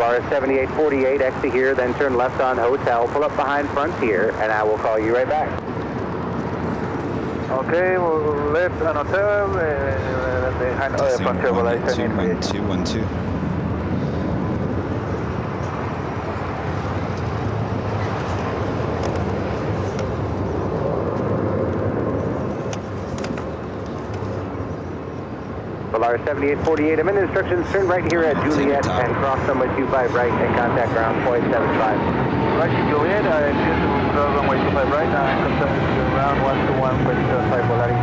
Polaris 7848, exit here, then turn left on Hotel, pull up behind Frontier, and I will call you right back. Okay, we'll left on Hotel, behind Frontier, will I turn in? 1212. Polaris 7848, I'm in instructions, turn right here at Juliet and cross runway 25 right and contact ground point 75. Right to Juliet, cross runway 25 right, contact ground 121, 75 Polaris.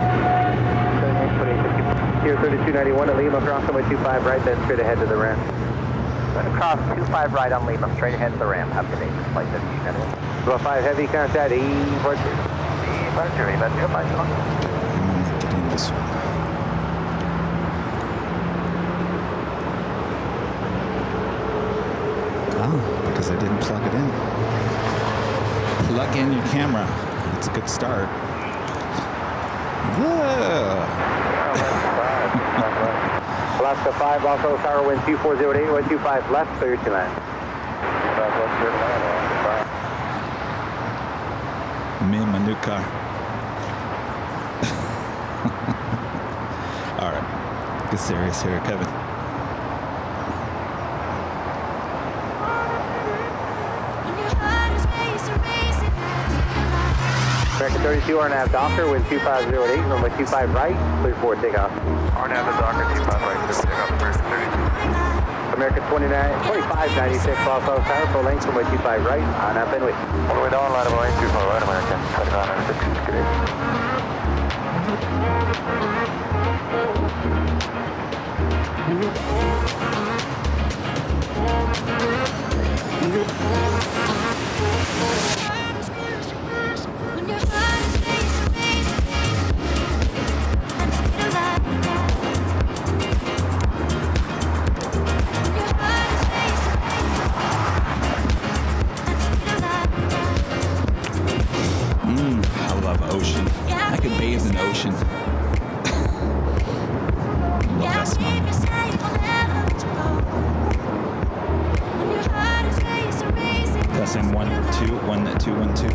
Here 3291 at Lima, cross runway 25 right, then straight ahead to the ramp. Cross 25 right on Lima, straight ahead to the ramp, up to date, flight 3291. 5 heavy, contact E42. E42, E42, 5 long. Getting this one. Because I didn't plug it in. Plug in your camera. It's a good start. Alaska 5, also tower wind 2408, 125 left, clear to land. Me and my new car. All right. Get serious here, Kevin. American 32, RNAV Docker, wind 2508, runway 25 right, clear for takeoff. RNAV Docker, 25 right, clear for takeoff, American 32. American 2596, also tower, full length, runway 25 right, on up and wait. All the way down, line of way, 25 right, American 2596, good I love ocean. I could bathe in the ocean. Love that smell. Testing 1 2 1 2 1 2.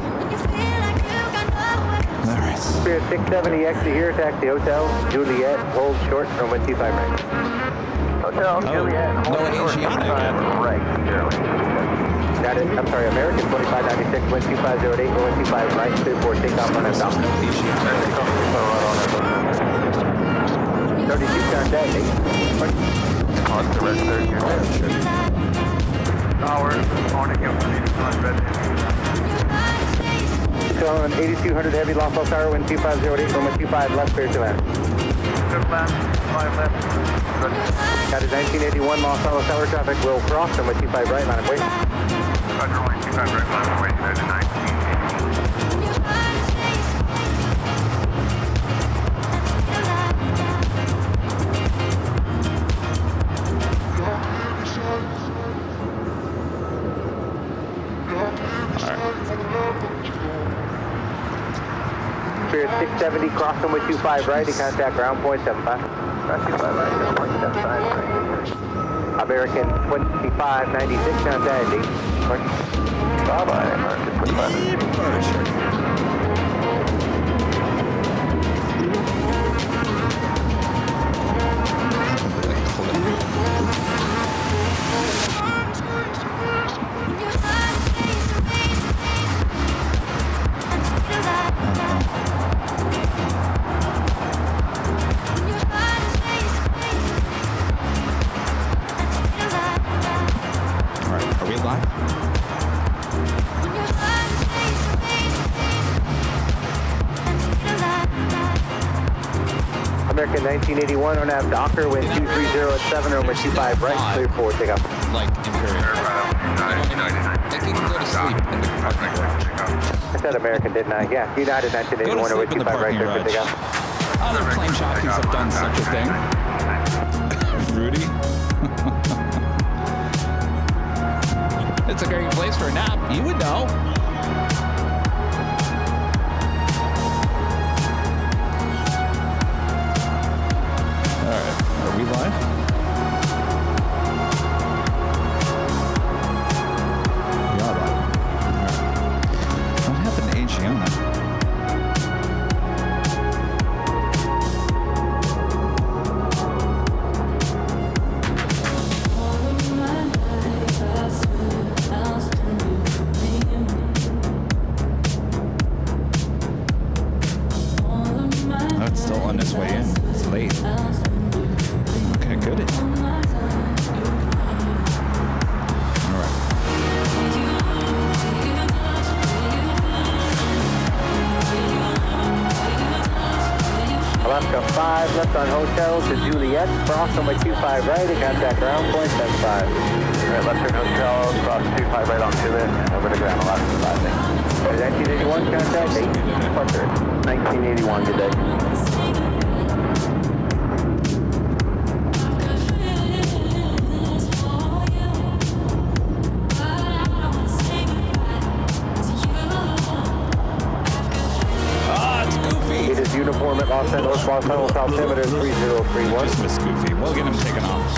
All right. Spirit 670, exit here, taxi Hotel, Juliet, hold short, runway 25 right. Hotel, Juliet, no Asiana again. Right, Got it, I'm sorry, American 2596, wind 2508, runway 25 right, clear for takeoff on There's no Asiana. 32 contact, 8. On the red 30. Hours, morning, So on 8200 heavy, Los Altos Tower, wind 2508, runway 25 left, clear to land. Good land, 5 left. Got it, 1981 Los Altos Tower traffic will cross, runway 25 right, line of way. Roger, runway 25 right, line of way, there's a 19. Spirit 670, cross runway 25 right, and contact ground point 75. American 2596, contact 8. Bye-bye, American 25. Are we live? American 1981 on nav Docker, wind 230 at 7, runway 25 right, clear for takeoff. Like Imperial. They can go to sleep in the parking garage. I said American, didn't I? Yeah, United 1981 runway 25 right, clear for takeoff. Other plane jockeys have done such a thing. Rudy? It's a great place for a nap. You would know. All right. Are we live? 25 left on Hotel to Juliet, cross runway 25 right and contact ground point 75. Alright, left turn hotel, cross 25 right on Juliet, and over to ground, last 5, thanks. 1981, contact 8 departure. 1981, good day. It is uniform at Los Angeles, Los Angeles altimeter 3031. Just missed Goofy. We'll get him taken off.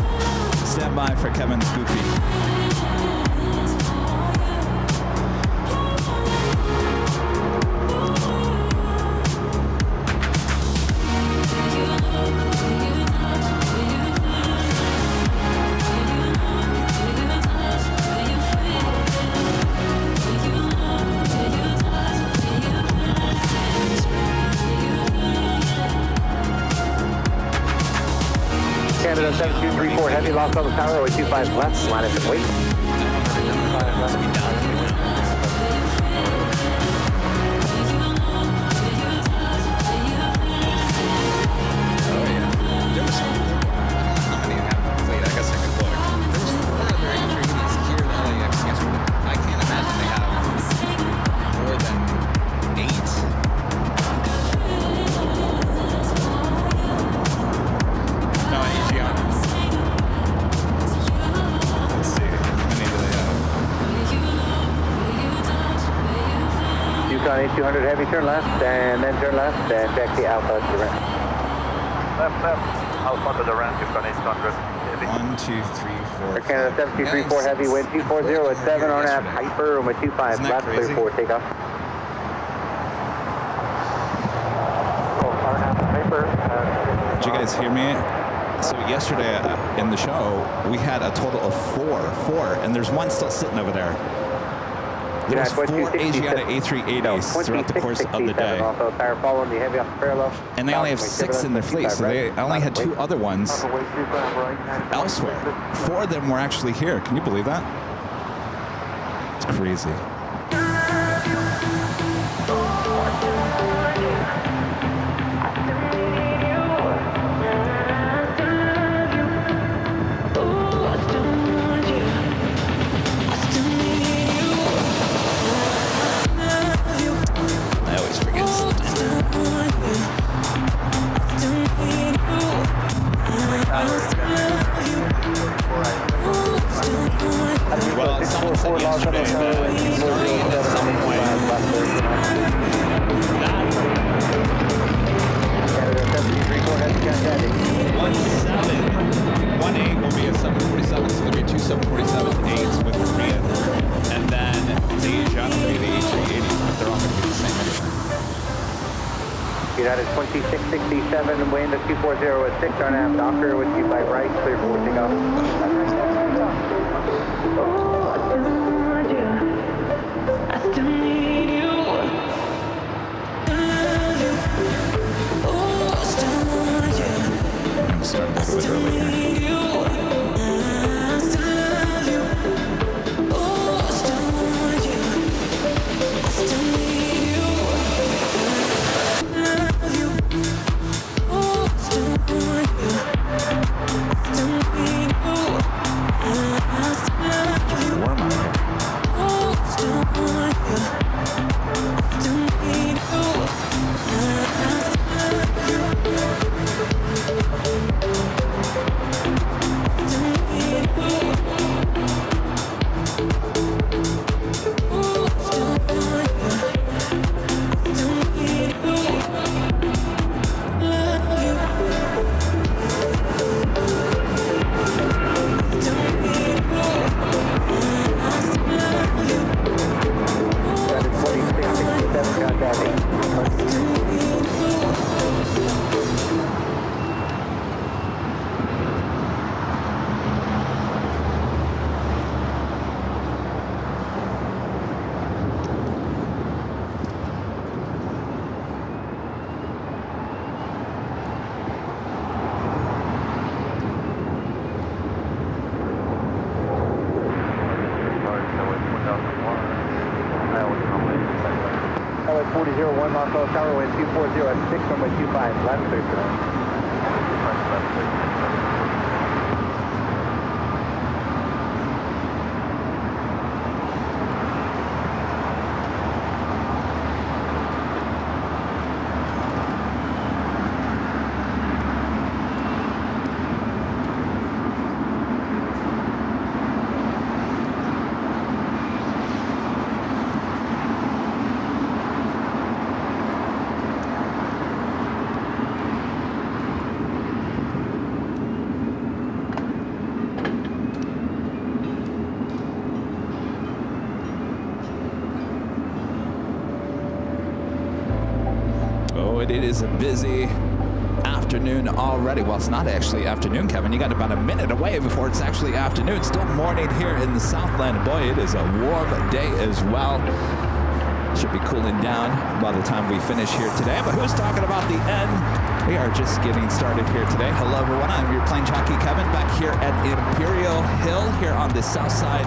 Stand by for Kevin's Goofy. Canada 7234 Heavy, Los Angeles Tower, 025 left, line up and wait. How many have played? I guess I could look. There was 4 other A380s here in LAX yesterday. I can't imagine they have more than 8. No, Asiana. Let's see. How many do they have? Yukon 8200 Heavy, turn left, and then turn left, and taxi Alpha to ramp. Left, Alpha to the ramp, Yukon 800. 1, 2, 3, 4. Air Canada 7234 Heavy, wind 240 at 7 on app, hyper, runway 25 Isn't that left, crazy? clear 4 takeoff. Did you guys hear me? So yesterday in the show, we had a total of 4, and there's one still sitting over there. There was 4 Asiana A380s throughout the course of the day. Also, tire following the heavy off the parallel. And they only have 6 in their fleet, so they only had 2 other ones elsewhere. 4 of them were actually here. Can you believe that? It's crazy. I always forget Well, someone said yesterday that starting at some point, that 1-8 will be a 747, so there'll be 2 747-8s with Korean, and then the Asiana will be the A380. They're all going to be the same anyway. United 2667, wind at 240 at 6 on app, Docker with 25 right, clear 4 takeoff. Start that a bit earlier. Warm out here. LA 4001 Los Angeles Tower, wind 240 at 6 runway 25 left, clear for It is a busy afternoon already. Well, it's not actually afternoon, Kevin. You got about a minute away before it's actually afternoon. Still morning here in the Southland. Boy, it is a warm day as well. Should be cooling down by the time we finish here today. But who's talking about the end? We are just getting started here today. Hello, everyone. I'm your plane jockey, Kevin, back here at Imperial Hill here on the south side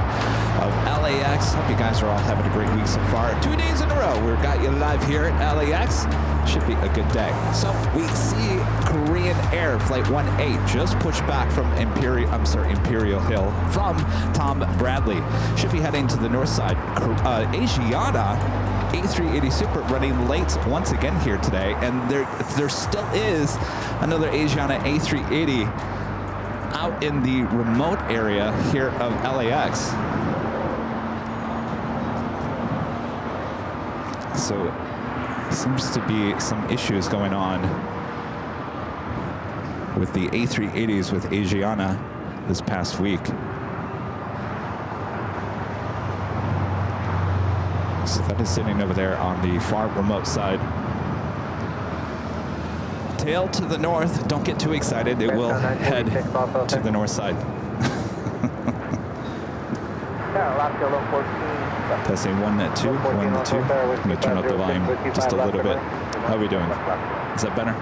of LAX. Hope you guys are all having a great week so far. 2 days in a row, we've got you live here at LAX. Should be a good day. So we see Korean Air Flight 18 just pushed back from Imperial Hill from Tom Bradley. Should be heading to the north side. Asiana A380 Super running late once again here today, and there still is another Asiana A380 out in the remote area here of LAX. So seems to be some issues going on with the A380s with Asiana this past week. So that is sitting over there on the far remote side. Tail to the north. Don't get too excited. It will head to the north side. Testing 1 2, 1 2. I'm going to turn up the volume just a little bit. How are we doing? Is that better?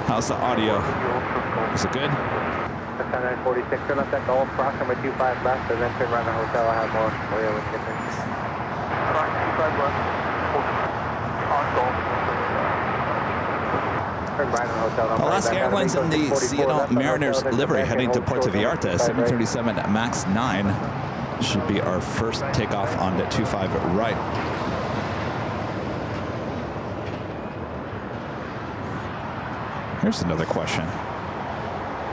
How's the audio? Is it good? 946, turn left at Golf, cross number 25 left, and then turn around the hotel. I'll have more for you when you get there. Cross 25 left, on Golf. Turn right on the hotel. Alaska Airlines in the Seattle Mariners livery heading to Puerto Vallarta, 737 MAX 9. Should be our first takeoff on the 25 right. Here's another question.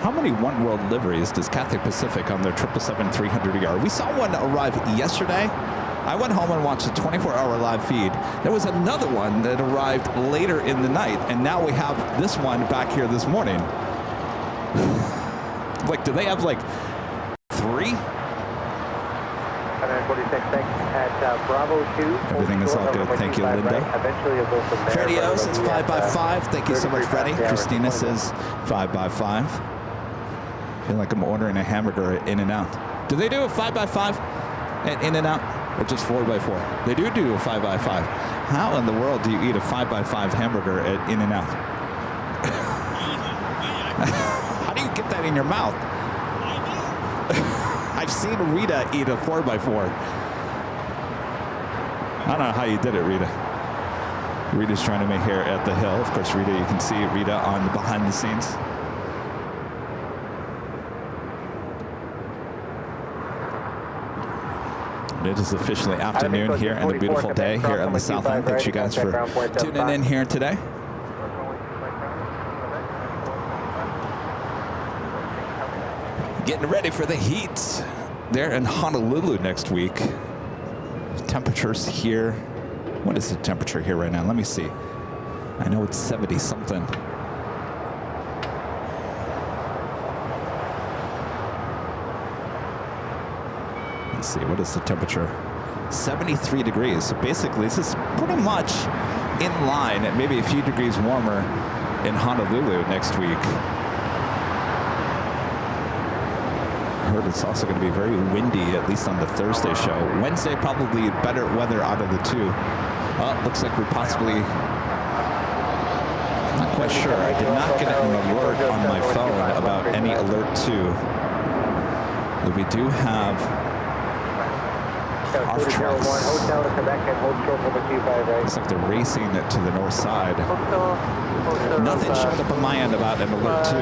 How many One World liveries does Cathay Pacific on their 777-300ER? We saw one arrive yesterday. I went home and watched a 24-hour live feed. There was another one that arrived later in the night, and now we have this one back here this morning. Like, do they have like 3? 946, at Bravo 2. Everything is all good. Thank you, Linda. Eventually you'll go from there. Freddie O says 5x5. Thank you so much, Freddie. Christina says 5x5. I feel like I'm ordering a hamburger at In-N-Out. Do they do a 5x5 at In-N-Out? Or just 4x4? They do a 5x5. How in the world do you eat a 5x5 hamburger at In-N-Out? How do you get that in your mouth? I've seen Rita eat a 4x4. I don't know how you did it, Rita. Rita's trying to make hair at the hill. Of course, Rita, you can see Rita on the behind the scenes. And it is officially afternoon here and a beautiful day here on the Southland. Thanks you guys for tuning in here today. Getting ready for the heat there in Honolulu next week. Temperatures here. What is the temperature here right now? Let me see. I know it's 70 something. Let's see, what is the temperature? 73 degrees. So basically, this is pretty much in line, at maybe a few degrees warmer in Honolulu next week. I heard it's also going to be very windy, at least on the Thursday show. Wednesday, probably better weather out of the two. Looks like we possibly, not quite sure. I did not get an alert on my phone about any alert 2. But we do have Off tracks. Hotel to Quebec and hold short number 25 right. Looks like they're racing it to the north side. Nothing showed up on my end about an alert 2.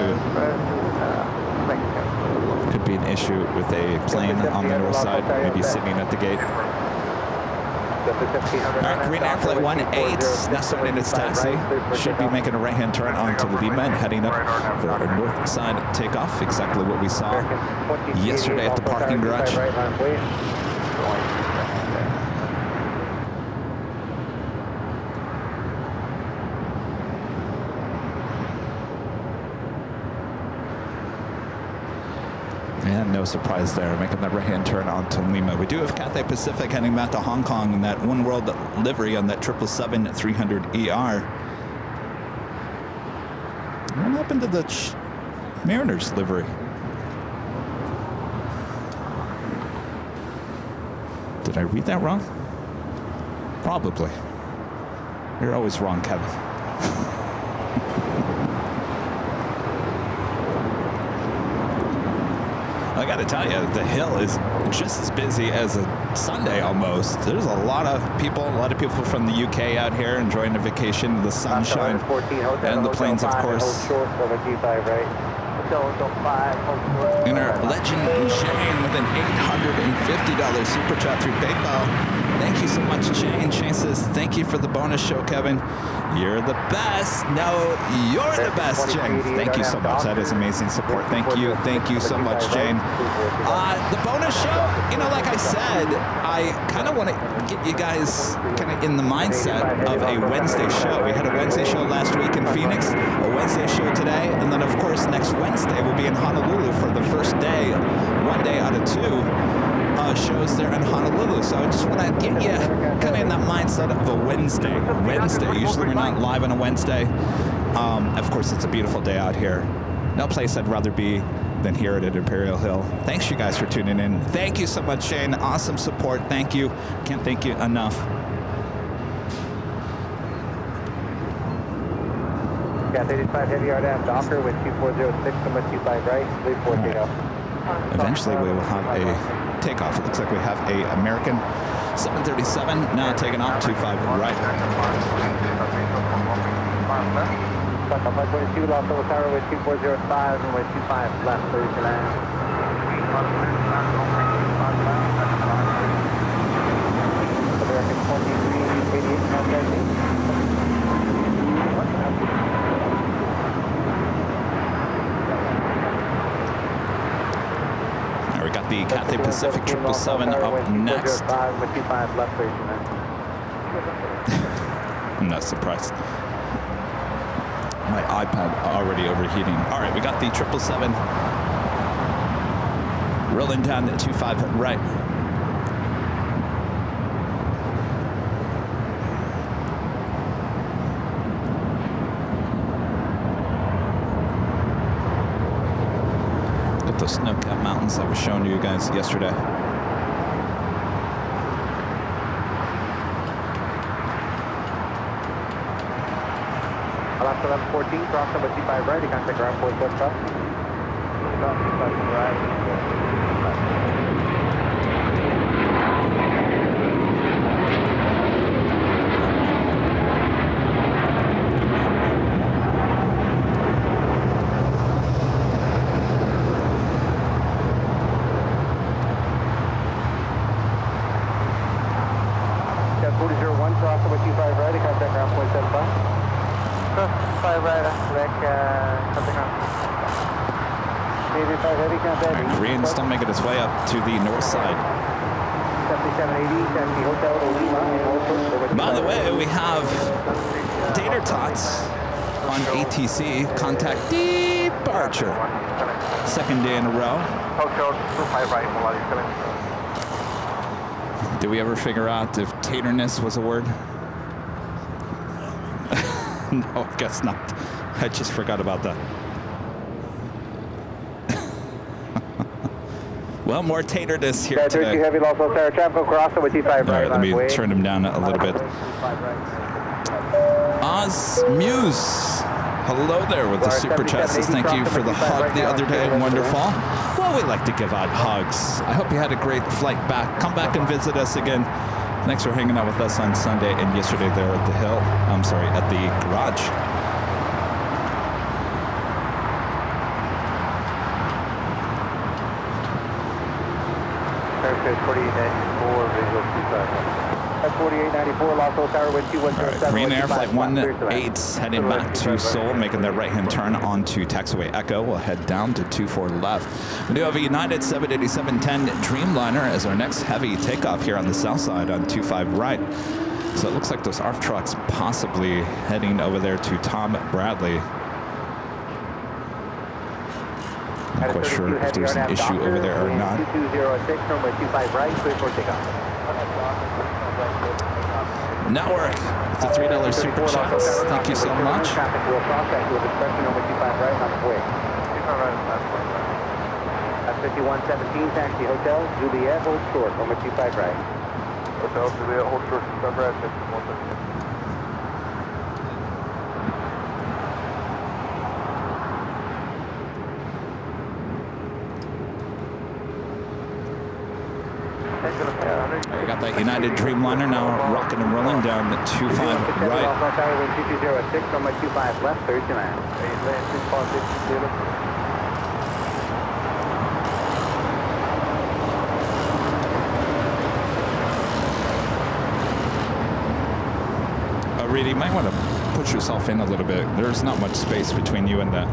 Could be an issue with a plane on the north side, maybe sitting at the gate. All right, Green Air Flight 18, now starting its taxi. Should be making a right-hand turn onto Lima and heading up for a north side takeoff. Exactly what we saw yesterday at the parking garage. And no surprise there, making that right-hand turn onto Lima. We do have Cathay Pacific heading back to Hong Kong in that One World livery on that 777-300ER. What happened to the Mariners livery? Did I read that wrong? Probably. You're always wrong, Kevin. I gotta tell you, the hill is just as busy as a Sunday almost. There's a lot of people from the UK out here enjoying the vacation, the sunshine, and the planes, of course. And our legend Shane with an $850 super chat through PayPal. Thank you so much, Shane. Shane says, thank you for the bonus show, Kevin. You're the best. No, you're the best, Shane. Thank you so much. That is amazing support. Thank you so much, Shane. The bonus show, you know, like I said, I kind of want to get you guys kind of in the mindset of a Wednesday show. We had a Wednesday show last week in Phoenix, a Wednesday show today, and then, of course, next Wednesday we'll be in Honolulu for the first day, one day out of 2. Shows there in Honolulu, so I just want to get you kind of in that mindset of a Wednesday. Usually we're not live on a Wednesday. Of course, it's a beautiful day out here. No place I'd rather be than here at Imperial Hill. Thanks, you guys, for tuning in. Thank you so much, Shane. Awesome support. Thank you. Can't thank you enough. Got 85 heavy yard aft Docker with 2406, number 25 right, 340. Eventually, we will have a takeoff. It looks like we have a American 737 now taking off 25 right. 522, Los Angeles Tower with 2405 and with 25 left, 30 to land. American 2388 contacting. We got the Cathay Pacific 777 up next. I'm not surprised. My iPad already overheating. All right, we got the 777 rolling down to 25 right. The snow-capped mountains I was showing you guys yesterday. Alaska 1114, cross number 25 right, you contact ground 475. Cross 25 right. Korean still making its way up to the north side. By the way, we have Tater Tots on ATC. Contact departure. Second day in a row. Did we ever figure out if taterness was a word? No, I guess not. I just forgot about that. Well, more taterness here today. Heavy Los Angeles traffic cross with T5 right. Let me turn him down a little bit. Oz Muse Hello there with the super chat. Says thank you for the hug the other day. Wonderful. Well, we like to give out hugs. I hope you had a great flight back. Come back and visit us again. Thanks for hanging out with us on Sunday and yesterday there at the hill. I'm sorry, at the garage. Aircraft 4894, visual 4894, Los Tower, wind 2107. All right, Green Air Flight 18 heading back to Seoul, making their right-hand turn onto taxiway Echo. We'll head down to 24 left. We do have a United 787-10 Dreamliner as our next heavy takeoff here on the south side on 25 right. So it looks like those ARF trucks possibly heading over there to Tom Bradley. Not quite sure if there's an issue over there or not. 2206, runway 25 right, clear for takeoff. Network, it's a $3 super chats. Thank you so much. Traffic will process with expression number 25 right on the way. At 5117, taxi hotel, Juliet, hold short, number 25 right. Hotel Juliet, hold short, 25 right, 5117. We got that United Dreamliner now rocking and rolling down to 25 right. Los Tower, wind 2206, runway 25 left, 39. Reedy, you might want to push yourself in a little bit. There's not much space between you and that.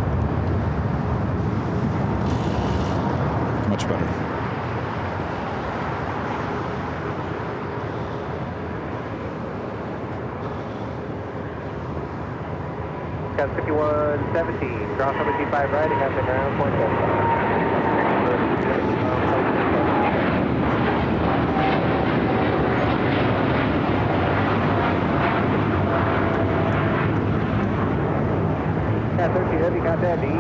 Much better. Got 5117, cross number 25 right, and have the ground point. Yeah, 13 heavy, contact east.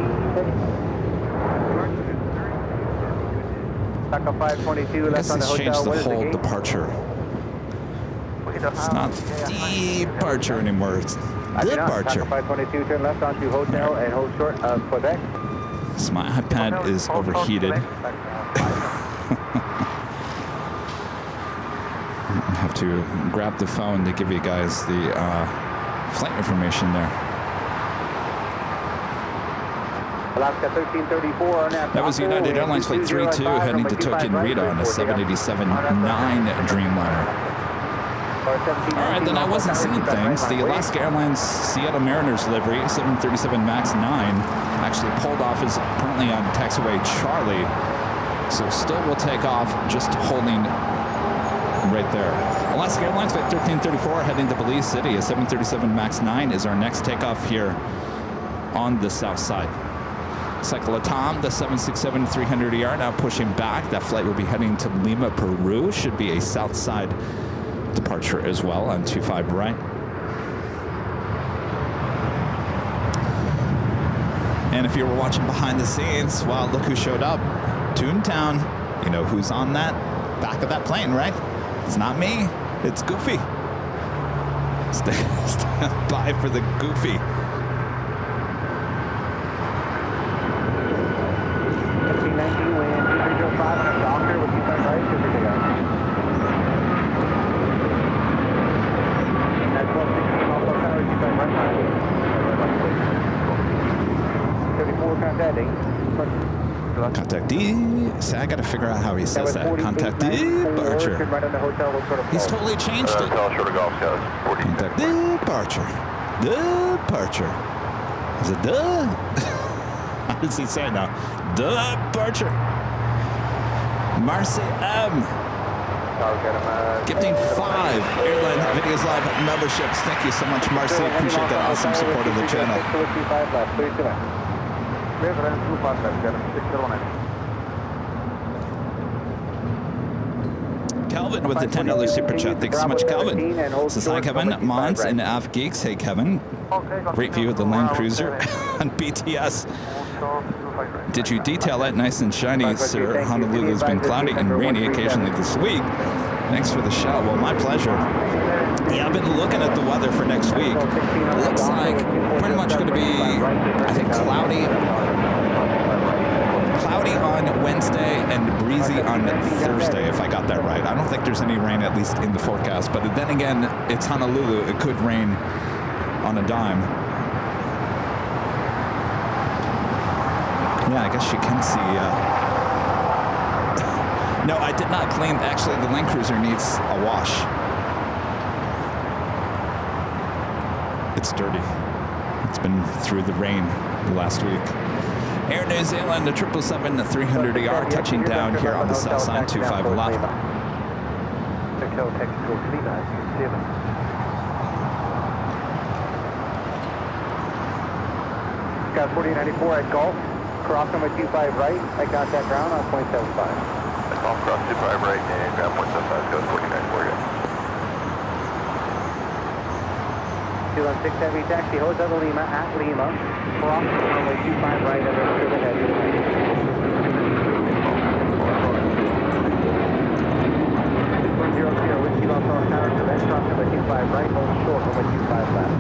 Back up 522, I left guess on the it's hotel. changed the What is the whole gate? departure. It's not departure anymore. It's departure. 522, turn left onto hotel and hold short of Quebec. So my iPad is overheated. I have to grab the phone to give you guys the flight information there. Alaska 1334. That was United Airlines Flight 32 heading to Tokyo and Rita on a 787-9 Dreamliner. All right, then I wasn't seeing things. The Alaska Airlines Seattle Mariners livery, 737 MAX 9, actually pulled off is currently on taxiway Charlie. So still will take off, just holding right there. Alaska Airlines Flight 1334 heading to Belize City. A 737 MAX 9 is our next takeoff here on the south side. Looks like Latam, the 767-300ER now pushing back. That flight will be heading to Lima, Peru. Should be a south side departure as well on 25 right. And if you were watching behind the scenes, well, look who showed up. Toontown. You know who's on that back of that plane, right? It's not me. It's Goofy. Stand by for the Goofy. Contact D. See, I gotta figure out how he says that. Contact departure. He's totally changed it. Contact departure. Departure. Is it duh? How does he say it now? Departure. Marcy M. Gifting 5 Airline Videos Live memberships. Thank you so much, Marcy. Appreciate that awesome support of the channel. Calvin with the $10 super chat. Thanks so much, Calvin. Says hi, Kevin. Mons and Av Geeks. Hey, Kevin. Great view of the Land Cruiser on BTS. Did you detail it nice and shiny, sir? Honolulu's been cloudy and rainy occasionally this week. Thanks for the show. Well, my pleasure. Yeah, I've been looking at the weather for next week. It looks like pretty much going to be, I think, cloudy on Wednesday and breezy on Thursday, if I got that right. I don't think there's any rain, at least in the forecast. But then again, it's Honolulu. It could rain on a dime. Yeah, I guess you can see. No, I did not clean. Actually, the Land Cruiser needs a wash. It's dirty. It's been through the rain the last week. Air New Zealand, the 777-300ER touching down here on the south side, 25 left. Hotel Texas Lima, 7. Got 4894 at Gulf. Cross number 25 right. I got that ground on 0.75. Off cross 25 right and ground 0.75, goes 49 for you. 216 Heavy Taxi, Hotel Lima at Lima. Cross runway 25 right and then to the heavy. 610 with Kilo Cross Tower, Quebec, cross number 25 right, hold short, number 25 left.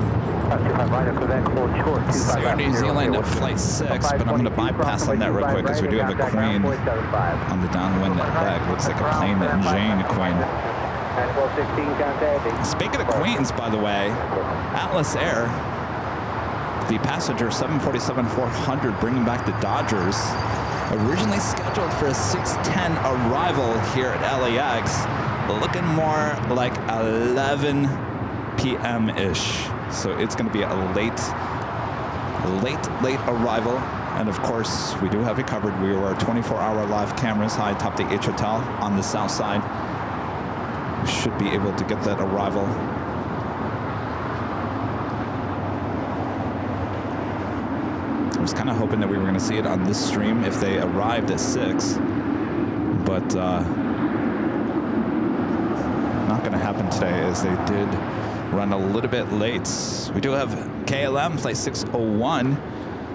25 right, Quebec, hold short, 25 Air New Zealand at flight 6, but I'm going to bypass on that real quick because we do have a Queen on the downwind leg. Looks like a plain Jane Queen. Speaking of Queens, by the way, Atlas Air, the passenger 747-400 bringing back the Dodgers, originally scheduled for a 6:10 arrival here at LAX, looking more like 11 p.m.-ish. So it's going to be a late arrival. And of course, we do have it covered. We were 24-hour live cameras high atop the H Hotel on the south side. We should be able to get that arrival. I was kind of hoping that we were going to see it on this stream if they arrived at 6, but not going to happen today as they did run a little bit late. We do have KLM flight 601.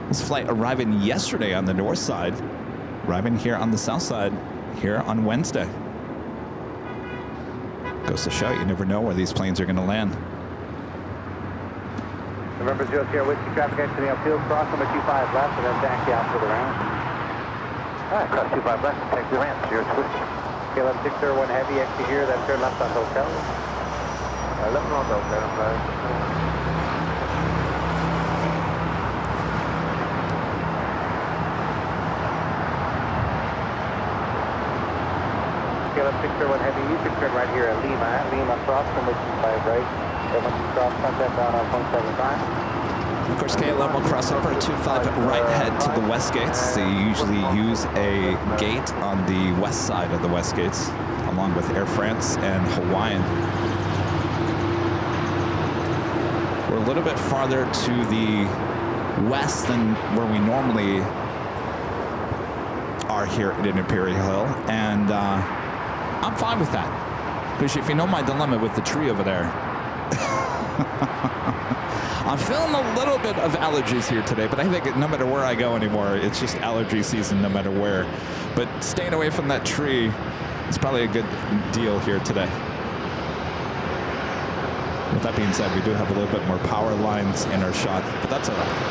This flight arriving yesterday on the north side, arriving here on the south side here on Wednesday. Goes to show you never know where these planes are going to land. November 0 Sierra Whiskey, traffic exiting upfield, cross number 25 left, and then taxi out for the ramp. Alright, cross 25 left and taxi ramp, 0 Whiskey. KLM 601 Heavy, exit here, then turn left on Hotel. Left on Hotel, KLM 601 Heavy, you can turn right here at Lima, cross number 25 right. Then once you cross, contact down on 0.75. Of course, KLM will cross over 25 right, head to the west gates. They usually use a gate on the west side of the west gates, along with Air France and Hawaiian. We're a little bit farther to the west than where we normally are here at Imperial Hill, and I'm fine with that. Because if you know my dilemma with the tree over there, I'm feeling a little bit of allergies here today, but I think no matter where I go anymore, it's just allergy season no matter where. But staying away from that tree is probably a good deal here today. With that being said, we do have a little bit more power lines in our shot, but that's all right.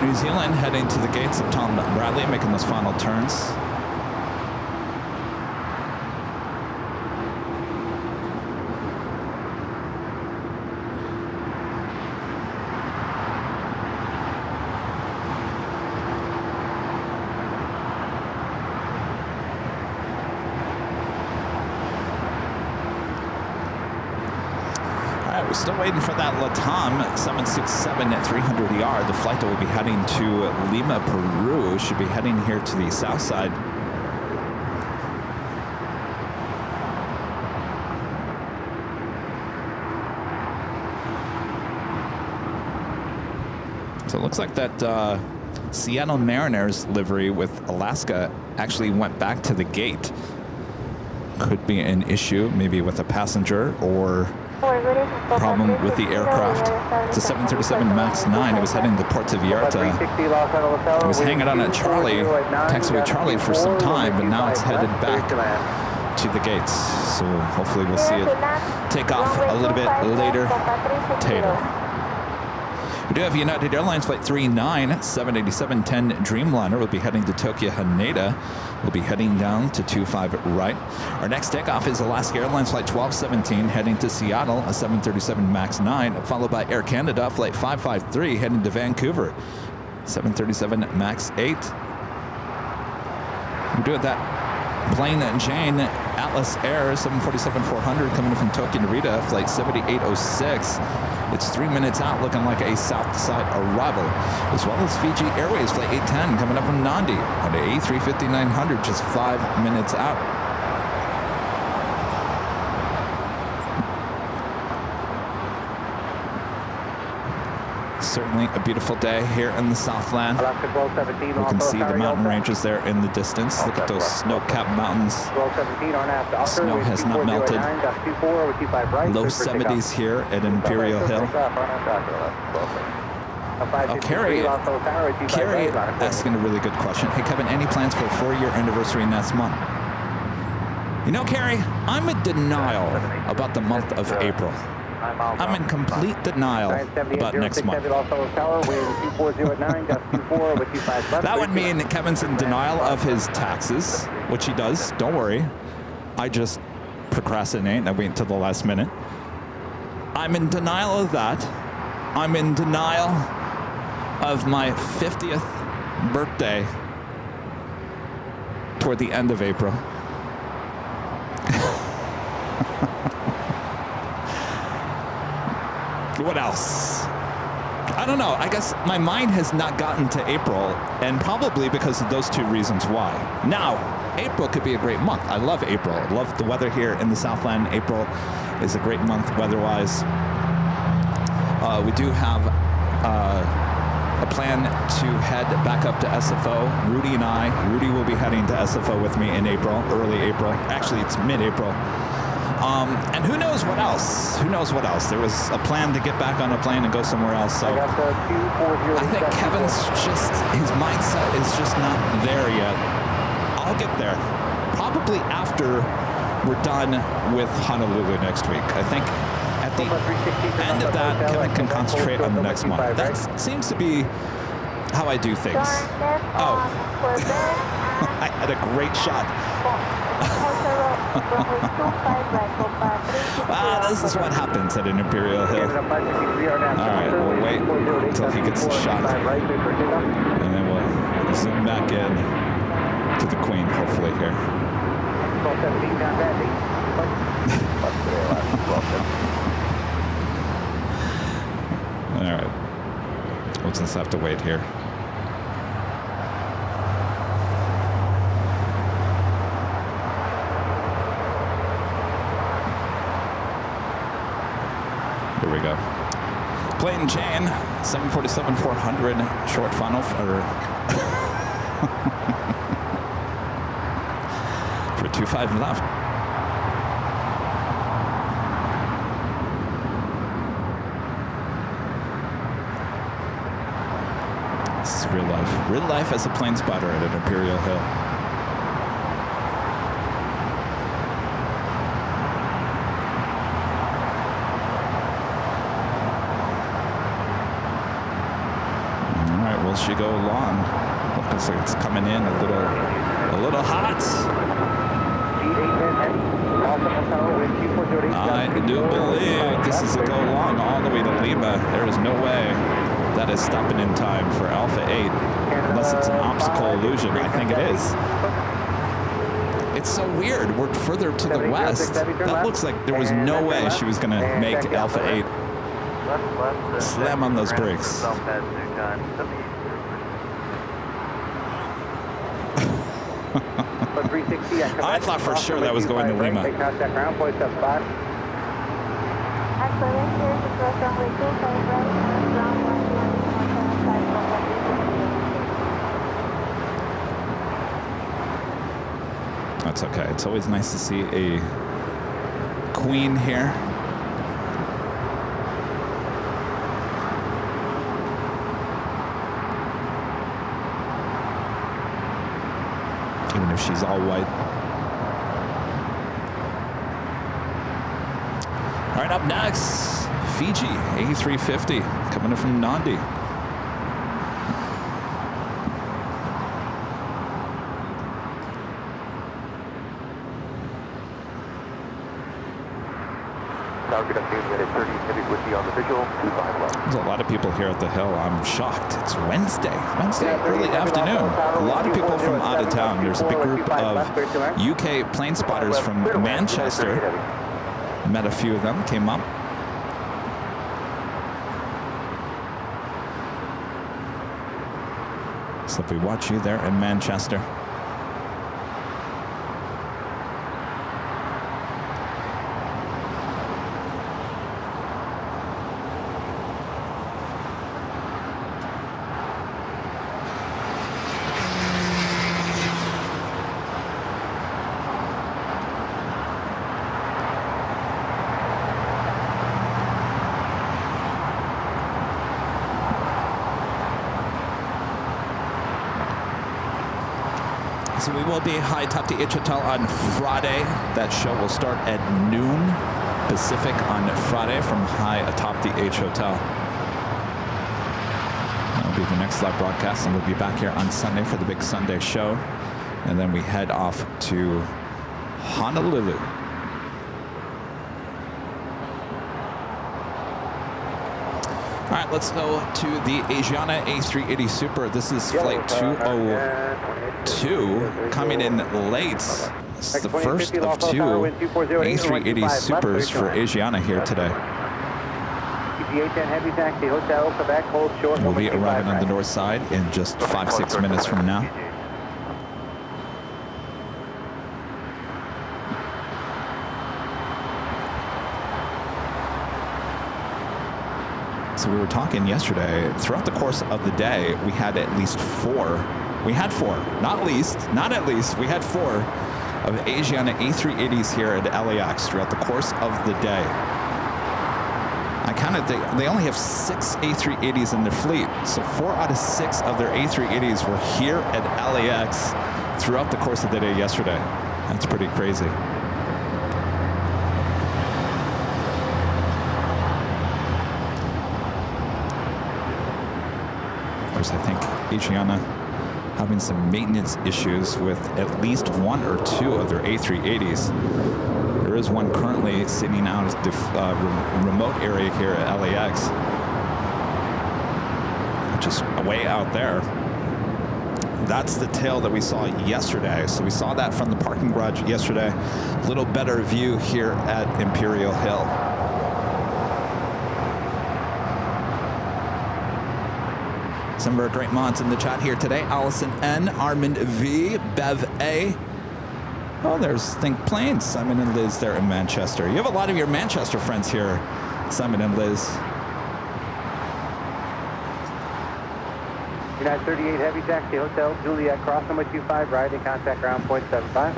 New Zealand heading to the gates of Tom Bradley, making those final turns. We're still waiting for that LATAM 767-300ER, the flight that will be heading to Lima, Peru. Should be heading here to the south side. So it looks like that Seattle Mariners livery with Alaska actually went back to the gate. Could be an issue, maybe with a passenger or problem with the aircraft. It's a 737 MAX 9. It was heading to Puerto Vallarta. It was hanging on at Charlie, taxiway Charlie for some time, but now it's headed back to the gates. So hopefully we'll see it take off a little bit later. We do have United Airlines Flight 39, 787-10 Dreamliner. We'll be heading to Tokyo Haneda. We'll be heading down to 25 right. Our next takeoff is Alaska Airlines Flight 1217 heading to Seattle, a 737 MAX 9, followed by Air Canada Flight 553 heading to Vancouver, 737 MAX 8. We do have that plane Jane Atlas Air 747-400 coming in from Tokyo Narita, Flight 7806. It's 3 minutes out, looking like a south side arrival, as well as Fiji Airways Flight 810 coming up from Nandi on the A350-900, just 5 minutes out. Certainly a beautiful day here in the Southland. We can see the mountain ranges there in the distance. Look at those snow-capped mountains. Snow has not melted. Low 70s here at Imperial Hill. Oh, Carrie asking a really good question. Hey, Kevin, any plans for a 4-year anniversary next month? You know, Carrie, I'm in denial about the month of April. I'm in complete denial about next month. That would mean that Kevin's in denial of his taxes, which he does. Don't worry. I just procrastinate and I wait until the last minute. I'm in denial of that. I'm in denial of my 50th birthday toward the end of April. What else? I don't know. I guess my mind has not gotten to April, and probably because of those two reasons why. Now, April could be a great month. I love April. I love the weather here in the Southland. April is a great month weather-wise. We do have a plan to head back up to SFO. Rudy and I. Rudy will be heading to SFO with me in April, early April. Actually, it's mid-April. And who knows what else? Who knows what else? There was a plan to get back on a plane and go somewhere else. So I think Kevin's just, his mindset is just not there yet. I'll get there. Probably after we're done with Honolulu next week. I think at the end of that, Kevin can concentrate on the next month. That seems to be how I do things. Oh, I had a great shot. This is what happens at an Imperial Hill. All right, we'll wait until he gets the shot, and then we'll zoom back in to the Queen, hopefully here. All right, we'll just have to wait here. Here we go. Plane Jane, 747-400, short funnel for 25 left. This is real life. Real life as a plane spotter at an Imperial Hill. Will she go long? Looks like it's coming in a little hot. I do believe this is a go long all the way to Lima. There is no way that is stopping in time for Alpha 8, unless it's an optical illusion. I think it is. It's so weird. We're further to the west. That looks like there was no way she was going to make Alpha 8. Slam on those brakes. I thought for sure that was going to Lima. That's okay. It's always nice to see a queen here. Even if she's all white. All right, up next, Fiji A350 coming in from Nandi. There's a lot of people here at the Hill. I'm shocked. It's Wednesday early afternoon. A lot of people from out of town. There's a big group of UK plane spotters from Manchester. Met a few of them, came up. So if we watch you there in Manchester. So we will be high top the H Hotel on Friday. That show will start at noon Pacific on Friday from high atop the H Hotel. That'll be the next live broadcast, and we'll be back here on Sunday for the big Sunday show. And then we head off to Honolulu. All right, let's go to the Asiana A380 Super. This is flight 202, coming in late. It's the first of two A380 Supers for Asiana here today. We'll be arriving on the north side in just 5-6 minutes from now. So we were talking yesterday, throughout the course of the day, we had at least four. We had four, not at least, we had four of Asiana A380s here at LAX throughout the course of the day. I counted, they only have 6 A380s in their fleet, so 4 out of 6 of their A380s were here at LAX throughout the course of the day yesterday. That's pretty crazy. I think Asiana having some maintenance issues with at least 1 or 2 of their A380s. There is one currently sitting out at the remote area here at LAX, just way out there. That's the tail that we saw yesterday. So we saw that from the parking garage yesterday. A little better view here at Imperial Hill. Some of our great mods in the chat here today. Allison N, Armand V, Bev A. Oh, there's Think Planes, Simon and Liz there in Manchester. You have a lot of your Manchester friends here, Simon and Liz. United 38 Heavy Taxi, Hotel Juliet, cross number 25, right in contact ground point 75.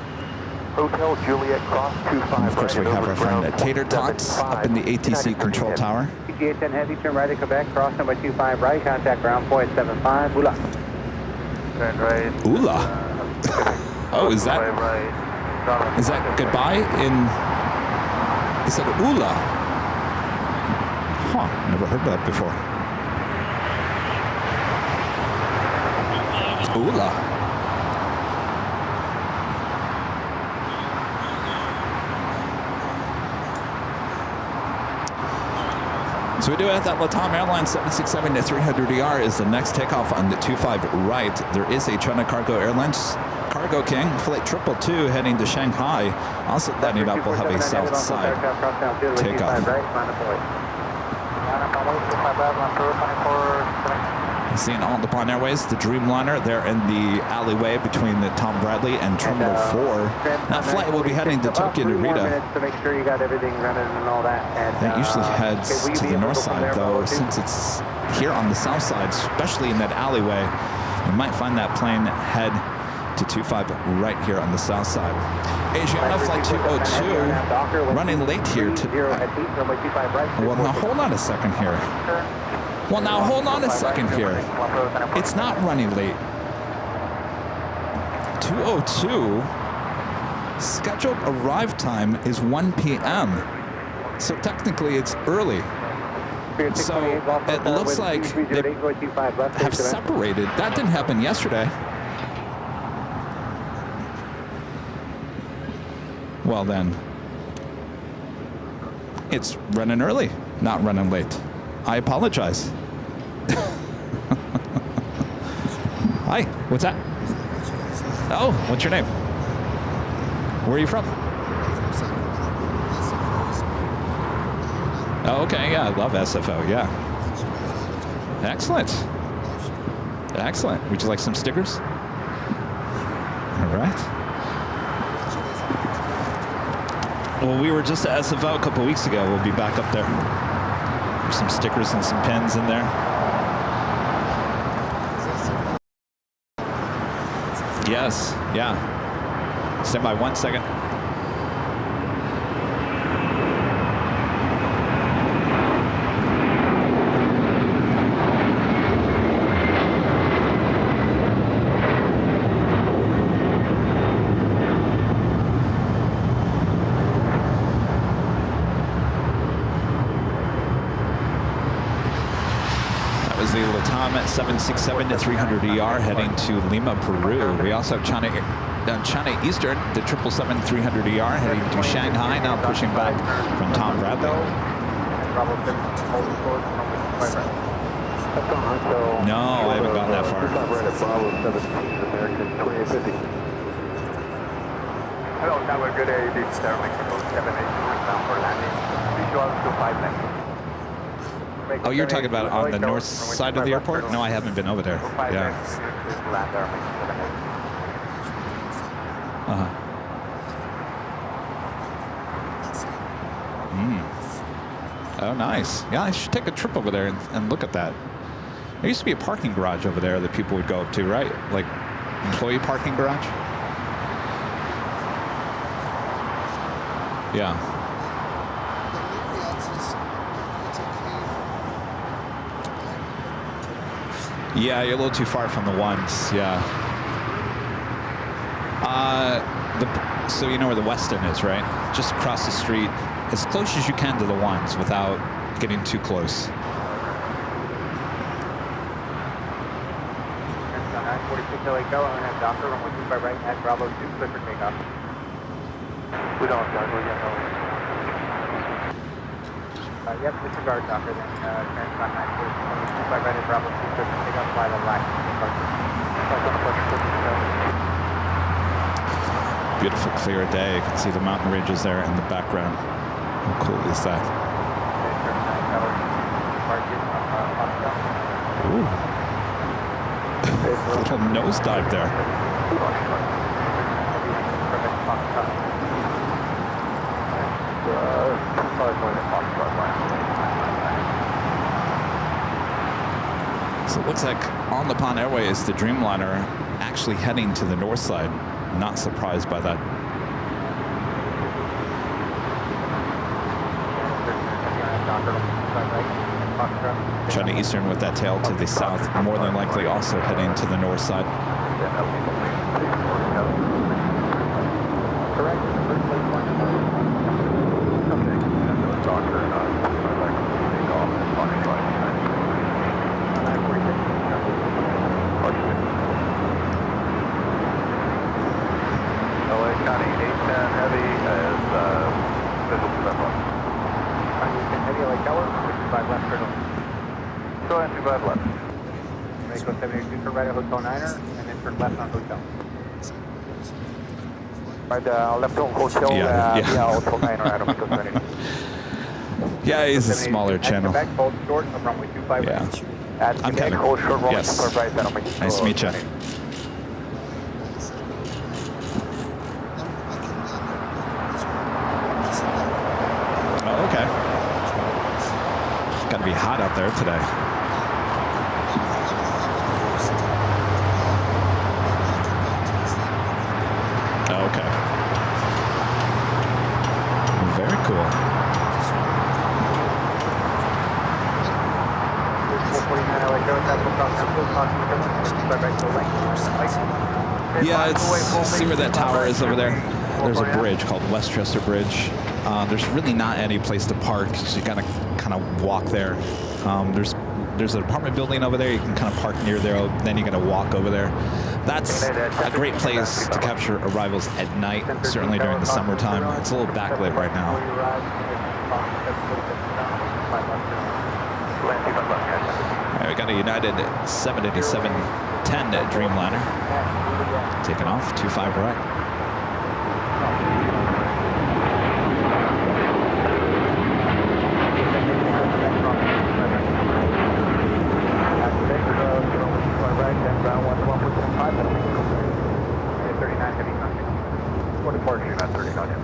Hotel Juliet, cross 25. And of course, we have our friend Tater Tots up in the ATC control tower. PGA 10 Heavy, turn right at Quebec, cross number 25, right, contact ground point 75, Ula. Turn right. Ula? Oh, is that goodbye in, he said Ula. Huh, never heard that before. Ula. So we do have that Latam Airlines 767-300ER is the next takeoff on the 25 right. There is a China Cargo Airlines Cargo King flight 222 heading to Shanghai. Also lining up, we'll have a south side takeoff. Seeing all Nippon Airways, the Dreamliner there in the alleyway between the Tom Bradley and Terminal 4. That flight will be heading to Tokyo Narita. To make sure you got everything running and all that. That usually heads to the north side, though, since it's here on the south side, especially in that alleyway. You might find that plane head to 25 right here on the south side. Asiana flight 202 running late here to... Well, now hold on a second here. Well, now hold on a second here. It's not running late. 202, scheduled arrive time is 1 p.m. So technically it's early. So it looks like they have separated. That didn't happen yesterday. Well then, it's running early, not running late. I apologize. Hi, what's that? Oh, what's your name? Where are you from? Oh, okay, yeah, I love SFO, yeah. Excellent. Excellent. Would you like some stickers? All right. Well, we were just at SFO a couple weeks ago. We'll be back up there. There's some stickers and some pins in there. Yes, yeah. Stand by 1 second. The Latam at 767 to 300 ER heading to Lima, Peru. We also have China Eastern, the 777-300 ER heading to Shanghai, now pushing back from Tom Bradley. No, I haven't gotten that far. Hello, Tower, good day. This is Airline 780 bound for landing. Visual to 5 length. Oh, you're talking about on the north side of the airport? No, I haven't been over there. Yeah. Oh, nice. Yeah, I should take a trip over there and look at that. There used to be a parking garage over there that people would go up to, right? Like employee parking garage? Yeah. Yeah, you're a little too far from the ones, yeah. So you know where the Westin is, right? Just across the street, as close as you can to the ones without getting too close. We don't have Docker yet, no. Yep, disregard Docker, then transcon 942 by right at Bravo 2, pick up by the LAX. Beautiful clear day. You can see the mountain ranges there in the background. How cool is that? Ooh. A little nosedive there. So it looks like on the Pond Airways, the Dreamliner actually heading to the north side. Not surprised by that. China Eastern with that tail to the south, more than likely also heading to the north side. Left on hotel, Hotel 9 or Adam Echo 20. Yeah, he's a smaller channel. Yeah. I'm Kevin. Yes. Nice to meet you. Oh, okay. It's got to be hot out there today. Okay. Very cool. Yeah, see where that tower is over there? There's a bridge called Westchester Bridge. There's really not any place to park, so you gotta kind of walk there. There's an apartment building over there. You can kind of park near there. Then you gotta walk over there. That's a great place to capture arrivals at night, certainly during the summertime. It's a little backlit right now. All right, we got a United 787-10 Dreamliner taking off 25 right.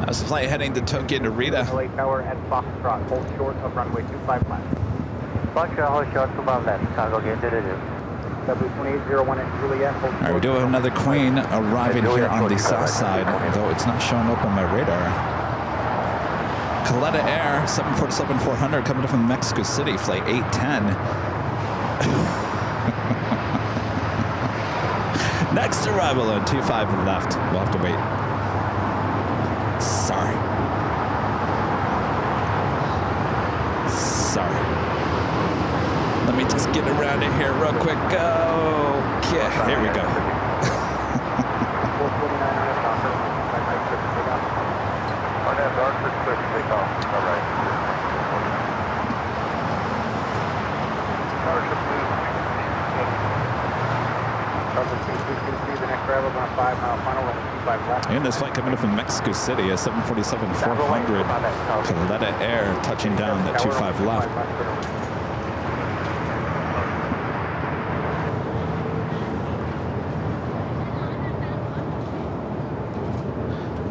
That's the flight heading to Tokyo Narita. LA Tower at Foxtrot, hold short of runway 25 left. Foxtrot, hold short, 25 left. Cargo gate W2801 at Juliet. All right, we do have another Queen arriving here on the south side, though it's not showing up on my radar. Coletta Air 747-400 coming in from Mexico City, flight 810. Next arrival on 25 left. We'll have to wait. Sorry. Let me just get around it here real quick. Okay, here we go. And this flight coming in from Mexico City, a 747-400. Coletta Air touching down at 25 left.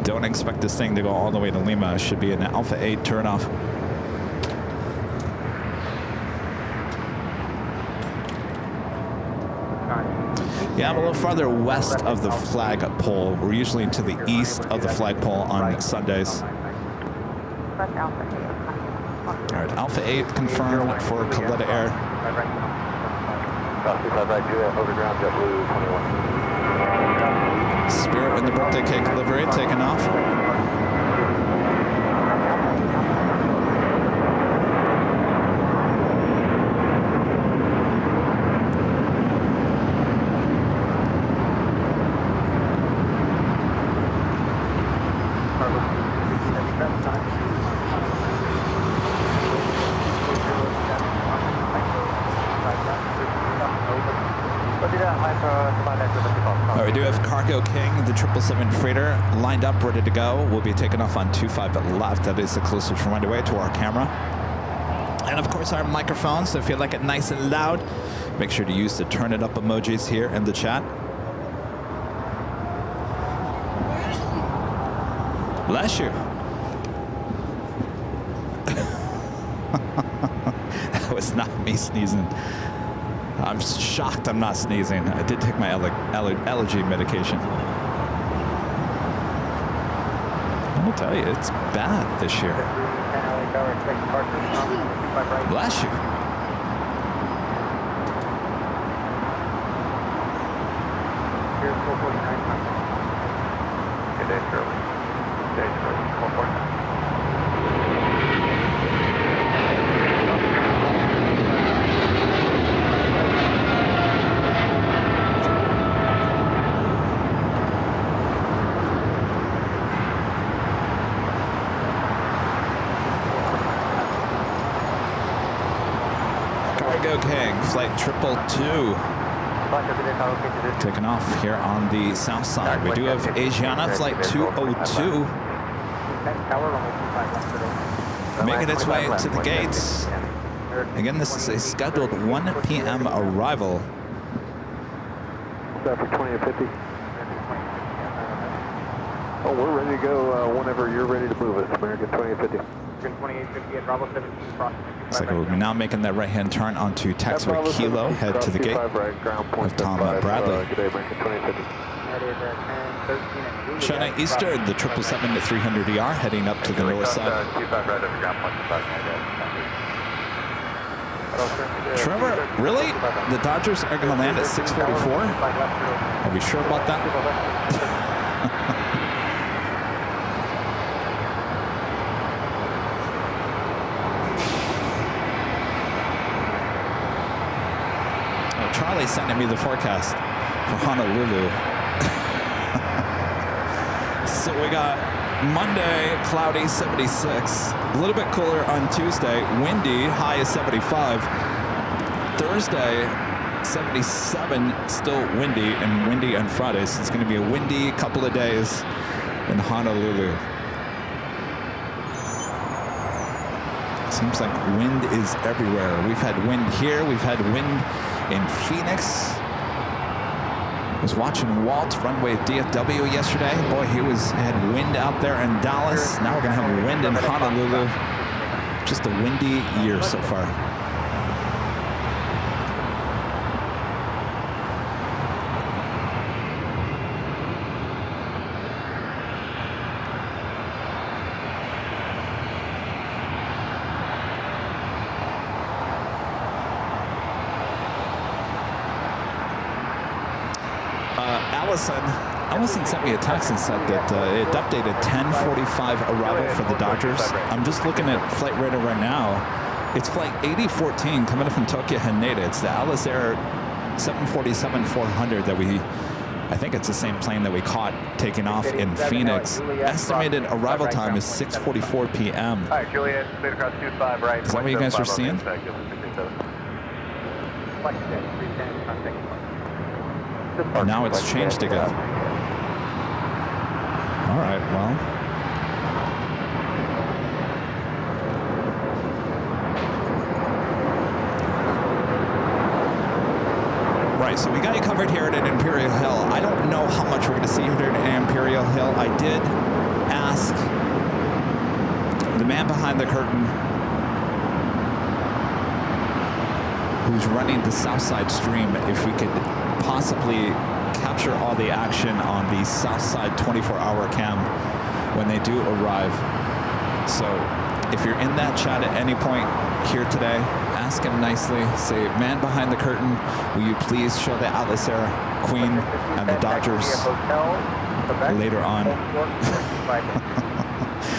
Don't expect this thing to go all the way to Lima. It should be an Alpha 8 turnoff. Yeah, I'm a little farther west of the flagpole. We're usually to the east of the flagpole on Sundays. All right, Alpha 8 confirmed for Coletta Air. Spirit in the birthday cake delivery taking off. We do have Cargo King, the 777 freighter, lined up, ready to go. We'll be taking off on 25 left. That is the closest right away to our camera. And of course our microphone, so if you like it nice and loud, make sure to use the turn it up emojis here in the chat. Bless you. That was not me sneezing. I'm shocked I'm not sneezing. I did take my allergy medication. I'll tell you, it's bad this year. Bless you. King, flight 222. Taking off here on the south side. We do have Asiana, flight 202. Making its way to the gates. Again, this is a scheduled 1 p.m. arrival. Oh, we're ready to go whenever you're ready to move us, American 2850. American 2850 at Bravo 17, cross. Looks like we're now making that right-hand turn onto taxiway Kilo, head to the gate of Tom Bradley. Good day, American 2850. China Eastern, the 777-300ER, heading up to the north side. Trevor, really? The Dodgers are going to land at 6:44? Are we sure about that? Oh, Charlie's sending me the forecast for Honolulu. So we got Monday, cloudy, 76. A little bit cooler on Tuesday. Windy, high is 75. Thursday, 77, still windy, and windy on Friday. So it's going to be a windy couple of days in Honolulu. Seems like wind is everywhere. We've had wind here. We've had wind in Phoenix. I was watching Walt runway DFW yesterday. Boy, he had wind out there in Dallas. Now we're going to have wind in Honolulu. Just a windy year so far. Allison sent me a text and said that it updated 10:45 arrival for the Dodgers. I'm just looking at flight radar right now. It's flight 8014 coming up from Tokyo Haneda. It's the Alice Air 747-400 that I think it's the same plane that we caught taking off in Phoenix. Estimated arrival time is 6:44 p.m. All right, Juliet, straight across 25 right. Is that what you guys are seeing? Now it's changed again. All right, well. Right, so we got you covered here at Imperial Hill. I don't know how much we're going to see here at Imperial Hill. I did ask the man behind the curtain who's running the Southside stream if we could possibly capture all the action on the Southside 24-hour cam when they do arrive. So if you're in that chat at any point here today, ask him nicely. Say, man behind the curtain, will you please show the Atlas Air Queen and the Dodgers later on?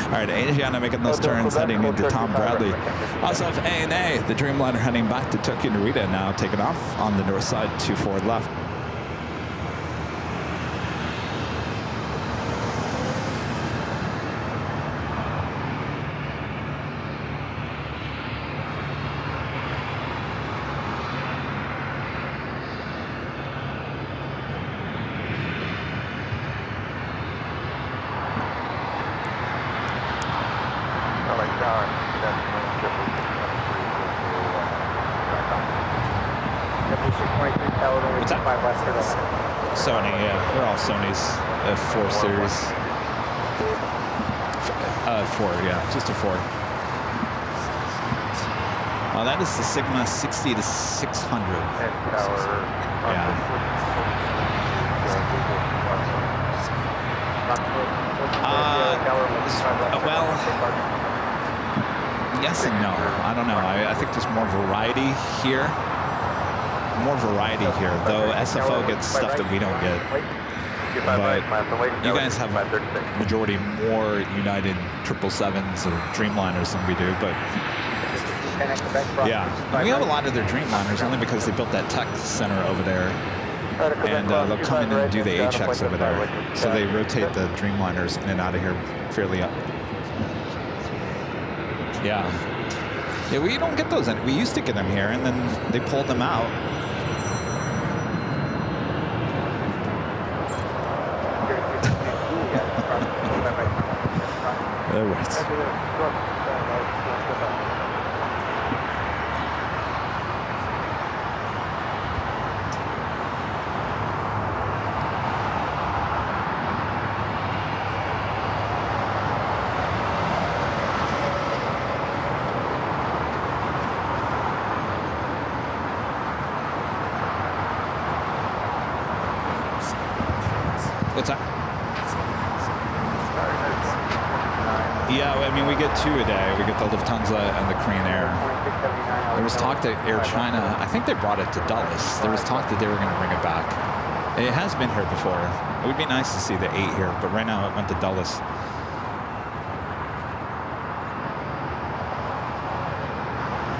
All right, Asiana making those turns heading into Tom Bradley. Also have ANA, the Dreamliner heading back to Tokyo Narita, now taking off on the north side, 2 forward left. Sony, yeah, they're all Sony's F4 series. 4, yeah, just a 4. Oh, that is the Sigma 60 to 600. Yeah. Well, yes and no. I don't know. I think there's more variety here. Though SFO gets stuff that we don't get. But you guys have majority more United 777s or Dreamliners than we do. But yeah, and we have a lot of their Dreamliners only because they built that tech center over there. And they'll come in and do the A-checks over there. So they rotate the Dreamliners in and out of here fairly up. Yeah. Yeah, we don't get those. We used to get them here, and then they pulled them out. All right. What's that? Yeah, I mean, we get 2 a day. We get the Lufthansa and the Korean Air. There was talk that Air China, I think they brought it to Dulles. There was talk that they were going to bring it back. It has been here before. It would be nice to see the 8 here, but right now it went to Dulles.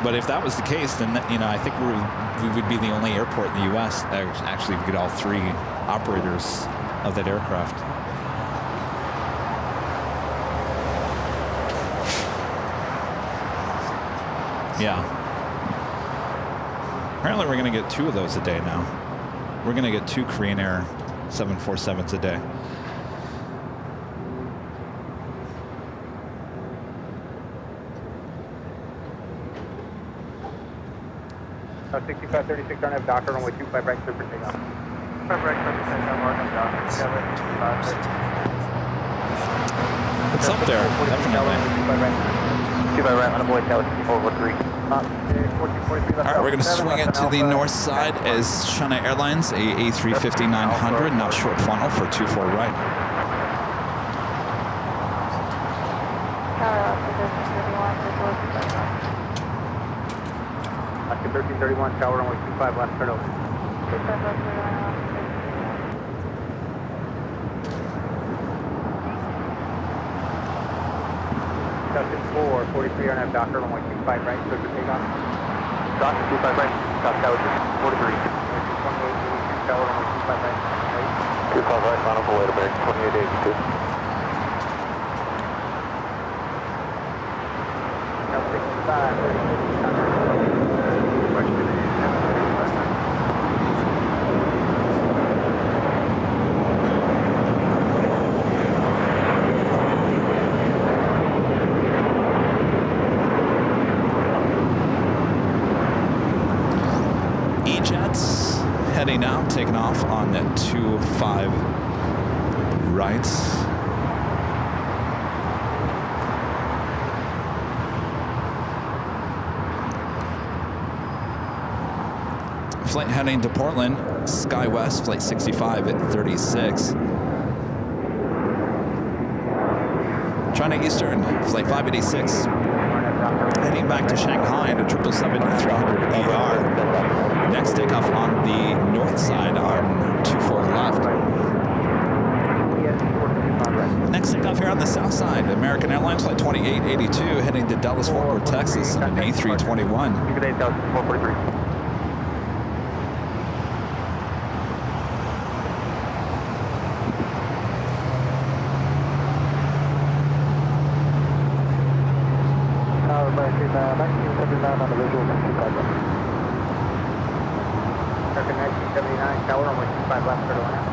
But if that was the case, then, you know, I think we would be the only airport in the U.S. that actually get all 3 operators of that aircraft. Yeah. Apparently we're going to get 2 of those a day now. We're going to get 2 Korean Air 747s a day. Oh, 6536 on F Docker, runway 25 right, clear for takeoff. 5 right, clear for takeoff, Oregon Docker, 7, It's up there, definitely. 25 right, on avoid tower 443. All right, we're going to swing it to the north side as Asiana Airlines, A350-900, now short funnel for 24 right. Oscar 1331, tower runway 25 left, turn over. Justin 443 on F Docker, runway 25 right, clear for takeoff. Docker 25 right, top tower 43. 2882, tower runway 25 right. 25 right, final for later break, 2882. Now 65, E-Jets heading out, taking off on that 25 right. Flight heading to Portland, SkyWest, flight 65 at 36. China Eastern, flight 586. Heading back to Shanghai at a 777-300ER. Next takeoff on the north side on 24 left. Next takeoff here on the south side, American Airlines flight 2882 heading to Dallas Fort Worth, Texas on an A321. Good day, Dallas 443. on the visual, 25 left. American 1979, tower runway 25 left, turn around.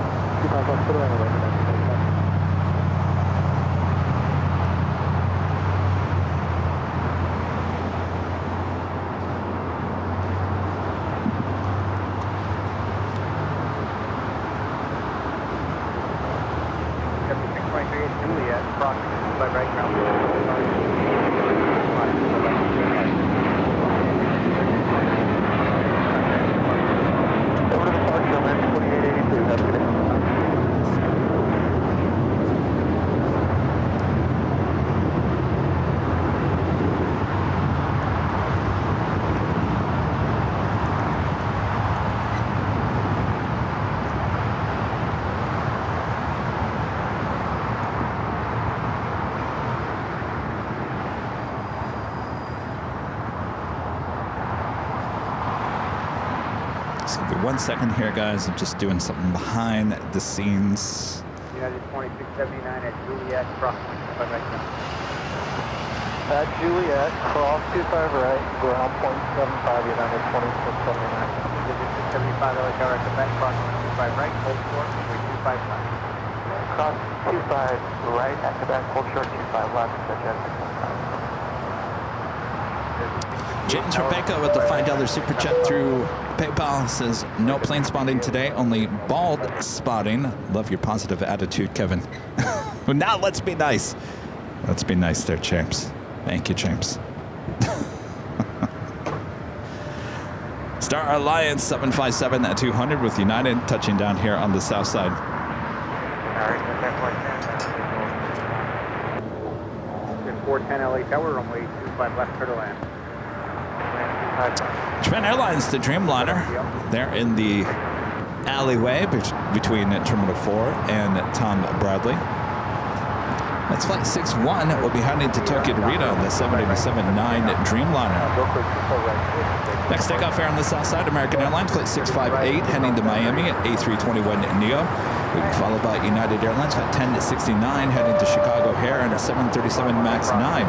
25 left, turn around. Juliet, crossing by right now. So give me 1 second here, guys. I'm just doing something behind the scenes. United 2679 at Juliet, cross 25 right now. At Juliet, cross 25 right, ground 0.75, United 2679. Digit 675 LA tower at Quebec, cross 25 right, hold short, runway 25 left. Cross 25 right at Quebec, hold short 25 left, Jet 615. James Rebecca with the $5 super chat through PayPal says, no plane spotting today, only bald spotting. Love your positive attitude, Kevin. Well, now let's be nice. Let's be nice there, champs. Thank you, champs. Star Alliance 757 at 200 with United touching down here on the south side. 410 LA Tower, runway 25 left, clear to land. Japan Airlines, the Dreamliner. They're in the alleyway between Terminal 4 and Tom Bradley. That's flight 61. We'll be heading to Tokyo Narita on the 787-9 Dreamliner. Next takeoff here on the south side, American Airlines, flight 658, heading to Miami at A321neo. We'll be followed by United Airlines, flight 1069, heading to Chicago O'Hare and a 737 MAX 9.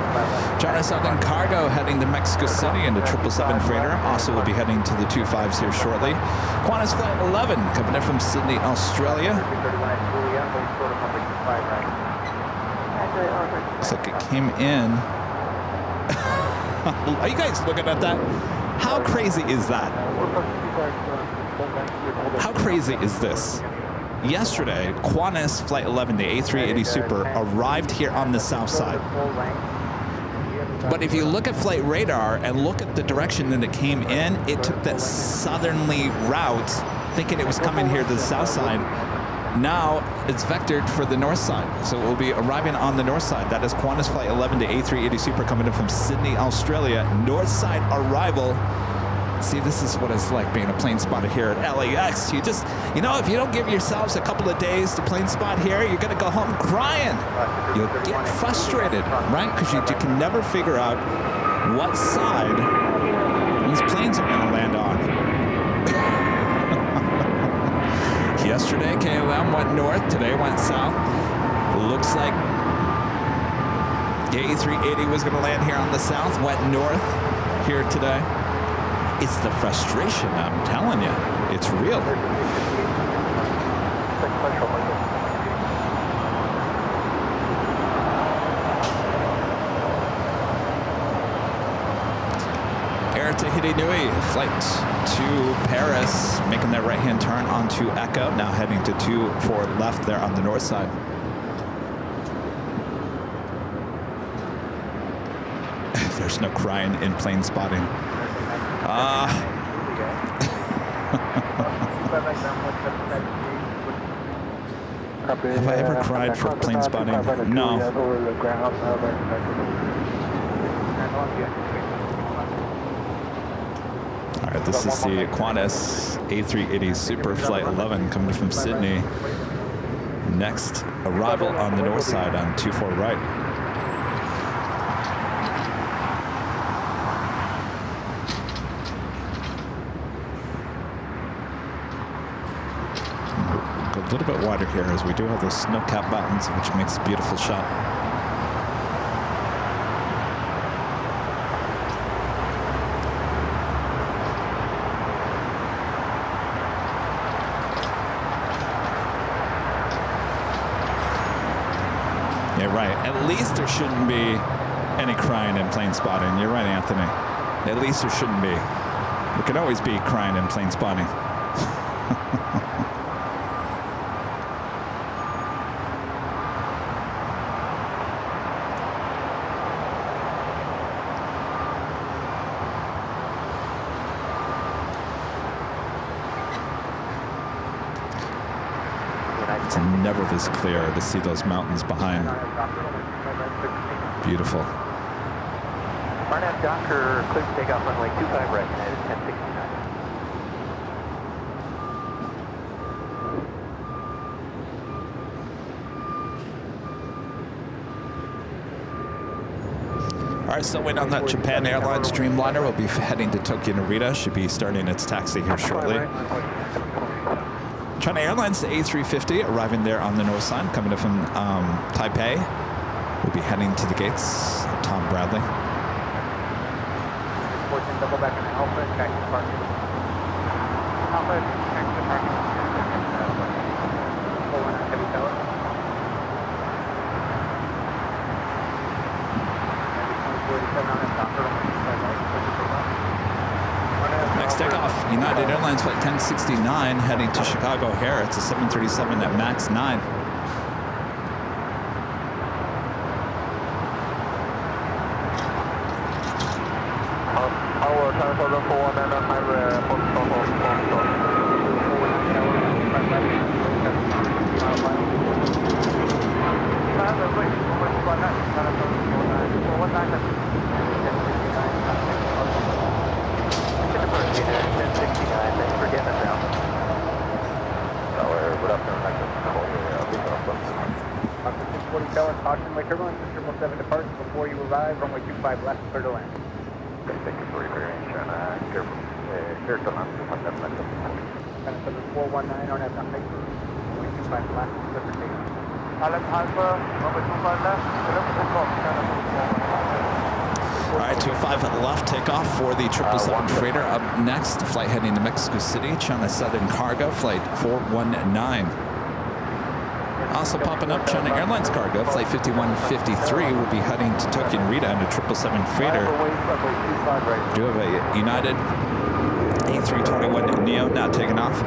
China Southern Cargo heading to Mexico City and the 777 freighter. Also will be heading to the 25s here shortly. Qantas flight 11 coming in from Sydney, Australia. Looks like it came in. Are you guys looking at that? How crazy is that? How crazy is this? Yesterday, Qantas Flight 11, the A380 Super, arrived here on the south side. But if you look at flight radar and look at the direction that it came in, it took that southerly route, thinking it was coming here to the south side. Now it's vectored for the north side. So it will be arriving on the north side. That is Qantas Flight 11 to A380 Super coming in from Sydney, Australia. North side arrival. See, this is what it's like being a plane spotter here at LAX. You just, you know, if you don't give yourselves a couple of days to plane spot here, you're going to go home crying. You'll get frustrated, right? Because you can never figure out what side these planes are going to land on. Yesterday, KLM went north. Today went south. Looks like the A380 was going to land here on the south. Went north here today. It's the frustration, I'm telling you. It's real. Air Tahiti Nui, flight to Paris, making that right-hand turn onto Echo, now heading to 24 left there on the north side. There's no crying in plane spotting. Have I ever cried for plane spotting? No. All right, this is the Qantas A380 Super Flight 11 coming from Sydney. Next arrival on the north side on 24 right. A little bit wider here as we do have those snow-capped mountains, which makes a beautiful shot. Yeah, right. At least there shouldn't be any crying in plane spotting. You're right, Anthony. At least there shouldn't be. There could always be crying in plane spotting. It's never this clear to see those mountains behind. Beautiful. Barnett Docker, clear to take off runway 25 right, United 1069. All right, still waiting on that Japan Airlines Dreamliner. We'll be heading to Tokyo Narita. Should be starting its taxi here shortly. China Airlines, the A350, arriving there on the north side, coming in from Taipei. We'll be heading to the gates. Tom Bradley. Double back in Alpha, taxi parking. Alpha, taxi parking. Heavy tower. Next takeoff, United Airlines flight 1069 heading to Chicago O'Hare. It's a 737 at MAX 9. Fox 640 tower, caution by turbulence, 777 departs before you arrive, runway 25 left, clear to land. Thank you for your variation. Careful. Clear to land, 419 on at the height, runway 25 left, clear for takeoff. Alex Alpha, runway 25 left, clear for takeoff. All right, 25 left takeoff for the 777 freighter. Up next, flight heading to Mexico City, China Southern Cargo, flight 419. Also popping up, China Airlines Cargo, flight 5153 will be heading to Tokyo Narita in a 777 freighter. Do have a United A321 Neo now taking off.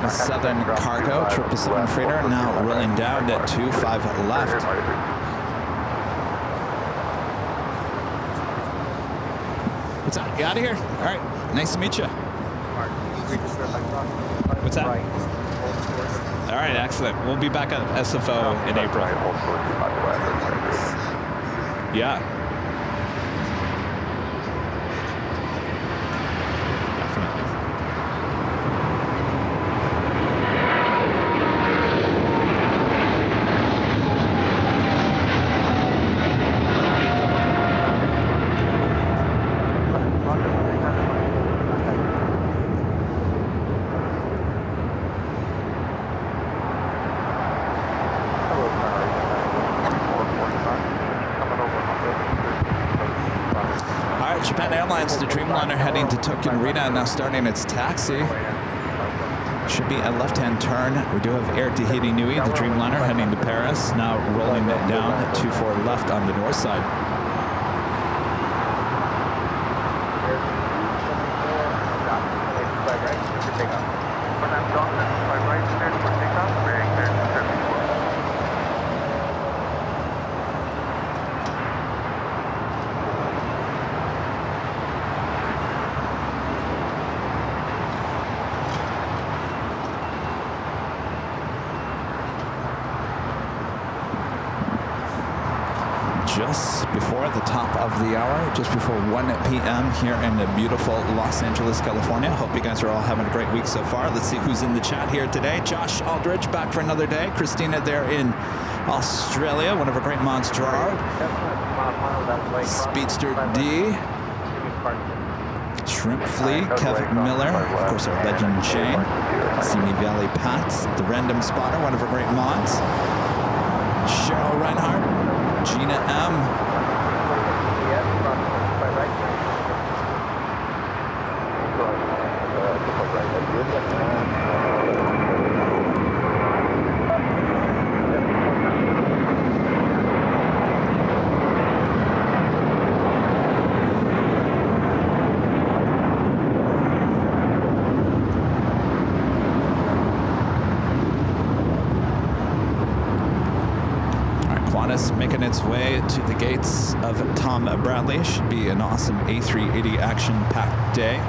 Southern Cargo, 777 freighter, now rolling down at 25 left. What's up? You out of here? All right. Nice to meet you. What's that? All right, excellent. We'll be back at SFO in April. Yeah. The Dreamliner heading to Tokyo Narita, now starting its taxi. Should be a left-hand turn. We do have Air Tahiti Nui, the Dreamliner heading to Paris, now rolling it down 24 left on the north side. Just before the top of the hour, just before 1 p.m. here in the beautiful Los Angeles, California. Hope you guys are all having a great week so far. Let's see who's in the chat here today. Josh Aldridge back for another day. Christina there in Australia. One of our great mods, Gerard. Speedster D. Shrimp Flea, Kevin Miller. Of course, our legend Shane. Simi Valley Pats, the Random Spotter, one of our great mods. Cheryl Reinhardt. Gina M. Making its way to the gates of Tom Bradley. Should be an awesome A380 action-packed day.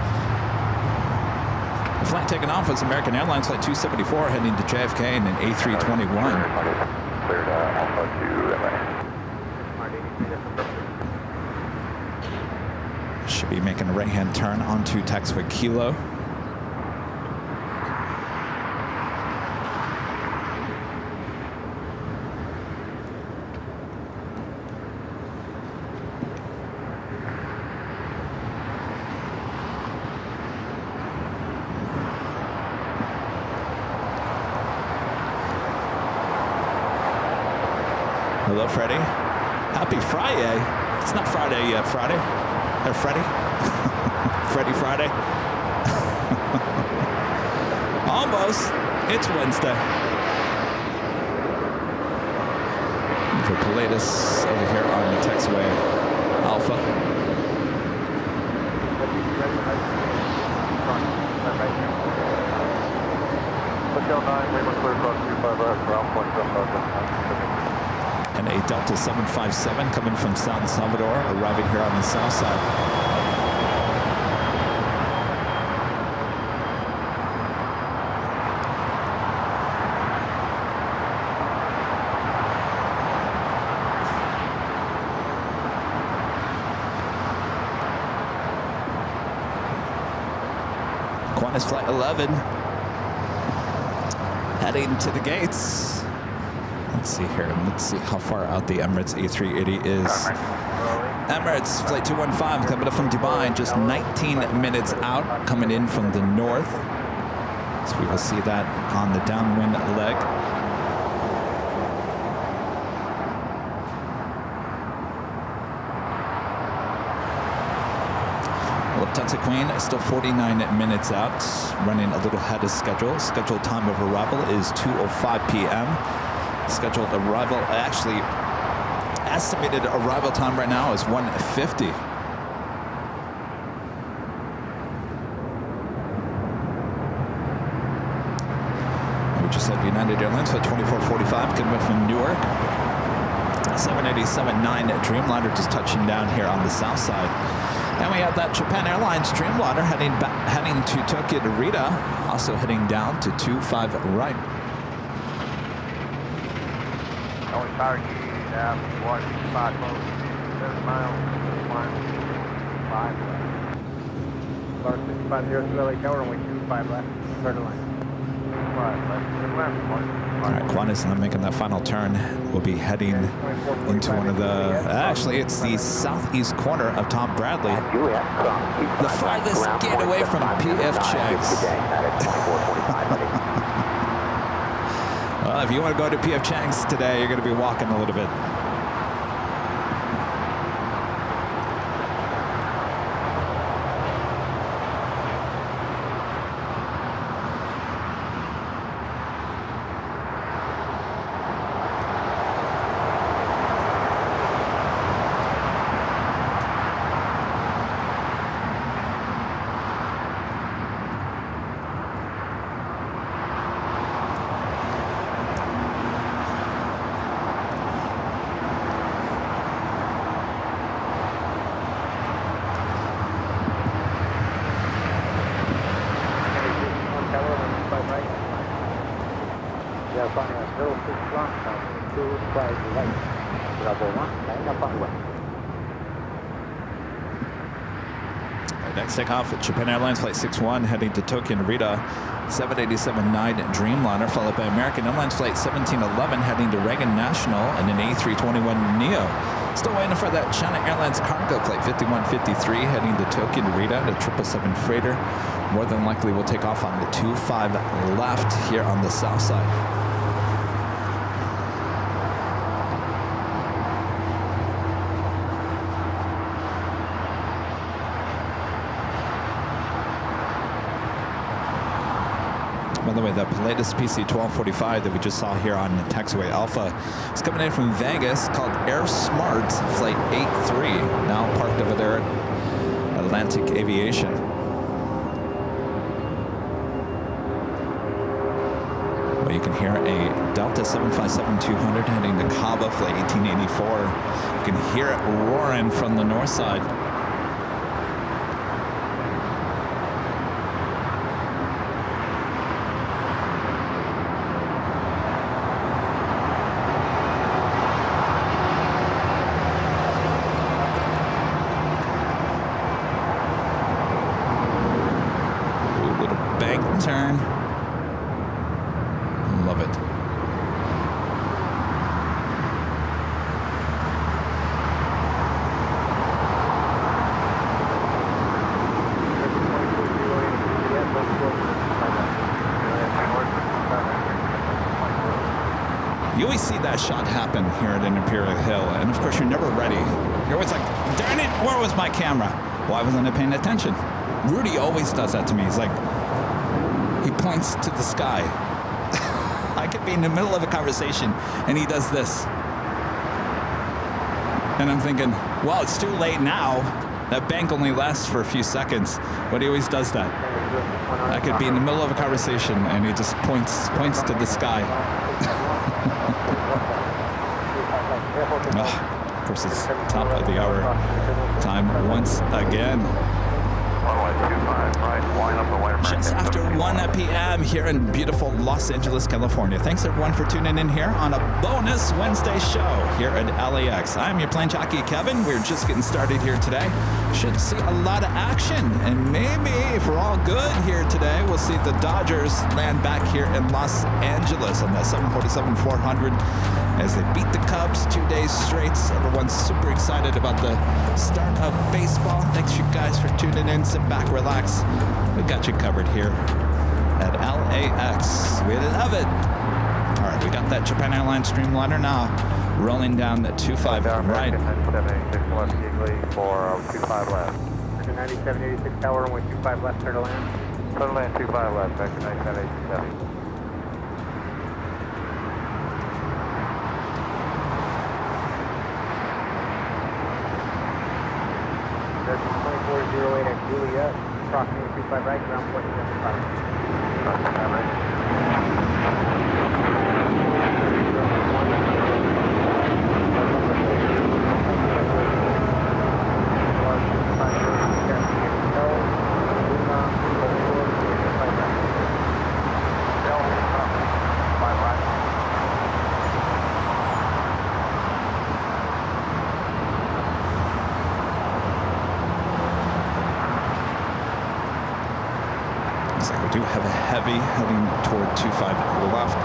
The flight taking off was American Airlines Flight 274 heading to JFK in an A321. Cleared Alpha to MA. Should be making a right-hand turn onto taxiway Kilo. Hello, Freddie. Happy Friday. It's not Friday yet, Friday. Or Freddie. Freddie Friday. Almost. It's Wednesday. For Pilatus over here on the taxiway Alpha. Hotel 9, we must clear across 25 ground point, And a Delta 757 coming from San Salvador, arriving here on the south side. Qantas Flight 11 heading to the gates. Let's see here. Let's see how far out the Emirates A380 is. Emirates Flight 215 coming up from Dubai, just 19 minutes out, coming in from the north. So we will see that on the downwind leg. Lufthansa Queen still 49 minutes out, running a little ahead of schedule. Scheduled time of arrival is 2:05 p.m. Scheduled arrival, actually, estimated arrival time right now is 1:50. We just had United Airlines Flight 2445 coming in from Newark. 787-9 Dreamliner just touching down here on the south side. And we have that Japan Airlines Dreamliner heading to Tokyo to Narita, also heading down to 25 right. Only power key, 165 close, 7 miles, 1, 5 left. Bar 650 to LA Tower, only 25 left, start the line. 5 left, 10 left, 1. All right, Qantas now making that final turn. We'll be heading into one of the, actually it's the southeast corner of Tom Bradley. The farthest gate away from P.F. Chang's. Well, if you want to go to P.F. Chang's today, you're going to be walking a little bit. Next takeoff at Japan Airlines Flight 61 heading to Tokyo Narita. 787-9 Dreamliner followed by American Airlines Flight 1711 heading to Reagan National and an A321neo. Still waiting for that China Airlines Cargo Flight 5153 heading to Tokyo Narita, the 777 freighter. More than likely will take off on the 25 left here on the south side. By the way, the latest PC-1245 that we just saw here on taxiway Alpha is coming in from Vegas, called Air Smart Flight 83, now parked over there at Atlantic Aviation. Well, you can hear a Delta 757-200 heading to Cabo, Flight 1884. You can hear it roaring from the north side. Turn. Love it. You always see that shot happen here at an Imperial Hill, and of course you're never ready. You're always like, darn it, where was my camera? Why wasn't I paying attention? Rudy always does that to me. He's like, he points to the sky. I could be in the middle of a conversation and he does this. And I'm thinking, well, it's too late now. That bank only lasts for a few seconds, but he always does that. I could be in the middle of a conversation and he just points to the sky. Oh, of course, it's top of the hour time once again. 125 right, line up the wire. Just after 1 p.m. here in beautiful Los Angeles, California. Thanks everyone for tuning in here on a bonus Wednesday show here at LAX. I'm your plane jockey, Kevin. We're just getting started here today. Should see a lot of action, and maybe if we're all good here today, we'll see the Dodgers land back here in Los Angeles on that 747-400 as they beat the Cubs 2 days straight. Everyone's super excited about the start of baseball. Thanks you guys for tuning in. Sit back, relax. We got you covered here at LAX. We love it. All right, we got that Japan Airlines Streamliner now rolling down the 25 right. 9786 left, Eagley for 25 left. 9786 tower, runway 25 left, clear to land. Clear to land 25 left, back to 9787. That's 2408 at Juliet, approximately 25 right, ground point 75. We do have a heavy heading toward 25 left.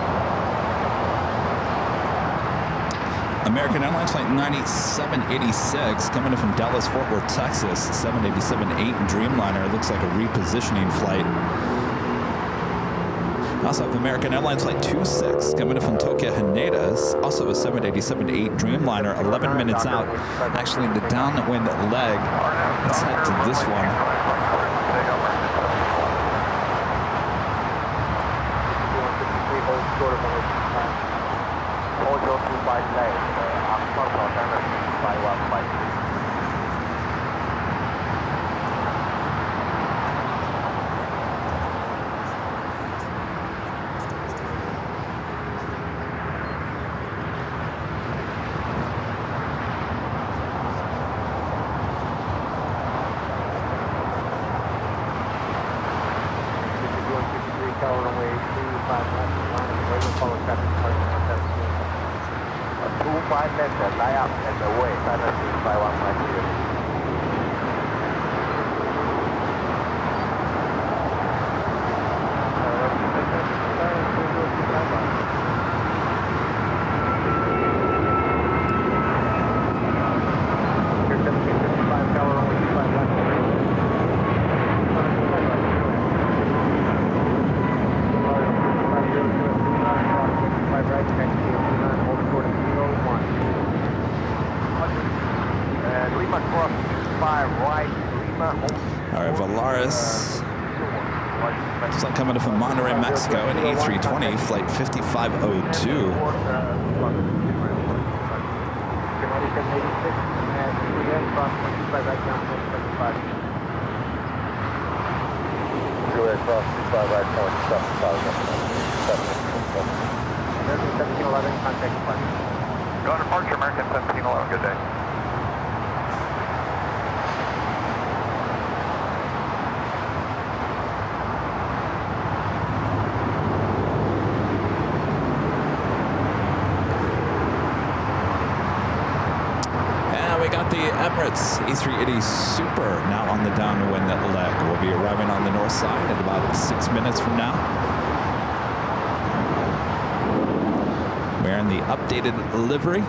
American Airlines flight 9786 coming in from Dallas, Fort Worth, Texas. 787-8 Dreamliner. Looks like a repositioning flight. Also have American Airlines flight 26 coming in from Tokyo, Haneda. Also a 787-8 Dreamliner. 11 minutes out. Actually, the downwind leg. Let's head to this one. Short of Hold your 25 left, after alternative 5153. Lie up and away, alternative 5153. It's like coming from Monterrey, Mexico, an A380 flight 5502. Juliet cross 25 right, point 75. American 1711, contact flight. Go on departure, American 1711, good day. The Emirates A380 Super now on the downwind leg. We'll be arriving on the north side in about 6 minutes from now. We're in the updated livery.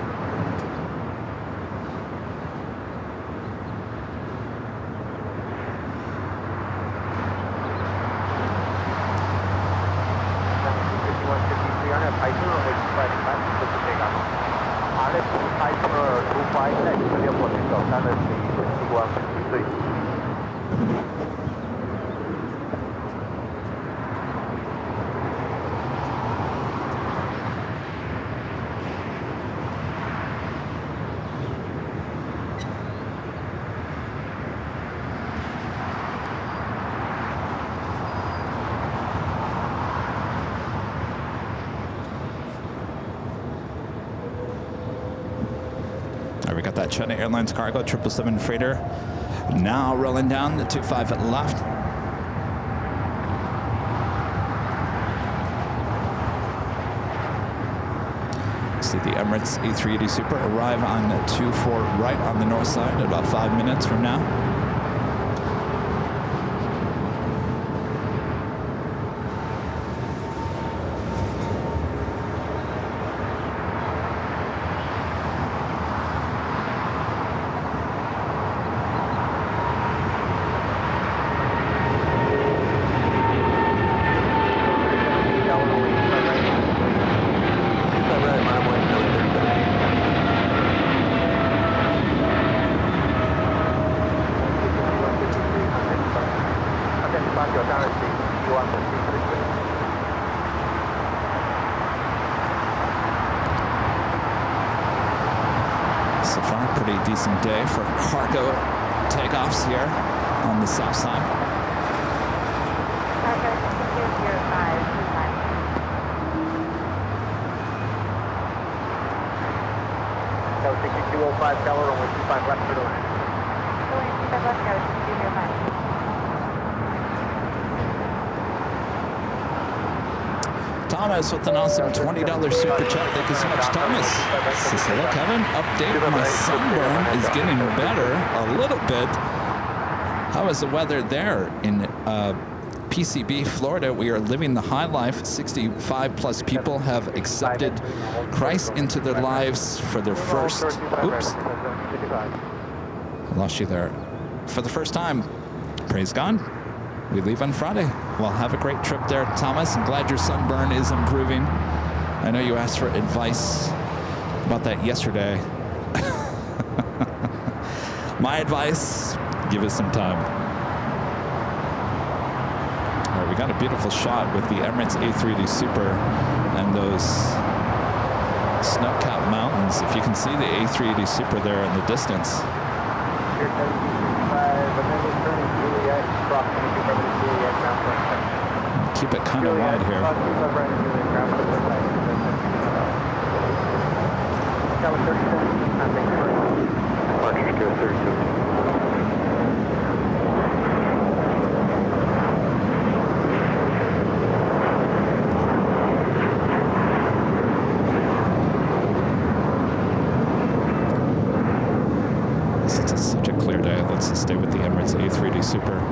We got that China Airlines cargo 777 freighter now rolling down the 25 left. see the Emirates A380 Super arrive on 24 right on the north side at about 5 minutes from now. So far, pretty decent day for cargo takeoffs here on the south side. That was 6205 Tower, runway 25 left for the line. Runway 25 left, that was 6205. Thomas with an awesome $20 super chat. Thank you so much, Thomas. Says, hello, Kevin. Update, my sunburn is getting better a little bit. How is the weather there in PCB, Florida? We are living the high life. 65 plus people have accepted Christ into their lives for their first, oops, I lost you there. For the first time, praise God. We leave on Friday. Well, have a great trip there, Thomas. I'm glad your sunburn is improving. I know you asked for advice about that yesterday. My advice, give it some time. All right, we got a beautiful shot with the Emirates A380 Super and those snow-capped mountains. If you can see the A380 Super there in the distance. Keep it kind of wide here. It's such a clear day. Let's stay with the Emirates A380 Super.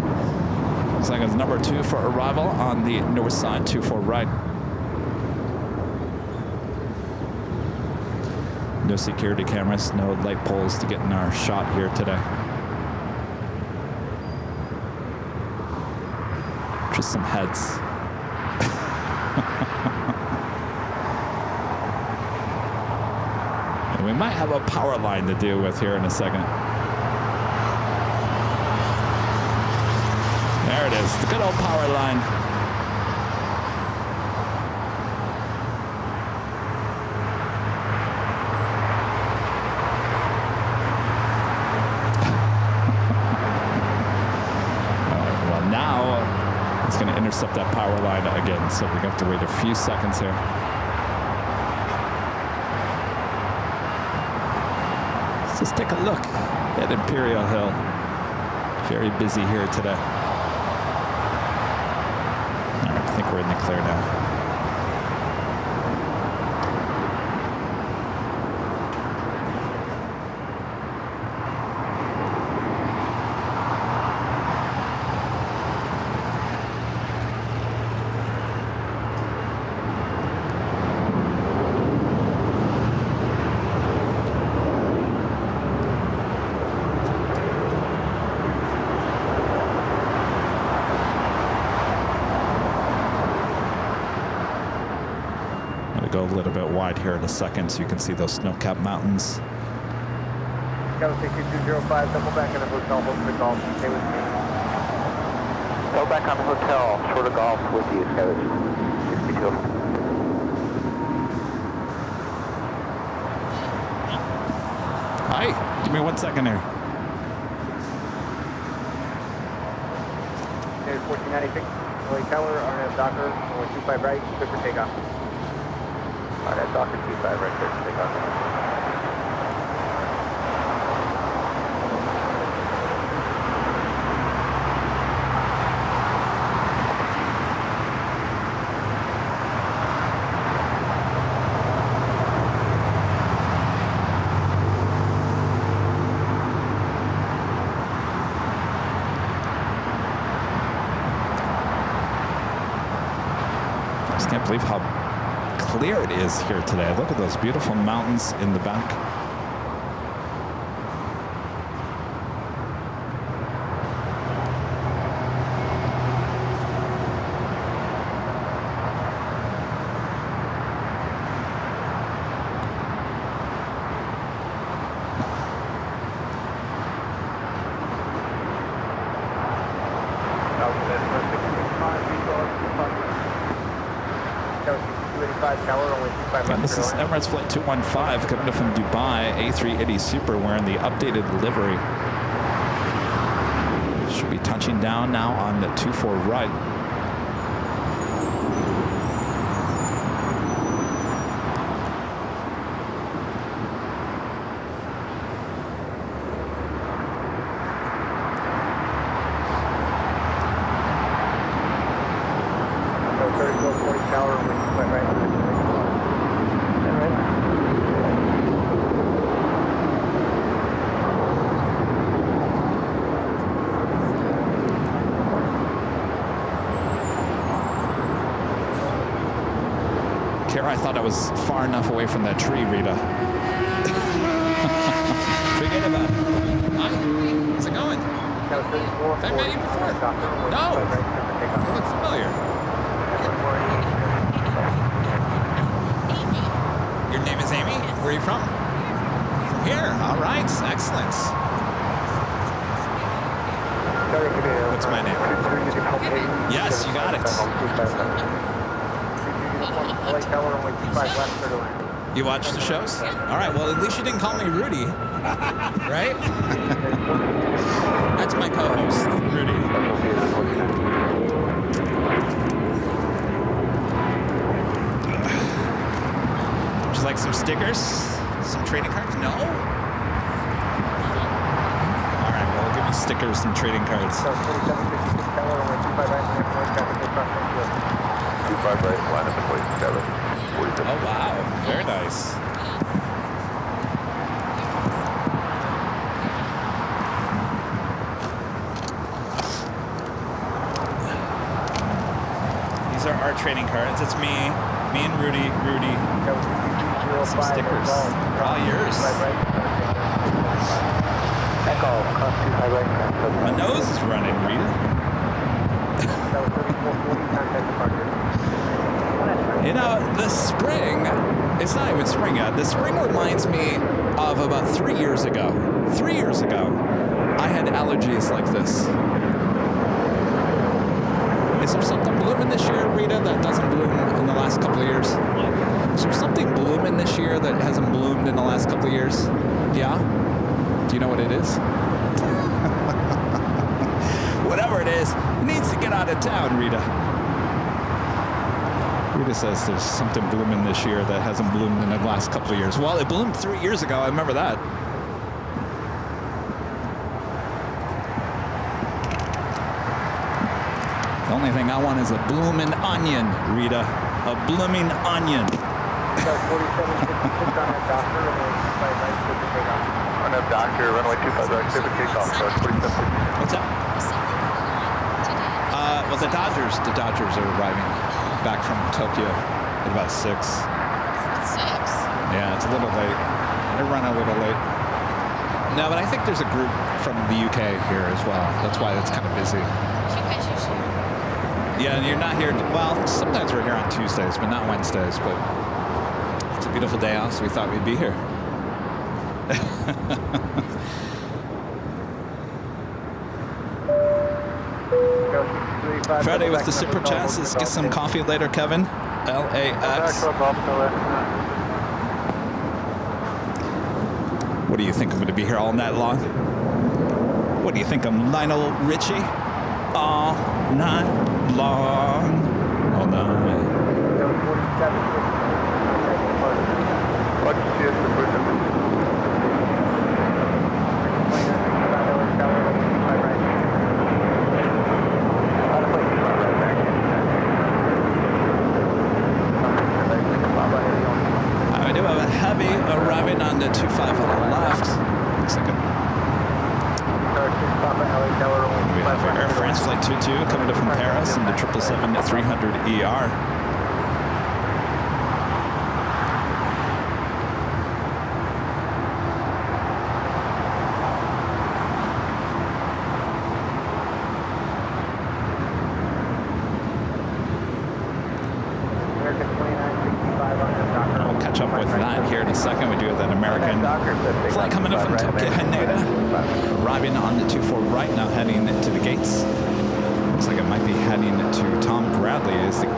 Looks like it's number 2 for arrival on the north side, 24 right. No security cameras, no light poles to get in our shot here today. Just some heads. And we might have a power line to deal with here in a second. There it is, the good old power line. Well, now it's going to intercept that power line again, so we have to wait a few seconds here. Let's just take a look at Imperial Hill. Very busy here today. I think we're in the clear now. Go a little bit wide here in a second so you can see those snow-capped mountains. Go 6205, double back in the hotel, hold the golf, stay with me. Go back on the hotel, short of golf with you, Scouts. 62. Hi, give me 1 second here. There's 1496, LA Tower, RNF Docker, 125 right, good for takeoff. Alright, Docker 25 right there for takeoff. Can't believe how clear it is here today. Look at those beautiful mountains in the back. And this is Emirates Flight 215 coming in from Dubai, A380 Super wearing the updated livery. Should be touching down now on the 24 right. I thought I was far enough away from that tree, Rita. Forget about it. Hi, how's it going? Have I met you before? No. You look familiar. Your name is Amy? Where are you from? From here. All right. Excellent. What's my name? Yes, you got it. You watch the shows? All right, well, at least you didn't call me Rudy, right? That's my co-host, Rudy. Would you like some stickers? Some trading cards? No? All right, well, I'll give you stickers and trading cards. 25 right, line up at 47. Oh, wow. Very nice. These are our trading cards. It's me and Rudy. Some stickers. They're all yours. My nose is running, Rita. You know, the spring, it's not even spring yet. The spring reminds me of about 3 years ago. 3 years ago, I had allergies like this. Is there something blooming this year, Rita, that doesn't bloom in the last couple of years? Is there something blooming this year that hasn't bloomed in the last couple of years? Yeah? Do you know what it is? Whatever it is, it needs to get out of town, Rita. Rita says there's something blooming this year that hasn't bloomed in the last couple of years. Well, it bloomed 3 years ago. I remember that. The only thing I want is a blooming onion, Rita. A blooming onion. On that doctor, runway 25 right, clear for takeoff, 47. What's that? Well, the Dodgers are arriving back from Tokyo at about 6. 6? Yeah, it's a little late. They run a little late. No, but I think there's a group from the UK here as well. That's why it's kind of busy. Yeah, and you're not here. Well, sometimes we're here on Tuesdays, but not Wednesdays. But it's a beautiful day out, so we thought we'd be here. Friday with the super chances. Get some coffee later, Kevin. LAX. What do you think I'm going to be here all night long? What do you think I'm Lionel Richie? All night long. All night. Arriving on the 25 on the left. Looks like we have Air France Flight 22 coming in from Paris and the 777-300ER. catch up with that here in a second. We do have that American flight coming in from Tokyo Haneda, arriving on the 24 right now, heading to the gates. Looks like it might be heading to Tom Bradley, as the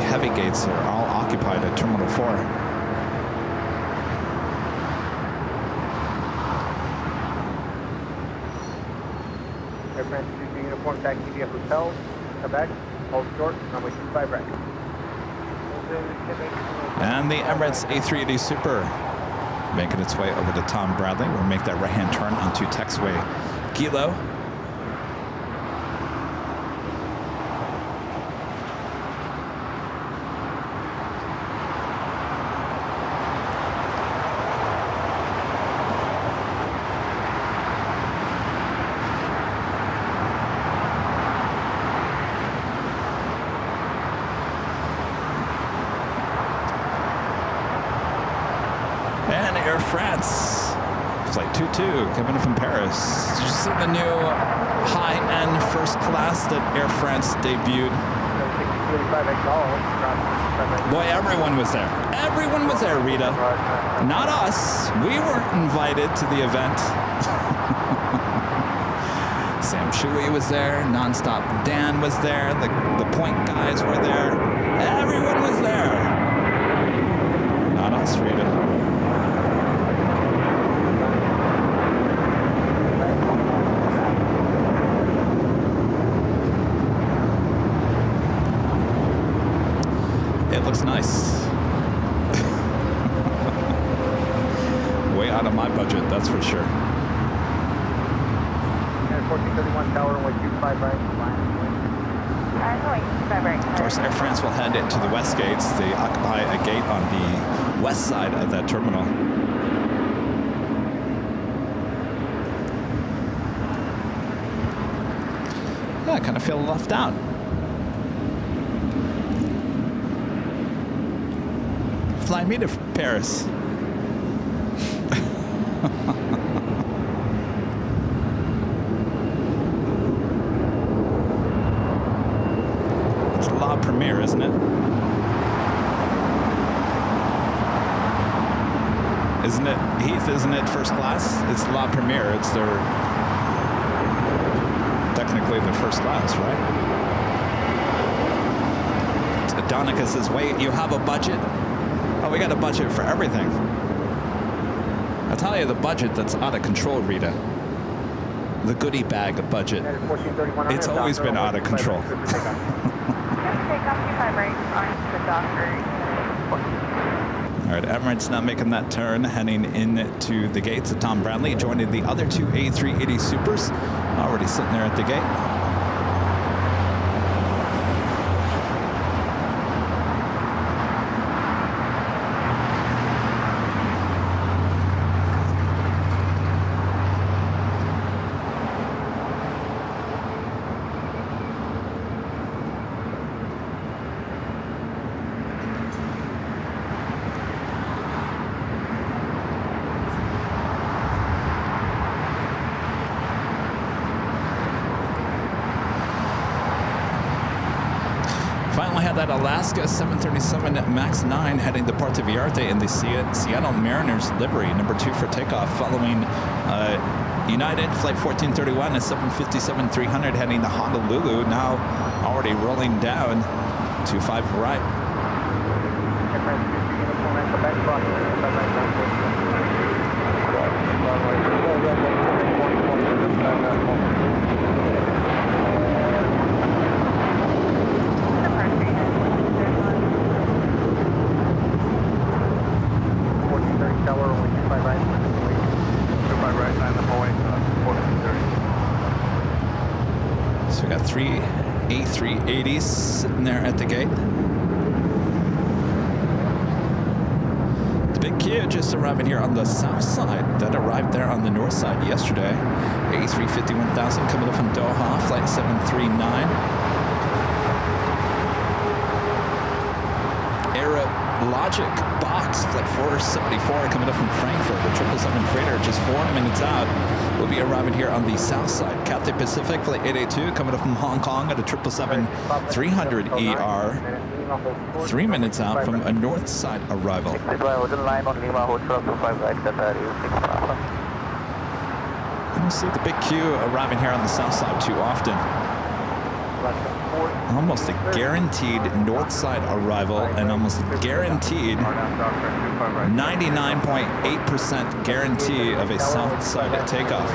heavy gates are all occupied at Terminal 4. Air France 2 uniform taxi via hotel. Come back. Hold short. Runway 25 right. And the Emirates A380 Super making its way over to Tom Bradley. We'll make that right-hand turn onto taxiway Kilo. And Air France, flight 22 coming in from Paris. Did you see the new high-end first class that Air France debuted? Boy, everyone was there. Everyone was there, Rita. Not us. We weren't invited to the event. Sam Shui was there. Nonstop Dan was there. The point guys were there. Everyone was there. Not us, Rita. It looks nice. Way out of my budget, that's for sure. 1431 tower, runway 25 right. Of course, Air France will head into the west gates. They occupy a gate on the west side of that terminal. Yeah, I kind of feel left out. Fly me to Paris. It's La Premiere, isn't it? Isn't it, Heath, isn't it first class? It's La Premiere. It's technically the first class, right? Donica says, wait, you have a budget? Oh, we got a budget for everything. I'll tell you the budget that's out of control, Rita. The goodie bag of budget. It's always been out of control. All right, Emirates now making that turn, heading into the gates of Tom Bradley, joining the other two A380 Supers, already sitting there at the gate. Finally had that Alaska 737 MAX 9 heading to Puerto Vallarta in the Seattle Mariners livery, number 2 for takeoff, following United Flight 1431 at 757-300 heading to Honolulu, now already rolling down to 5 right. So we got 3 A380s sitting there at the gate. The big Kia just arriving here on the south side. That arrived there on the north side yesterday. A350-1000 coming up from Doha, flight 739. Logic box, flight 474 coming up from Frankfurt. The 777 freighter just 4 minutes out. will be arriving here on the south side. Cathay Pacific Flight 882 coming up from Hong Kong at a 777-300 ER. 3 minutes out from a north side arrival. Line on Lima Hotel 25 right, Qatar is 6 Papa. I don't see the big queue arriving here on the south side too often. Almost a guaranteed north side arrival and almost guaranteed 99.8% guarantee of a south side takeoff.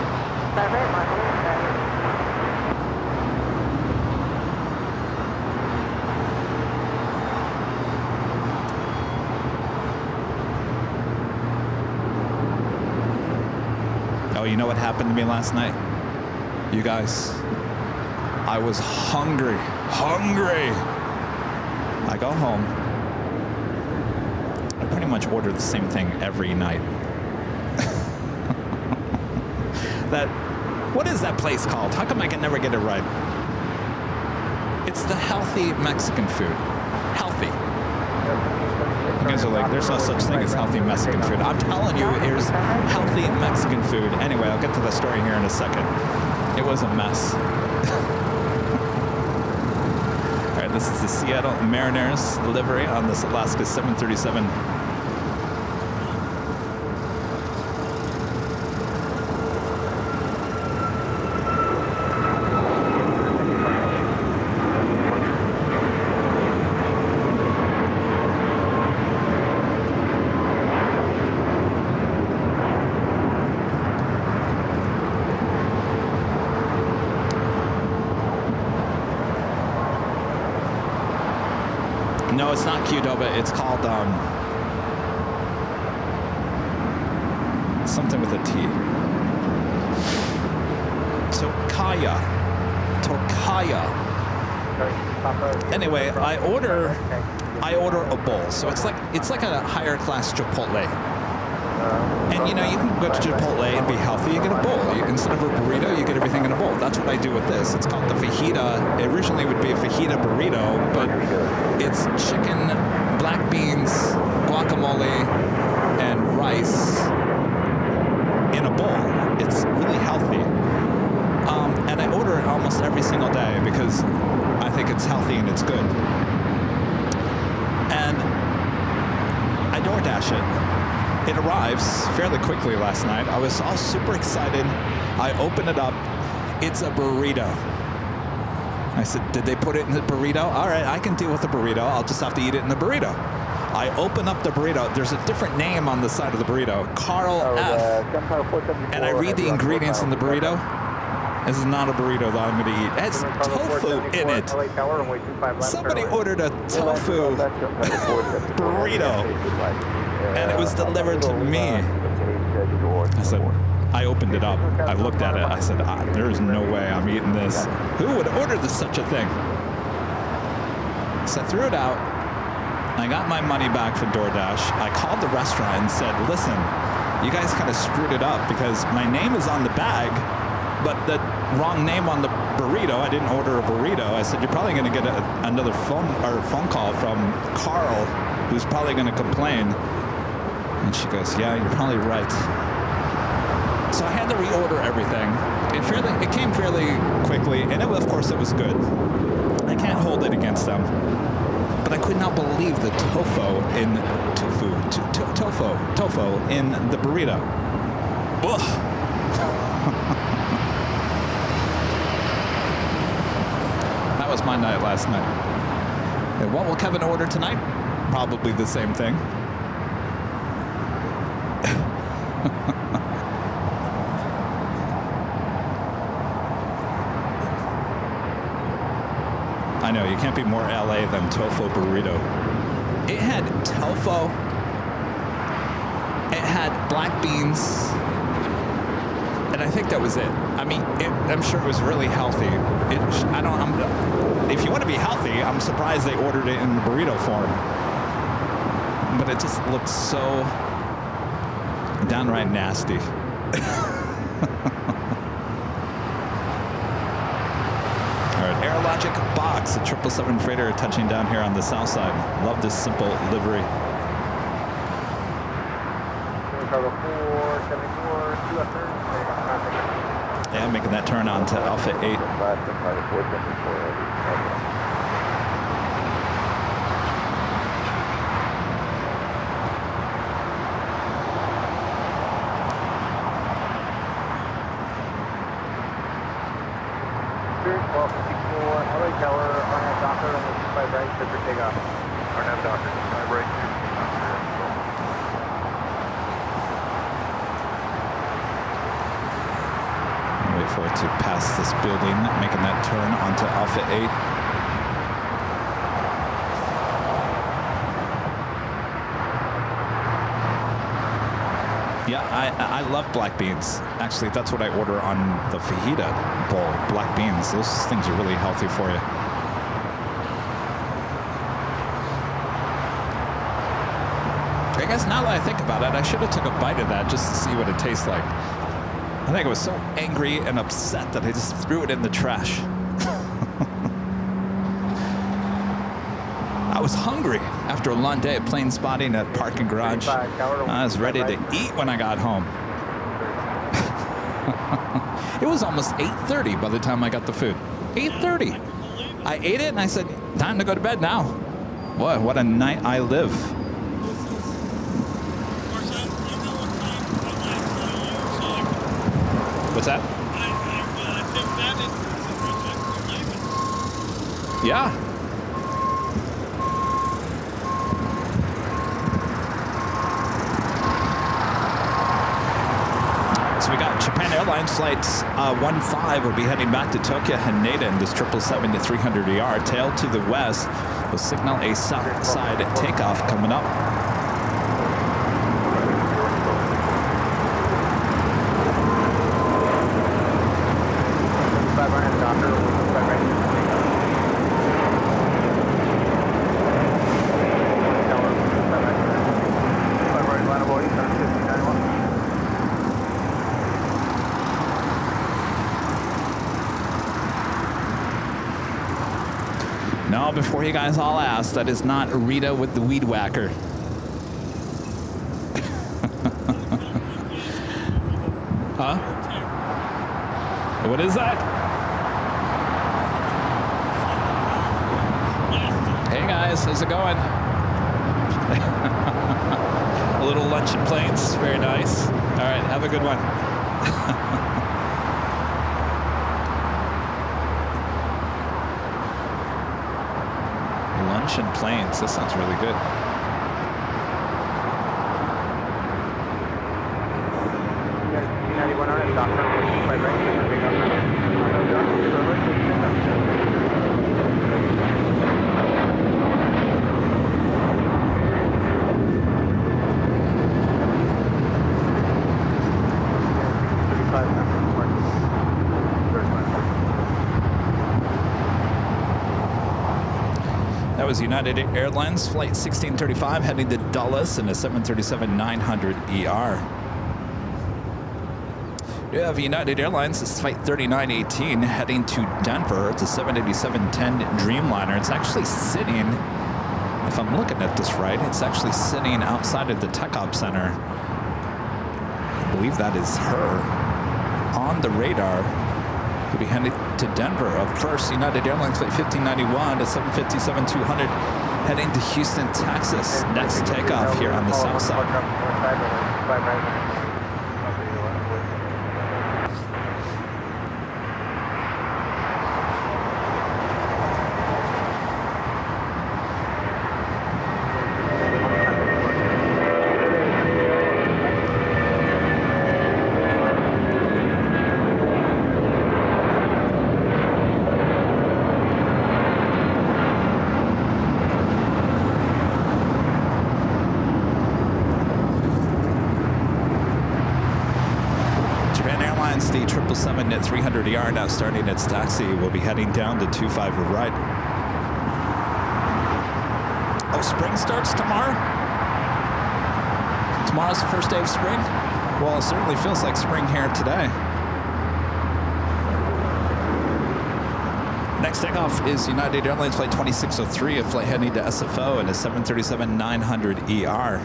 Oh, you know what happened to me last night? You guys, I was hungry. I go home. I pretty much order the same thing every night. What is that place called? How come I can never get it right? It's the healthy Mexican food. Healthy. You guys are like, there's no such thing as healthy Mexican food. I'm telling you, here's healthy Mexican food. Anyway, I'll get to the story here in a second. It was a mess. All right, this is the Seattle Mariners livery on this Alaska 737. No, it's not Qdoba. It's called something with a T. Tokaya. Anyway, I order a bowl. So it's like a higher class Chipotle. And you know, you can go to Chipotle and be healthy. You get a bowl. Instead of a burrito, you get everything in a bowl. That's what I do with this. It's called the fajita. It originally would be a fajita burrito, but it's chicken, black beans, guacamole, and rice in a bowl. It's really healthy. And I order it almost every single day because I think it's healthy and it's good. And I DoorDash it. It arrives fairly quickly last night. I was all super excited. I open it up. It's a burrito. I said, did they put it in the burrito? All right, I can deal with the burrito. I'll just have to eat it in the burrito. I open up the burrito. There's a different name on the side of the burrito. Carl F. And I read the ingredients in the burrito. This is not a burrito that I'm going to eat. It has tofu in it. Somebody ordered a tofu burrito. And it was delivered to me. I said, I opened it up. I looked at it. I said, there is no way I'm eating this. Who would order such a thing? So I threw it out. I got my money back for DoorDash. I called the restaurant and said, listen, you guys kind of screwed it up because my name is on the bag, but the wrong name on the burrito. I didn't order a burrito. I said, you're probably going to get another phone call from Carl, who's probably going to complain. And she goes, yeah, you're probably right. So I had to reorder everything. It came fairly quickly, and of course it was good. I can't hold it against them. But I could not believe the tofu in the burrito. Ugh. That was my night last night. And what will Kevin order tonight? Probably the same thing. I know, you can't be more LA than tofu burrito. It had tofu. It had black beans. And I think that was it. I mean, I'm sure it was really healthy. If you want to be healthy, I'm surprised they ordered it in the burrito form. But it just looked so downright nasty. Airlogic box, a 777 freighter touching down here on the south side. Love this simple livery. Cargo 474, 2 after, Midday, making that turn onto Alpha 8. LA Tower, RNAV Docker, on the 25 right, clear for takeoff. RNAV Docker, 25 right, clear for takeoff. Wait for it to pass this building, making that turn onto Alpha 8. Yeah, I love black beans. Actually, that's what I order on the fajita bowl, black beans. Those things are really healthy for you. I guess now that I think about it, I should have took a bite of that just to see what it tastes like. I think I was so angry and upset that I just threw it in the trash. I was hungry after a long day of plane spotting at parking garage. I was ready to eat when I got home. It was almost 8:30 by the time I got the food. 8:30. I ate it and I said, time to go to bed now. What a night I live. What's that? Yeah. So we got Japan Airlines flights 15 will be heading back to Tokyo Haneda in this 777-300ER. Tail to the west will signal a south side takeoff coming up. No, before you guys all ask, that is not Rita with the weed whacker. Huh? What is that? Hey guys, how's it going? A little lunch in planes, very nice. All right, have a good one. Lunch and planes. This sounds really good. That was United Airlines Flight 1635 heading to Dulles in a 737-900ER. You have United Airlines, this is Flight 3918 heading to Denver. It's a 787-10 Dreamliner. It's actually sitting, if I'm looking at this right, it's actually sitting outside of the Tech Op Center. I believe that is her on the radar. We'll be headed to Denver. Up first, United Airlines Flight 1591 to 757-200 heading to Houston, Texas. Next takeoff here on the south side. The 777-300ER now starting its taxi. Will be heading down to 25 right. Oh, spring starts tomorrow? Tomorrow's the first day of spring? Well, it certainly feels like spring here today. Next takeoff is United Airlines Flight 2603, a flight heading to SFO in a 737-900ER.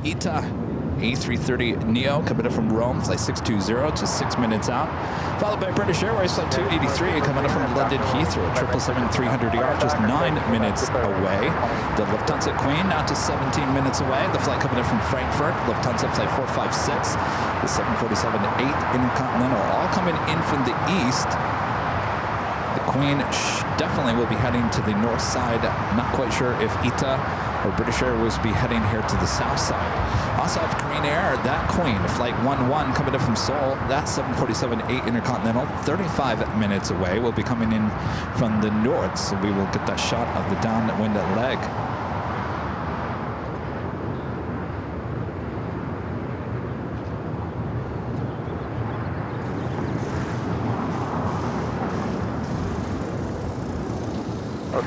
ITA A330 Neo coming in from Rome, flight 620, just 6 minutes out. Followed by British Airways flight 283 coming in from London Heathrow, 777-300ER, just 9 minutes away. The Lufthansa Queen now to 17 minutes away. The flight coming in from Frankfurt, Lufthansa flight 456, the 747-8 Intercontinental, all coming in from the east. The Queen definitely will be heading to the north side. Not quite sure if ITA or British Airways will be heading here to the south side. Also have Korean Air, that Queen, flight 11 coming in from Seoul. That 747-8 Intercontinental, 35 minutes away, will be coming in from the north. So we will get that shot of the downwind leg.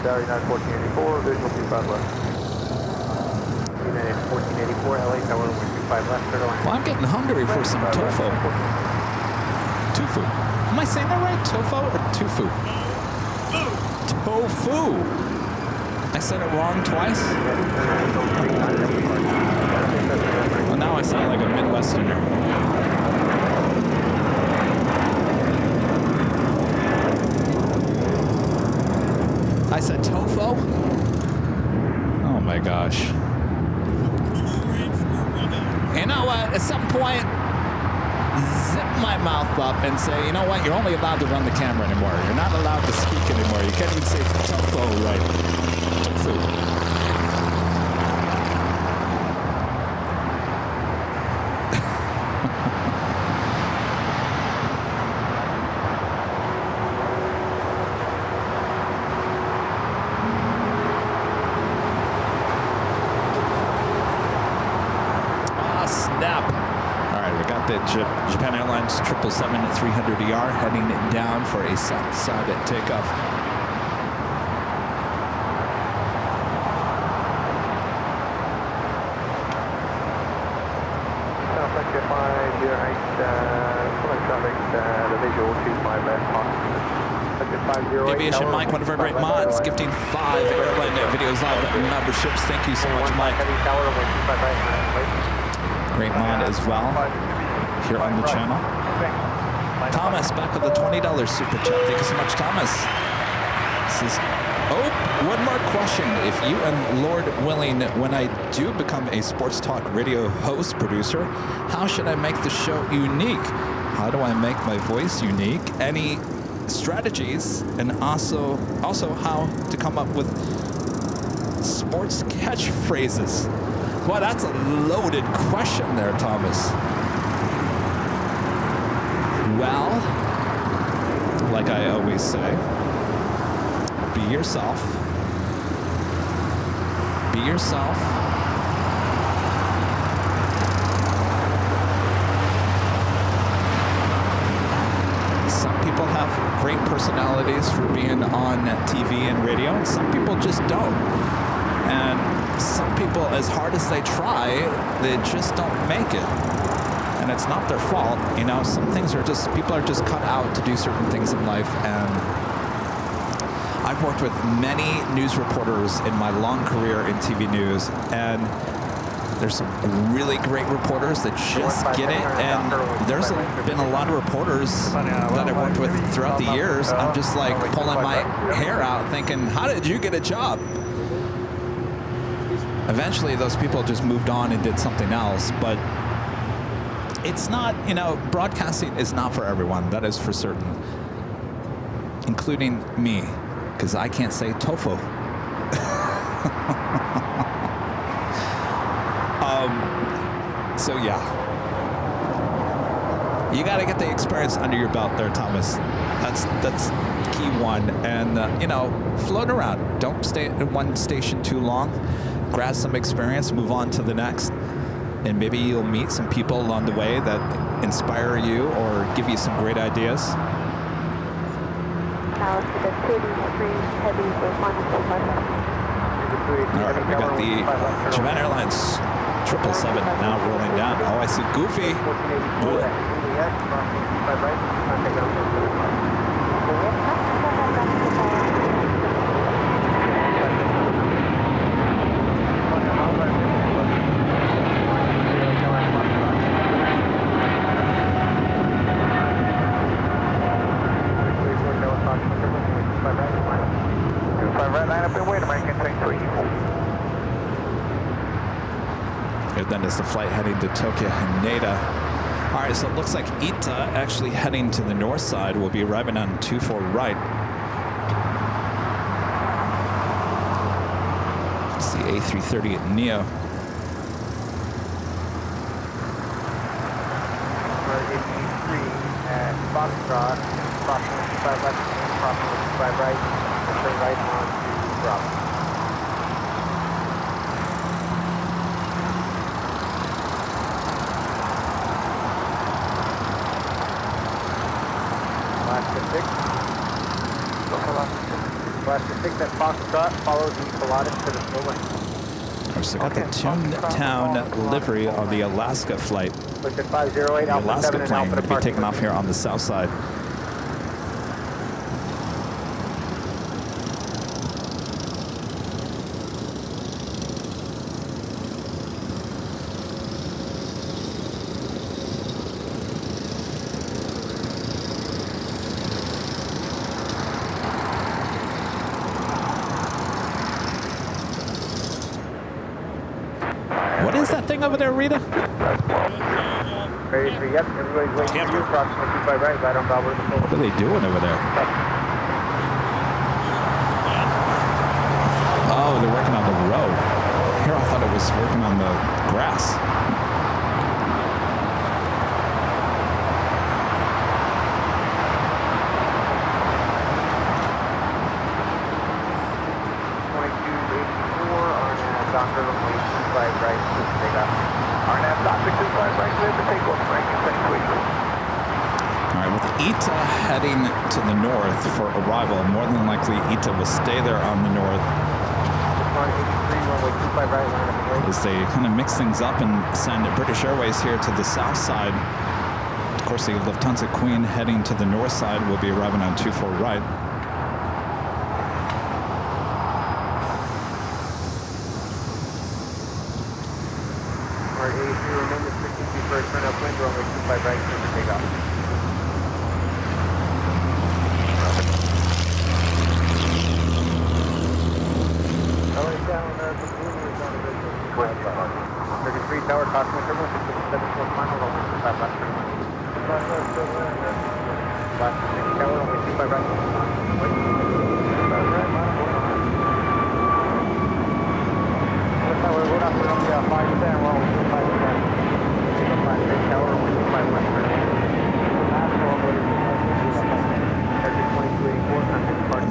Airline 1484, visual 25 left. United 1484, LA Tower 125 left, Airline. Well, I'm getting hungry for some tofu. Tofu. Am I saying that right? Tofu or tofu? Tofu. I said it wrong twice? Well, now I sound like a Midwesterner. I said tofu? Oh my gosh. You know what? At some point, zip my mouth up and say, you know what? You're only allowed to run the camera anymore. You're not allowed to speak anymore. You can't even say tofu right. Tofu. Japan Airlines 777-300ER heading down for a south side takeoff. Southwest Airlines, your height, traffic, the visual 25 left. Aviation Mike, one of our great mods, gifting 5 Airline Videos Live memberships. Thank you so much, Mike. Great mod as well here on the channel. Thomas back with a $20 super chat. Thank you so much, Thomas. This is, one more question. If you and Lord willing, when I do become a sports talk radio host producer, how should I make the show unique? How do I make my voice unique? Any strategies, and also how to come up with sports catchphrases? Well, that's a loaded question there, Thomas. Well, like I always say, be yourself. Be yourself. Some people have great personalities for being on TV and radio, and some people just don't. And some people, as hard as they try, they just don't make it. And it's not their fault, you know. Some things are just, people are just cut out to do certain things in life. And I've worked with many news reporters in my long career in TV news, and there's some really great reporters that just get it. And there's been a lot of reporters that I've worked with throughout the years. I'm just like pulling my hair out thinking, how did you get a job? Eventually, those people just moved on and did something else. But it's not, you know, broadcasting is not for everyone. That is for certain, including me, because I can't say tofu. So yeah, you got to get the experience under your belt there, Thomas. That's key one. And you know, float around. Don't stay at one station too long. Grab some experience, move on to the next. And maybe you'll meet some people along the way that inspire you or give you some great ideas. Now to the 33 heavy with All right, we got the Japan Airlines 777 now rolling down. Oh, I see Goofy. Been waiting, American 23. And then is the flight heading to Tokyo Haneda. All right, so it looks like Ita actually heading to the north side will be arriving on 24 right. It's the A330 Neo. At Foxtrot, approximately 5 left, approximately 5 right, straight right on to Bravo. Last to 6 at Foxtrot, follow the Pilatus to the slow lane. So got the Toontown livery on the Alaska flight. Look at 508, The Alpha Alaska 7 and plane Alpha going to be taking off here on the south side. What is that thing over there, Rita? Ready for, yep, everybody's waiting for you, approximately 25 right, right on Bravo to the slow lane. What are they doing over there? Oh, they're working on the road. Here, I thought it was working on the grass. Doctor, runway 25 right, take off. RNAV, Doctor 25 right, clear for takeoff, American 23. All right, with Ita heading to the north for arrival, more than likely Ita will stay there on the north 183, runway 25 right, line up and wait. as they kind of mix things up and send British Airways here to the south side. Of course, the Lufthansa Queen heading to the north side will be arriving on 24 right. Turn up wind, runway 25 right, clear for takeoff. LA down, the blue is on the ridge. 33 tower, cosmic terminal, 674 final, runway 25 left. Last 6 tower, runway 25 right. Wait. 25 right, tower, road off, runway 510, runway 25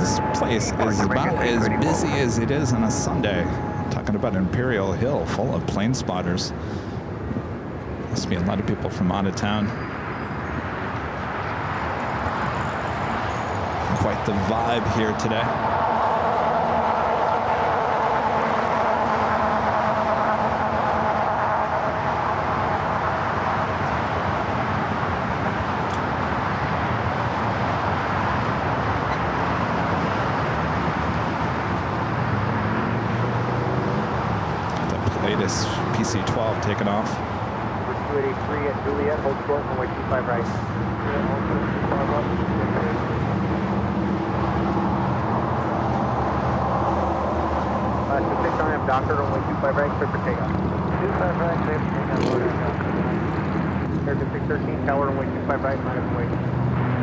This place is about as busy as it is on a Sunday. Talking about Imperial Hill, full of plane spotters. Must be a lot of people from out of town. Quite the vibe here today. Latest PC-12 taken off. 283 at Juliet, hold short, runway 25 right. Last 6 on M, Doctor, runway 25 right, clear for takeoff. 25 right, clear for takeoff. American 613, tower, runway 25 right, line up and wait.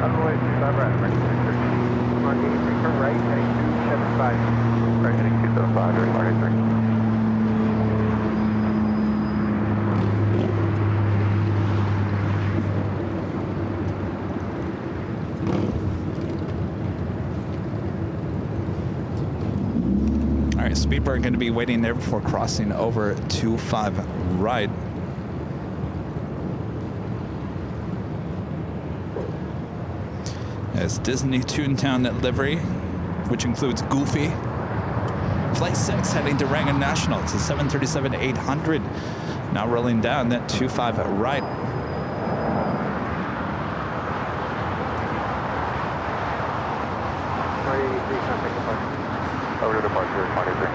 Runway 25 right, American 613. On 83, turn right, heading 275. Right, heading 275, during Mark 83. Speedbird going to be waiting there before crossing over 25 right. As Disney Toontown at livery, which includes Goofy. Flight 6 heading to Rangan National. It's a 737-800. Now rolling down that 25 right. Over to departure, 23.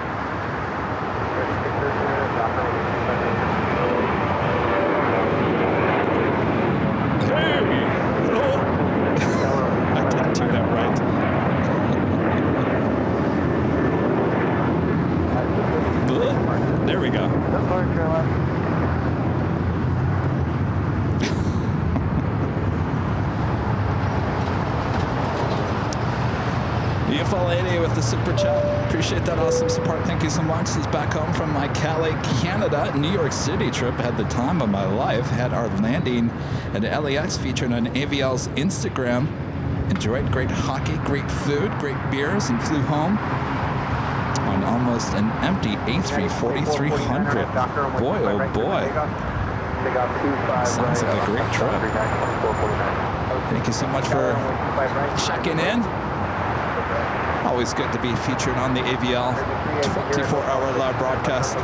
Hey! Hello! I didn't do that right. go. Departure left. Beautiful lady with the super chat. Appreciate that awesome support. Thank you so much. This is back home from my Calais, Canada, New York City trip. Had the time of my life. Had our landing at LAX featured on AVL's Instagram. Enjoyed great hockey, great food, great beers, and flew home on almost an empty A340-300. Boy, oh boy. Sounds like a great trip. Thank you so much for checking in. Always good to be featured on the AVL 24-hour live broadcast. We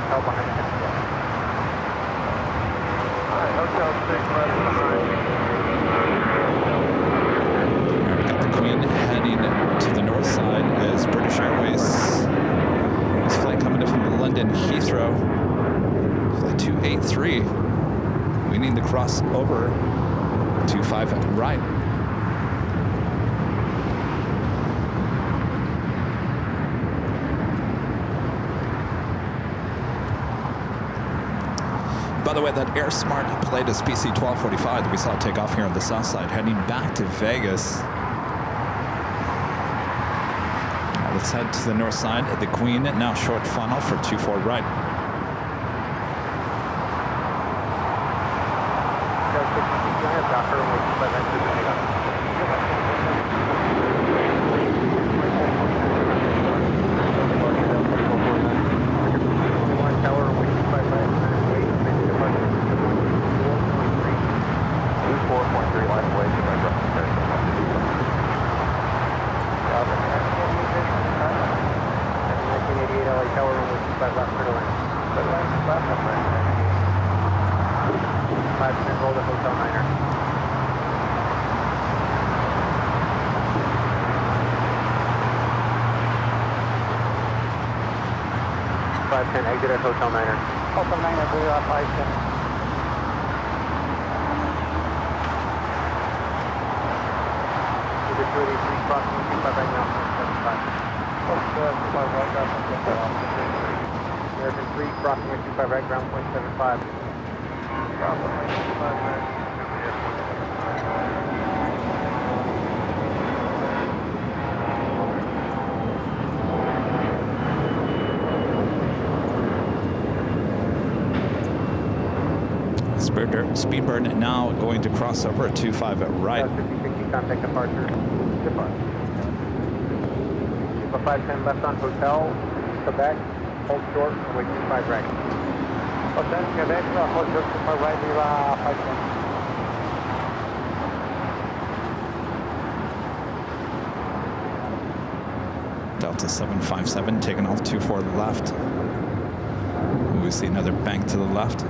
got the Queen heading to the north side as British Airways. This flight coming in from London Heathrow. Flight 283. We need to cross over 25 right. By the way, that Air Smart plate is PC 1245 that we saw take off here on the south side, heading back to Vegas. Right, let's head to the north side. The Queen now short funnel for 24 right. Exit at Hotel Niner. Hotel Niner, blue off 510. Either 283 crossing 25 right now, 75. American 3 crossing at 25 right, ground 0.75. Speedbird now going to cross over at 25 at right. 5060 contact departure. Depart. 510 left on Hotel, Quebec, hold short, away 25 right. Hotel Quebec, hold short, 25 right, viva 510. Delta 757 taking off 24 left. We see another bank to the left.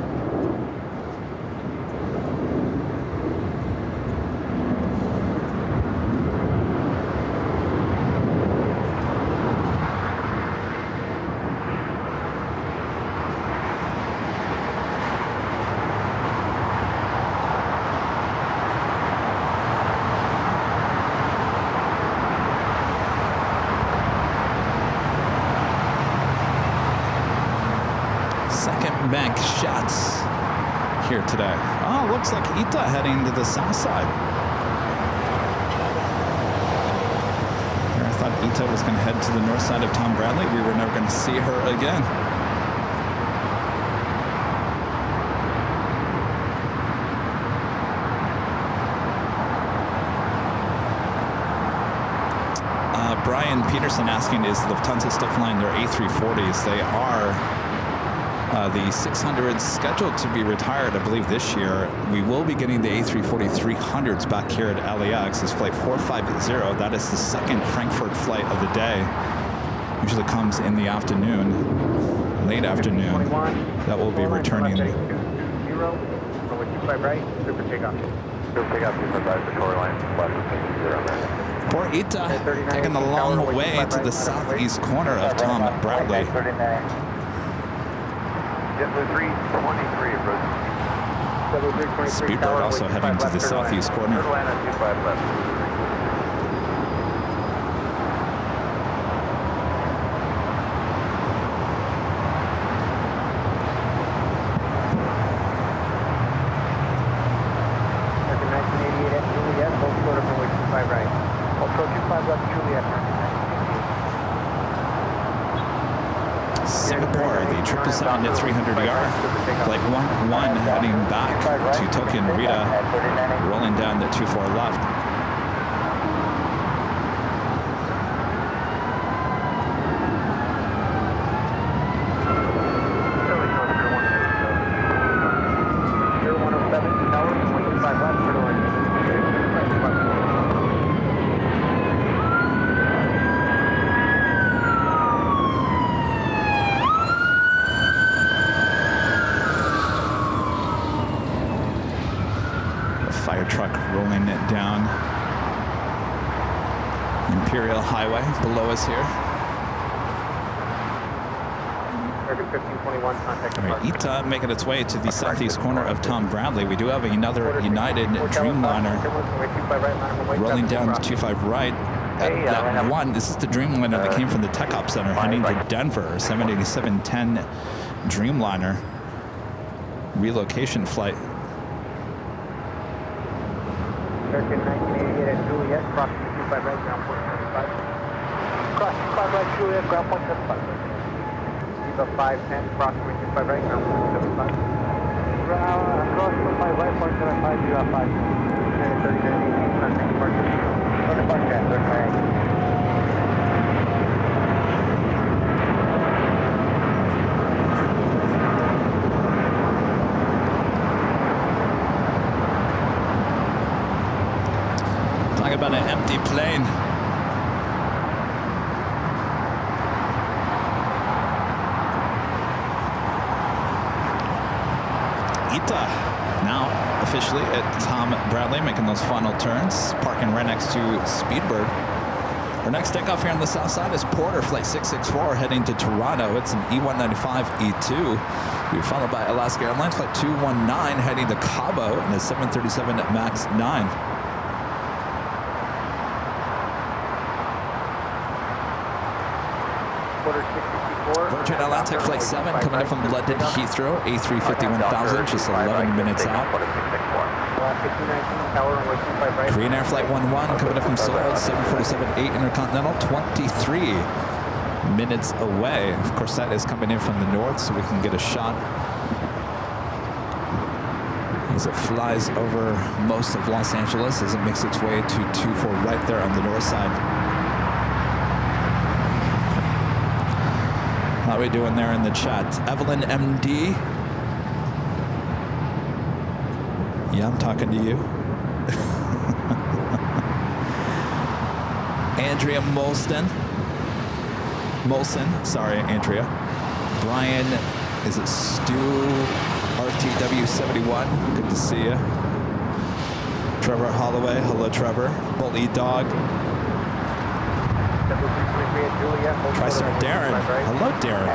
Bank shots here today. Oh, looks like Ita heading to the south side. Here, I thought Ita was going to head to the north side of Tom Bradley. We were never going to see her again. Brian Peterson asking, is Lufthansa still flying their A340s? They are. The 600s scheduled to be retired, I believe, this year. We will be getting the A340-300s back here at LAX. This flight 450. That is the second Frankfurt flight of the day. Usually comes in the afternoon, late afternoon. That will be returning. 220, with 25 right, super takeoff. Super takeoff, 25 right, the shoreline, left of 0 there. Poor Ita, taking the long way to the southeast corner of Tom Bradley. Speedbird also heading to the southeast corner. Juliet. Singapore, the 777-300ER, flight 11 heading back to Tokyo Narita, rolling down the 24 left. Fire truck rolling it down Imperial Highway below us here. American 1521, contact All right, ITA making its way to the southeast corner of Tom Bradley. We do have another United Dreamliner rolling down to 25 right. That one, this is the Dreamliner that came from the Tech Ops Center heading to Denver, 787-10 Dreamliner relocation flight. American 1988 at Juliet, cross 25 right, ground point 75. Cross 25 right, Juliet, ground point 75. Viva 510, cross 25 right, ground point 75. Cross 25 right, point 75, Viva 5. 3918, contact departure. Talk about an empty plane. ITA now officially at Tom Bradley, making those final turns, parking right next to Speedbird. Our next takeoff here on the south side is Porter, flight 664, heading to Toronto. It's an E195 E2. We're followed by Alaska Airlines, flight 219, heading to Cabo in a 737 MAX 9. Virgin Atlantic Flight 7 coming in from London Heathrow, A350-1000, just 11 minutes out. Korean Air Flight 11 coming in from Seoul, 747-8 Intercontinental, 23 minutes away. Of course, that is coming in from the north, so we can get a shot as it flies over most of Los Angeles as it makes its way to 24 right there on the north side. How are we doing there in the chat? Evelyn MD. Yeah, I'm talking to you. Andrea Molson, sorry, Andrea. Brian, is it Stu RTW71? Good to see you. Trevor Holloway, hello Trevor. Bully Dog. TriStar Darren. Hello, Darren.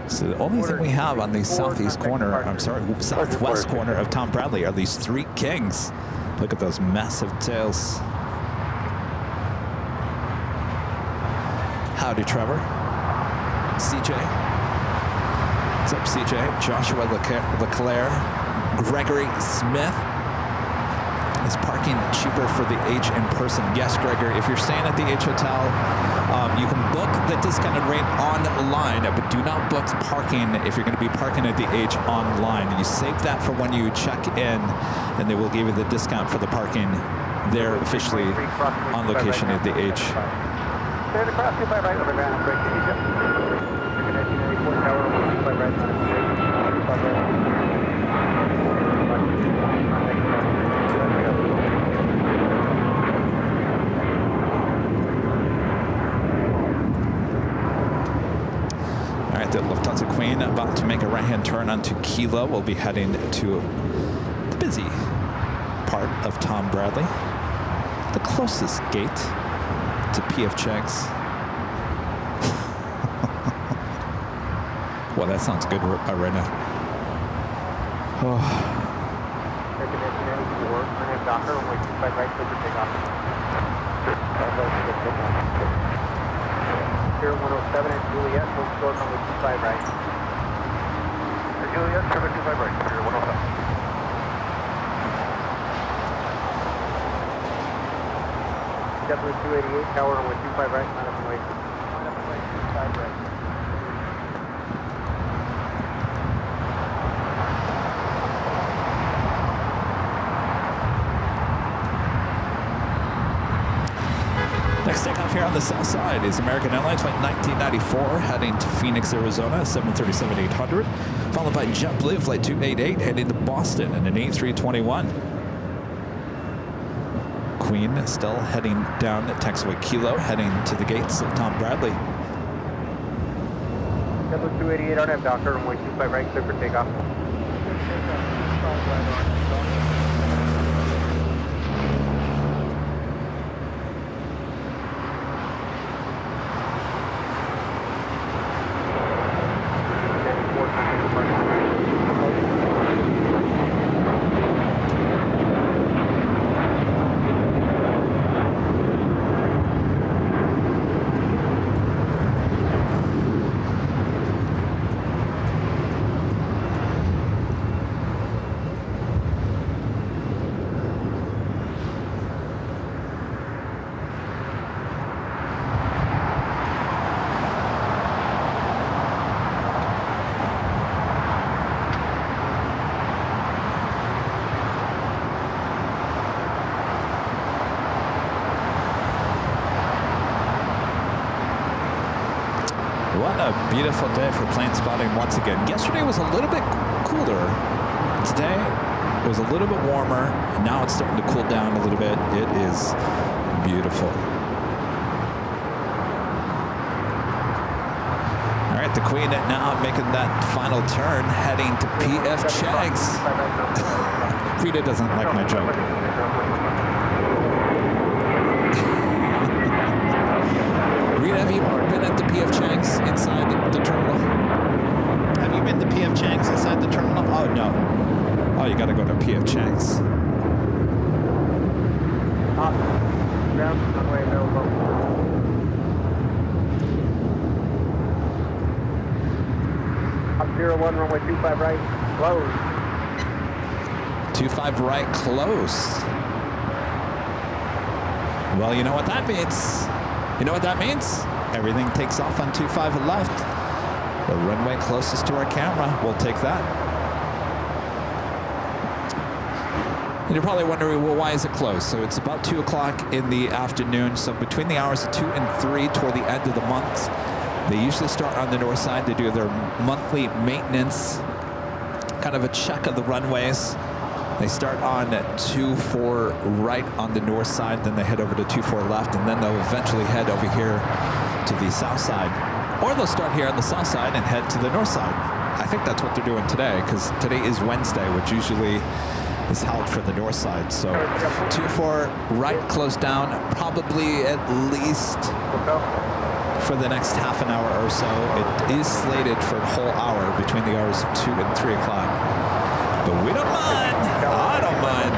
So the only thing we have on the southeast corner, I'm sorry, southwest corner of Tom Bradley are these three Kings. Look at those massive tails. Howdy, Trevor. CJ. What's up, CJ? Joshua Leclerc. Gregory Smith. Is parking cheaper for the H in person? Yes, Gregory. If you're staying at the H Hotel, you can book the discounted rate online, but do not book parking if you're going to be parking at the H online. You save that for when you check in, and they will give you the discount for the parking there officially on location at the H. The Lufthansa Queen about to make a right-hand turn onto Kilo. We'll be heading to the busy part of Tom Bradley, the closest gate to PF Chang's. Well, that sounds good right now. Oh. Docker, runway 25 right, clear for takeoff. 0107 and Juliet, hold short, runway 25 right. Juliet, turn 25 right, clear 107. Definitely 288, tower, runway 25 right, line up and wait. Line up and wait, 25 right. Next takeoff here on the south side is American Airlines flight 1994 heading to Phoenix, Arizona, 737-800, followed by JetBlue flight 288 heading to Boston in an A321. Queen still heading down at taxiway Kilo, heading to the gates of Tom Bradley. Definitely 288, RNAV Docker, runway 25 right, clear for takeoff. What a beautiful day for plane spotting once again. Yesterday was a little bit cooler. Today it was a little bit warmer, and now it's starting to cool down a little bit. It is beautiful. All right, the Queen now making that final turn, heading to PF Chang's. Frida doesn't like my joke. Rita, have you been at the PF Chang's inside the terminal? Have you been to PF Chang's inside the terminal? Oh, no. Oh, you got to go to PF Chang's. Ground, runway available. Up 01, runway 25 right, closed. 25 right, closed. Well, you know what that means. You know what that means? Everything takes off on 25 left. The runway closest to our camera. We'll take that. And you're probably wondering, well, why is it closed? So it's about 2 o'clock in the afternoon. So between the hours of 2 and 3 toward the end of the month, they usually start on the north side. They do their monthly maintenance, kind of a check of the runways. They start on 24 right on the north side, then they head over to 24 left, and then they'll eventually head over here to the south side. Or they'll start here on the south side and head to the north side. I think that's what they're doing today, because today is Wednesday, which usually is held for the north side. So 24 right closed down, probably at least for the next half an hour or so. It is slated for a whole hour between the hours of 2 and 3 o'clock. But we don't mind. I don't mind.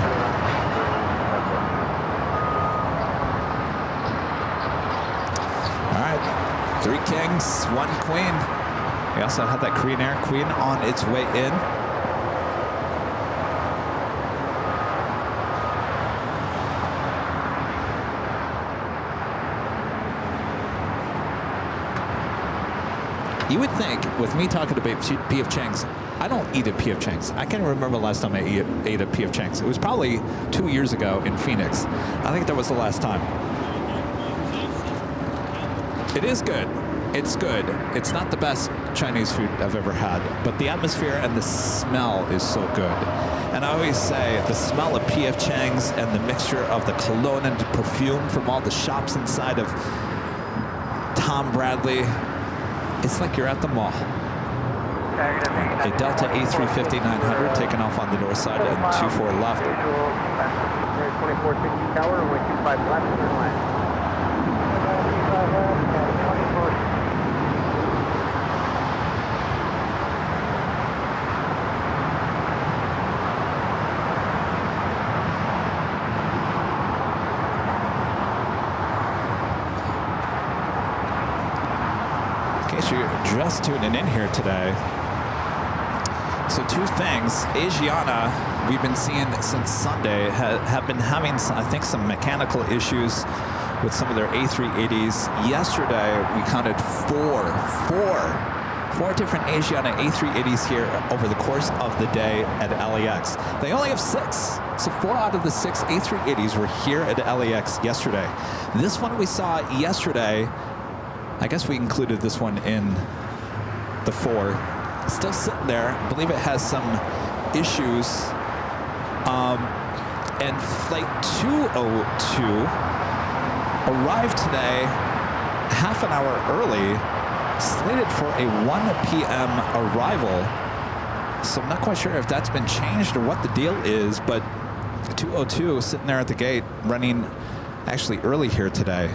All right, 3 kings, 1 queen. We also had that Korean Air Queen on its way in. You would think, with me talking about PF Chang's, I don't eat at PF Chang's. I can't remember the last time I ate at PF Chang's. It was probably 2 years ago in Phoenix. I think that was the last time. It is good. It's good. It's not the best Chinese food I've ever had, but the atmosphere and the smell is so good. And I always say the smell of PF Chang's and the mixture of the cologne and the perfume from all the shops inside of Tom Bradley, it's like you're at the mall. A Delta A350-900 taking off on the north side and 24 left. 2460 tower, runway 25 left, turn left. case you're just tuning in here today. So two things. Asiana, we've been seeing since Sunday, have been having, I think, some mechanical issues with some of their A380s. Yesterday, we counted four different Asiana A380s here over the course of the day at LAX. They only have 6. So 4 out of the 6 A380s were here at LAX yesterday. This one we saw yesterday, I guess we included this one in the 4. Still sitting there. I believe it has some issues. And flight 202 arrived today half an hour early, slated for a 1 p.m. arrival. So I'm not quite sure if that's been changed or what the deal is, but 202 sitting there at the gate running actually early here today.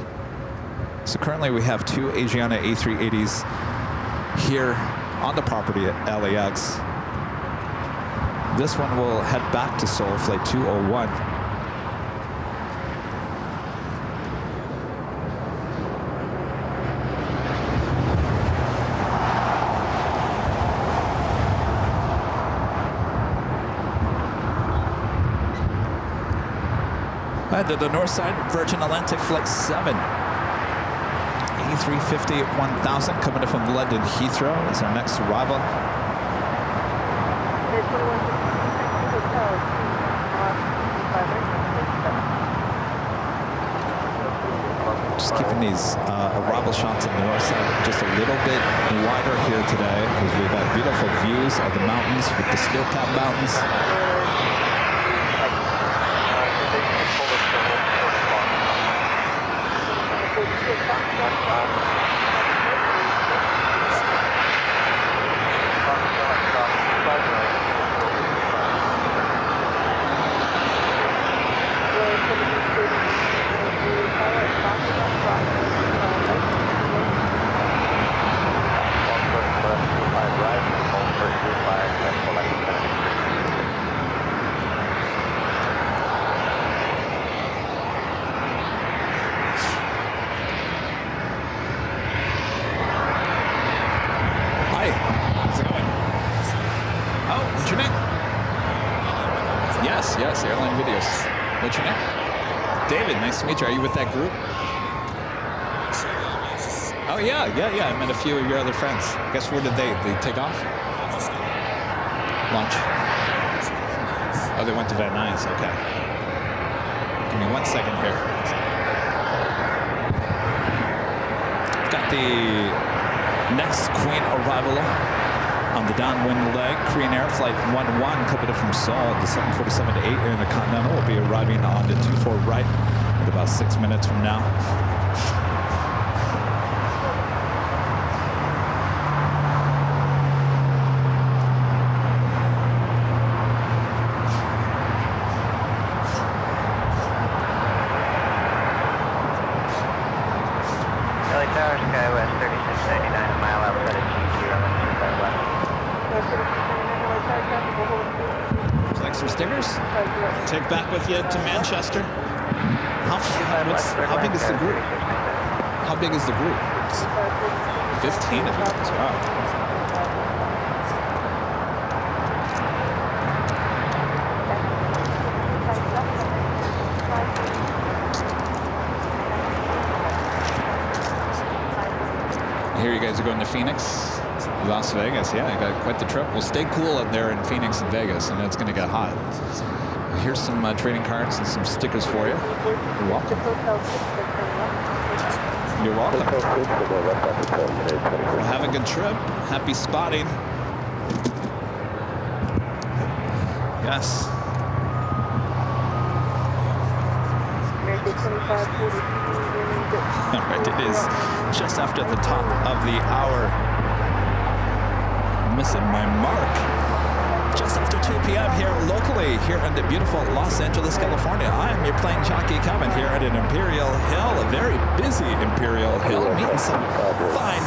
So currently we have 2 Asiana A380s here on the property at LAX. This one will head back to Seoul, flight 201. To the north side, Virgin Atlantic Flight 7. A350 1000 coming in from London Heathrow is our next arrival. Just keeping these arrival shots on the north side just a little bit wider here today because we've got beautiful views of the mountains with the snow-capped mountains. Yes, Airline Videos. What's your name? David, nice to meet you. Are you with that group? Oh, yeah. I met a few of your other friends. I guess where did they take off? Lunch. Oh, they went to Van Nuys. Okay. Give me 1 second here. Got the next Queen arrival on the downwind leg. Korean Air Flight 11 coming in from Seoul. The 747-8 Intercontinental will be arriving on the 24 right in about 6 minutes from now. LA Tower, SkyWest 3699, a mile outside of GG, runway 25 left. Would you like some stickers? Take back with you to Manchester. How big is the group? How big is the group? 15 of you guys. Wow. I hear you guys are going to Phoenix, Las Vegas. Yeah, I got quite the trip. We'll stay cool up there in Phoenix and Vegas, and it's going to get hot. Here's some trading cards and some stickers for you. You're welcome. You're welcome. Well, have a good trip. Happy spotting. Yes. All right, it is just after the top of the hour. Missing my mark. Just after 2 p.m. here locally, here in the beautiful Los Angeles, California. I am your plane jockey Kevin here at an Imperial Hill, a very busy Imperial Hill, meeting some fine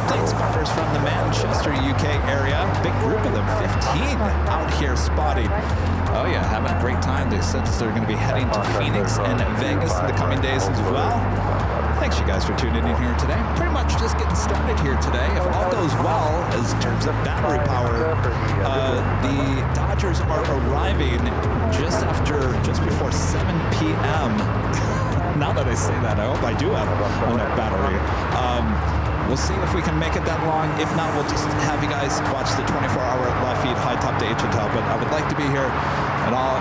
plane spotters from the Manchester, UK area. Big group of them, 15 out here spotting. Oh yeah, having a great time. They said they're going to be heading to Phoenix and Vegas in the coming days as well. Thanks you guys for tuning in here today. Pretty much just getting started here today. If all goes well, as terms of battery power, the Dodgers are arriving just before 7 p.m. Now that I say that, I hope I do have enough battery. We'll see if we can make it that long. If not, we'll just have you guys watch the 24-hour live feed, high top to Hotel. But I would like to be here. And all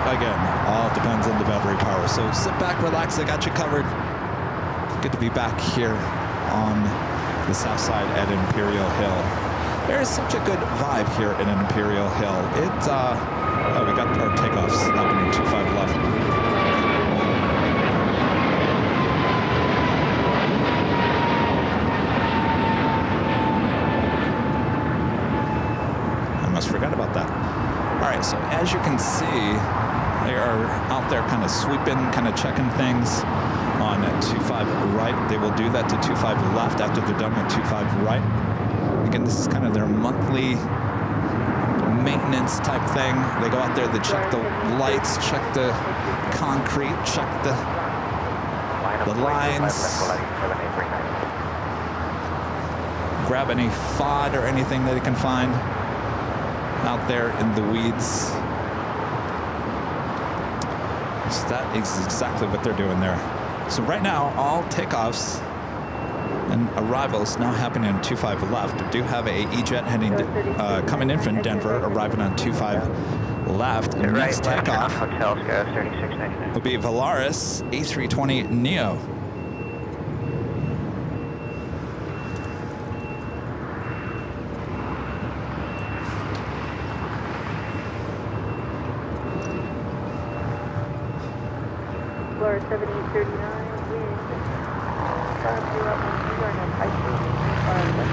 depends on the battery power. So sit back, relax. I got you covered. Good to be back here on the south side at Imperial Hill. There is such a good vibe here in Imperial Hill. We got our takeoffs happening 25 left. I almost forgot about that. All right, so as you can see, they are out there kind of sweeping, kind of checking things on 25 right. They will do that to 25 left after they're done with 25 right. Again, this is kind of their monthly maintenance type thing. They go out there, they check the lights, check the concrete, check the lines, grab any FOD or anything that they can find out there in the weeds. So that is exactly what they're doing there. So right now, all takeoffs and arrivals now happening on 25 left. We do have a E-Jet heading coming in from Denver, arriving on 25 left. And next takeoff will be Valaris A380 Neo. Florida 7839, wind. South Zero up on Seaguard and High School, 25 left.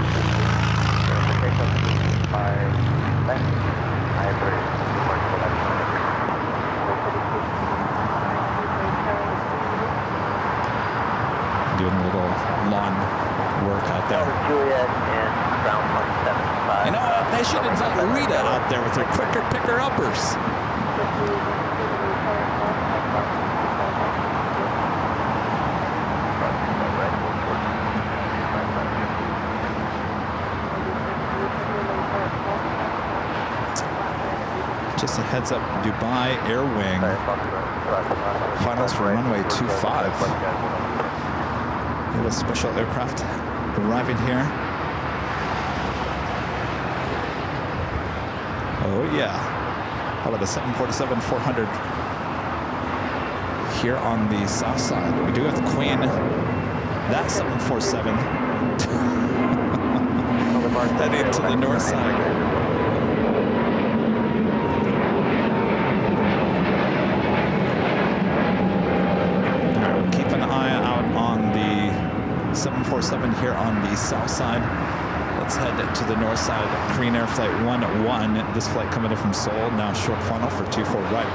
Doing a little lawn work out there. Juliet and ground 175. You know what? They should invite Rita out there with her quicker picker-uppers. Just a heads up, Dubai Air Wing finals for runway 25. We have a special aircraft arriving here. Oh yeah. How about a 747-400 here on the south side? We do have the Queen. That 747 heading to the north side. All right, we'll keep an eye out on the 747 here on the south side. Let's head to the north side. Korean Air Flight 101. This flight coming in from Seoul, now short funnel for 24 right.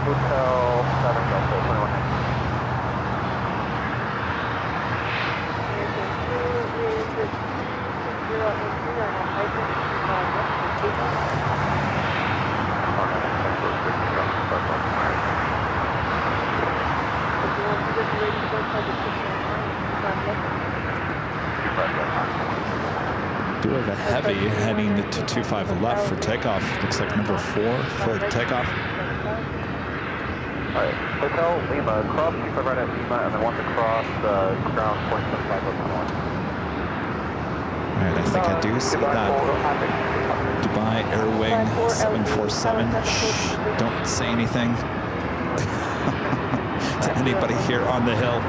Hotel 7 Delta 21. Do have a heavy heading to 25 left for takeoff. Looks like number 4 for takeoff. Alright, Hotel Lima, cross 25 right at Lima, and then once across ground 0.75 1. Alright, I think I do see that. Dubai Air Wing 747. Shh, don't say anything to anybody here on the hill.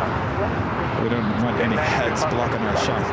We don't want any heads blocking our shot.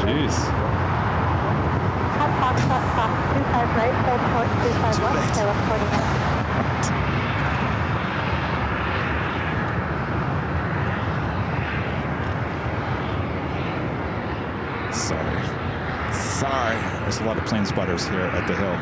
Jeez. Hot box, 25 right, hold port 25 Too left, late. tail up 49. Sorry. There's a lot of plane spotters here at the hill.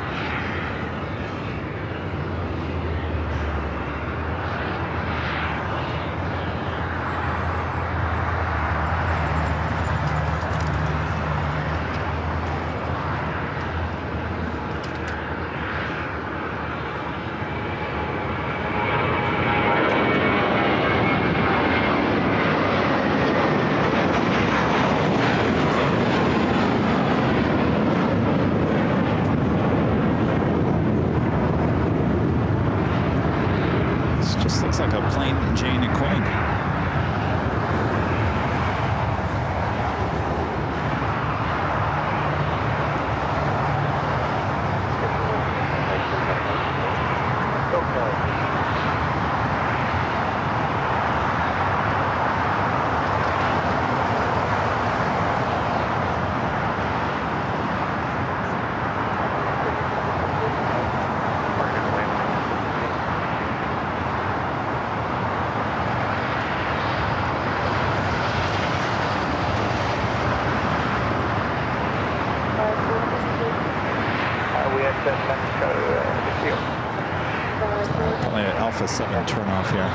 Looks like a plain Jane and Queen. Probably an Alpha 7 turn off here.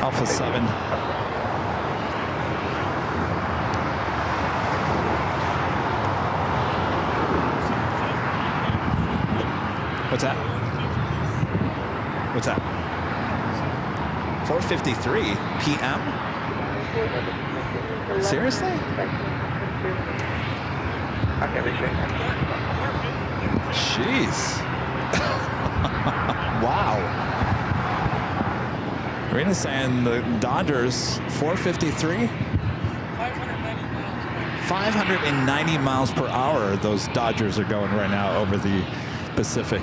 Alpha 7. What's that? What's that? 4:53 p.m.? Seriously? Jeez. Wow. Rena's saying the Dodgers 4:53. 590 miles per hour those Dodgers are going right now over the Pacific.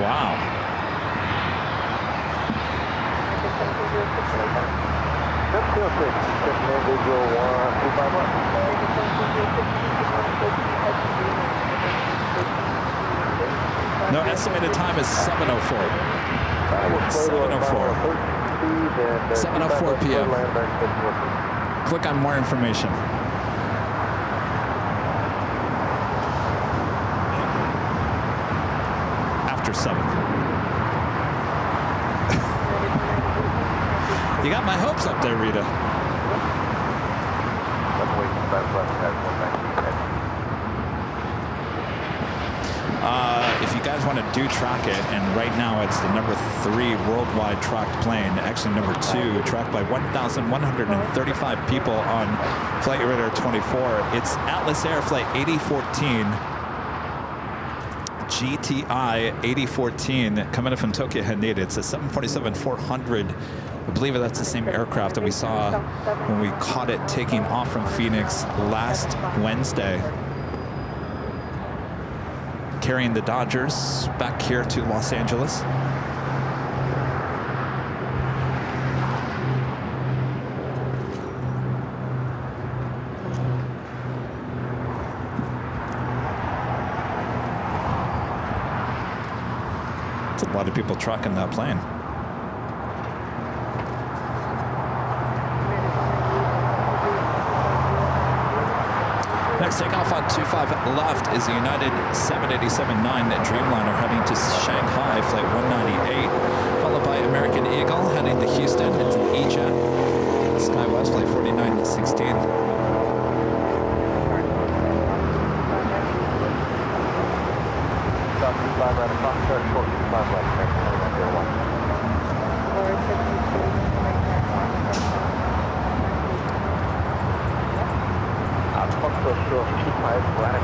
Wow. No, estimated time is 7:04. 7:04. 7:04 p.m. Click on more information. After 7. You got my hopes up there, Rita. If you guys want to do track it, and right now it's the number 3 worldwide tracked plane, actually number 2, tracked by 1,135 people on Flight Radar 24. It's Atlas Air Flight 8014, GTI 8014, coming in from Tokyo Haneda. It's a 747-400. I believe that's the same aircraft that we saw when we caught it taking off from Phoenix last Wednesday, carrying the Dodgers back here to Los Angeles. It's a lot of people trucking that plane. Next takeoff on 25 left is the United 787-9 Dreamliner heading to Shanghai, flight 198, followed by American Eagle heading to Houston. It's an E-Jet. SkyWest flight 4916.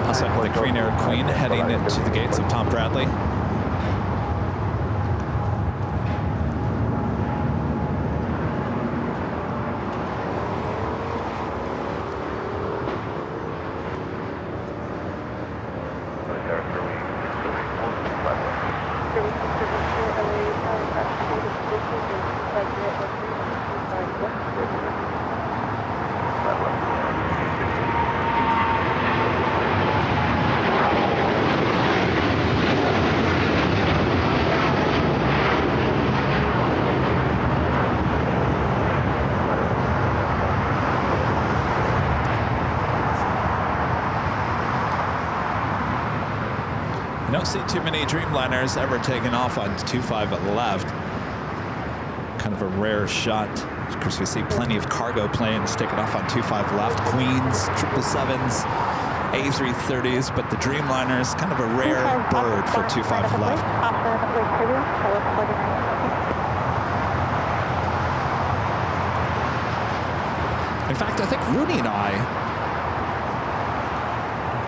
Also have the Green Air Queen heading to the gates of Tom Bradley. see too many Dreamliners ever taking off on 25 left. Kind of a rare shot. Of course, we see plenty of cargo planes taking off on 25 left. Queens, 777s, A330s, but the Dreamliners, kind of a rare bird for 25 left. In fact, I think Rooney and I,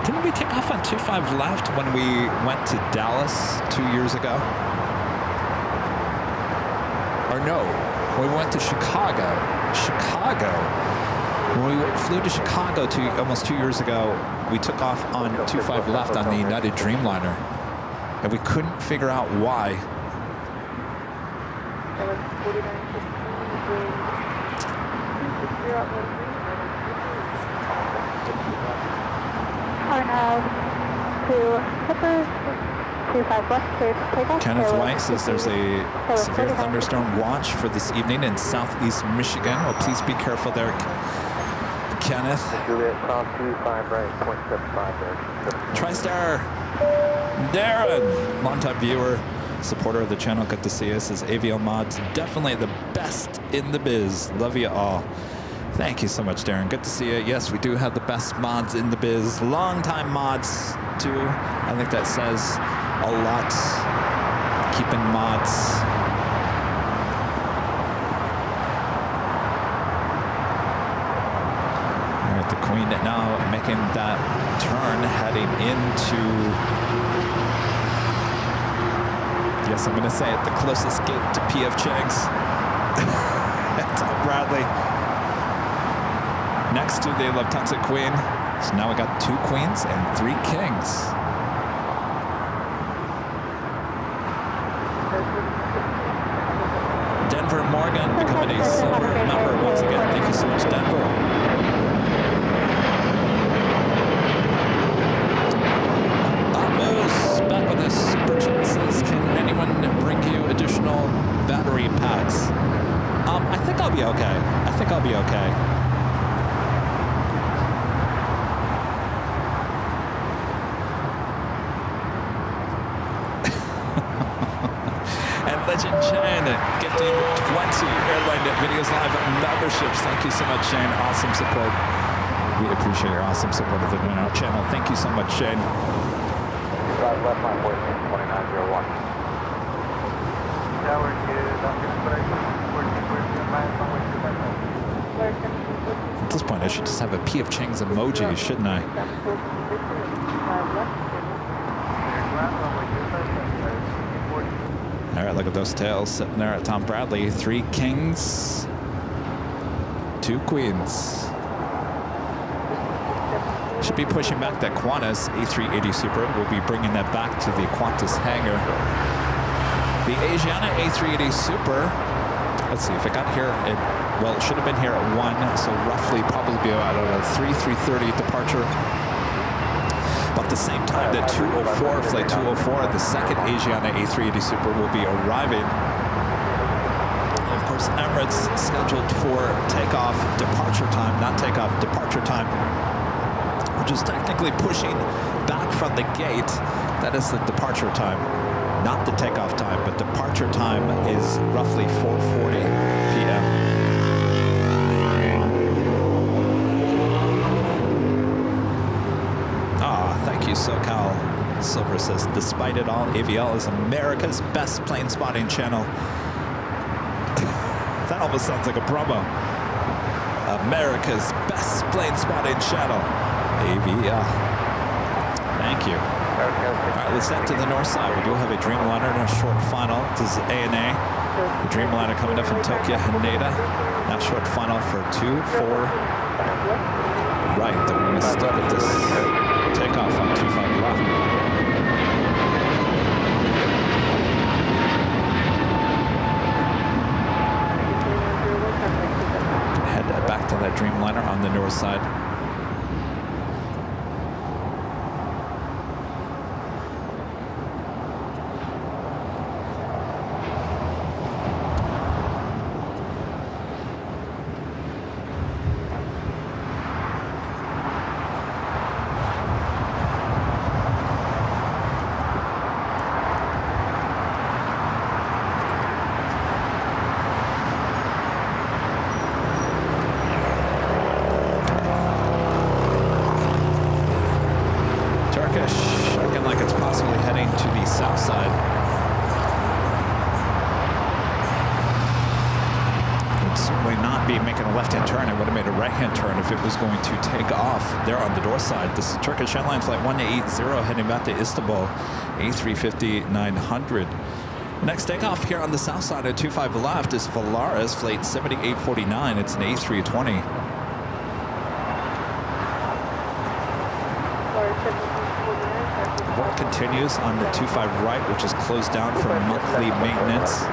didn't we take off on 25 left when we went to Dallas 2 years ago? Or no, when we went to Chicago. When we flew to Chicago almost 2 years ago, we took off on 25 left on the United Dreamliner. And we couldn't figure out why. Kenneth White says there's a severe thunderstorm watch for this evening in southeast Michigan. Well, please be careful there, Kenneth. Juliet, cross 25 right, 0.75 there. TriStar Darren, longtime viewer, supporter of the channel, good to see us. Says AVL Mods, definitely the best in the biz. Love you all. Thank you so much, Darren. Good to see you. Yes, we do have the best mods in the biz. Long-time mods, too. I think that says a lot. Keeping mods. All right, the Queen now making that turn, heading into, yes, I'm going to say it, the closest gate to P.F. Chang's. Tom Bradley. Next to the Lufthansa Queen. So now we got 2 Queens and 3 Kings. Denver Morgan becoming a silver member once again. Thank you so much, Denver. Moose back with us. Super chances. Can anyone bring you additional battery packs? I think I'll be okay. I think I'll be okay. Legend Shane gifting 20 Airline Videos Live memberships. Thank you so much, Shane. Awesome support. We appreciate your awesome support of the channel. Thank you so much, Shane. Left line, 2901. Tower At this point, I should just have a P.F. Chang's emoji, shouldn't I? All right, look at those tails sitting there at Tom Bradley. 3 Kings, 2 Queens. Should be pushing back that Qantas A380 Super. We'll be bringing that back to the Qantas hangar. The Asiana A380 Super, let's see if it got here. Well, it should have been here at 1, so roughly probably be about a 3:30 departure. About the same time that 204, flight 204, the second Asiana A380 Super will be arriving. And of course, Emirates scheduled for takeoff, departure time, not takeoff, departure time, which is technically pushing back from the gate. That is the departure time, not the takeoff time, but departure time is roughly 4:40 p.m. Thank you, SoCal. Silver says, despite it all, AVL is America's best plane spotting channel. That almost sounds like a promo. America's best plane spotting channel. AVL. Thank you. All right, let's head to the north side. We do have a Dreamliner in a short final. This is ANA. The Dreamliner coming up from Tokyo, Haneda. Now short final for 2-4. Right, then we're going to stick with this takeoff on 25 left. Head back to that Dreamliner on the north side. definitely not be making a left-hand turn. It would have made a right-hand turn if it was going to take off there on the door side. This is Turkish Airlines Flight 180 heading back to Istanbul, A350-900. The next takeoff here on the south side at 25 left is Volaris Flight 7849. It's an A320. Work continues on the 25 right, which is closed down for monthly maintenance.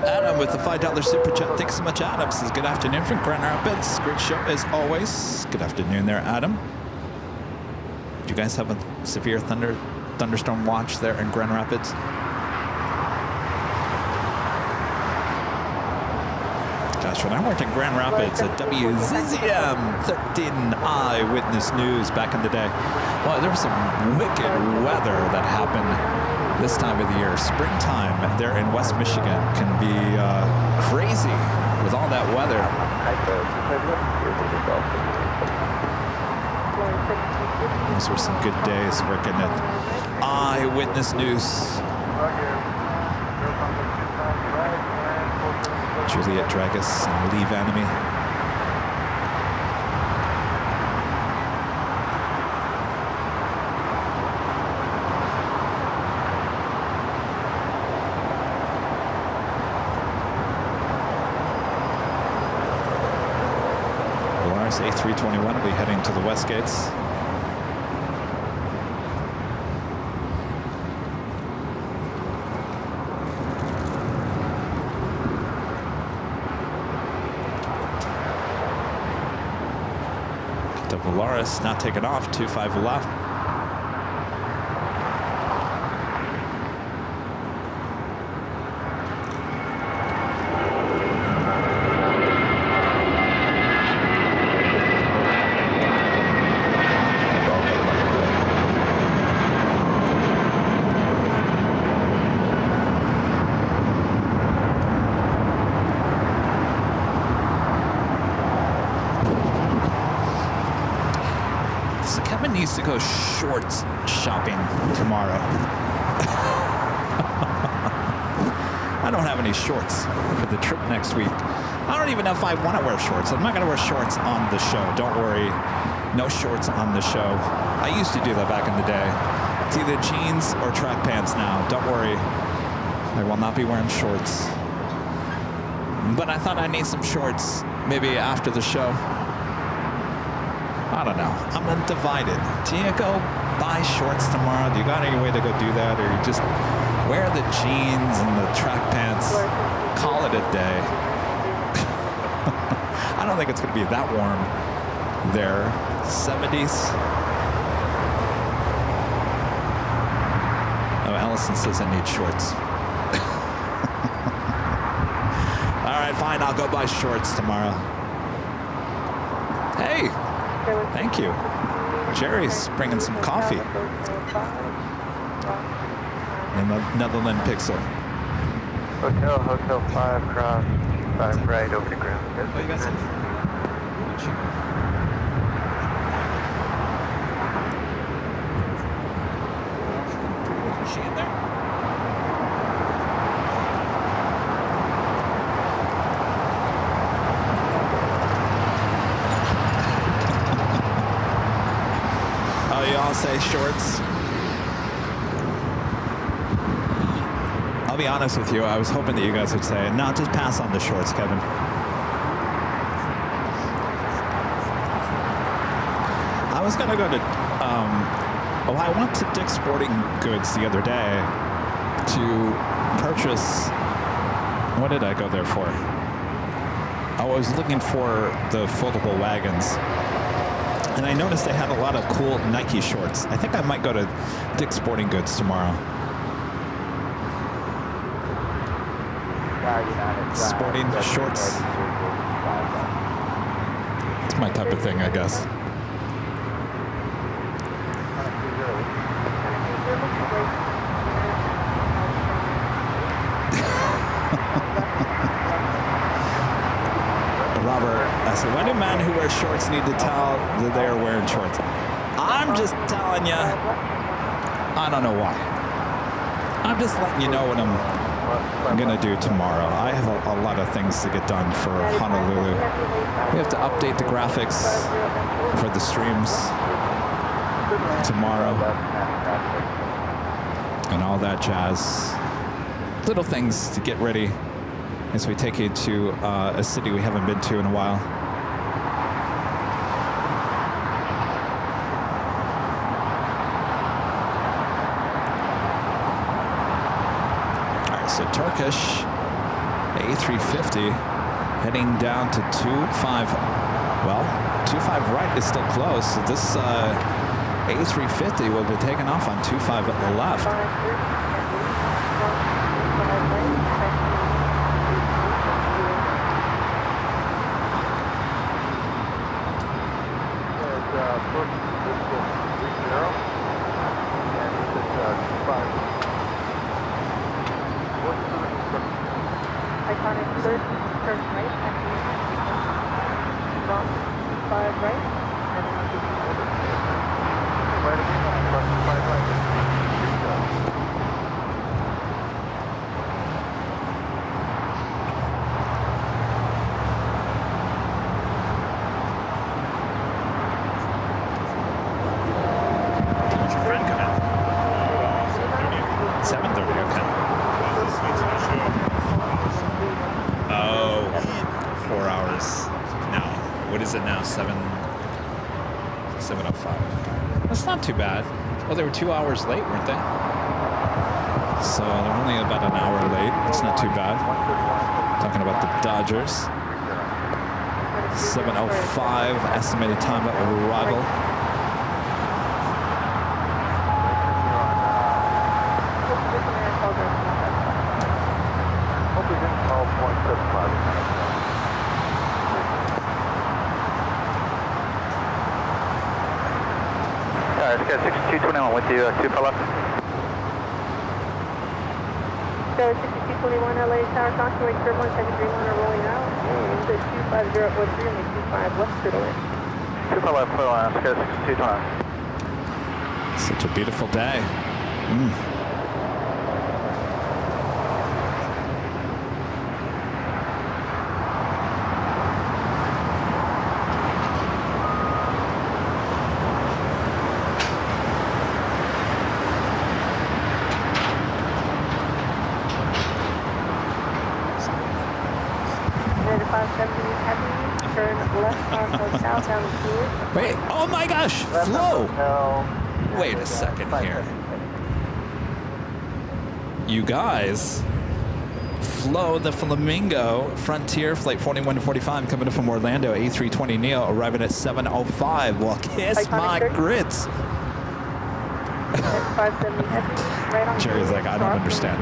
Adam with the $5 super chat. Thanks so much, Adam. Says good afternoon from Grand Rapids. Great show as always. Good afternoon there, Adam. Do you guys have a severe thunderstorm watch there in Grand Rapids? Gosh, when I worked in Grand Rapids at WZZM 13 Eyewitness News back in the day, well, there was some wicked weather that happened this time of the year. Springtime there in West Michigan can be crazy with all that weather. Those were some good days working at Eyewitness News. Juliet Dragus and Lee Vanamy. Volaris A321 will be heading to the west gates. The Volaris now taking off, 25 left. To go shorts shopping tomorrow. I don't have any shorts for the trip next week. I don't even know if I want to wear shorts. I'm not going to wear shorts on the show. Don't worry. No shorts on the show. I used to do that back in the day. It's either jeans or track pants now. Don't worry. I will not be wearing shorts. But I thought I need some shorts maybe after the show. I don't know. I'm divided. Do you go buy shorts tomorrow? Do you got any way to go do that? Or you just wear the jeans and the track pants, call it a day? I don't think it's going to be that warm there. 70s. Oh, Allison says I need shorts. All right, fine. I'll go buy shorts tomorrow. Hey. Thank you. Jerry's bringing some coffee. And the Netherland Pixel. Hotel 5, cross 5 right, over to ground. Oh, you got some? Is she in there? Y'all say shorts. I'll be honest with you, I was hoping that you guys would say, no, just pass on the shorts, Kevin. I was gonna go to, I went to Dick's Sporting Goods the other day to purchase, what did I go there for? I was looking for the foldable wagons. And I noticed they had a lot of cool Nike shorts. I think I might go to Dick's Sporting Goods tomorrow. Sporting shorts. It's my type of thing, I guess. Robert, I said, when do men who wear shorts need to tell that they are wearing shorts? I'm just telling you, I don't know why. I'm just letting you know what I'm going to do tomorrow. I have a lot of things to get done for Honolulu. We have to update the graphics for the streams tomorrow and all that jazz. Little things to get ready as we take you to a city we haven't been to in a while. All right, so Turkish A350 heading down to 25. Well, 25 right is still close. So this A350 will be taking off on 25 left. Iconic 30, turn right, wrong, 5 right, and then Right again, cross 5 right. When's your friend come out? 7:30, okay. Oh, 4 hours. No. What is it now? 7:05. That's not too bad. Well, they were 2 hours late, weren't they? So they're only about an hour late. It's not too bad. Talking about the Dodgers. 7:05 estimated time of arrival. Let's go 6221 with you, 2 for left. So 6221 LA Tower, Contour, curve 1731 are rolling out. And the 250 at 13 and 25 left to the left. 2 for left, let's go 6221. Such a beautiful day. Wait, oh my gosh, Flo! Wait a second here. You guys, Flo the Flamingo, Frontier, Flight 41 to 45, coming in from Orlando, A320 Neo, arriving at 7:05. Well, kiss my grits. Jerry's like, I don't understand.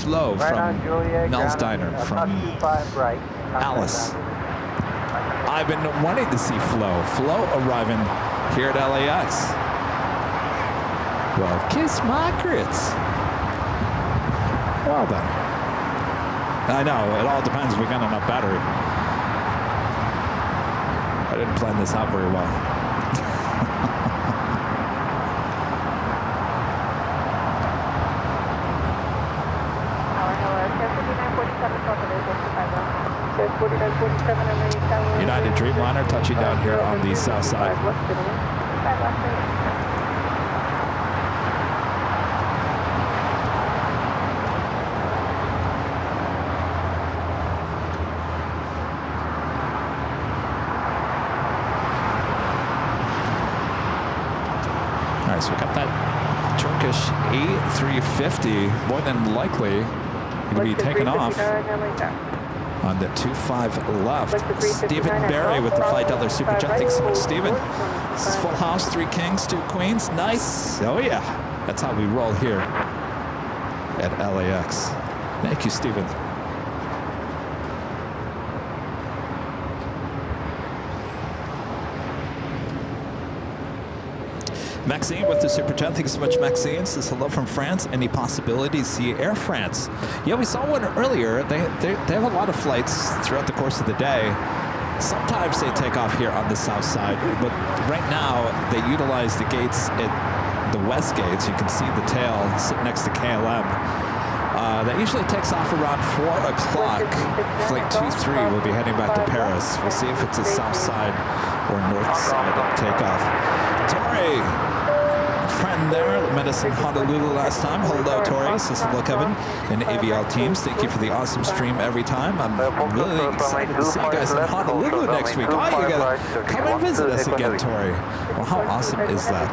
Flo from Mel's Diner, from Alice. I've been wanting to see Flo. Flo arriving here at LAX. Well, kiss my grits. Well done. I know, it all depends if we got enough battery. I didn't plan this out very well. United Dreamliner touching down here on the south side. All right, so we got that Turkish A350 more than likely going to be taken off on the 25 left. Stephen Barry with the $5 super chat. Thanks so much, Stephen. This is full house, 3 kings, 2 queens. Nice. Oh yeah, that's how we roll here at LAX. Thank you, Stephen. Maxine with the super chat. Thank you so much, Maxine. Says hello from France. Any possibility to see Air France? Yeah, we saw one earlier. They have a lot of flights throughout the course of the day. Sometimes they take off here on the south side, but right now they utilize the gates at the west gates. You can see the tail sitting next to KLM. That usually takes off around 4 o'clock. Flight 23 will be heading back to Paris. We'll see if it's a south side or north side of takeoff. Tori, a friend there that met us in Honolulu last time. Hello, Tori. Says hello, Kevin. And AVL teams, thank you for the awesome stream every time. I'm really excited to see you guys in Honolulu next week. Oh, you gotta come and visit us again, Tori. Well, how awesome is that?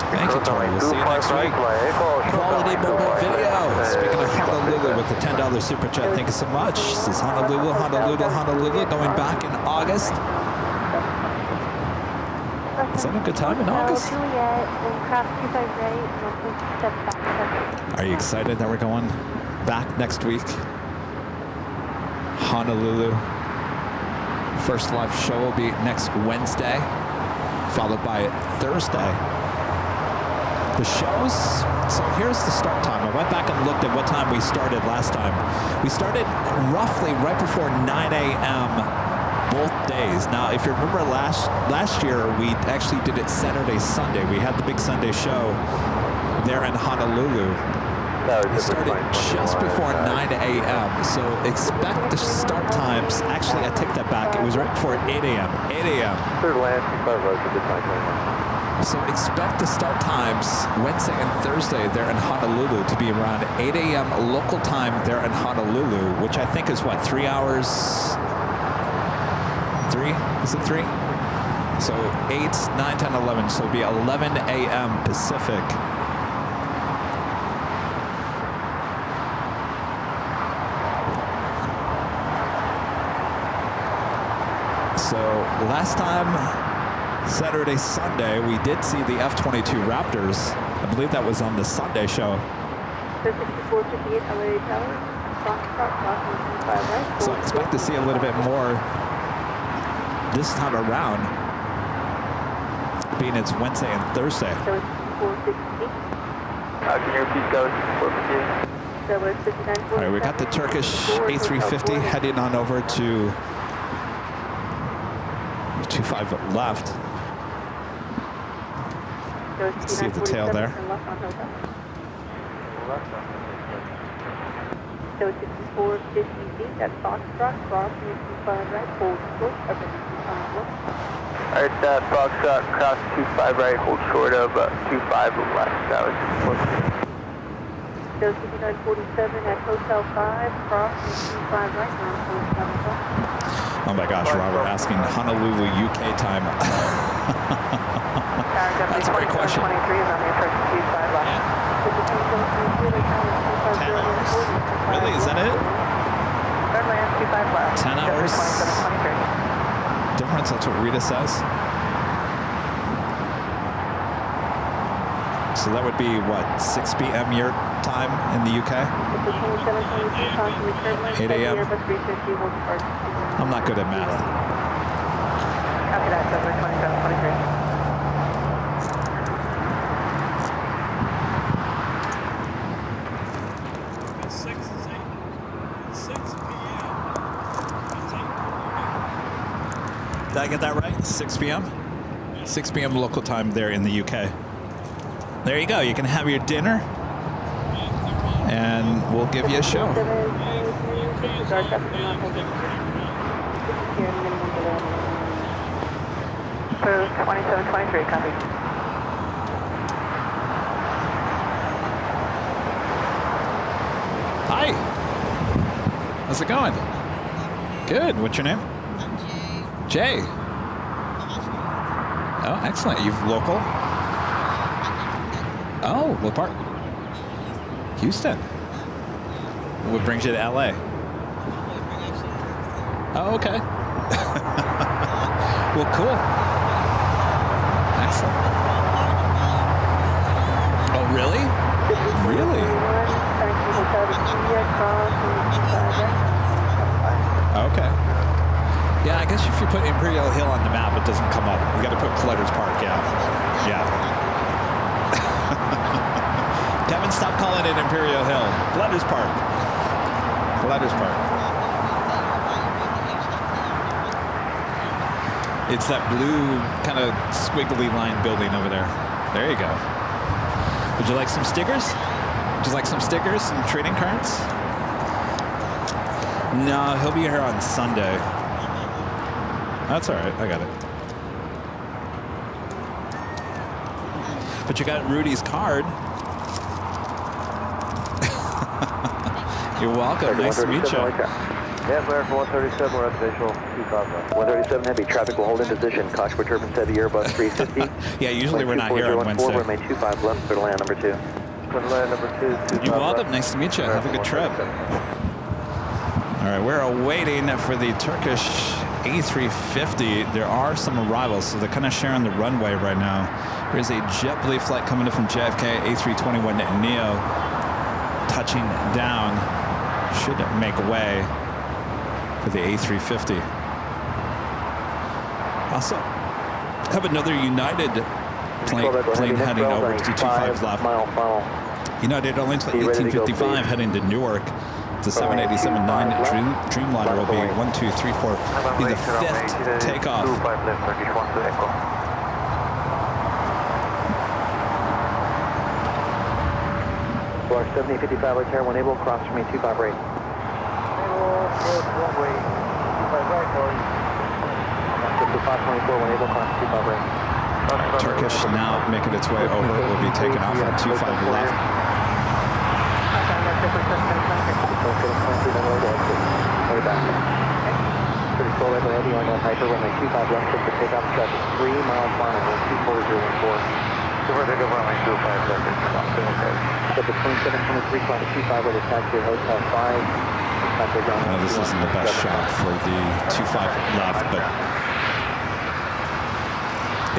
Thank you, Tori. We'll see you next week. Quality mobile video. Speaking of Honolulu with the $10 super chat, thank you so much. This is Honolulu, Honolulu, Honolulu, going back in August. Is that a good time in August? Are you excited that we're going back next week? Honolulu. First live show will be next Wednesday, followed by Thursday. The shows, so here's the start time. I went back and looked at what time we started last time. We started roughly right before 9 a.m. both days. Now, if you remember last year, we actually did it Saturday, Sunday. We had the big Sunday show there in Honolulu. We started just before 9 a.m. So expect the start times. Actually, I take that back. It was right before 8 a.m. 8 a.m. Third land, 25 roads, a good time. So expect the start times Wednesday and Thursday there in Honolulu to be around 8 a.m. local time there in Honolulu, which I think is what, 3 hours? 3? Is it 3? So 8, 9, 10, 11. So it'll be 11 a.m. Pacific. So last time, Saturday, Sunday, we did see the F-22 Raptors. I believe that was on the Sunday show. So I expect to see a little bit more this time around, being it's Wednesday and Thursday. Can you repeat those? All right, we got the Turkish A350 heading on over to 25 left. See the tail there. So 6450 feet, that's Foxtrot, crossing 25 right, hold short, up in 25 left. Alright, Foxtrot, cross 25 right, hold short of 25 left. That was 5947 at Hotel 5, crossing 25 right, round 47 left. Oh my gosh, Robert asking Honolulu, UK time. That's a great question. 23 is on the approach to 25 left. Yeah. 10 hours? Really? Is that it? Third land, 25 left. 10 hours? Difference, that's what Rita says. So that would be, what, 6 p.m. your time in the UK? 8 a.m.? I'm not good at math. Copy that, Cessna 2723. Did I get that right? 6 p.m.? 6 p.m. local time there in the UK. There you go. You can have your dinner, and we'll give you a show. 2723, copy. Hi. How's it going? Good. What's your name? Jay. Oh, excellent. You've local? Oh, what part? Houston. What brings you to LA? Oh, okay. Well, cool. Excellent. Oh, really? Really? Okay. Yeah, I guess if you put Imperial Hill on the map, it doesn't come up. You got to put Collectors Park, yeah. Yeah. Kevin, stop calling it Imperial Hill. Collectors Park. Collectors Park. It's that blue kind of squiggly line building over there. There you go. Would you like some stickers? Would you like some stickers, some trading cards? No, he'll be here on Sunday. That's all right. I got it. But you got Rudy's card. You're welcome. Nice to meet you. Yeah, Blair for 137, we're at visual. 137 heavy, traffic will hold in position. Caution for turbulence heavy, Airbus 350. Yeah, usually we're not here on Wednesday. Runway 25 left, clear to land number 2. Clear to land number 2. You're welcome. Nice to meet you. Have a good trip. All right, we're awaiting for the Turkish A350. There are some arrivals, so they're kind of sharing the runway right now. There's a JetBlue flight coming in from JFK, A321neo, touching down. Should make way for the A350. Also, have another United plane heading over to 25 left. United Airlines flight 1855 heading to Newark. The 787-9 Dreamliner will be 1, 2, 3, 4. Be the 5th takeoff. Bar 7055 right here, one able, cross from me 25 right. Runway 25 right, sorry. 524, one able, cross 25 right. Turkish now making its way over. It will be taken off at 25 left. Pretty slow right heavy on that hyper, runway 25 left, to take off traffic 3 miles final, 24014. Runway 25 left, so between 723 clock 25 where the taxi hotel 5. This isn't the best shot for the 25 left, but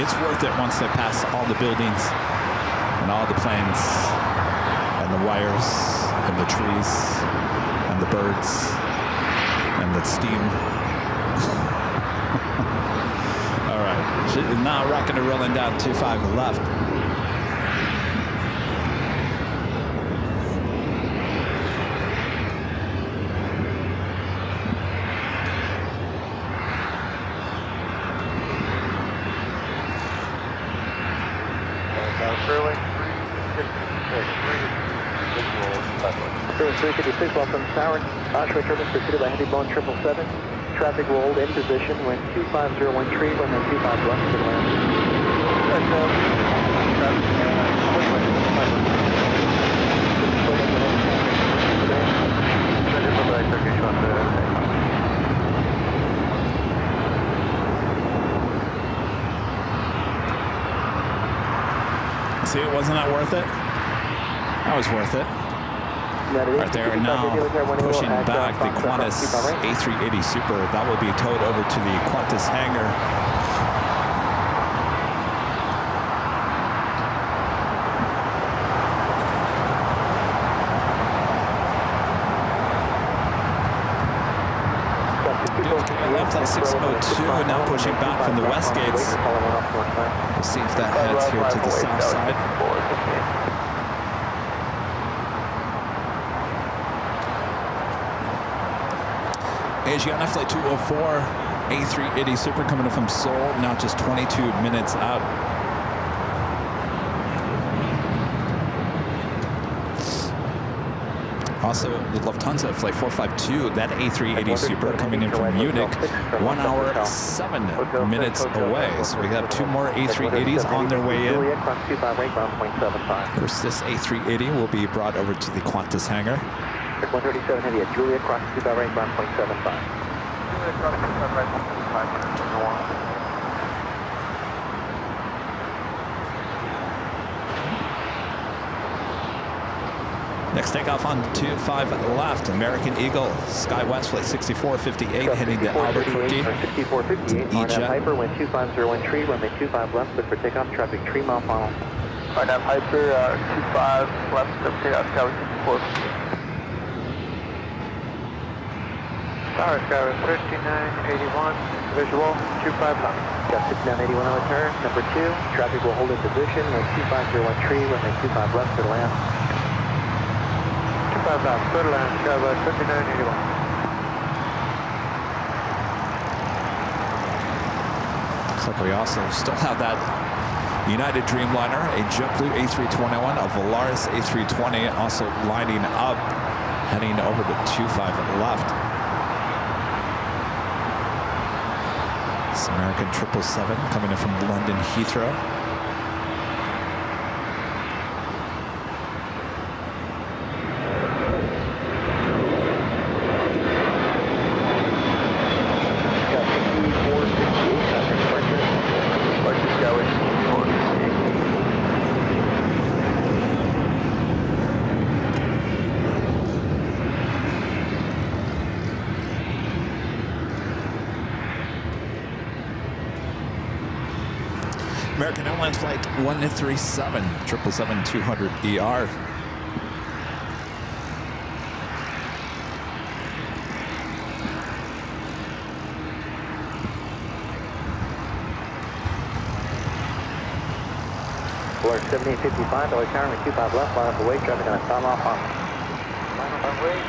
it's worth it once they pass all the buildings and all the planes and the wires and the trees and the birds and the steam. All right, now rocking and rolling down 25 left. Airline 356, welcome Tower. Osprey turbines preceded by heavy Boeing 777. Traffic will hold in position when 25013, runway 25 left to land. See, it wasn't that worth it? That was worth it. Right there, now pushing back the Qantas A380 Super. That will be towed over to the Qantas hangar. Left at 602, now pushing back from the west gates. We'll see if that heads here to the south side. Asiana flight 204, A380 Super coming in from Seoul, now just 22 minutes out. Also, the Lufthansa flight 452, that A380 Super coming in from Munich, 1 hour, 7 minutes away. So we have 2 more A380s on their way in. First, this A380 will be brought over to the Qantas hangar. 137 heavy at Julia, cross 25 right, ground 0.75. Julia, cross 25 right, 0.75. Next takeoff on 25 left, American Eagle, SkyWest flight 6458 heading to Albuquerque. 6458 on that Hyper, wind 2501 runway 25 left, clear for takeoff, traffic 3 mile final. On that Hyper, 25 left, clear for takeoff, tower 6458. Tower Sky 3981, visual 25 left. Got 6981 on the turn, number 2. Traffic will hold in position when 2501 tree, runway 25 left for the land. 25 left, clear to land, Skywest 5981. Looks like we also still have that United Dreamliner, a JetBlue A321, a Volaris A320, also lining up, heading over to 25 left. This American 777 coming in from London Heathrow. American Airlines Flight 137, 777-200ER. Florida 7855, LA Tower, 25 left, line up away, traffic on time off on. Line up away,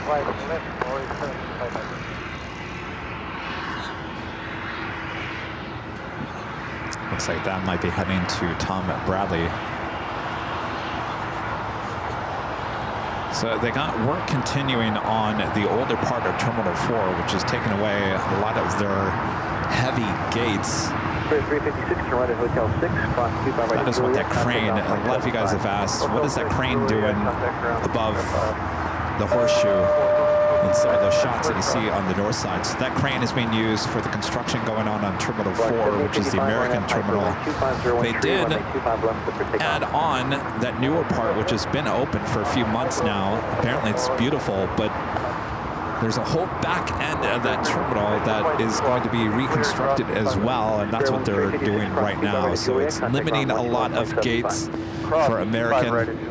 25 left, Florida 7500. Looks like that might be heading to Tom Bradley. So they got work continuing on the older part of Terminal 4, which has taken away a lot of their heavy gates. 356, turn right at Hotel 6, cross 25 right. That is what that crane, a lot of you guys have asked, what is that crane doing above the horseshoe in some of those shots that you see on the north side? So that crane is being used for the construction going on Terminal 4, which is the American terminal. They did add on that newer part, which has been open for a few months now. Apparently it's beautiful, but there's a whole back end of that terminal that is going to be reconstructed as well, and that's what they're doing right now. So it's limiting a lot of gates for American.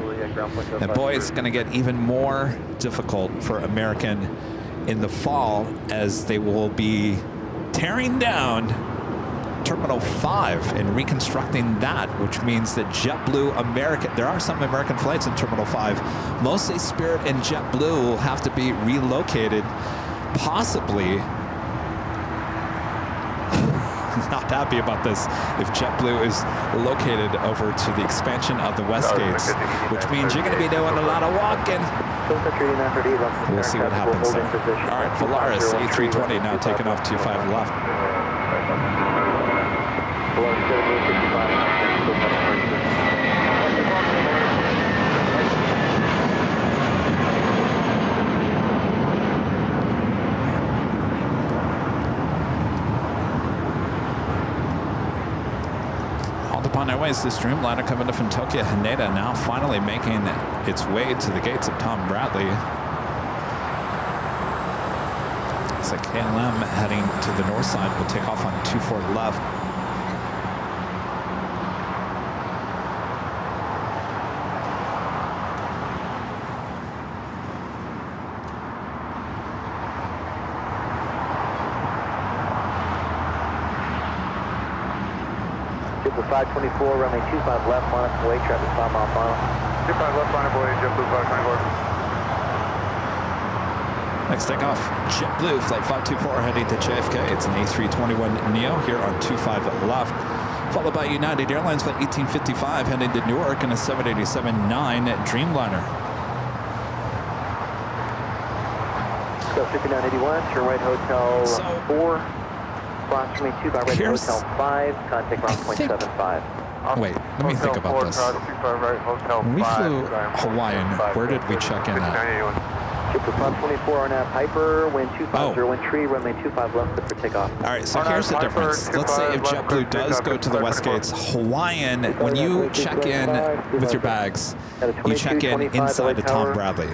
And boy, it's going to get even more difficult for American in the fall as they will be tearing down Terminal 5 and reconstructing that, which means that JetBlue American, there are some American flights in Terminal 5. Mostly Spirit and JetBlue will have to be relocated, possibly. Not happy about this if JetBlue is located over to the expansion of the West Gates, which means you're going to be doing a lot of walking. We'll see what happens there. All right, Volaris A320 now taking off 25 left. On our ways, this Dreamliner coming up from Tokyo Haneda now finally making its way to the gates of Tom Bradley. It's like KLM heading to the north side will take off on 24 left. JetBlue 524, runway 25 left, line up away, traffic 5 mile final. 25 left, line up away, JetBlue 524. Next takeoff, JetBlue Flight 524 heading to JFK. It's an A321neo here on 25 left. Followed by United Airlines Flight 1855 heading to Newark in a 787-9 Dreamliner. Go 5981, turn right Hotel 4. Approximately 25 right Hotel 5, contact ground 0.75. Wait, let me think about this. When we flew Hawaiian, where did we check in at? JetBlue 524 on that Piper, wind 2501 tree, runway 25 left, clear for takeoff. All right, so here's the difference. Let's say if JetBlue does go to the West Gates, Hawaiian, when you check in with your bags, you check in inside the Tom Bradley.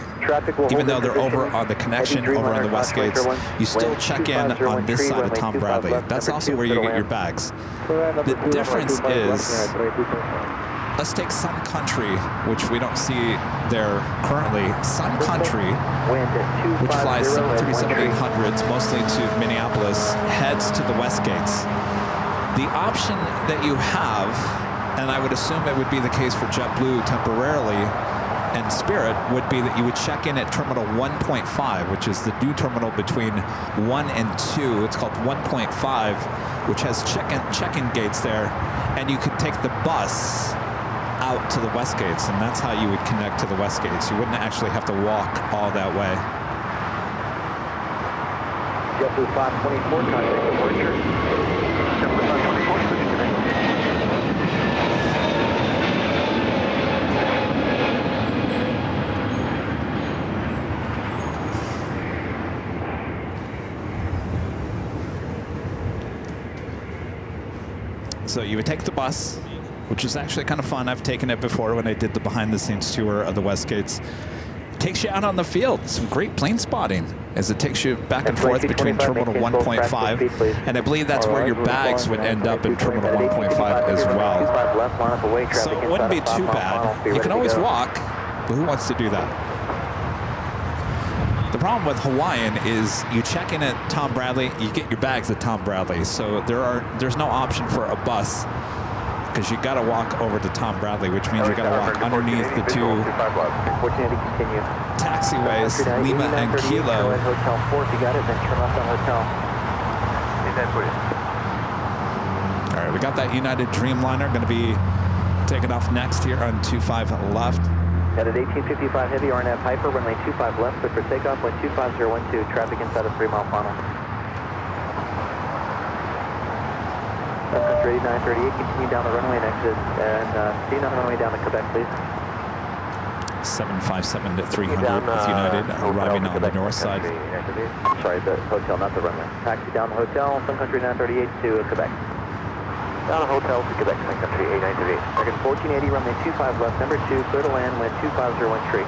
Even though they're over on the connection over on the West Gates, you still check in on this side of Tom Bradley. That's also where you get your bags. The difference is let's take Sun Country, which we don't see there currently. Sun Country, which flies 737-800s, mostly to Minneapolis, heads to the West Gates. The option that you have, and I would assume it would be the case for JetBlue temporarily and Spirit, would be that you would check in at Terminal 1.5, which is the new terminal between 1 and 2. It's called 1.5, which has check-in gates there, and you could take the bus out to the West Gates, and that's how you would connect to the West Gates. You wouldn't actually have to walk all that way. JetBlue 524, contact departure. JetBlue 524, switch connect. So you would take the bus, which is actually kind of fun. I've taken it before when I did the behind-the-scenes tour of the West Gates. Takes you out on the field. Some great plane spotting as it takes you back and forth between Terminal 1.5, and I believe that's where your bags would end up in Terminal 1.5 as well. So it wouldn't be too bad. You can always walk, but who wants to do that? The problem with Hawaiian is you check in at Tom Bradley, you get your bags at Tom Bradley. So there's no option for a bus, because you got to walk over to Tom Bradley, which means you got to walk underneath the two taxiways, Lima and Kilo. Hotel 4, if you got it, then turn left on hotel. All right, we got that United Dreamliner going to be taking off next here on 25 left. Headed 1855 Heavy, RNAV Piper, runway 25 left, clear for takeoff, wind 25012, traffic inside a 3-mile funnel. Country 938, continue down the runway and exit, and see another runway down to Quebec, please. 757 to 300 with United, arriving on the north side. Sorry, the hotel, not the runway. Taxi down the hotel, Sun Country 938 to Quebec. Down the hotel to Quebec, Sun Country 8938. American 1480, runway 25 left, number 2, clear to land, wind 2501 tree.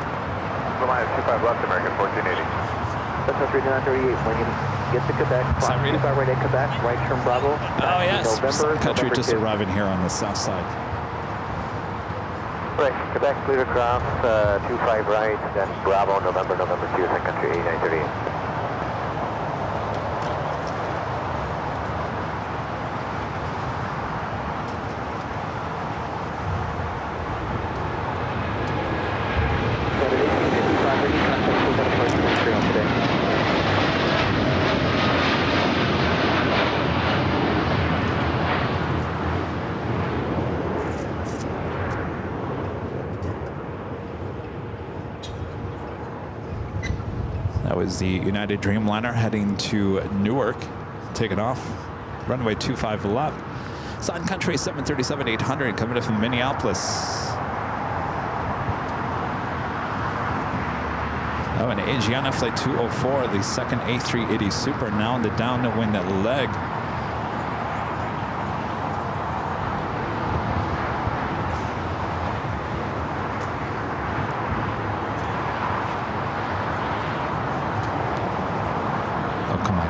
Line 25 left, American 1480. Sun Country 938, when you get to Quebec, clock 25 right at Quebec, right turn Bravo. Oh yes, Sun Country just arriving here on the south side. Right, Quebec, clear across, 25 right, then Bravo, November 2, Sun Country 8938. That was the United Dreamliner heading to Newark, taking off. Runway 25 left. Sun Country 737-800 coming in from Minneapolis. Oh, and Asiana Flight 204, the second A380 Super, now in the downwind leg.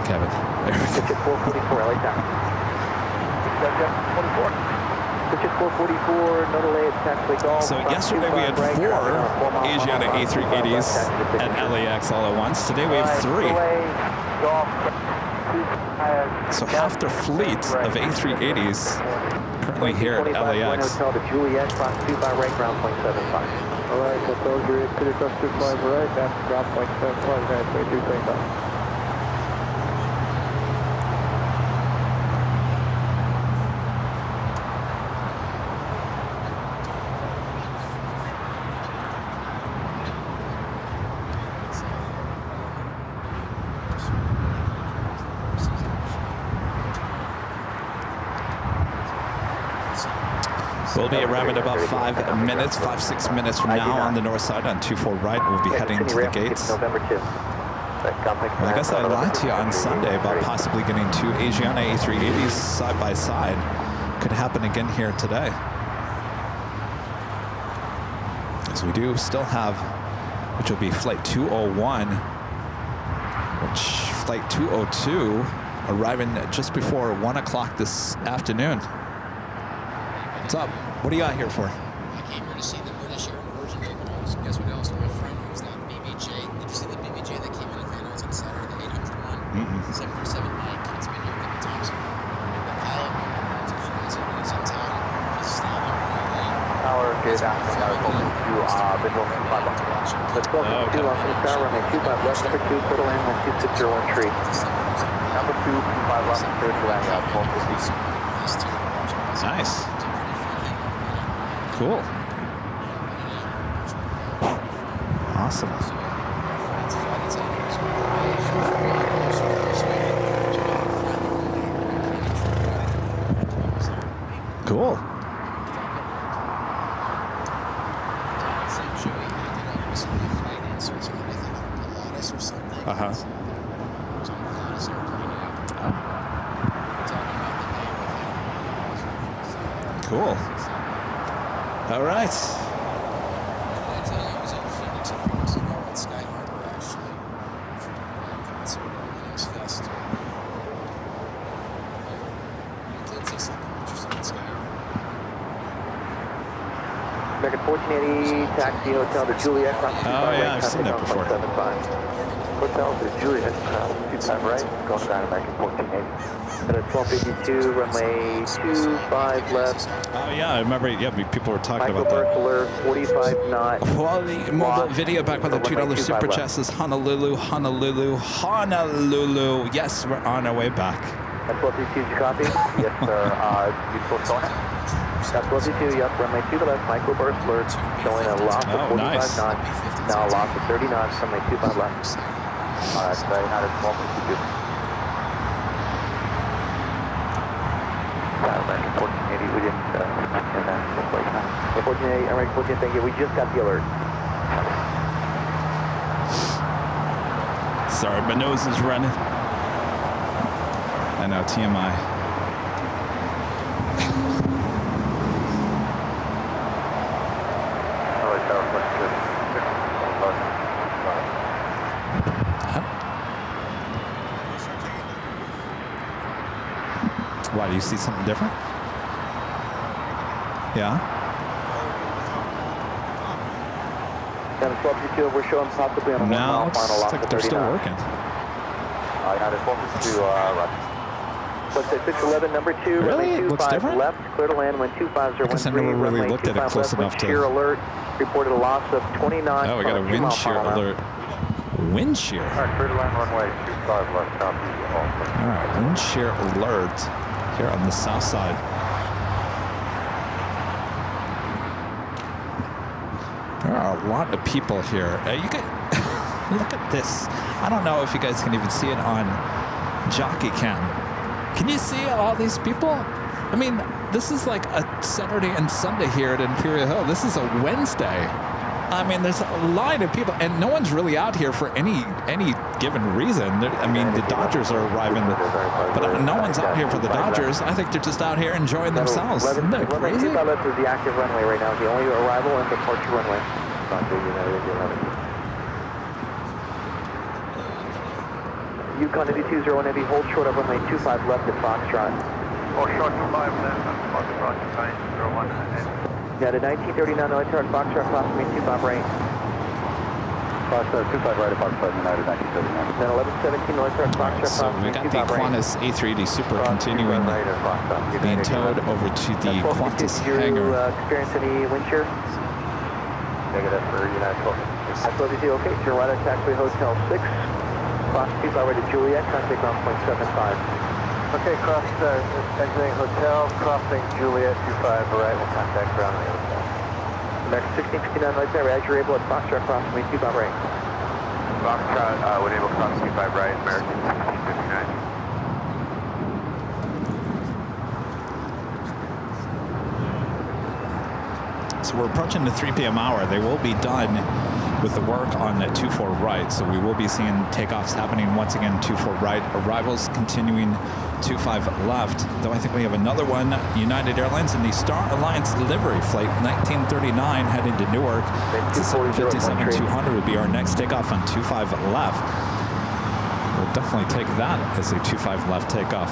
Kevin. Ticket 444, LA taxi. Subject 44. Ticket 444, no delay at taxiway golf. So yesterday we had 4 Asiana A380s at LAX all at once. Today we have 3. So half the fleet of A380s currently here at LAX. Hotel to Juliet, cross 25 right, ground point 75. All right, so Soldier, clear cross 25 right, that's ground point 75, guys, 23.5. We'll be around about 5 minutes, 5-6 minutes from now on the north side on 24 right. We'll be heading to the gates. November 2. Well, I guess I lied to you on Sunday about possibly getting 2 Asiana A380s side by side. Could happen again here today. As we do still have, which will be flight 201, which flight 202 arriving just before 1 o'clock this afternoon. What's up? What are you out here for? came here to see the British Air Virgin Emirates. Guess what else? My friend was that BBJ. Did you see the BBJ that came in at the Airlines on Saturday? The 801, 747 Mike. It's been here a couple times. The pilot flies in when he's in town. He's staying here in LA. Tower, good afternoon. Visual man 5 to watch him. Let's go to 2 Los Angeles Tower, runway 25 left, number 2, clear to land, 12601 tree. Number 2, 25 left, clear to land, 1250. Nice. Cool. Awesome. Cool. Uh-huh. Cool. All right. American 1480, taxi hotel to Juliet. Oh, yeah, I've seen that before. Hotel to Juliet, 25 right, going down American 1480. At 1252, runway 25 left. Oh, yeah, I remember. Yeah, people were talking about that. Alert, 45 knot. Quality mobile video back with a $2 super chat says Honolulu, Honolulu, Honolulu. Yes, we're on our way back. At 1252, did you copy? Yes, sir. You still showing it? At 1252, yep, runway 2 to left, microburst alert, showing a loss of 45 nice. knots. Now a loss of 30 knots, runway 25 left. Alright, so not at 1252. American 1480, we didn't, in that place. 1480, American 1480, thank you, we just got the alert. Sorry, my nose is running. I know, TMI. Why, do you see something different? Yeah? Down at 1252, we're showing possibly on a 1 mile No, final loss it's like of they're 30 still knots. working. Down at 1252, right. What's it, 611, number 2, Really? runway It looks 25 different? left, clear to land, wind 25013, I guess I never really runway looked at it 25 close left, enough wind to- shear alert, reported a loss of 20 knots. Oh, we got a wind shear alert. Wind shear. Alright, clear to land, runway 25 left, southeast. All right, wind shear alert here on the south side. There are a lot of people here. You can look at this. I don't know if you guys can even see it on Jockey Cam. Can you see all these people? I mean, this is like a Saturday and Sunday here at Imperial Hill. This is a Wednesday. I mean, there's a line of people, and no one's really out here for any given reason. I mean, the Dodgers are arriving, but no one's out here for the Dodgers. I think they're just out here enjoying themselves. Isn't that crazy? Runway 25 left is the active runway right now. The only arrival and departure runway. Yukon 220 Heavy, hold short of runway 25 left at Foxtrot. Hold short 25 left, Foxtrot, 901 ahead. Yeah, the 1939 Noiter at Foxtrot, crossing 25 right. Foxtrot, 25 right at Foxtrot, United 1939. Then 1117 Noiter at Foxtrot, So we got the Qantas A380 Super continuing being towed over to the Qantas hangar. Did you hangar. experience any wind shear? Negative for United 12. I told you, okay, turn right at Taxway Hotel 6. Cross 25 right to Juliet, contact ground point 75. Okay, cross exiting hotel, crossing Juliet 25 right, we'll contact ground on the other side. American 1659 right there, as you're able at Foxtrot, crossing 25 right. Foxtrot, would able cross 25 right, American 1659. So we're approaching the 3 p.m. hour. They will be done with the work on 24 right. So we will be seeing takeoffs happening once again 24 right. Arrivals continuing 25 left. Though I think we have another one. United Airlines in the Star Alliance livery flight 1939 heading to Newark. 757-200 would be our next takeoff on 25 left. We'll definitely take that as a 25 left takeoff.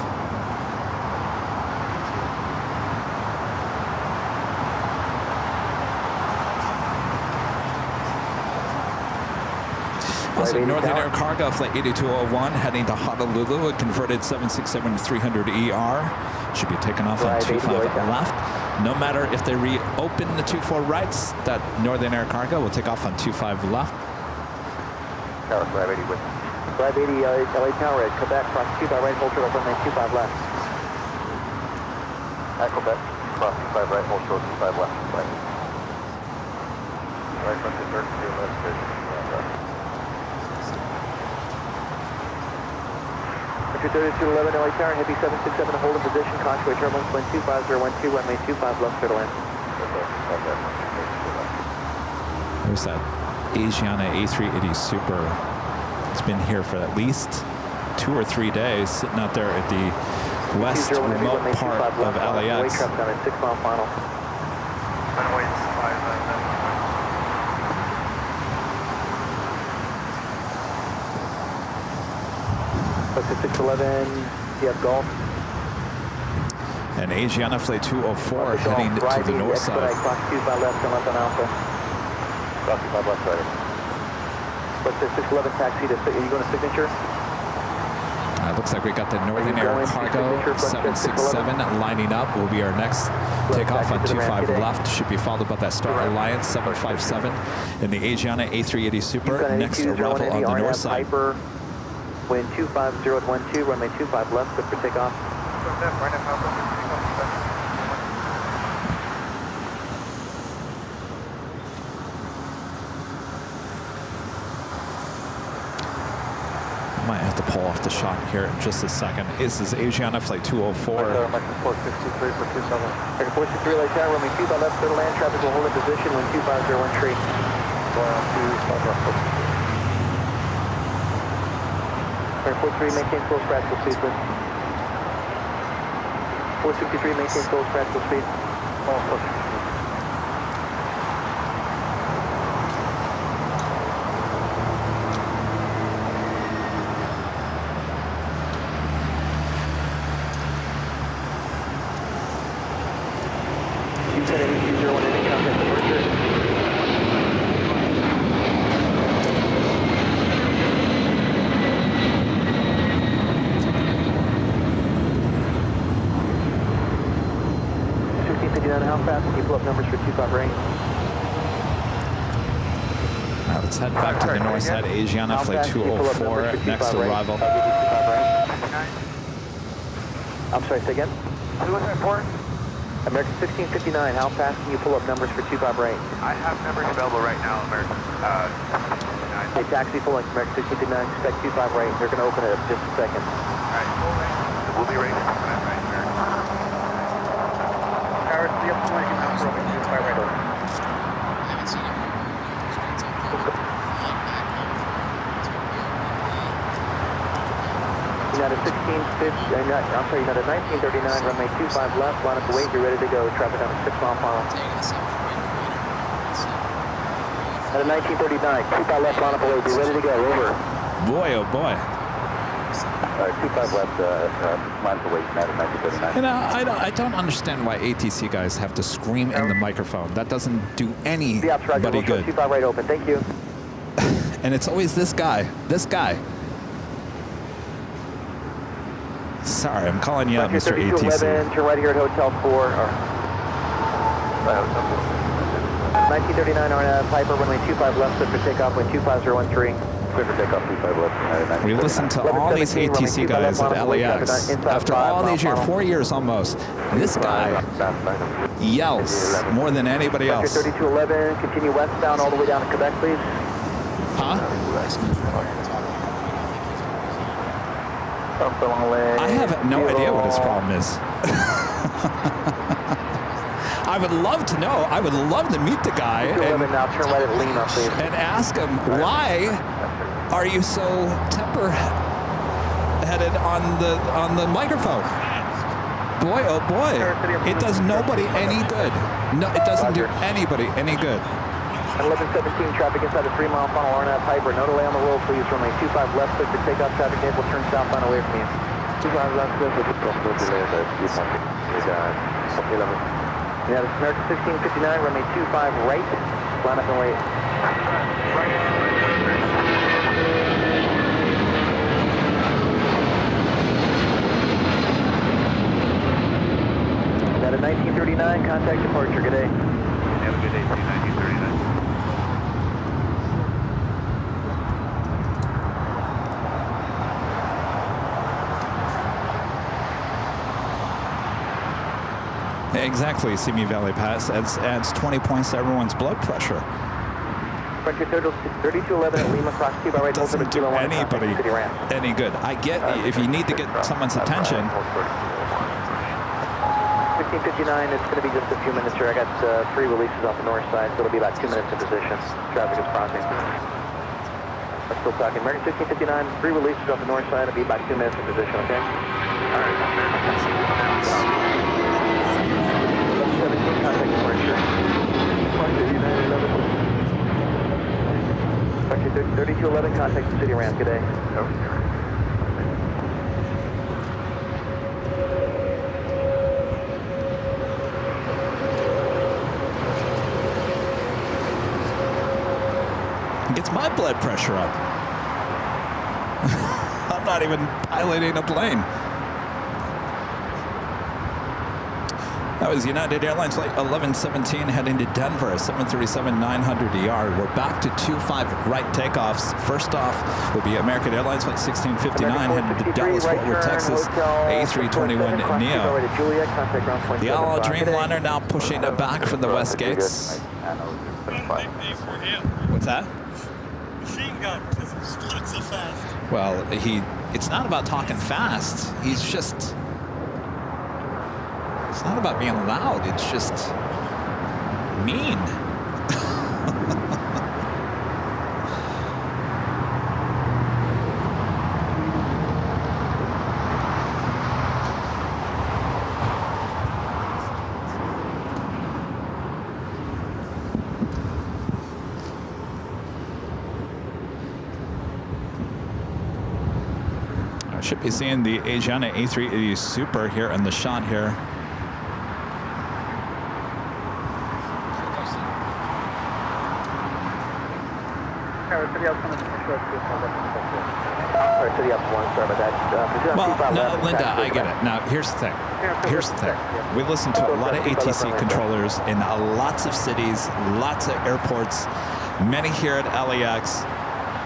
Also, Northern Air Cargo Flight 8201 heading to Honolulu, a converted 767-300ER. Should be taking off on 25 left. No matter if they reopen the 24 rights, that Northern Air Cargo will take off on 25 left. Tower, Flight 80 with 580 LA Tower at Quebec, cross 25 right, hold short, runway 25 left. At Quebec, cross 25 right, hold short, 25 left. Right front to turn to your left, station. Entry 3211 LA Tower, heavy 767, hold in position, contour turbulence, wind 25012, runway 25 left, clear to land. There's that Asiana A380 Super. It's been here for at least 2 or 3 days, sitting out there at the west remote part of LAX. Wake up down at 6 mile final. Runway 5. Up to 611, you have Golf. And Asiana Flight 204 heading to the north side. Cross 25 left and left on Alpha. Cross 25 left side. What's the 611 taxi to, are you going to signature? Looks like we got the Northern Air Cargo 767 lining up. Will be our next takeoff on 25 left. Should be followed by that Star Alliance 757 and the Asiana A380 Super next arrival on the north side. Wind 25012, runway 25 left, good for takeoff. Might have to pull off the shot here in just a second. This is Asiana Flight 204. 463 for 27. 463 light tower, runway 25 left, clear to land. Traffic will hold in position, wind 25013. Going on 25 left. 43, maintain close practical speed, please. 463, maintain close practical speed. How fast can you pull up numbers for 25 range? All right, let's head back to the north side. Asiana Flight 204, next arrival. I'm sorry, say again? Who was that for? American 1659, how fast can you pull up numbers for 25 range? I have numbers available right now, American. Hey, taxi full length, American 1659, expect 25 range. They're going to open it up just a second. All right, full range. We'll be ready to open that right here. Tower 3 up to 1, you can have 25 right over. I haven't seen him. United 1650, I'm sorry, United 1939, runway 25 left, line up the weight, you're ready to go. Traffic on a 6 mile final. United 1939, 25 left, line up the weight, be ready to go, over. Boy, oh boy. 25 left, line up the weight, United 1939. You know, I don't understand why ATC guys have to scream in the microphone. That doesn't do anybody good. 25 right open, thank you. And it's always this guy. Sorry, I'm calling you out, Mr. ATC. Turn right here at Hotel 4. 1939 RNF, Piper, runway 25 left, good for takeoff, wind 25013. Good for takeoff, 25 left. We listened to all these ATC guys at LAX. After all these years, 4 years almost, this guy yells more than anybody else. 3211, continue westbound all the way down to Quebec, please. Huh? I have no idea what his problem is. I would love to know. I would love to meet the guy and ask him, why are you so temper-headed on the microphone? Boy, oh boy, it does nobody any good. No, it doesn't do anybody any good. 1117, traffic inside the 3 mile funnel, RNF Piper. No delay on the roll, please. Runway 25 left, click to take off. Traffic vehicle turn southbound away from you. 25 left, click to possible delay at Yeah, this is American 1659, runway 25 right. Line up and wait. Got a 1939, contact departure, good day. Have a good day, 1939. Exactly, Simi Valley Pass adds 20 points to everyone's blood pressure. Frontier 3211 at Lima, cross Cuba, right, hold for the Doesn't do Kilo 1, anybody city ramp. any good. I get if you need to get someone's attention. 1559, it's going to be just a few minutes here. I got 3 releases off the north side, so it'll be about 2 minutes in position. Traffic is crossing. We're still talking. American 1559, 3 releases off the north side, it'll be about 2 minutes in position, okay? All right. 17, contact departure. Frontier 3211, contact the city ramp, good day. Gets my blood pressure up. I'm not even piloting a plane. That was United Airlines flight 1117 heading to Denver, 737-900ER. We're back to 25 right takeoffs. First off will be American Airlines flight 1659 heading to Dallas, Fort Worth, Texas, A321 NEO. The All Dreamliner now pushing it back from the west gates. What's that? Machine gun, because he's flying so fast. Well, it's not about talking fast. It's not about being loud. It's just mean. I should be seeing the Asiana A380 Super here in the shot here. Well, no, Linda, I get it. Now, here's the thing. We listen to a lot of ATC controllers in lots of cities, lots of airports, many here at LAX.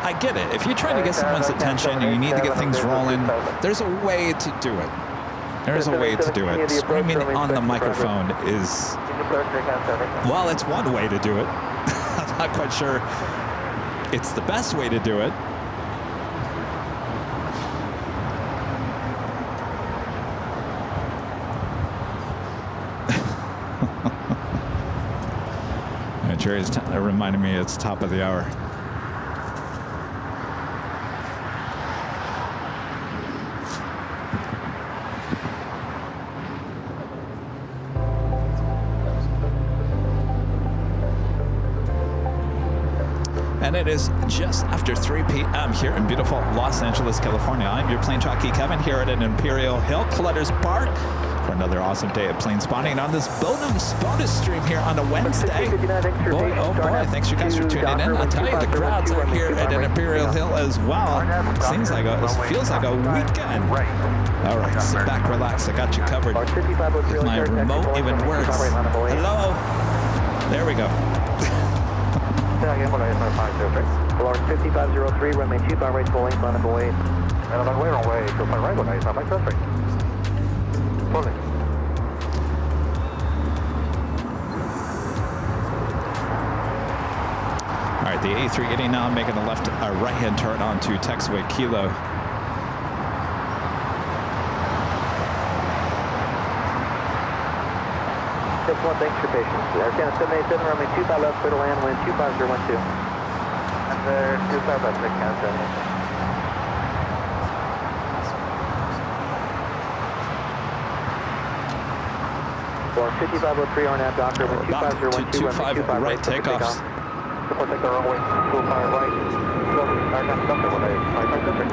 I get it. If you're trying to get someone's attention and you need to get things rolling, there's a way to do it. There's a way to do it. Screaming on the microphone is, well, it's one way to do it. I'm not quite sure it's the best way to do it. Jerry's reminding me it's top of the hour. And it is just after 3 p.m. here in beautiful Los Angeles, California. I'm your plane jockey, Kevin, here at an Imperial Hill Clutters Park for another awesome day of plane spotting on this bonus stream here on a Wednesday. Boy, oh boy, thanks you guys for tuning in. I'll tell you, the crowds are here at an Imperial Hill as well. Feels like a weekend. All right, sit back, relax. I got you covered. If my remote even works. Hello. There we go. Lord 5503, runway 25 right, full length, line up away. Runway 25 right, runway 25 right, that's right. Full length. All right, the A380 now making a right-hand turn onto taxiway Kilo. One, thanks for your patience. Asiana 787, runway 25 left, clear to land, wind 25012. And there, 25 left, Asiana 787. Lord 5503, RNAV, Docker, wind 25012, 25 right takeoffs. Support take the runway 25 right. RNAV, Docker, runway 55 left.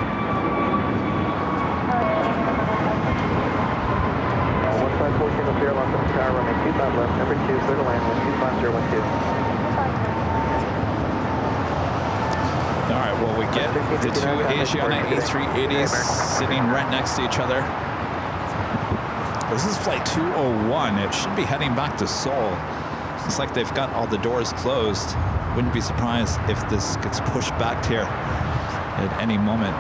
1514 will clear along the tower, runway 25 left, number 2, clear to land, wind 25012. All right, well, we get the two Asiana A380s sitting right next to each other. This is flight 201. It should be heading back to Seoul. It's like they've got all the doors closed. Wouldn't be surprised if this gets pushed back here at any moment.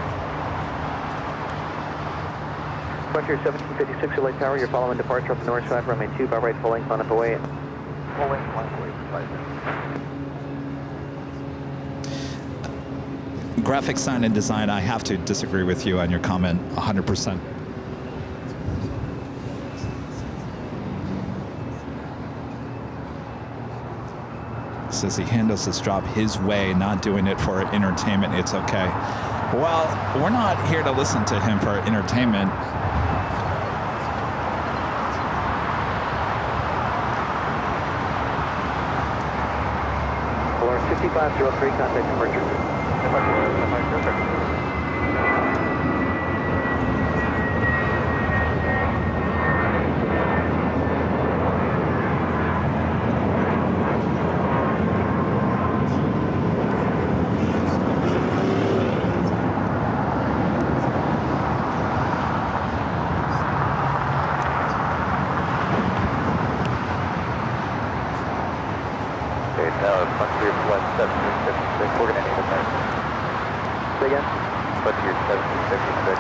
Frontier 1756 LA Tower, you're following departure up the north side, runway 2 by right full length on up away. Full length, 1 Graphic sign and design, I have to disagree with you on your comment 100%. Says he handles his job his way, not doing it for entertainment. It's okay. Well, we're not here to listen to him for entertainment. Alert 6503, contact departure.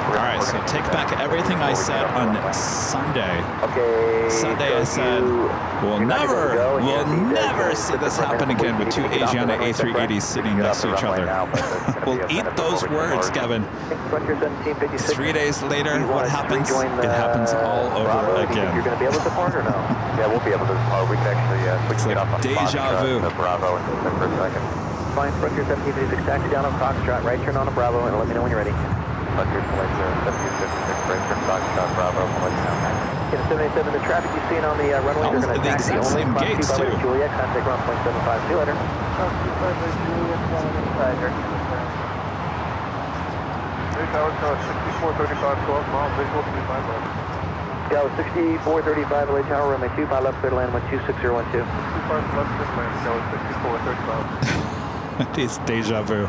Alright, so take back everything I said on Sunday. Okay. Sunday I said, we'll never see this happen again with two Asiana A380s sitting next to each other. We'll eat those words, Kevin. 3 days later, what happens? It happens all over again. You're going to be able to depart or no? Yeah, we'll be able to depart. We can actually it's like deja vu. Bravo and for a second. Fine, Frontier 1756, taxi down on Foxtrot, right turn on a Bravo, and let me know when you're ready. Frontier 1756, right turn Foxtrot, Bravo, let me know. Get a 787, the traffic you've seen on the runway, Almost you're going to the taxi exact only same gates, too. Juliet, contact ground point 752 later. Tower, 6435, 12 miles, visual to be 5 left. Yeah, 6435 LA Tower, runway 2, by left clear to land 12612. 25 left clear to land, Tower 6435. It's deja vu.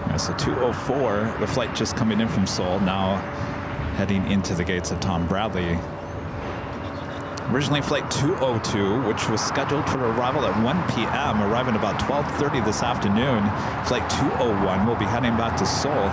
Yeah, so 204, the flight just coming in from Seoul, now heading into the gates of Tom Bradley. Originally flight 202, which was scheduled for arrival at 1 p.m., arriving about 12:30 this afternoon. Flight 201 will be heading back to Seoul.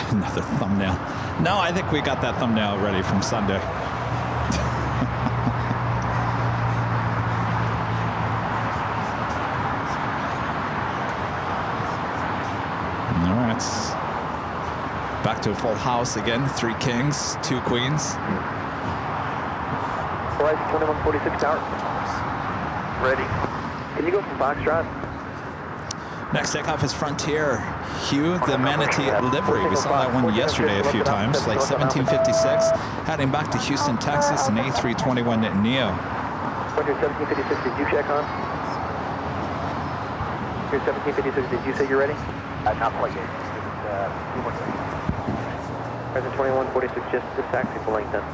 Another thumbnail. No, I think we got that thumbnail ready from Sunday. All right. Back to a full house again. 3 kings, 2 queens. Horizon 2146 Tower. Ready. Can you go from Foxtrot? Next takeoff is Frontier. Hugh, the Manatee livery. We saw that one yesterday a few times. Flight 1756, heading back to Houston, Texas, an A321 Neo. Frontier 1756, did you check on? Frontier 1756, did you say you're ready? Not quite yet. Horizon 2146, just taxi full length then.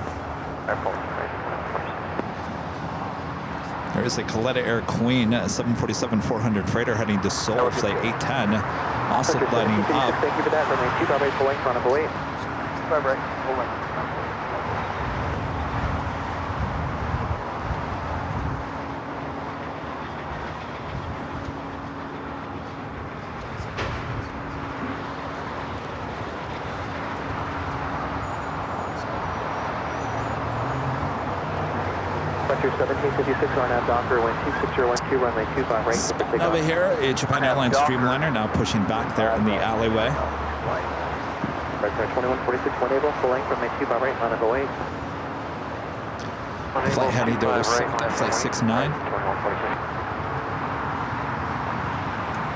There is a Coletta Air Queen 747-400 freighter heading to Seoul, flight 810, also lighting up. Thank you for that. Runway 2 by right full length on up away. 2 by right, full length. Frontier 1756 on out Docker, wind 26012, runway 2 by right. Spitting over here, a Japan Airlines Streamliner now pushing back there in the alleyway. Frontier 2146, one able, full length, runway 2 by right, line up away. Flight heading to Osaka, flight 69.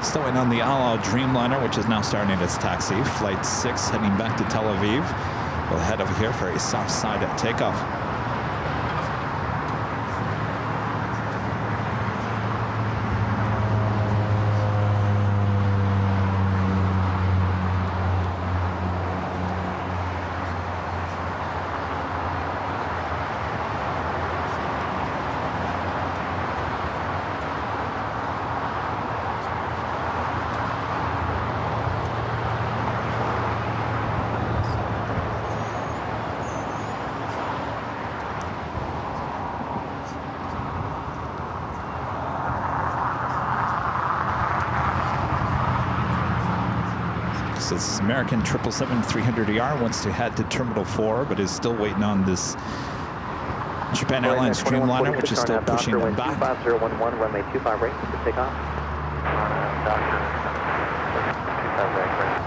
Still waiting on the Al Al Dreamliner, which is now starting its taxi. Flight 6 heading back to Tel Aviv. We'll head over here for a soft side at takeoff. This American 777-300ER wants to head to Terminal 4, but is still waiting on this Japan Airlines Dreamliner, which is still pushing them back. 25011, runway 25 right to take off. Doctor, 25 right.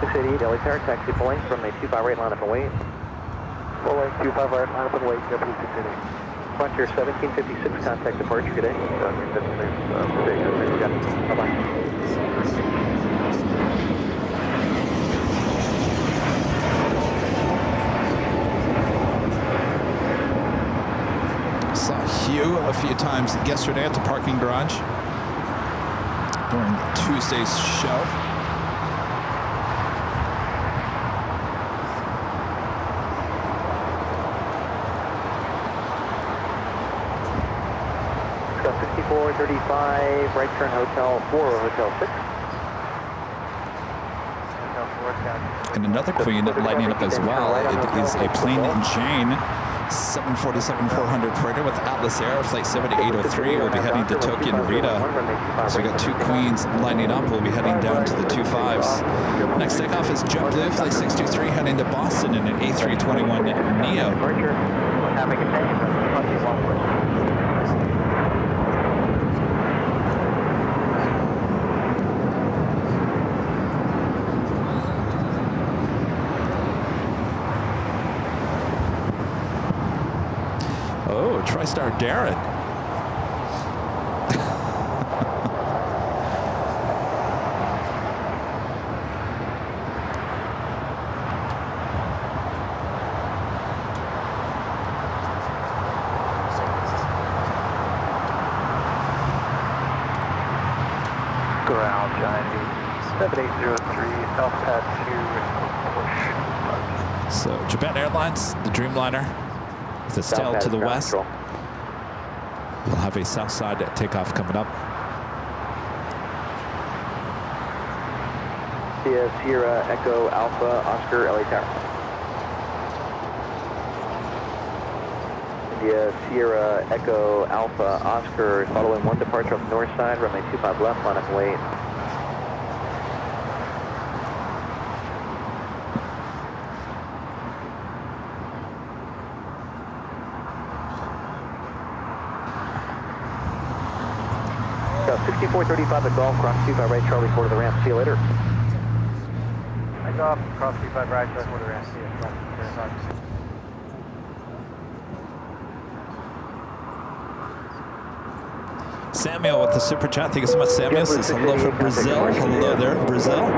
688, LA Tower, taxi pulling, runway 25 right, line up and wait. Full length 25 right, line up and wait, please continue. Frontier 1756, contact departure, good day. Bye-bye. Hugh a few times yesterday at the parking garage during Tuesday's show. Got 6435, right turn Hotel 4 or Hotel 6. And another Queen lighting up as well. It is a plain Jane 747-400 freighter with Atlas Air, flight 7803. We'll be heading to Tokyo Narita. So we got two Queens lining up. We'll be heading down to the 25s. Next takeoff is JetBlue, flight 623, heading to Boston in an A321neo. Oh, TriStar Darren. Ground, Johnny. 7803, South Pad 2, So Japan Airlines, the Dreamliner, with its tail to the west. We'll have a south side takeoff coming up. Sierra Echo Alpha Oscar LA Tower. India Sierra Echo Alpha Oscar, following one departure off the north side, runway 25 left, line up and wait. So 6435 at Golf, cross 25 right, Charlie 4 to the ramp, see you later. I go off, cross 25 right, Charlie 4 to the ramp, see you. Samuel with the super chat. Thank you so much, Samuel. Says hello from Brazil. Hello there, Brazil.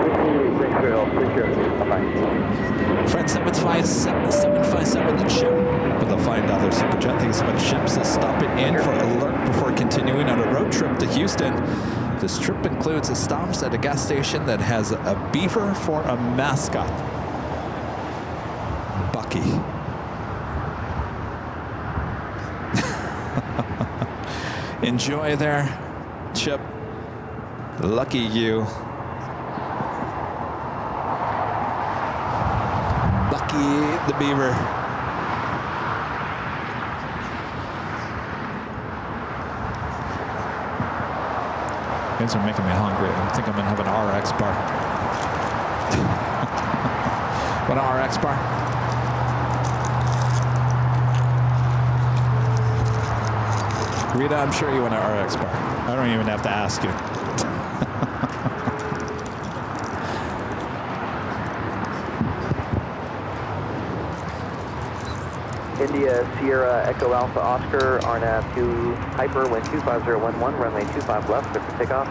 Friend 757 the Chip with a $5 super chat. Thank you so much, Chip. Says stopping in for alert before continuing on a road trip to Houston. This trip includes a stops at a gas station that has a beaver for a mascot. Bucky. Enjoy there, Chip. Lucky you. Bucky the beaver. You guys are making me hungry. I think I'm gonna have an RX bar. What an RX bar? Rita, I'm sure you want an RX bar. I don't even have to ask you. India Sierra Echo Alpha Oscar, RNAV 2 Hyper, wind 25011, runway 25 left, clear for takeoff.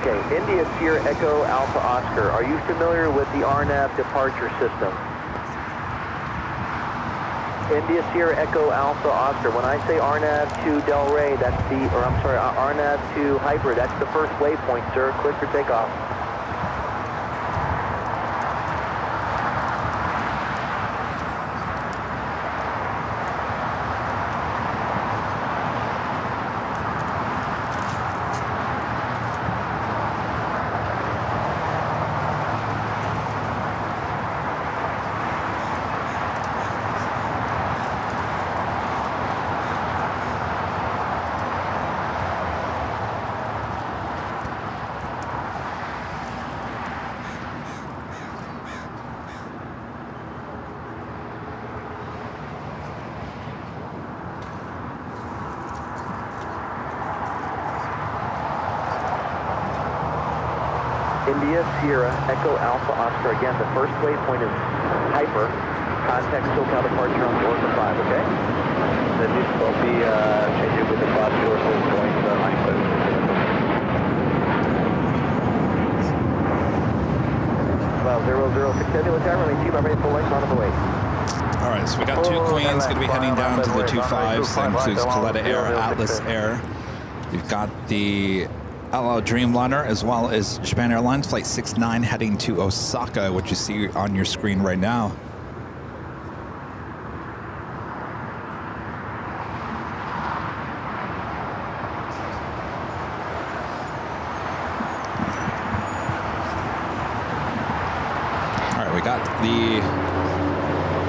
Okay, India Sierra Echo Alpha Oscar. Are you familiar with the RNAV departure system? India Sierra Echo Alpha Oscar. When I say RNAV to Delray, that's the, or I'm sorry, RNAV to Hyper, that's the first waypoint, sir. Clear for takeoff. India Sierra Echo Alpha Oscar. Again, the first waypoint is Hyper. Contact SoCal departure on Orca 5, okay? Then this will be changing with the fast sources going to the Hyper. Well, 0060, let's have runway 2 by ready full length on the way. All right, so we got two Queens going to be heading down to the 25s. That includes Coletta Air, Atlas Air. You've got the LL Dreamliner as well as Japan Airlines Flight 69 heading to Osaka, which you see on your screen right now. All right, we got the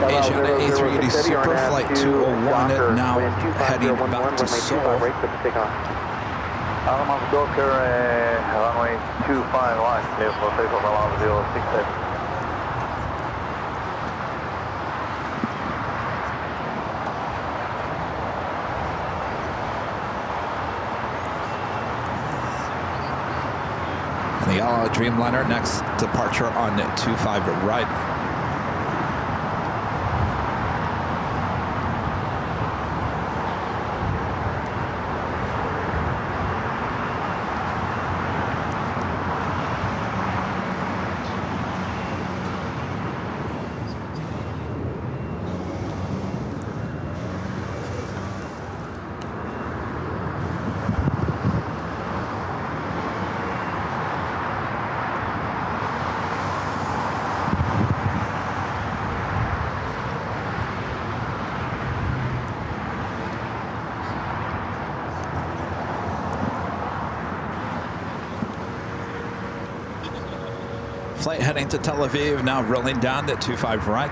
Asiana A380 Super Flight 201 now heading back to Seoul. Alamo Docker, runway 251, clear for takeoff Alamo 067. And the Dreamliner next departure on 25 right. Flight heading to Tel Aviv, now rolling down to 25 right.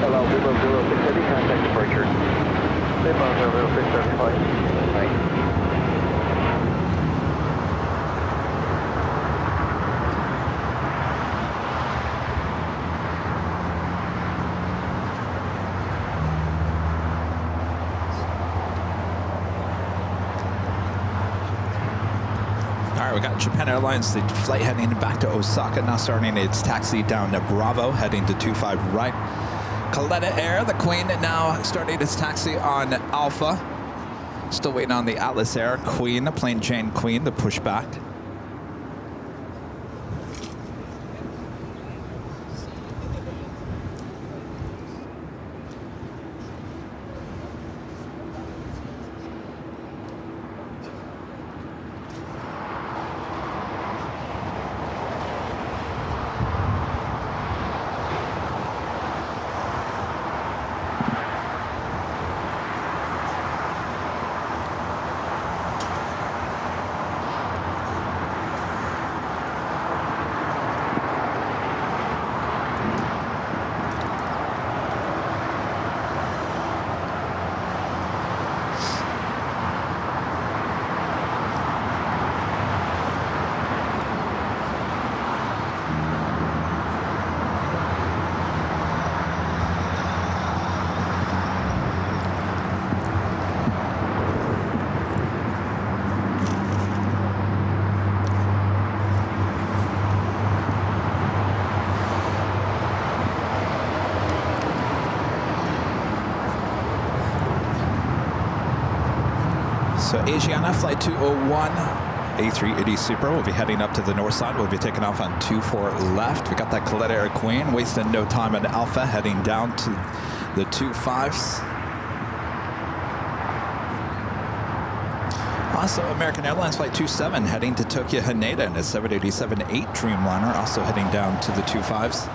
Hello, 0060, contact departure. 0675. Right. All right, we got Japan Airlines, the flight heading back to Osaka, now starting its taxi down to Bravo, heading to 25 right. Coletta Air, the Queen, now starting its taxi on Alpha. Still waiting on the Atlas Air Queen, the plain Jane Queen, to push back. So Asiana Flight 201, A380 Super will be heading up to the north side. We'll be taking off on 24 left. We got that Colette Air Queen, wasting no time on Alpha, heading down to the 25s. Also, American Airlines Flight 27 heading to Tokyo Haneda in a 787-8 Dreamliner, also heading down to the 25s.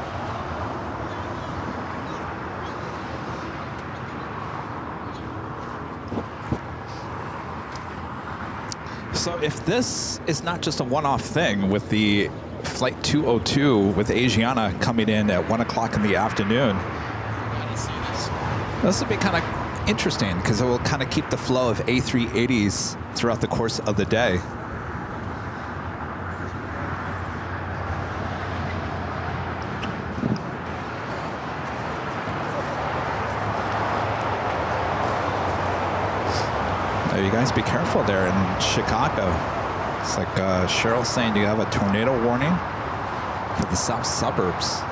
So if this is not just a one-off thing with the Flight 202 with Asiana coming in at 1 o'clock in the afternoon, this will be kind of interesting because it will kind of keep the flow of A380s throughout the course of the day. Now you guys be careful there in Chicago. It's like Cheryl's saying, do you have a tornado warning for the south suburbs?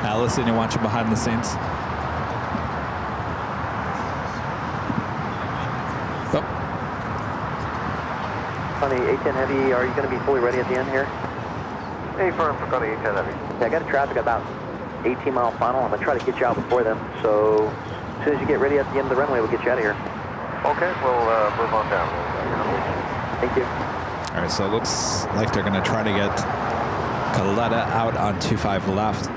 Allison, you're watching behind the scenes. Oh. Connie, A10 Heavy, are you going to be fully ready at the end here? A-firm for Connie, A10 Heavy. Yeah, I got a traffic about 18-mile final. I'm going to try to get you out before then. So as soon as you get ready at the end of the runway, we'll get you out of here. Okay, we'll move on down. Thank you. All right, so it looks like they're going to try to get Coletta out on 25 left.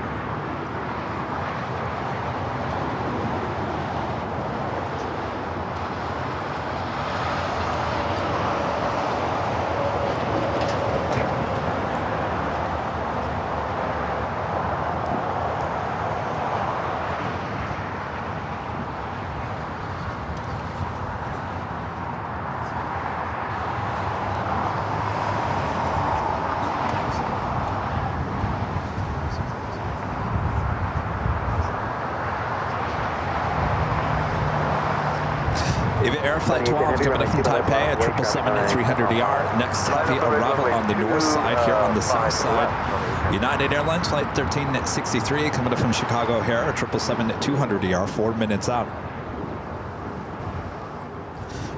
Air Flight 12 coming up from Taipei at 777-300ER. Next heavy arrival on the north side here on the south side. United Airlines Flight 1363 coming up from Chicago O'Hare at 777-200ER, 4 minutes out.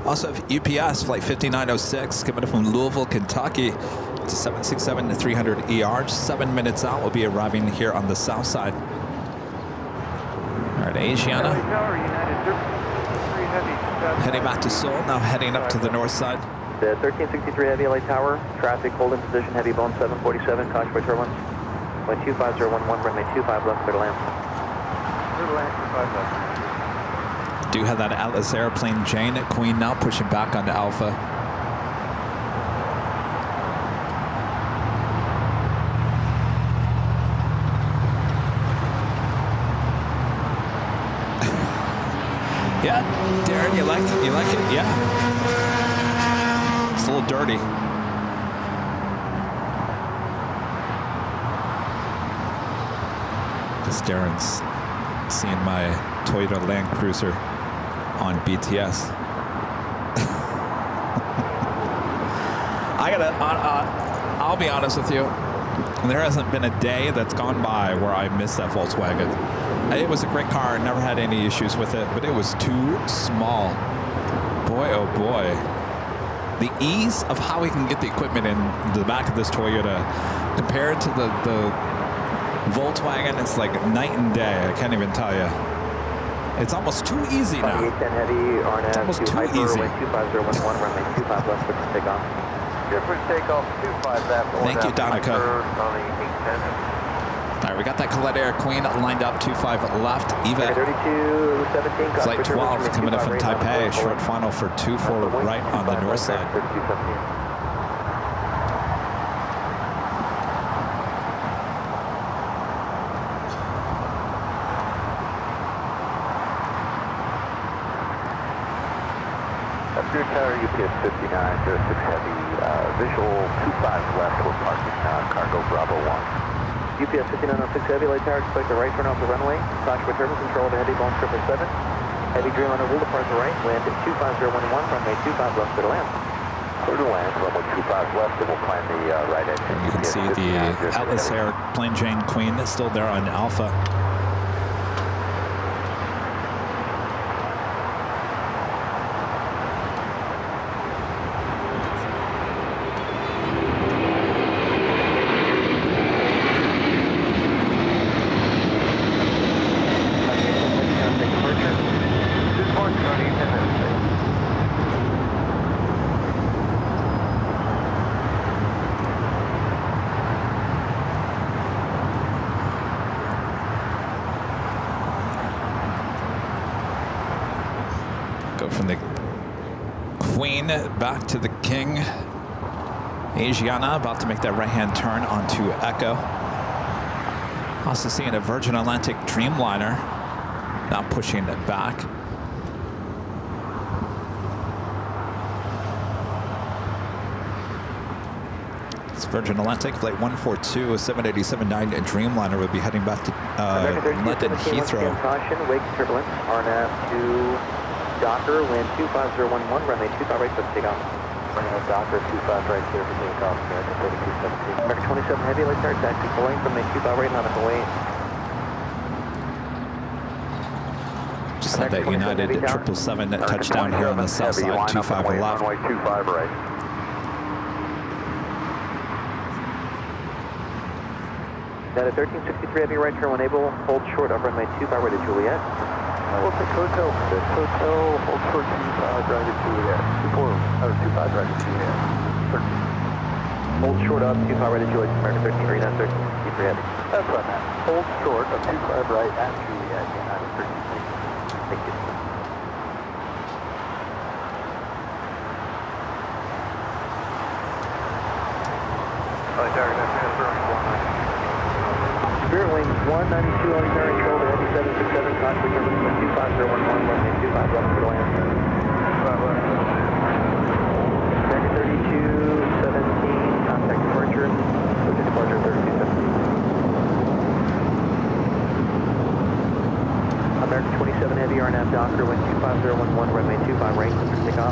Also UPS Flight 5906 coming up from Louisville, Kentucky to 767-300ER, 7 minutes out. Will be arriving here on the south side. All right, Asiana. Heading back to Seoul, now heading up to the north side. The 1363 Heavy LA Tower, traffic hold in position, heavy Boeing 747, caution for turbulence. Wind 25011, runway 25 left, clear to land. Clear to land, 25 left. Do have that Atlas airplane Jane at Queen now pushing back onto Alpha. Yeah, Darren, you like it? Yeah. It's a little dirty. Because Darren's seeing my Toyota Land Cruiser on BTS. I'll be honest with you. There hasn't been a day that's gone by where I miss that Volkswagen. It was a great car, never had any issues with it, but it was too small. Boy, oh boy. The ease of how we can get the equipment in the back of this Toyota compared to the Volkswagen, it's like night and day. I can't even tell you. It's almost too easy now. 810 Heavy, RNAV, it's almost too Hyper, easy. wind 25011, runway 25 left, clear for takeoff. Clear for takeoff, 25 left. Thank you, Donica. All right, we got that Colette Air Queen lined up, 25 left. Eva, 3217, Flight 12 coming up from Taipei, short final for 24 right on the north side. Spirit Tower, UPS 59, 06 Heavy, visual 25 left, we're parking cargo Bravo 1. UPS 59 on 6 Heavy, LA Tower, expect the right turn off the runway. Caution for turbulence, control of the Heavy, Boeing 777. Heavy Dreamliner will depart the right, land at 25011, runway 25 left, clear to land. Clear to land, runway 25 left, and we'll climb the right edge. You can see the Atlas Air Plain Jane Queen is still there on Alpha. Go from the Queen back to the King. Asiana about to make that right-hand turn onto Echo. Also seeing a Virgin Atlantic Dreamliner now pushing it back. It's Virgin Atlantic flight 142, a 787-9 Dreamliner will be heading back to London Heathrow. Caution, wake turbulence, RNAV to Docker, wind 25011, runway 25 right, for takeoff. Runway Docker 25 right, clear for takeoff, American 3217. American 27 Heavy, LA Tower, taxi Boeing, runway 25 right, on the way. Just had that United 777 touchdown here on the south side, 25 left. Runway 25 right. At a 1363 Heavy, right turn when able, hold short of runway 25 right to Juliet. We'll take hotel, hold short 25 right at Juliet. 25 right at Juliet. Hold short of 25 right at Juliet, American 13, not 1363 Heavy. That's what I meant. Hold short of 25 right at Juliet, United 13. Thank you. Spirit Wings 192 on turn, control to Heavy 767, caution for turbulence, 25011, runway 25 left for land. American 3217, contact departure, with departure 3217. American 27 Heavy, RNAV Docker, wind 25011, runway 25 right, clear for takeoff.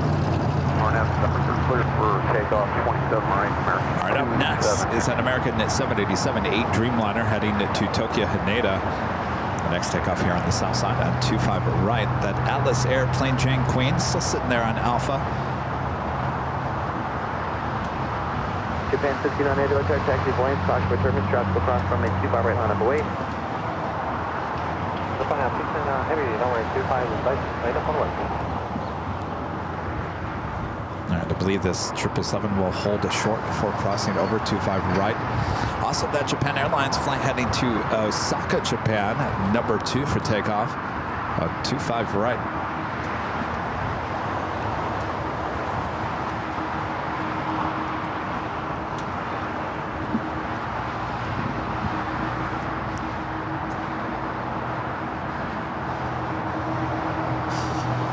RNAV Docker, clear for takeoff, 27 right, American. All right, up next is an American 787-8 Dreamliner heading to Tokyo Haneda. The next takeoff here on the south side on 25 right. That Atlas Air Plain Jane Queen still sitting there on Alpha. Japan 69 Heavy, LA Tower, taxi Boeing, caution for turbulence, tropical cross runway 25 right, line up away. Japan 69 Heavy, runway 25 right, right up on left. All right, I believe this 777 will hold a short before crossing over 25 right. Also, that Japan Airlines flight heading to Osaka, Japan, number 2 for takeoff, 25 right.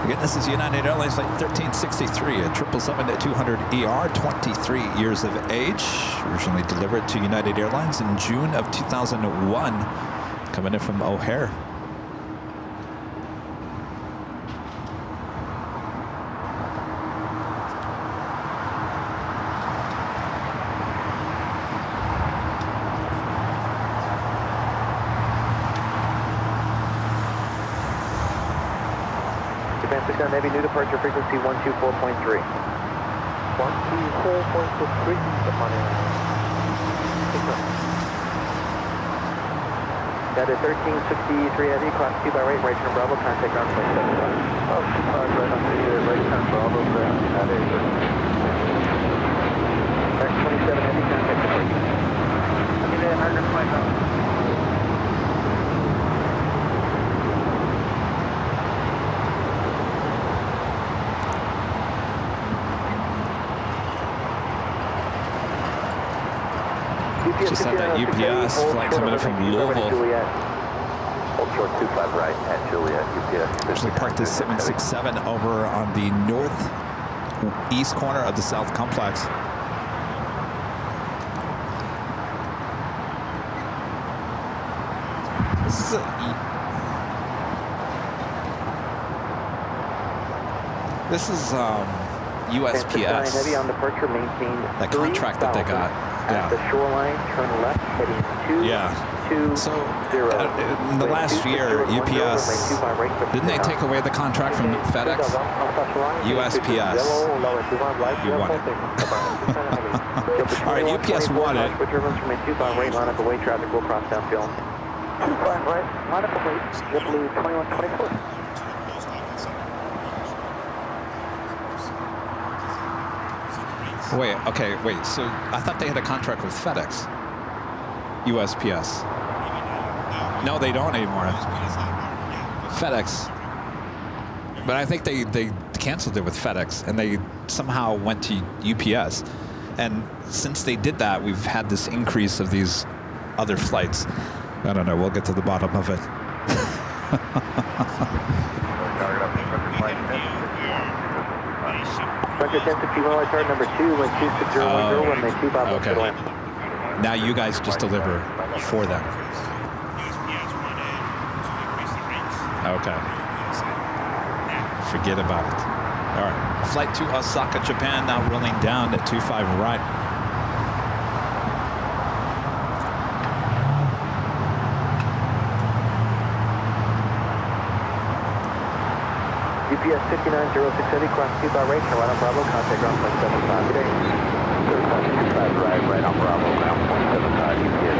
Again, this is United Airlines flight 1363, a 777-200ER, 23 years of age. Originally delivered to United Airlines in June of 2001, coming in from O'Hare. Japan 69 Heavy, new departure frequency 124.3. 124.3, Japan Got a 1363 Heavy, cross 2 by right turn Bravo, contact ground flight 75. Oh, 25 right on the right turn Bravo, ground, United 27 Heavy, contact departure. United 100 flight now. Just had that UPS flight coming in from Louisville. Hold short 25 right at Juliet, UPS. Actually parked this 767 over on the north east corner of the South Complex. This is USPS. Heavy on departure, maintain That contract that they got. At the shoreline, turn left, heading 220. So in the last year, UPS, didn't they take away the contract from FedEx? USPS. You won it. All right, UPS won it. Switch turbines from a 25 right, line up away, traffic will cross downfield. 25 right, line up away, JetBlue 2124. Wait, so I thought they had a contract with FedEx. USPS. No, they don't anymore. FedEx. But I think they canceled it with FedEx, and they somehow went to UPS. And since they did that, we've had this increase of these other flights. I don't know, we'll get to the bottom of it. Card number 2, when 26010, when they 25 okay. Now you guys just deliver for them. Okay. Forget about it. All right. Flight to Osaka, Japan, now rolling down at 25 right. UPS 59060, cross 25 right, right on Bravo, contact ground 0.75 today. 25 right on Bravo, ground 0.75, UPS 59060.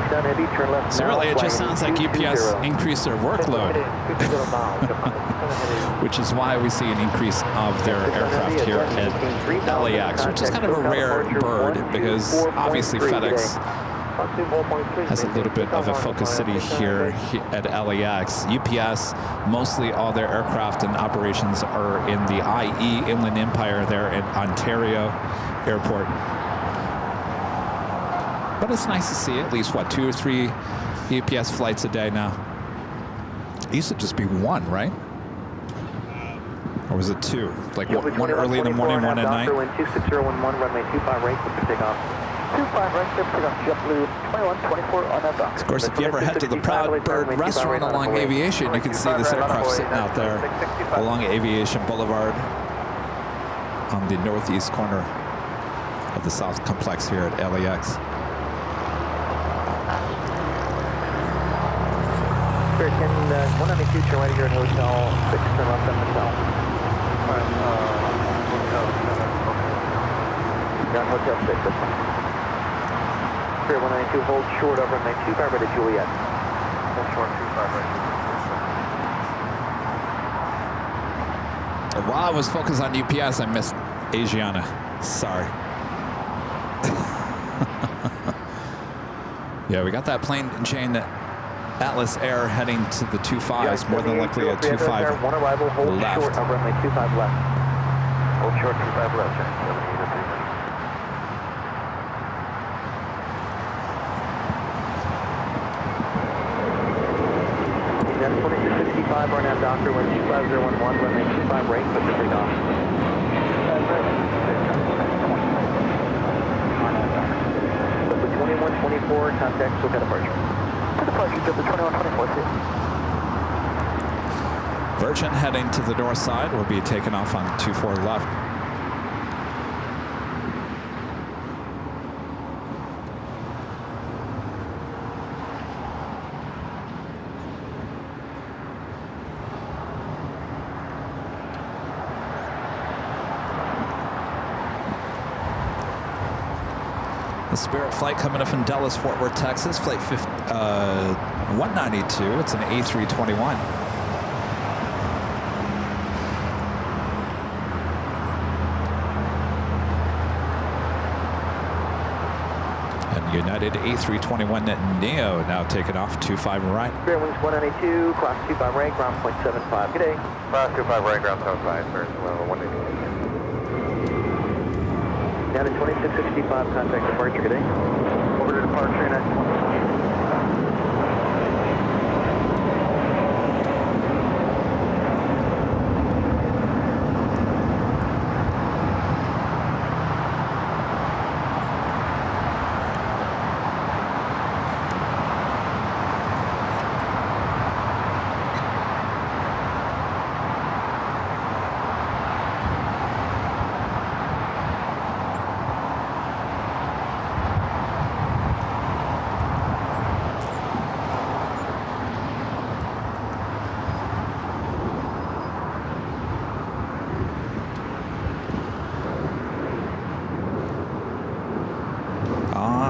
Heavy, turn left. So really, it just sounds like UPS increased their workload, which is why we see an increase of their aircraft here at LAX, which is kind of a rare bird because obviously FedEx has a little bit of a focus city here at LAX. UPS, mostly all their aircraft and operations are in the IE, Inland Empire there at Ontario Airport. But it's nice to see at least, what, 2 or 3 UPS flights a day now. It used to just be 1, right? Or was it 2? Like one early in the morning, 1 at night? 26011, runway 25 right, with the takeoff. 25 right, clear for takeoff, JetBlue 2124 on that dock. Of course, if you ever head to the Proud Bird restaurant along Aviation, you can see this aircraft sitting out there along Aviation Boulevard on the northeast corner of the South Complex here at LAX. Spirit 10, 192, turn right here at Hotel 6, turn left on Hotel. Down Hotel 6, that's fine. Spirit 192, hold short over runway 25 right at Juliet. Hold short 25 right. While I was focused on UPS, I missed Asiana. Sorry. Yeah, we got that plane and chain that Atlas Air heading to the 25s, more than likely at 25 one arrival, hold left. short of runway 25 left. Hold short 25 left, sir. That's 2265, our nav doctor, when 25011, runway 25 right, put the takeoff. With 2124, contact SoCal departure. Departure to the 2124. Virgin heading to the north side will be taken off on 24 left. The Spirit flight coming up from Dallas, Fort Worth, Texas, flight 192. It's an A321. And United A321 Neo now taking off 25 right. Spirit wings 192, cross 25 right, ground 0.75. Good day. Cross 25 right, ground 75, sir. 188. Down to 2665, contact departure, good day. Over to departure, United 1.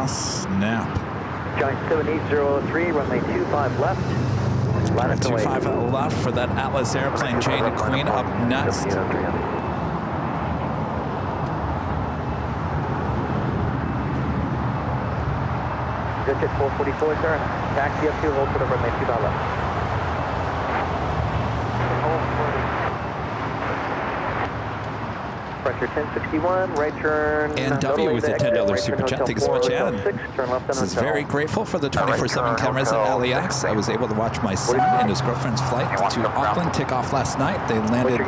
Snap. Giant 78003, runway 25 left. Line up to 25 left for that Atlas airplane. Jane and Queen up next. Good check 444, sir. Taxi up to hold for the runway 25 left. Pressure 1061, right turn. And W with a $10 super chat. Thanks so much, Adam. This is very grateful for the 24/7 cameras at LAX. I was able to watch my son and his girlfriend's flight to Auckland take off last night. They landed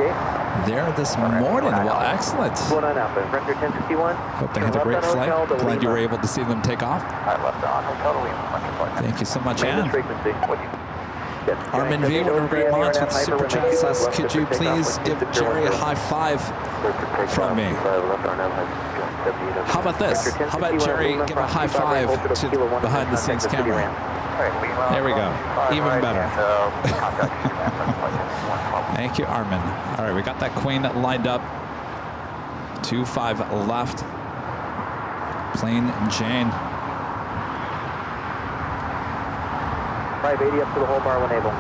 there this morning. Well, excellent. Pressure 1061. Hope they had a great flight. Glad you were able to see them take off. Thank you so much, Ann. Armin V, one of our great mods with super chat says, could you please give Jerry a high five from me? How about this? How about Jerry give a high five to the behind the scenes camera? There we go. Even better. Thank you, Armin. All right, we got that Queen lined up. 25 left. Plane Jane. 580 up to the whole bar when able.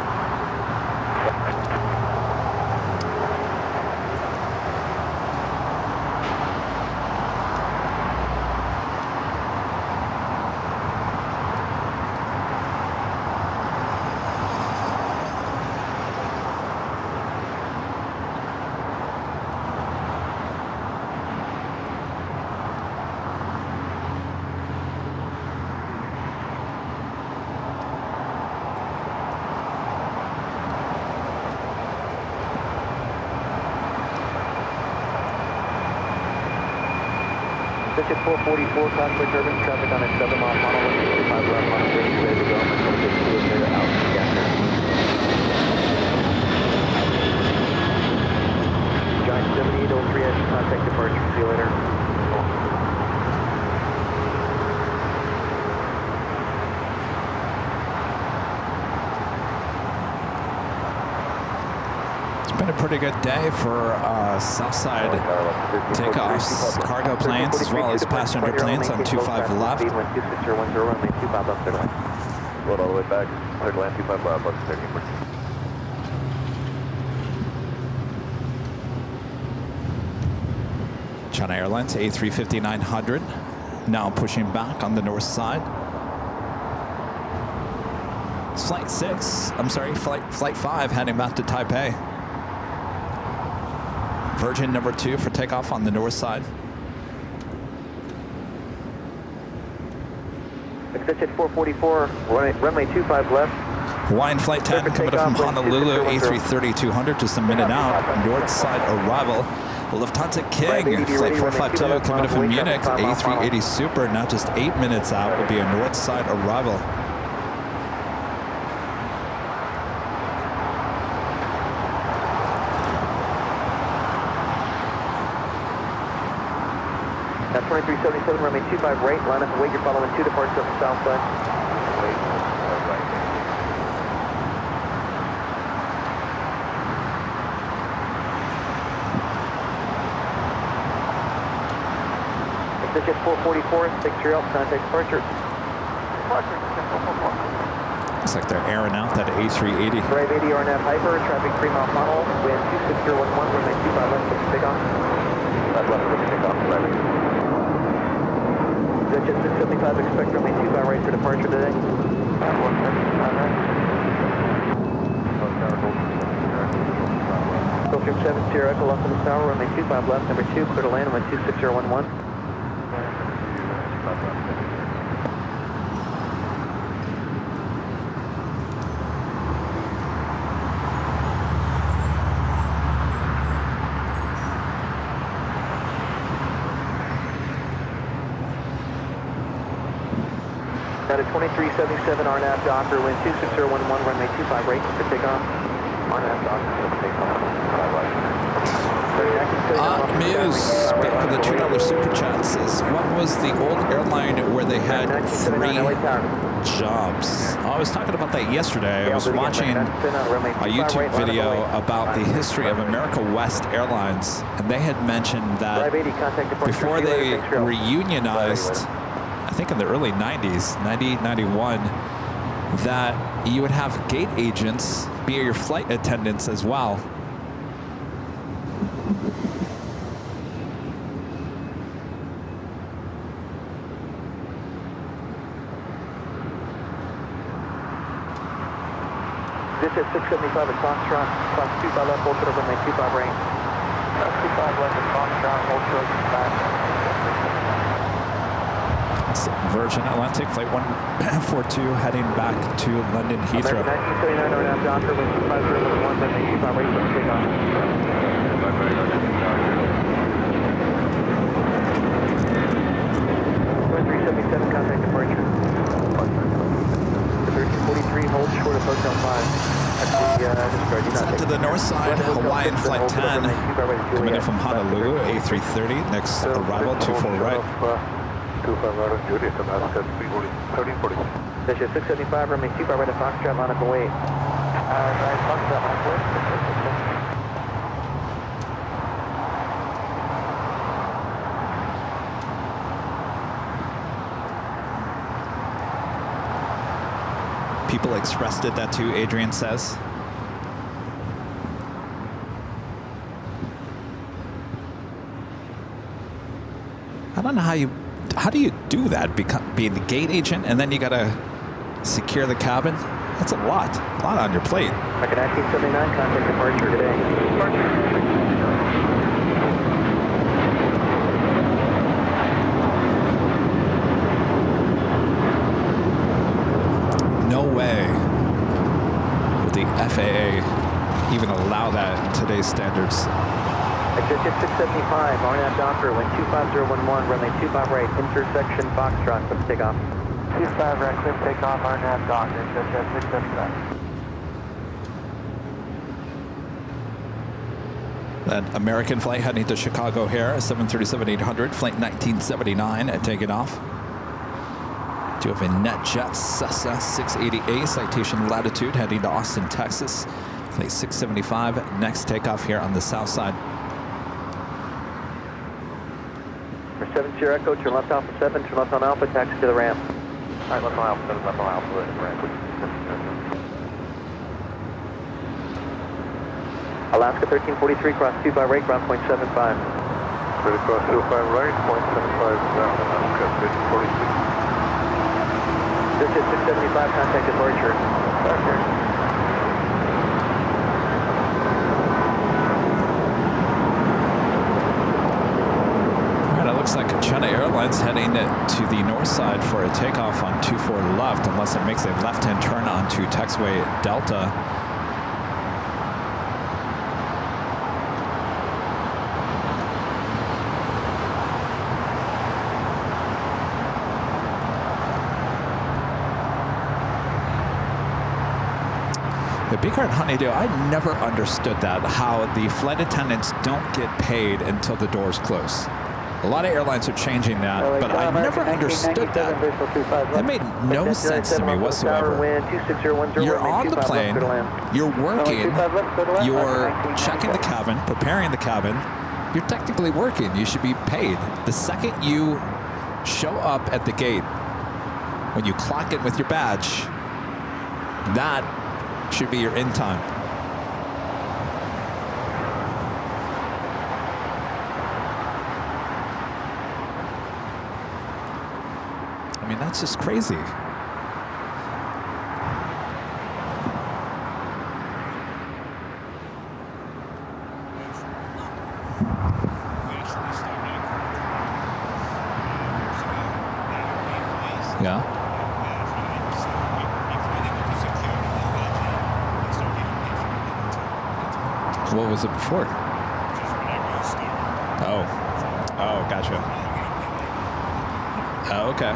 Ticket 444, conflict urban traffic on a 7-mile funnel, 5 left on a bridge, ready to go. Out, Giant 7803, contact departure, see you later. Been a pretty good day for Southside takeoffs, cargo planes as well as passenger planes on 25 left. Load all the way back. Clear to land 25 left, left 13%. China Airlines A350-900 now pushing back on the north side. It's flight 5 heading back to Taipei. Virgin number 2 for takeoff on the north side. Exit 444, runway 25 left. Hawaiian flight 10 coming up from Honolulu, A330-200, just a minute out. North side arrival. Lufthansa King, flight 452 coming up from Munich, A380 Super, now just 8 minutes out, will be a north side arrival. That's 2377, runway 25 right, line up and wait, you're following 2 departures up the south side. Exit 444, 6 up, contact departure. Looks like they're airing out that A380. Drive 80 RNAV Hyper, traffic 3-mile funnel, wind 26011, runway 25 left, take off. Left, take off, driving. Jet 675, expect runway 25 right for departure today. Filter 70, Echo left on the tower, runway 25 left, number 2, clear to land, wind 26011. At a 2377 RNAV Docker, wind 26011, runway 25 right for takeoff. RNAV Docker for takeoff. Muse, back with the $2 super chat, says, what was the old airline where they had 3 jobs? I was talking about that yesterday. I was watching a YouTube video about the history of America West Airlines, and they had mentioned that before they reunionized, I think in the early 90s, 90, 91, that you would have gate agents be your flight attendants as well. This is 675 at Foxtrot, cross 25 left, hold short over runway 25 right. 25 left at Foxtrot, hold short back. Virgin Atlantic, flight 142, heading back to London Heathrow. 1979 RNAV Docker, wind 25011, runway 25 right for takeoff. 2377, contact departure. 1343, hold short of Hotel 5. Set to the north side, Hawaiian Flight 10, coming in from Honolulu, A330, next arrival, 24 right. 25 right on duty at the last 1340. Station 675, runway 25 right at Foxtrot, line up and wait. Right, Foxtrot, line up and wait. People expressed it, that too, Adrian says. I don't know how do you do that, being the gate agent, and then you gotta secure the cabin? That's a lot on your plate. American 1979, contact departure today. No way would the FAA even allow that in today's standards. Exit 675, RNAV Docker, wind 25011, runway 25 right, intersection Foxtrot, let's take off. 25 right, clear takeoff, RNAV Docker, exit 675. That American flight heading to Chicago here, 737-800, flight 1979, taking off. Do have a NetJet Cessna 680A, citation latitude, heading to Austin, Texas. Flight 675, next takeoff here on the south side. 70 Echo, turn left Alpha 7, turn left on Alpha, taxi to the ramp. Alright, left on Alpha 7, left on Alpha, ramp. Alaska 1343, cross 25 right, ground point 75. Ready cross 25 right, 0.75 down, Alaska 1346. This is 675, contact departure. Departure. Looks like China Airlines heading to the north side for a takeoff on 24 left, unless it makes a left-hand turn onto taxiway Delta. The Beaker and Honeydew, I never understood that, how the flight attendants don't get paid until the doors close. A lot of airlines are changing that, but I never understood that. That made no sense to me whatsoever. You're on the plane, you're working, you're checking the cabin, preparing the cabin. You're technically working. You should be paid. The second you show up at the gate, when you clock in with your badge, that should be your in time. I mean, that's just crazy. Yeah. What was it before? Oh. Oh, gotcha. Oh, okay.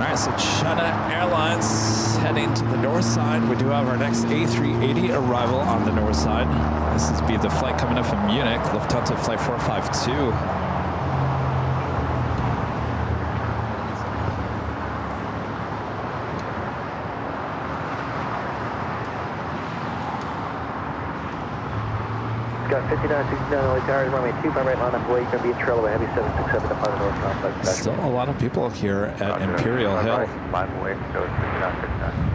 right, so China Airlines heading to the north side. We do have our next A380 arrival on the north side. This is be the flight coming up from Munich, Lufthansa Flight 452. Got 5969 LA Towers, runway 25 right, line up away. You're going to be a trail away, heavy 767 departing north. Still a lot of people here at Imperial Hill. Line away, so it's 5969.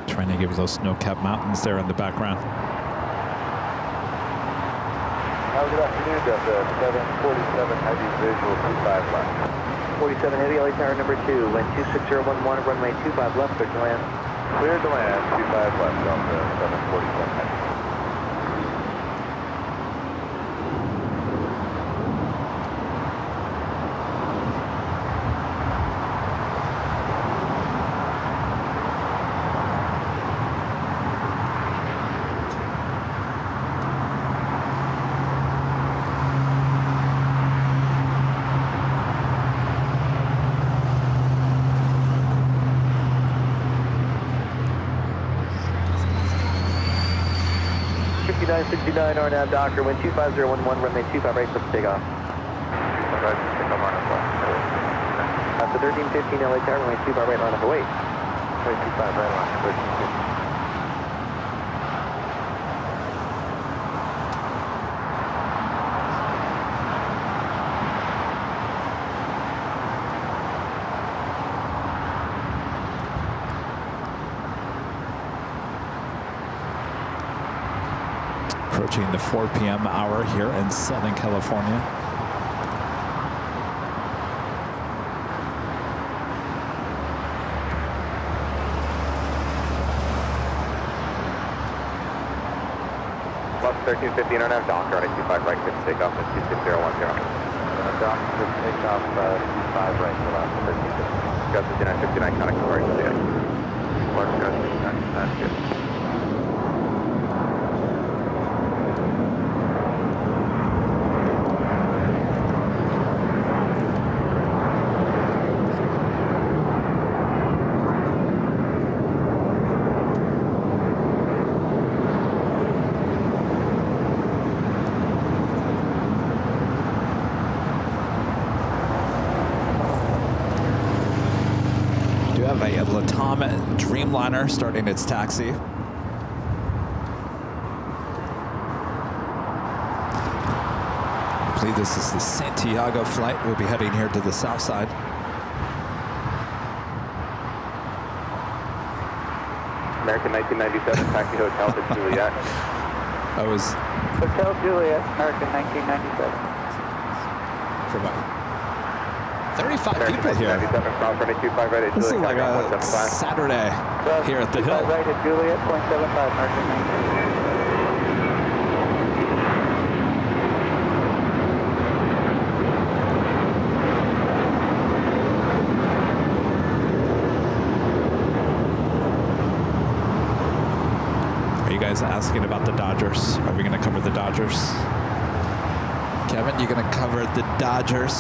Trying to give those snow-capped mountains there in the background. Good afternoon, Delta 747 Heavy Visual 25 left. 47 Heavy, LA Tower number 2, wind 26011, runway 25 left, clear to land. Cleared to land, 25 left, Delta 747 Heavy. RNAV Doctor, wind 25011, runway 25 right, for takeoff. After 1315 LA Tower, runway 25 right, line up away. 25 right, line 1315. Approaching the 4 p.m. hour here in Southern California. Plus 1315 RNAV Doctor, runway 25 right, clear to take off, 26010. Doctor, take off 25 right, for last 1315. Got 5959, connect to right, see ya. Mark, got 59, good. A Latam Dreamliner starting its taxi. I believe this is the Santiago flight. We'll be heading here to the south side. American 1997, taxi Hotel to Juliet. I was Hotel Juliet, American 1997. for about 35 people here. This is like a Saturday here at the Hill. Right at Juliet, 0.75, American 19. Are you guys asking about the Dodgers? Are we going to cover the Dodgers? Kevin, you going to cover the Dodgers?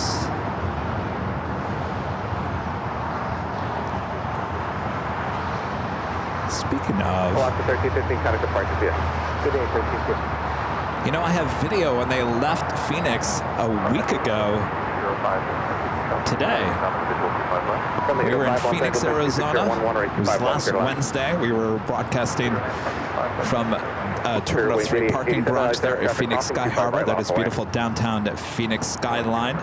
Speaking of, Good day, 1315. you know, I have video when they left Phoenix a week ago today. We were in Phoenix, Arizona. It was last Wednesday. We were broadcasting from Terminal 3 parking garage there at Phoenix Sky Harbor. That is beautiful downtown Phoenix skyline.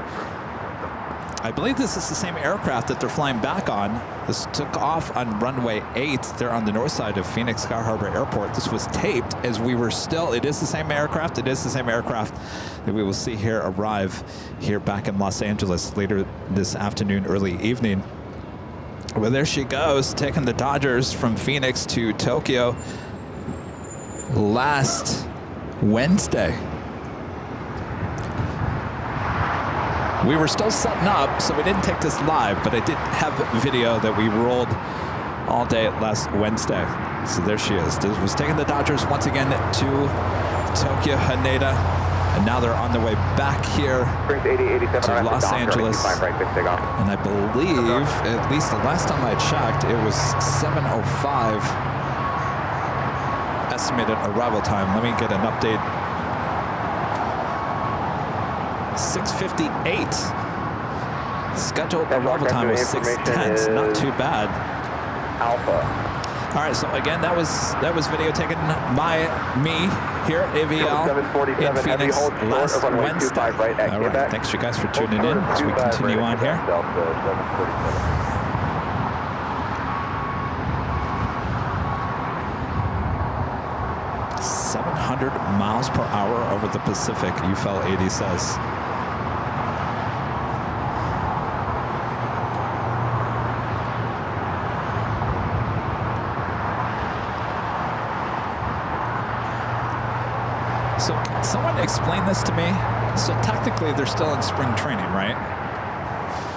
I believe this is the same aircraft that they're flying back on. This took off on runway 8 there on the north side of Phoenix Sky Harbor Airport. This was taped as we were still, it is the same aircraft. It is the same aircraft that we will see here arrive here back in Los Angeles later this afternoon, early evening. Well, there she goes, taking the Dodgers from Phoenix to Tokyo last Wednesday. We were still setting up, so we didn't take this live, but I did have video that we rolled all day last Wednesday. So there she is. This was taking the Dodgers once again to Tokyo, Haneda, and now they're on their way back here to Los Angeles. And I believe, at least the last time I checked, it was 7:05 estimated arrival time. Let me get an update. 6:58. Scheduled arrival time was 6:10. Not too bad. Alpha. All right, so again, that was video taken by me here at AVL in Phoenix last Wednesday. All right, thanks you guys for tuning in as we continue on here. 700 miles per hour over the Pacific, UFL 80 says. So can someone explain this to me? So technically they're still in spring training, right?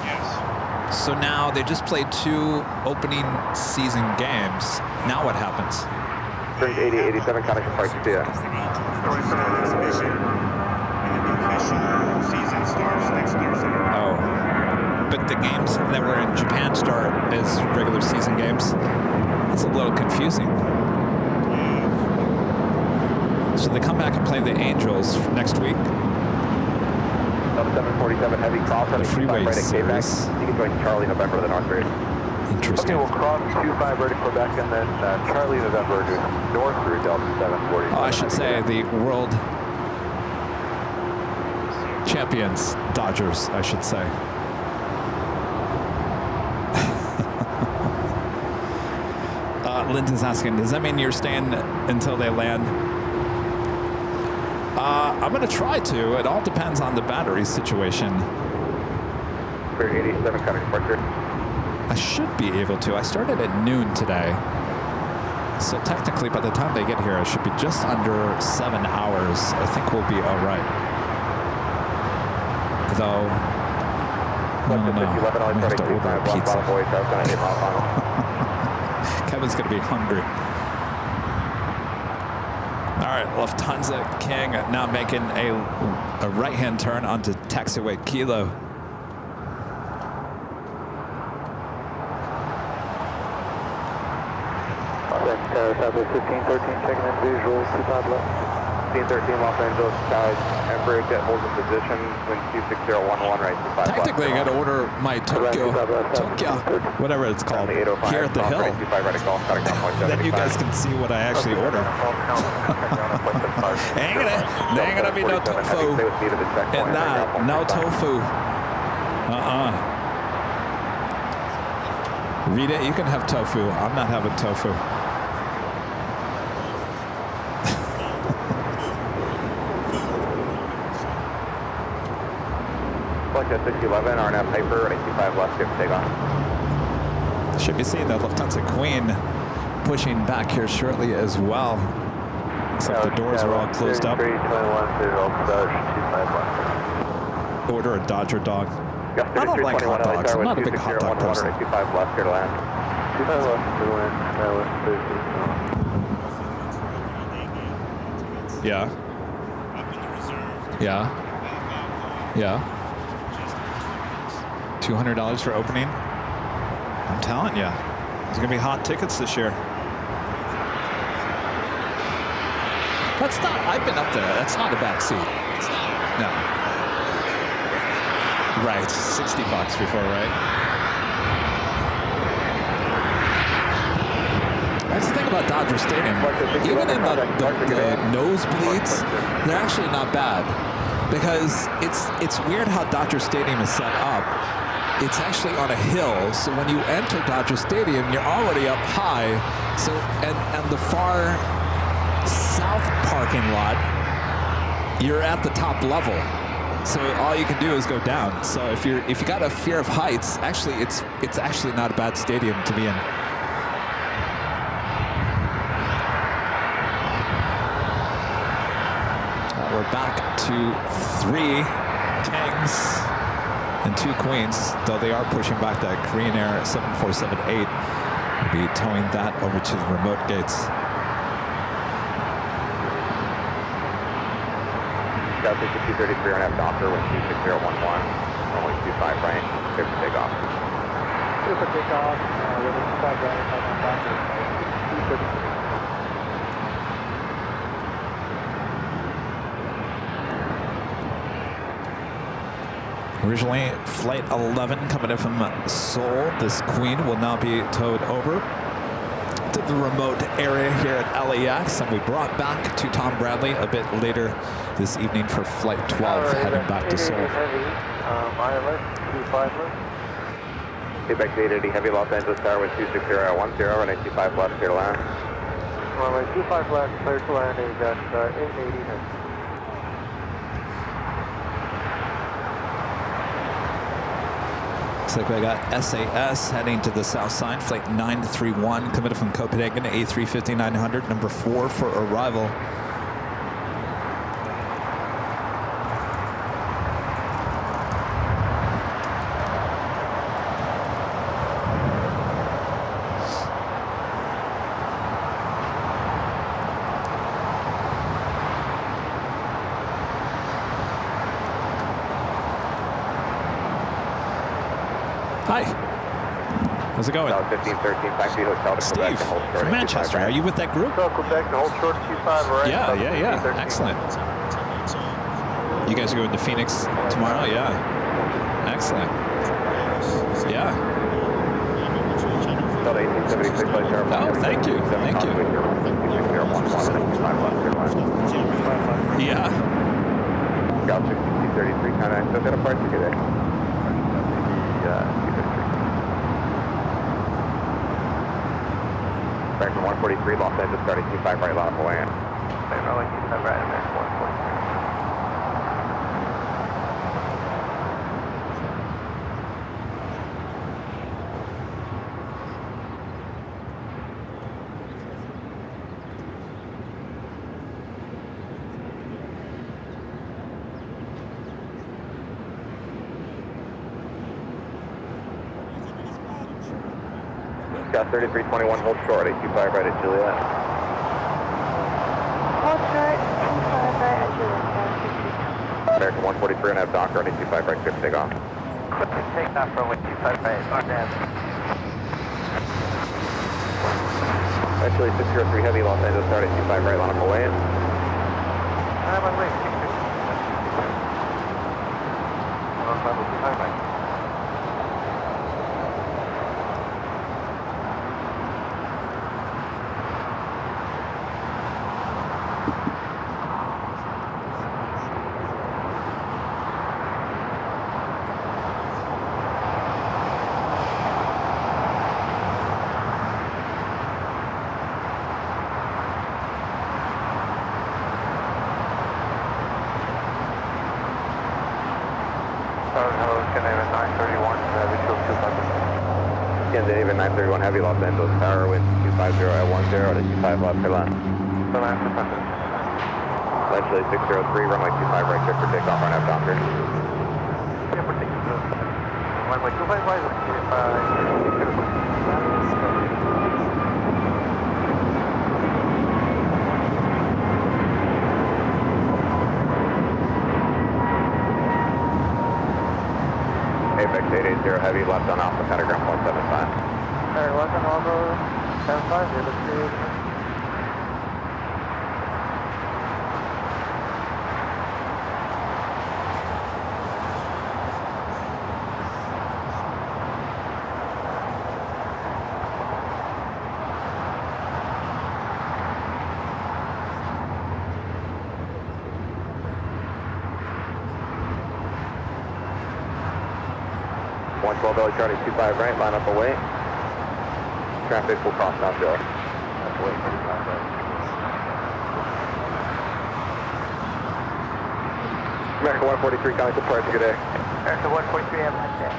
Yes. So now they just played 2 opening season games. Now what happens? Spring 80, 87, contact parts to you. Season starts next Thursday. Oh. But the games that were in Japan start as regular season games? That's a little confusing. So they come back and play the Angels next week. 747 heavy cross on the freeway right at Quebec. series. You can join Charlie November the North Route. Interesting. Okay, we'll cross 25 right at Quebec and then Charlie November to North Route Delta 740. Oh, I should say the world champions, Dodgers, I should say. Linton's asking, does that mean you're staying until they land? I'm going to try to. It all depends on the battery situation. 87 cutting departure. I should be able to. I started at noon today. So technically, by the time they get here, I should be just under 7 hours. I think we'll be all right. Though, I don't know. I may have to order a pizza. Kevin's going to be hungry. All right, Lufthansa King now making a right-hand turn onto taxiway Kilo. Southwest 1513, checking in visuals, 25 left. 1513 Los Angeles, skies, Embraer jet holds in position, wind 26011, right, 25 left. Technically, I got to order my Tokyo, whatever it's called, here at the hill. Then you guys can see what I actually order. Ain't gonna be no tofu. And that, no tofu. Read it, you can have tofu. I'm not having tofu. Like a 611, RNF Hyper, running 25 left, give take off. Should be seeing the Lufthansa Queen pushing back here shortly as well. Except the doors are all closed up. Order a Dodger dog. I don't like hot dogs. I'm not a big hot dog person. 25 left here to land. 25 left to land. Yeah. Yeah. Yeah. $200 for opening. I'm telling you, there's gonna be hot tickets this year. That's not. I've been up there. That's not a bad seat. It's not. No. Right, $60 before, right? That's the thing about Dodger Stadium. Even in the nosebleeds, they're actually not bad. Because it's weird how Dodger Stadium is set up. it's actually on a hill. So when you enter Dodger Stadium, you're already up high. So and the far south parking lot, you're at the top level. So all you can do is go down. So if you got a fear of heights, actually it's actually not a bad stadium to be in. We're back to 3 kings and 2 queens, though they are pushing back that Korean Air 7478. We'll be towing that over to the remote gates. South 6233 on F Docker with 26011, runway 25 right, clear for takeoff. Clear for takeoff, runway 25 right, on Docker, 233. Originally, flight 11 coming in from Seoul. This queen will now be towed over to the remote area here at LAX, and we brought back to Tom Bradley a bit later this evening for flight 12, heading back to Seoul. ILS 25 back to 880 Heavy Los Angeles Tower with 26010, runway 25 left, clear to land. Runway 25 left, clear to land is at 880 Heavy. Looks like we got SAS heading to the south side. Flight 931 committed from Copenhagen, A350-900, number 4 for arrival. Hi. How's it going? 1513, taxi hotel to Steve from Manchester. Are you with that group? Quebec to hold short 25 right. Yeah. Excellent. You guys are going to Phoenix tomorrow? Yeah. Excellent. Yeah. Oh, thank you. Thank you. Yeah. Got 6233, kind of still got a part to get there. Back to 143, Los Angeles, starting 25 right, line up away. Runway 25 right, and there's 143. Got 3321, hold short, 825 right at Juliet. Hold short, 25 right at Juliet. American 143 and have Docker on 825 right, clear for takeoff. Quickly take off runway 25 right, on down. Actually, 603 heavy, Los Angeles, start 825 right, line up away. I'm on way, 650. On 505 right. Scandinavian 931 Heavy, Los Angeles Tower, wind 250 at 10 to 25 left, clear line. Eventually 603, runway 25 right, clear for takeoff on F Docker. Runway 25 right, Apex 880 Heavy, left on Alpha, pentagram 175. Alright, left on Alpha, 75, you're the 380. 112 LA Charlie 25 right, line up away. Traffic will cross South Hill. That's away 25 right. American 143, calling departure, good day. American 143, have a nice day.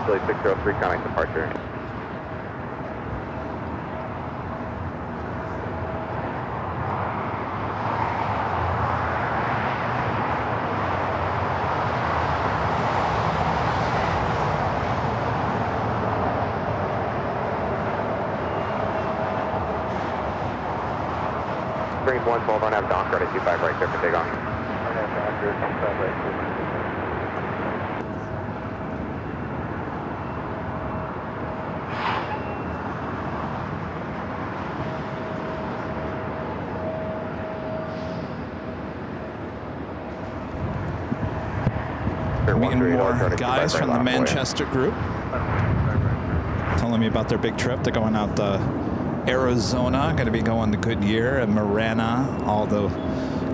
Chile 603, calling departure. Springs 112, don't have Donk, right at 25 right there for takeoff. Don't have Donk, 25 right. Meeting more guys from the Manchester group telling me about their big trip. They're going out to Arizona, going to be going to Goodyear and Marana, all the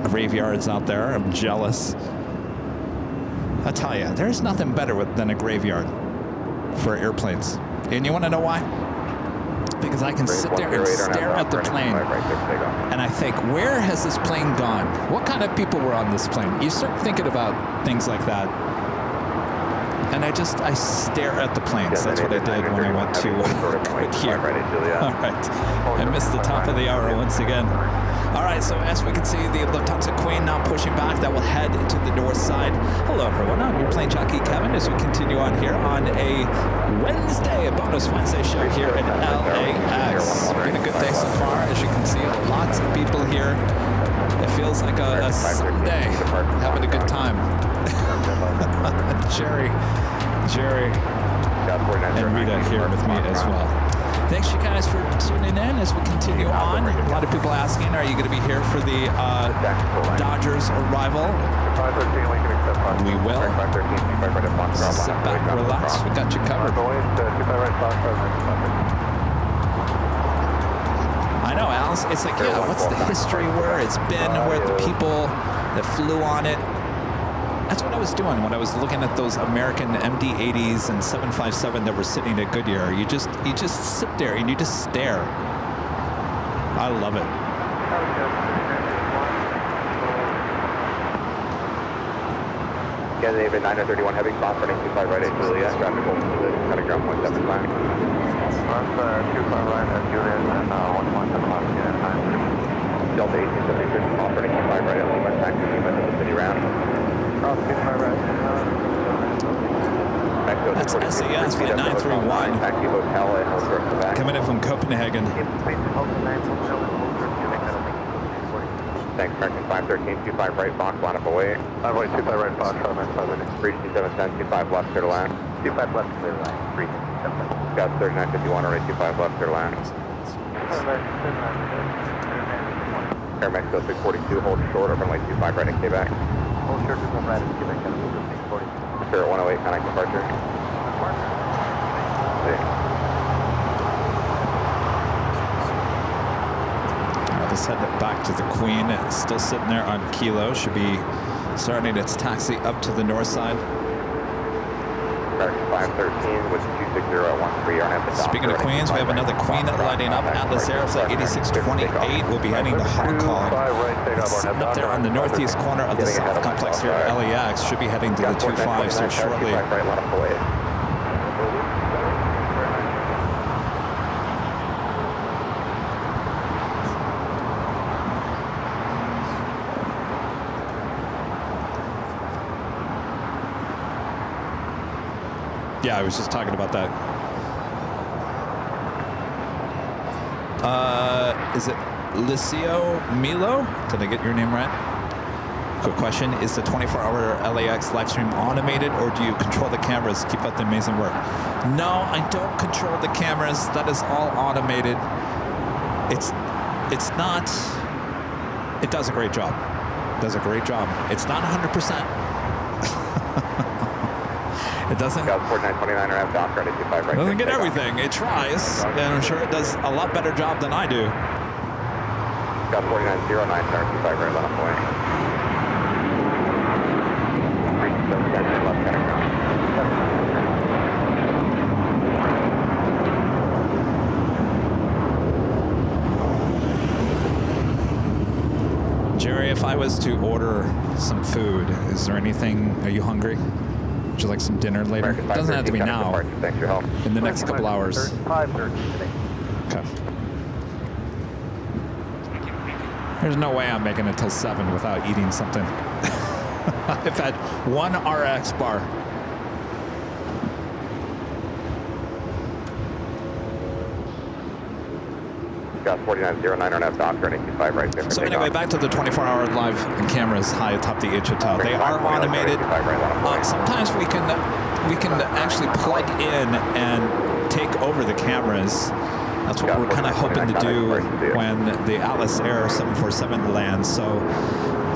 graveyards out there. I'm jealous. I tell you, there's nothing better than a graveyard for airplanes. And you want to know why? Because I can sit there and stare at the plane and I think, where has this plane gone? What kind of people were on this plane? You start thinking about things like that. And I stare at the planes. That's what I did when I went to here. All right. I missed the top of the hour once again. All right, so as we can see, the Lufthansa Queen now pushing back. That will head to the north side. Hello, everyone. I'm your plane jockey, Kevin, as we continue on here on a Wednesday, a bonus Wednesday show here at LAX. It's been a good day so far. As you can see, lots of people here. It feels like a Sunday, having a good time. Jerry, and Rita here with me as well. Thanks, you guys, for tuning in as we continue on. A lot of people asking, are you going to be here for the Dodgers arrival? We will. Sit back, relax. We got you covered. I know, Alice. It's like, yeah, what's the history where it's been, where the people that flew on it? That's what I was doing when I was looking at those American MD-80s and 757 that were sitting at Goodyear. You just sit there and you just stare. I love it. Yeah, David 931 heavy cross running 25 right at Juliet. Traffic will cut a ground 175. 25 right at Juliet and 117 at 9. Delta 1876 cross running 25 right at Lima. Time to Lima to the city round. That's SAS flight 931 coming in from Copenhagen. Thanks, American 513, 25 right, box, line up away. 25 right, box, 327, 25 left, clear to land. 25 left, clear to land. 327. Got 3951, already 25 left, clear to land. Air Mexico 642, hold short, over like 25 right at Quebec. Hold short, just right at Quebec, 640. Spirit 108, connect departure. Let's head back to the Queen. It's still sitting there on Kilo. Should be starting its taxi up to the north side. American 513 with 26013. Speaking of Queens, we have another Queen lighting up. Atlas Air Flight 8628 will be heading to Hong Kong. It's sitting up there on the northeast corner of the South Complex here at LAX. Should be heading to the 25s here shortly. Yeah, I was just talking about that. Is it Licio Milo? Did I get your name right? Quick question, is the 24-hour LAX live stream automated, or do you control the cameras? Keep up the amazing work. No, I don't control the cameras. That is all automated. It's not, it does a great job. Does a great job. It's not 100%. It doesn't, doesn't get everything. It tries, and I'm sure it does a lot better job than I do. Got 4909, 25 right on a point. Jerry, if I was to order some food, is there anything, are you hungry? Would you like some dinner later? It doesn't have to be now. Thanks for your help. In the next couple hours. 5:30 today. Okay. There's no way I'm making it till 7 without eating something. I've had one RX bar. Got 4909 on F doctor, 25 right there. So anyway, back to the 24-hour live cameras high atop the Hotel. They are automated. Sometimes we can actually plug in and take over the cameras. That's what we're kind of hoping to do when the Atlas Air 747 lands. So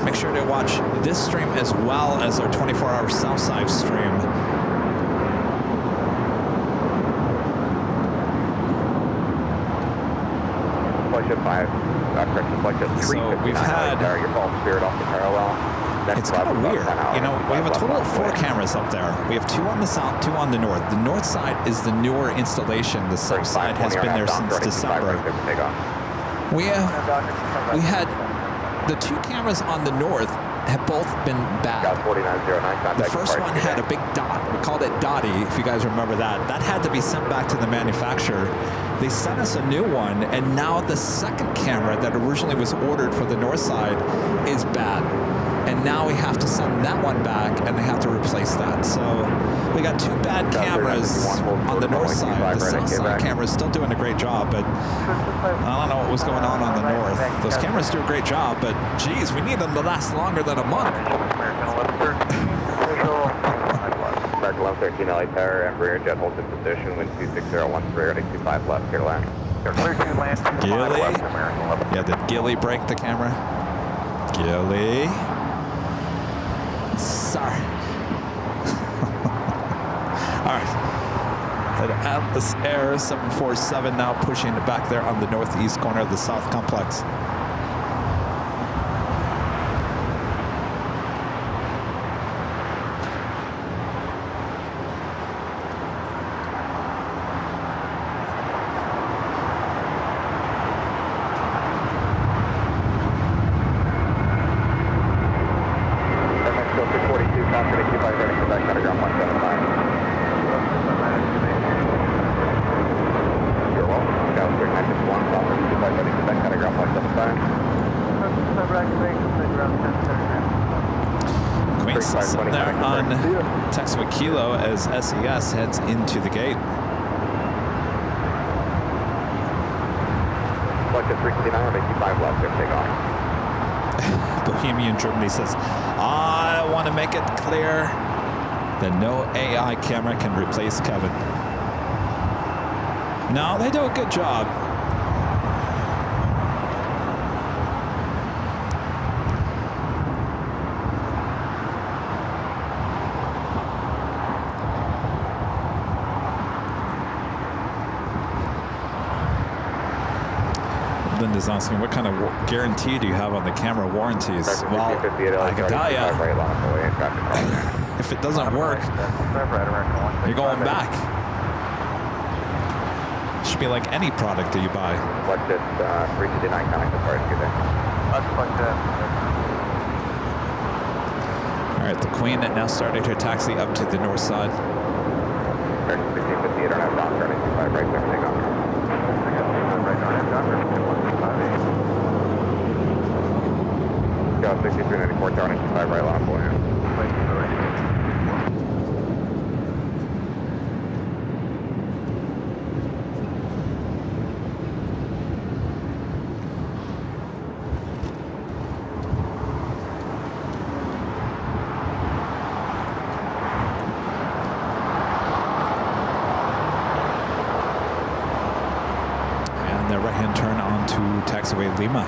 make sure to watch this stream as well as our 24-hour Southside stream. So we've had, it's kind of weird, you know, we have a total of 4 cameras up there. We have 2 on the south, 2 on the north. The north side is the newer installation. The south side has been there since December. We had the 2 cameras on the north have both been bad. The first one had a big dot. We called it Dottie, if you guys remember that. That had to be sent back to the manufacturer. They sent us a new one, and now the second camera that originally was ordered for the north side is bad. And now we have to send that one back, and they have to replace that. So we got 2 bad cameras on the north side. The south side camera is still doing a great job, but I don't know what was going on the north. Those cameras do a great job, but geez, we need them to last longer than a month. American 1113 LA Tower, Embraer jet holds in position, wind 26013, rear 25 left, clear land. Gilly? Yeah, did Gilly break the camera? Gilly? Sorry. All right. At Atlas Air 747 now pushing it back there on the northeast corner of the South Complex. SES heads into the gate. Bohemian Germany says, I want to make it clear that no AI camera can replace Kevin. No, they do a good job. Is asking what kind of guarantee do you have on the camera warranties? Well, I can tell you, if it doesn't work, you're going back. It should be like any product that you buy. All right, the Queen now started her taxi up to the north side. Got 6394 tower 95 right line for you. a right-hand turn onto taxiway Lima.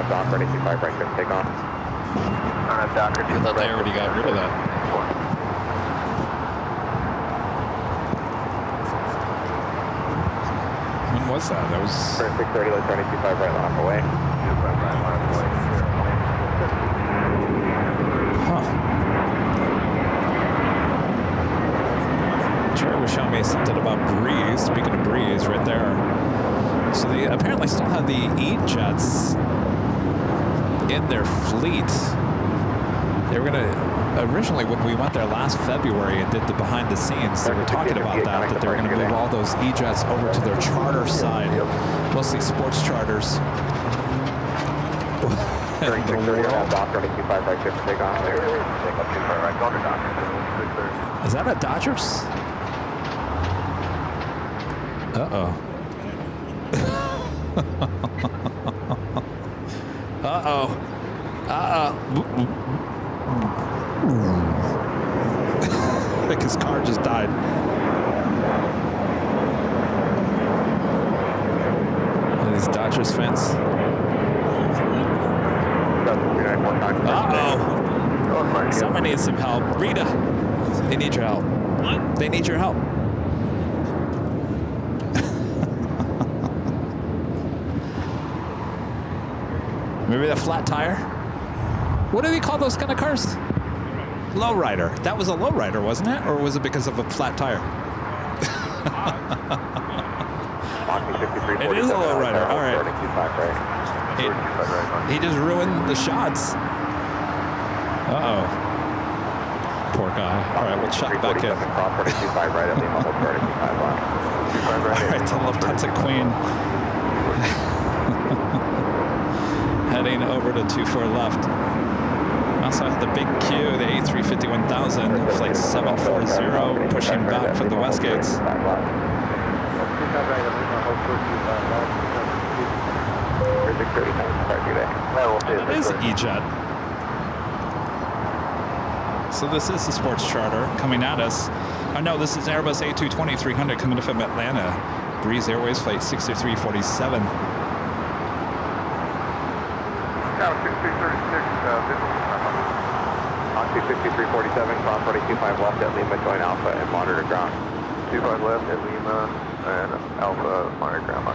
Dock, ready, 25 right, good, take off. Docker, I thought they already got rid of that. When was that? That was... 630, let's run 25 right, line away. 25 right, line away. Huh. Jerry was showing me something about Breeze. Speaking of Breeze, right there. So they apparently still have the E-Jets in their fleet. They were gonna, originally when we went there last February and did the behind the scenes, they were talking about that they were gonna move all those E-Jets over to their charter side, mostly sports charters. Is that a Dodgers? Uh-oh. Uh-oh. Uh-oh. I think his car just died. Are these Dodgers fans? Uh-oh. Someone needs some help. Rita, they need your help. What? They need your help. Maybe a flat tire? What do they call those kind of cars? Lowrider. That was a lowrider, wasn't it? Or was it because of a flat tire? It is a lowrider. All right. He just ruined the shots. Uh-oh. Poor guy. All right, we'll check back in. All right, to Lufthansa Queen. Heading over to 24 left. We also have the big Q, the A350-1000, flight 740, pushing back from the West Gates. That is E-Jet. So this is the sports charter coming at us. Oh no, this is Airbus A220-300 coming from Atlanta. Breeze Airways flight 6347. On 26347, cross 25 left at Lima, join Alpha and monitor ground. 25 left at Lima and Alpha, monitor ground.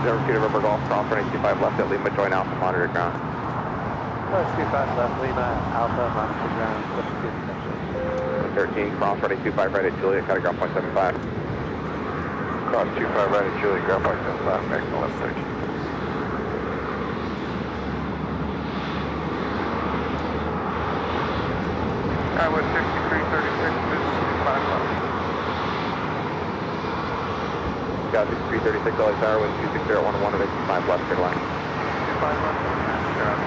0 November Golf, cross 25 left at Lima, join Alpha, monitor ground. 25 left Lima, Alpha, monitor ground. 13, cross 25 right at Juliet, cut ground point 75. Cross 25 right at Juliet, ground point 75, next to left 13. I was 6336, 5 left. Got 6336, LA Tower with 26011 at 5 left, good line. 5 left? Yeah.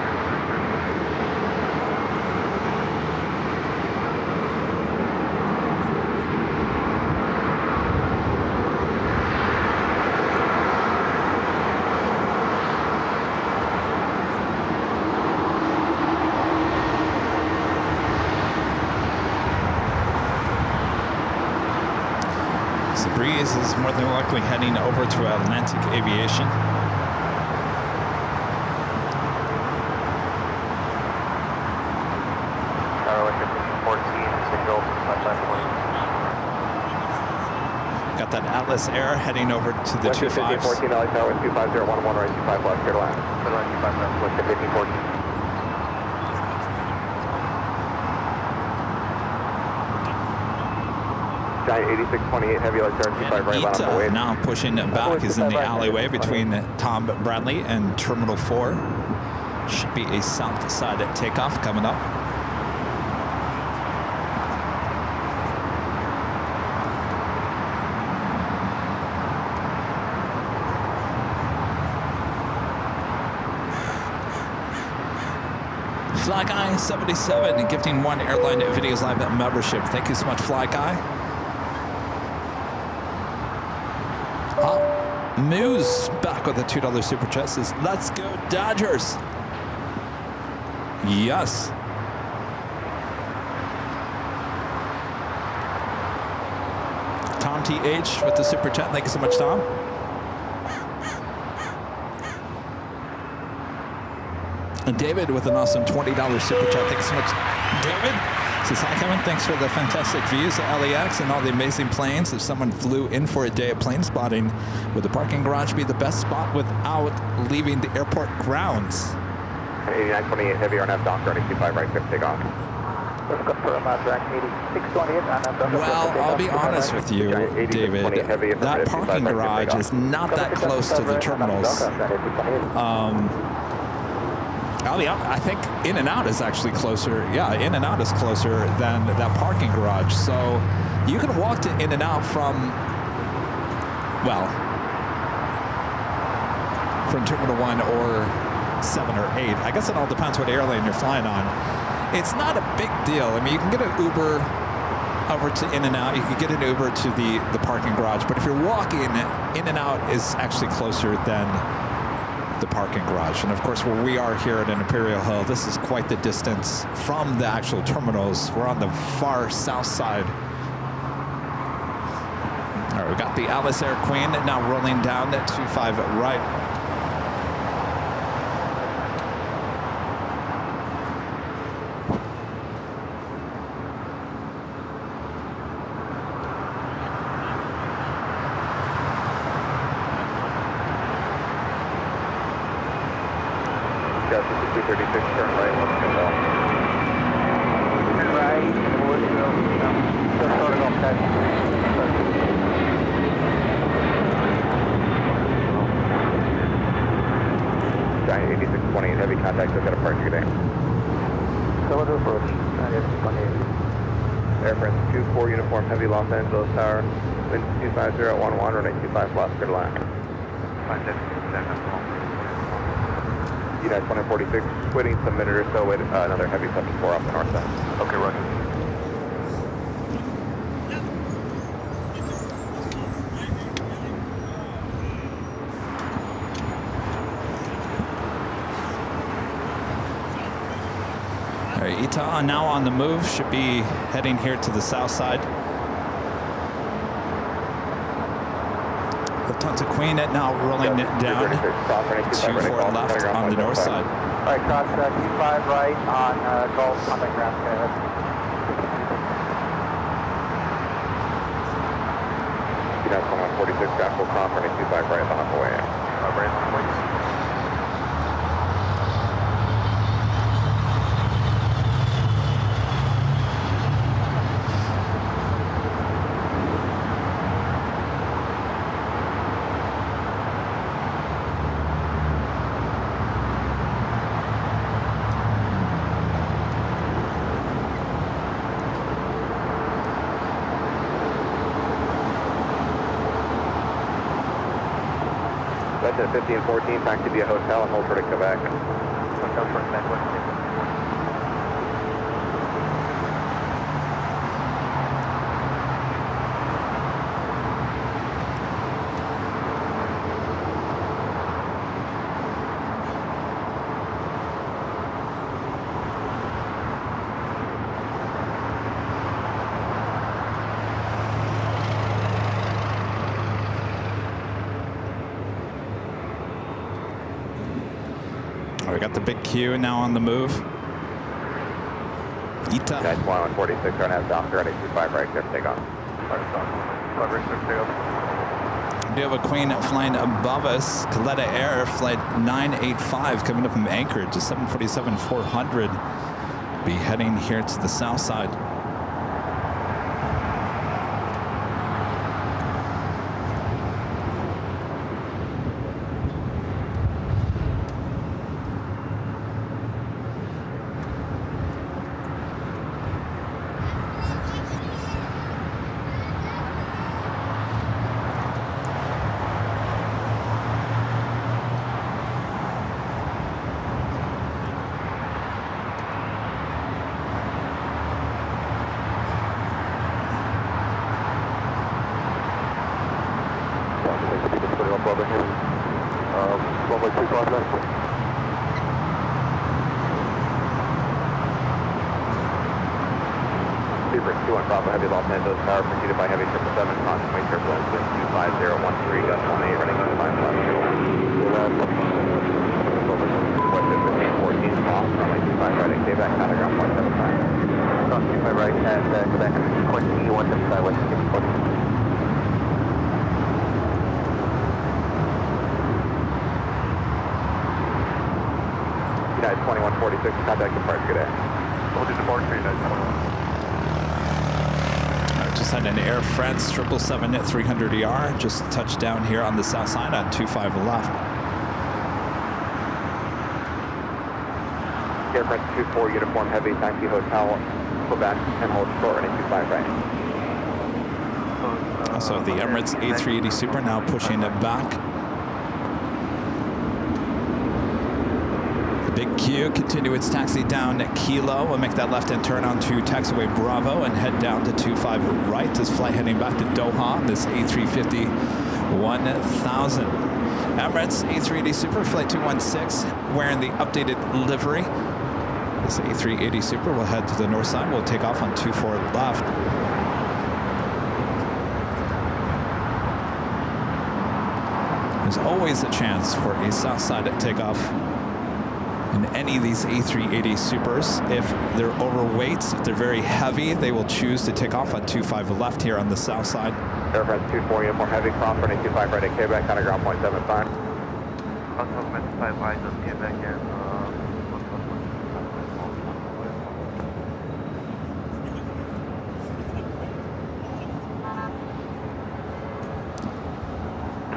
Breeze is more than likely heading over to Atlantic Aviation. Got that Atlas Air heading over to the 25s. 14 LA Tower with 25011 right 25 left, clear to land. Clear to land, 25 left, with 1514. Giant 8628 heavy light turn 25 right, line up the way. Now pushing back is in the alleyway between Tom Bradley and Terminal 4. Should be a south side takeoff coming up. Fly Guy 77 gifting 1 Airline Videos Live membership. Thank you so much, Fly Guy. Moose back with a $2 super chat says, let's go Dodgers. Yes. Tom TH with the super chat. Thank you so much, Tom. And David with an awesome $20 super chat. Thanks so much, David. Says, hi, Kevin. Thanks for the fantastic views at LAX and all the amazing planes. If someone flew in for a day of plane spotting, would the parking garage be the best spot without leaving the airport grounds? 8928 heavy RNF Doctor, 25 right, clear take off. Let's confirm track 8628. Well, I'll be honest with you, David. That parking garage is not that close to the terminals. I think In and Out is actually closer. Yeah, In and Out is closer than that parking garage. So you can walk to In and Out from Terminal 1 or 7 or 8. I guess it all depends what airline you're flying on. It's not a big deal. I mean, you can get an Uber over to In and Out. You can get an Uber to the parking garage. But if you're walking, In and Out is actually closer than the parking garage. And of course, where we are here at Imperial Hill, this is quite the distance from the actual terminals. We're on the far south side. All right, we got the Alice Air Queen now rolling down at 25 right. Los Angeles Tower, wind 25011, runway 25 left, good line. United 2046, waiting some minute or so, wait another heavy 74 off the north side. Okay, Roger. All right, Ita now on the move, should be heading here to the south side. Lufthansa Queen now rolling it down, 24 left on the north side. All right, cross 25 right on Gulf on the ground. United 2146, Jackal Conference, 25 right on the way. At 1514, back to be a hotel and hold for to Quebec. Hotel for Quebec. We got the big Q now on the move. Ita. Guys, 146, run out Doctor, ready 25 right, clear take off. We have a Queen flying above us. Kaleta Air, flight 985, coming up from Anchorage, a 747-400. Be heading here to the south side. Super 21 Bravo Heavy Los Angeles Tower, preceded by Heavy 777, constantly turbulence with 25013, gust 18, running 25 left, West 1514, off, runway 25 right at Quebec, out of ground 175. Cross 25 right at Quebec, 2175 West 1514. United 2146, contact departure, good day. We'll do departure, United 21. Just had an Air France 777 at 300ER, just touched down here on the south side on 25 left. Air France 24, uniform heavy, taxi hotel, Quebec, and hold short, running 25 right. Also the Emirates A380 Super now pushing it back. Big Q, continue its taxi down at Kilo. We'll make that left-hand turn onto taxiway Bravo and head down to 25 right. This flight heading back to Doha, this A350 1000. Emirates A380 Super, flight 216, wearing the updated livery. This A380 Super will head to the north side. We'll take off on 24 left. There's always a chance for a south side takeoff in any of these A380 Supers. If they're overweight, if they're very heavy, they will choose to take off on 25 left here on the south side. Air France 24, uniform heavy, cross running 25 right at Quebec, on ground 0.75. Also 25 right at Quebec and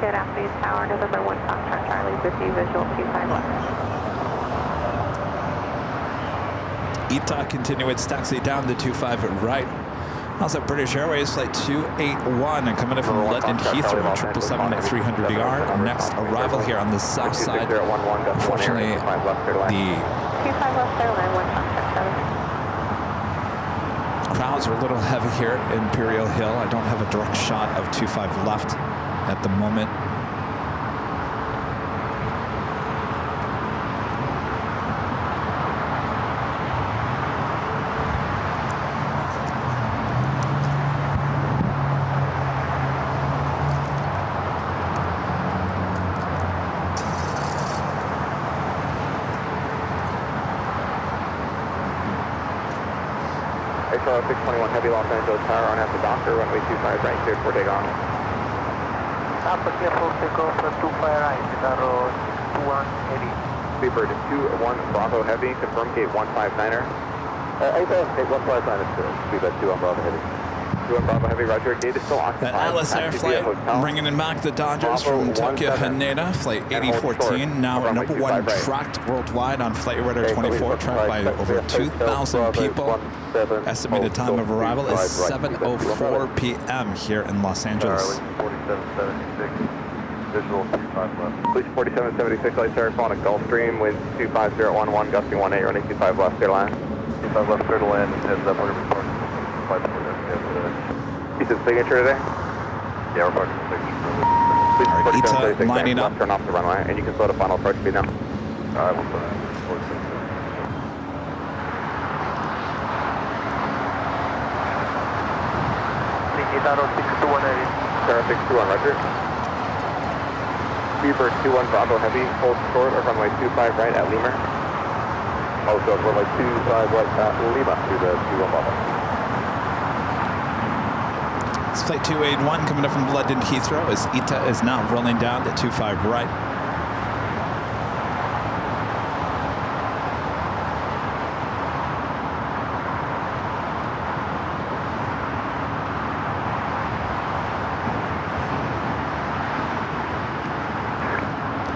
Get out these tower, November 1 Foxtrot Charlie, 50 visual 25 left. ITA continue its taxi down to 25 right. Also British Airways flight 281 and coming in from London Heathrow, 777 at 300ER. Next arrival here on the south side. Unfortunately, the 25 left Airline, 1 Foxtrot Charlie. crowds are a little heavy here in Imperial Hill. I don't have a direct shot of 25 left at the moment. Charlie 621 heavy, Los Angeles Tower, on after Doctor, runway 25 right, cleared for takeoff. Alpha careful, takeoff from 25 right, Citaro 2180. Sleeper to 21 Bravo heavy, confirm gate 159er. Gate 159 is good. Sleep at 21 Bravo heavy. 21 Bravo heavy, roger, gate is still occupied. That Atlas Air flight bringing in back the Dodgers from Tokyo Haneda, flight 8014, now number one tracked worldwide on flight radar 24, tracked by over 2,000 people. Estimated time of arrival is 7:04 p.m. here in Los Angeles. 4776, visual 25 left. Police 4776, light Sarah calling a Gulfstream, wind 25011, gusting 18, running 25 left, clear to land. 25 left, clear to land, heads up, we're going to be parking 5 You said signature today? Yeah, we're parking signature. Please All right, 4776, ITA lining up. turn off the runway, and you can slow the final approach speed now. Alright, we'll put it 46. Citaro 62180. Sarah 621, roger. Beaver 21 Bravo heavy, hold short of runway 25 right at Lima. Also runway 25 right at Lima through the 21 Bravo. It's flight 281 coming up from London Heathrow as ITA is now rolling down to 25 right.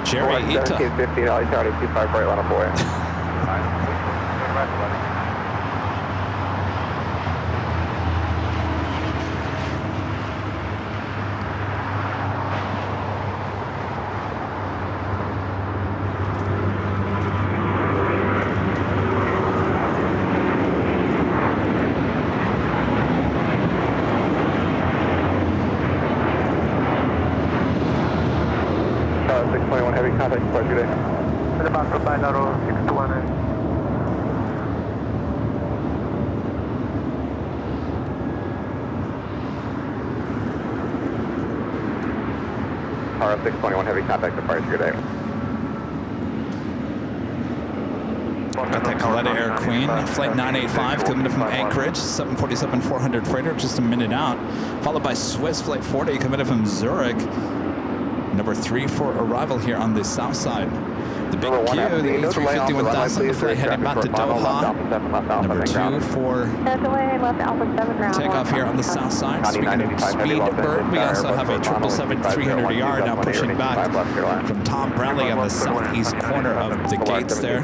Jerry ITA. 1750, LA Charlie 25 right, line up boy. Charlie 621 heavy, contact departure today. about to find out 621. RF 621 heavy contact departure, good day. Got that Coletta Air Queen, flight 985 coming from Anchorage, 747-400 freighter, just a minute out. Followed by Swiss flight 40 coming in from Zurich. Number 3 for arrival here on the south side. The big Q, the A350-1000 flight heading back to Doha. Number 2 for takeoff here on the south side. Speaking of speed bird, we also have a 777-300ER now pushing back from Tom Bradley on the southeast corner of the gates there.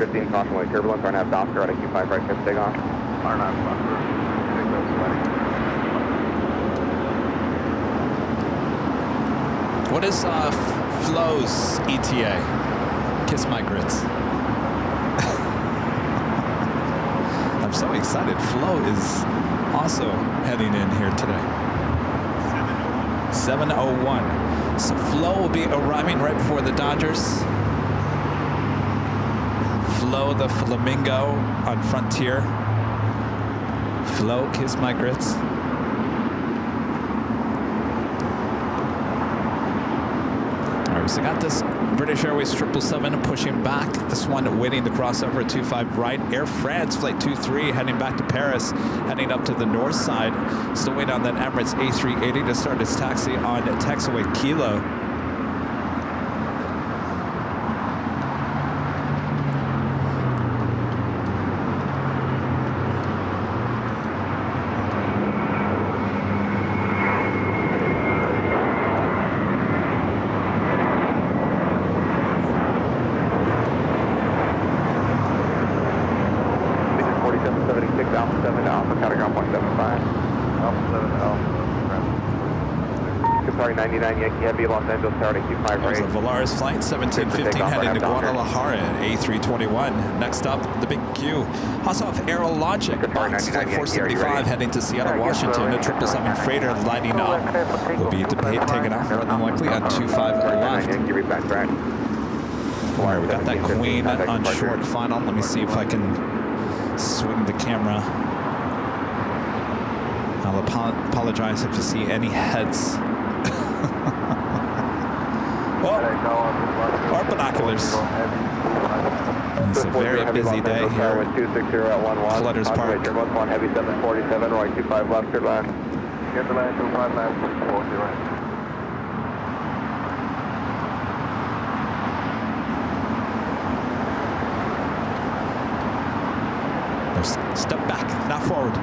What is Flo's ETA? Kiss my grits. I'm so excited. Flo is also heading in here today. 7:01. So Flo will be arriving right before the Dodgers. Flo the Flamingo on Frontier. Flo, kiss my grits. So got this British Airways 777 pushing back. This one waiting to cross over at 25 right. Air France flight 23 heading back to Paris, heading up to the north side. Still waiting on that Emirates A380 to start its taxi on taxiway Kilo. Yankee Heavy, Los Angeles Tower, Q5 There's a Volaris flight 1715 heading to Guadalajara at A321. Next up, the big Q. Also off Airlogic, Box flight 475 heading to Seattle, Washington. A 777 freighter lighting up. Will be taken off more than likely on 25 left. All right, we got that Queen on short final. Let me see if I can swing the camera. I'll apologize if you see any heads. Or binoculars. It's a very busy day here at Clutter's Park. Heavy 747, right 25 left, clear line. Get the line 25 left, 40 right. Step back, not forward.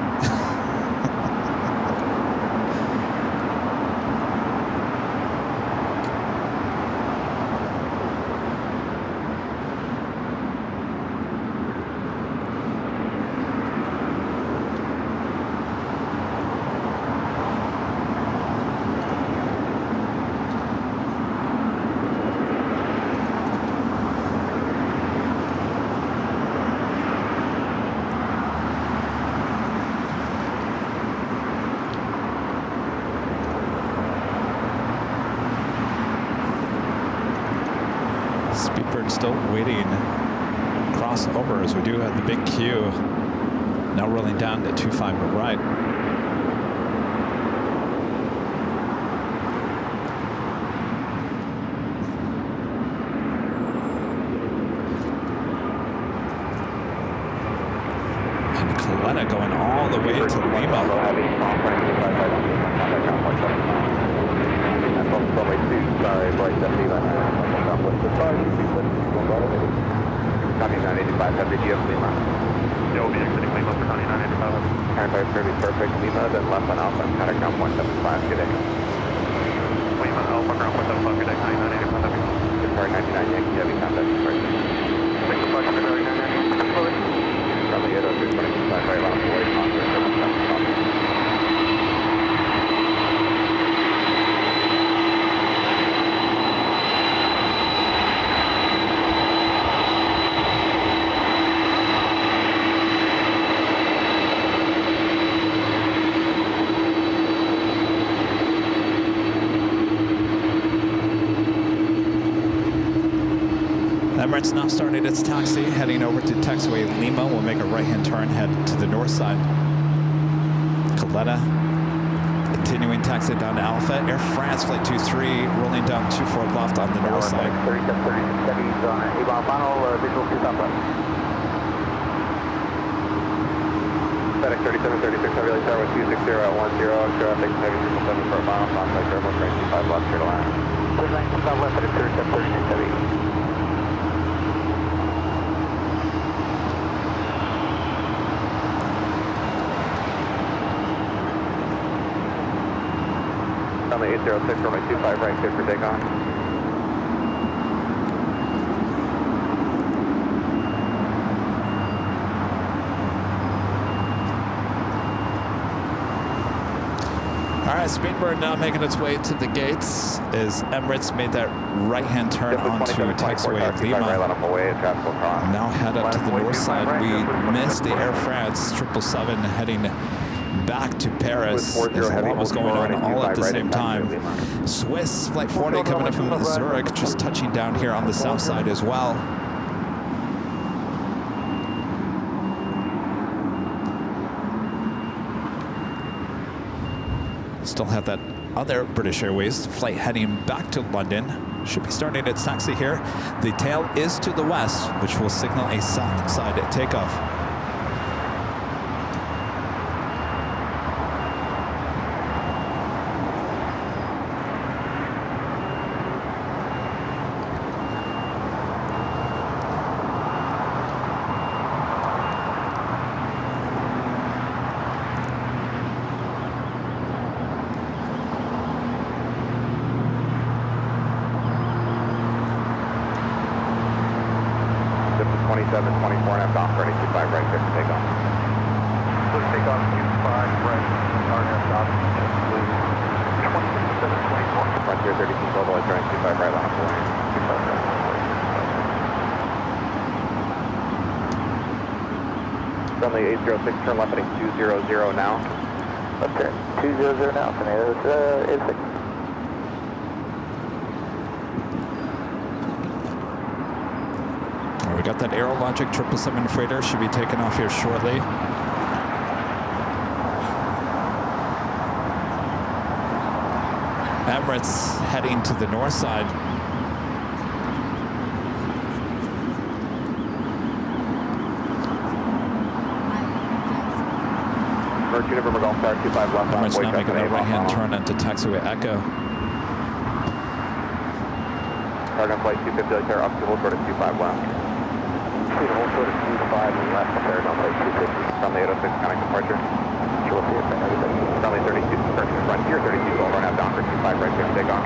Still waiting crossover as we do have the big Q now rolling down to 25 right. And Coletta going all the way to Lima. Copy 985, have the GF Lima. Yeah, we'll be exiting Lima for 9985. Counter perfect Lima, then left on Alpha, counter ground 175, good day. Lima, Alpha, ground 175, good day, 9985. Sorry, 99 Yankee, heavy contact, right. Thanks for pushing the 99 Probably 803, 25, right, last away, contact, 775. Emirates now started its taxi, heading over to taxiway Lima. We'll make a right-hand turn, head to the north side. Caleta, continuing taxi down to Alpha. Air France Flight 23, rolling down 24 left on the north side. 3736 on Avon final, visual to southwest. FedEx 3736, heavy light tower with 260 at 10, traffic heavy 777 for a final, contact airborne train 25 left, clear to land. 39 southwest, FedEx 3736 heavy. Runway 806, runway 25 right, clear for takeoff. All right, Speedbird now making its way to the gates as Emirates made that right-hand turn onto taxiway Lima. Now head up to the north side. We missed the Air France 777 heading back to Paris. There's a lot was going on all at the same time. Swiss Flight 40 coming up from Zurich, just touching down here on the south side as well. Still have that other British Airways flight heading back to London. Should be starting its taxi here. The tail is to the west, which will signal a south side takeoff. Runway 806, turn left heading 200 now. Left turn 200 now, Tornado 86. We got that Aerologic 777 freighter, should be taking off here shortly. Emirates heading to the north side. November Golf Star 25 left. Emirates now making a right-hand turn into taxiway Echo. Cargo flight 250, clear up to hold short at 25 left. Hold short at 25 and left, clear on flight 250. Runway 806, connect departure. Sure, see if everybody. Runway 32, starting in front here, 32, go run out down for 25 right, clear takeoff.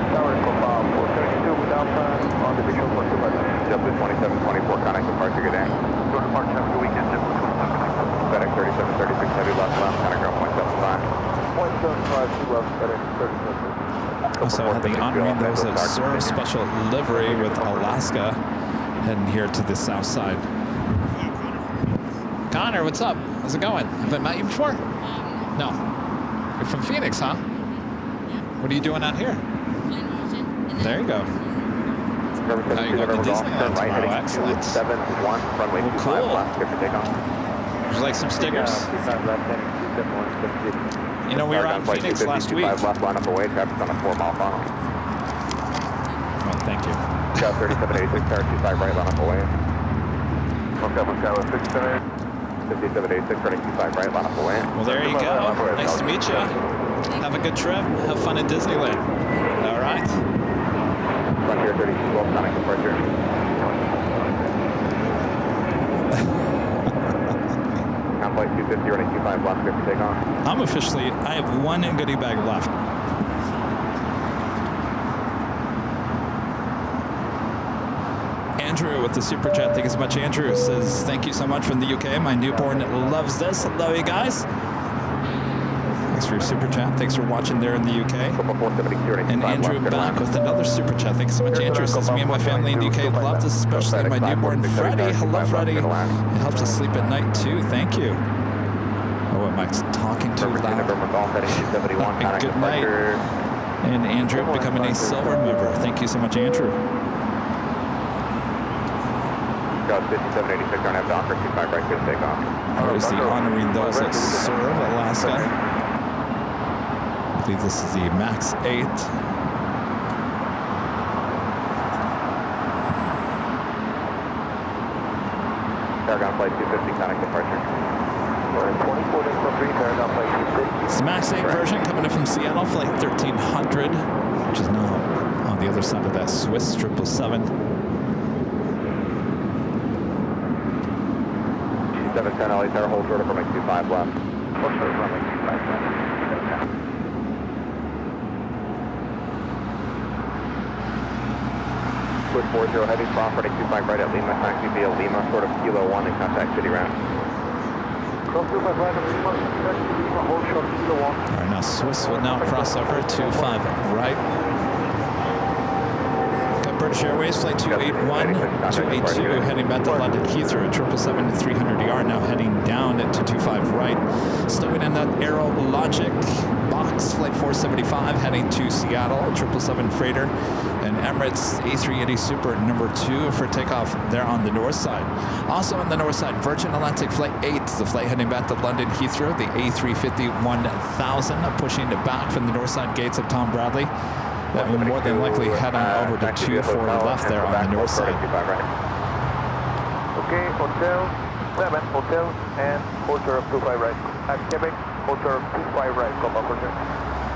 Tower profile 432 without on the visual for 25. Just 2724, connect departure, good day. Go departure, have a good weekend, just 27. FedEx 3736, heavy left, connect ground 0.75. 0.75, 2 left, FedEx 3736. Also having on me, there was a Surf special livery with Alaska heading here to the south side. Connor, what's up? How's it going? Have I met you before? No. You're from Phoenix, huh? What are you doing out here? There you go. Now you're going to Disneyland tomorrow. Excellent. 71, runway 25 left, clear for takeoff. Would you like some stickers? You know, we were out in Phoenix last week. Left, line up away, traffic on a 4-mile funnel. Well, thank you. Scout 3786, tower 25 right, line up away. Scout 5786, turning 25 right, line up away. Well, there you go. Nice to meet you. Have a good trip. Have fun in Disneyland. All right. Frontier 3212, connect departure. Flight 250, running 25 left, clear for takeoff. I'm officially, I have one goodie bag left. Andrew with the super chat. Thank you so much. Andrew says, thank you so much from the UK. My newborn loves this. Hello, you guys. Thanks for your super chat. Thanks for watching there in the UK. And Andrew back with another super chat. Thanks so much. Andrew says, me and my family in the UK love this, especially my newborn Freddie. Hello, Freddie. It helps us sleep at night too. Thank you. Oh, am I talking too loud? Good night. And Andrew becoming a silver member. Thank you so much, Andrew. Got 5786 on F Docker, 25 right, good takeoff. ROC honoring those that serve Alaska. I believe this is the MAX 8. Paragon flight 250, connect departure. 24.3, Paragon flight 250. It's the MAX 8 version coming in from Seattle, flight 1300, which is now on the other side of that Swiss 777. 710 LA Tower, hold short of runway 25 left. Hold short of runway 25 left. Swiss 40 heavy, cross running 25 right at Lima, taxi via Lima, sort of Kilo 1 and contact city round. Cross 25 right at Lima, taxi Lima, hold short Kilo 1. All right, now Swiss will now cross over 25 right. British Airways, flight 281, 282, heading back to London Heathrow, 777-300ER, now heading down to 25 right. Stowing in that Airlogic box, flight 475, heading to Seattle, 777 freighter, and Emirates A380 Super number 2 for takeoff there on the north side. Also on the north side, Virgin Atlantic flight 8, the flight heading back to London Heathrow, the A350 1000, pushing back from the north side gates of Tom Bradley. That will more than likely head on over to 24 left there on the north side. Okay, hotel 7, hotel, and hotel 25 right. At Quebec, hotel 25 right, come up for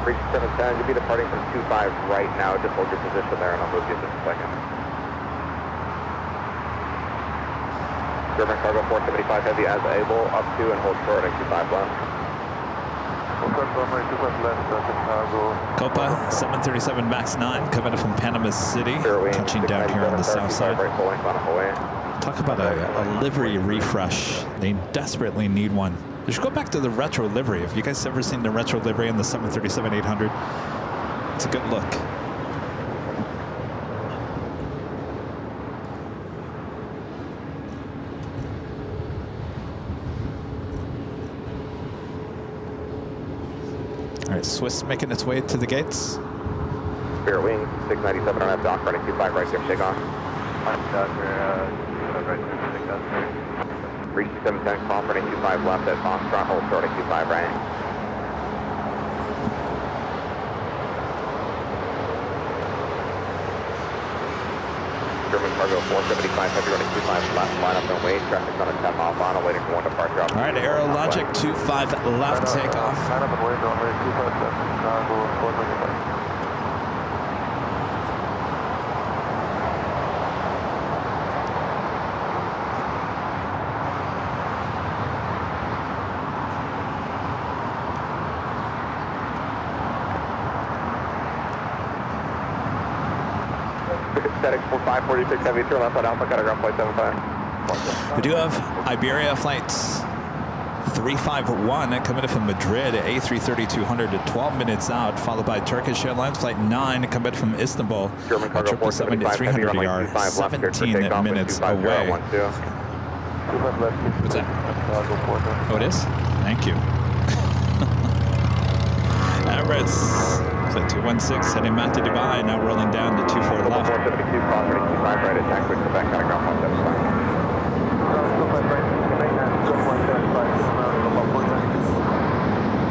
Reach 710, you'll be departing from 25 right now. Just hold your position there and I'll move you in just a second. German cargo 475 heavy as able, up to and hold short at 25 left. Copa 737 MAX 9 coming in from Panama City, touching down here on the south side. Talk about a livery refresh. They desperately need one. They should go back to the retro livery. Have you guys ever seen the retro livery on the 737-800? It's a good look. All right, Swiss making its way to the gates. Spirit wing, 697 on F dock, running 25 right, give take off. Reach 710, cross running 25 left at Foxtrot, hold short at 25 right. German cargo 475 heavy running 25 left, line up and wait, traffic's on a 10 mile final, waiting for one departure. All right, Airlogic 25 left takeoff. Line up and wait, runway 25 left, cargo 475. Static 546 heavy, turn left on Alpha, got a ground flight 75. We do have Iberia flights 351 coming in from Madrid, A330-200 at 12 minutes out, followed by Turkish Airlines flight 9 coming from Istanbul, German cargo 777-300ER, 17 minutes away. What's that? Oh, it is? Thank you. Emirates. Flight 216 heading back to Dubai, now rolling down to 24 left. 472, cross running 25 right at taxi, Quebec, got a ground flight 75.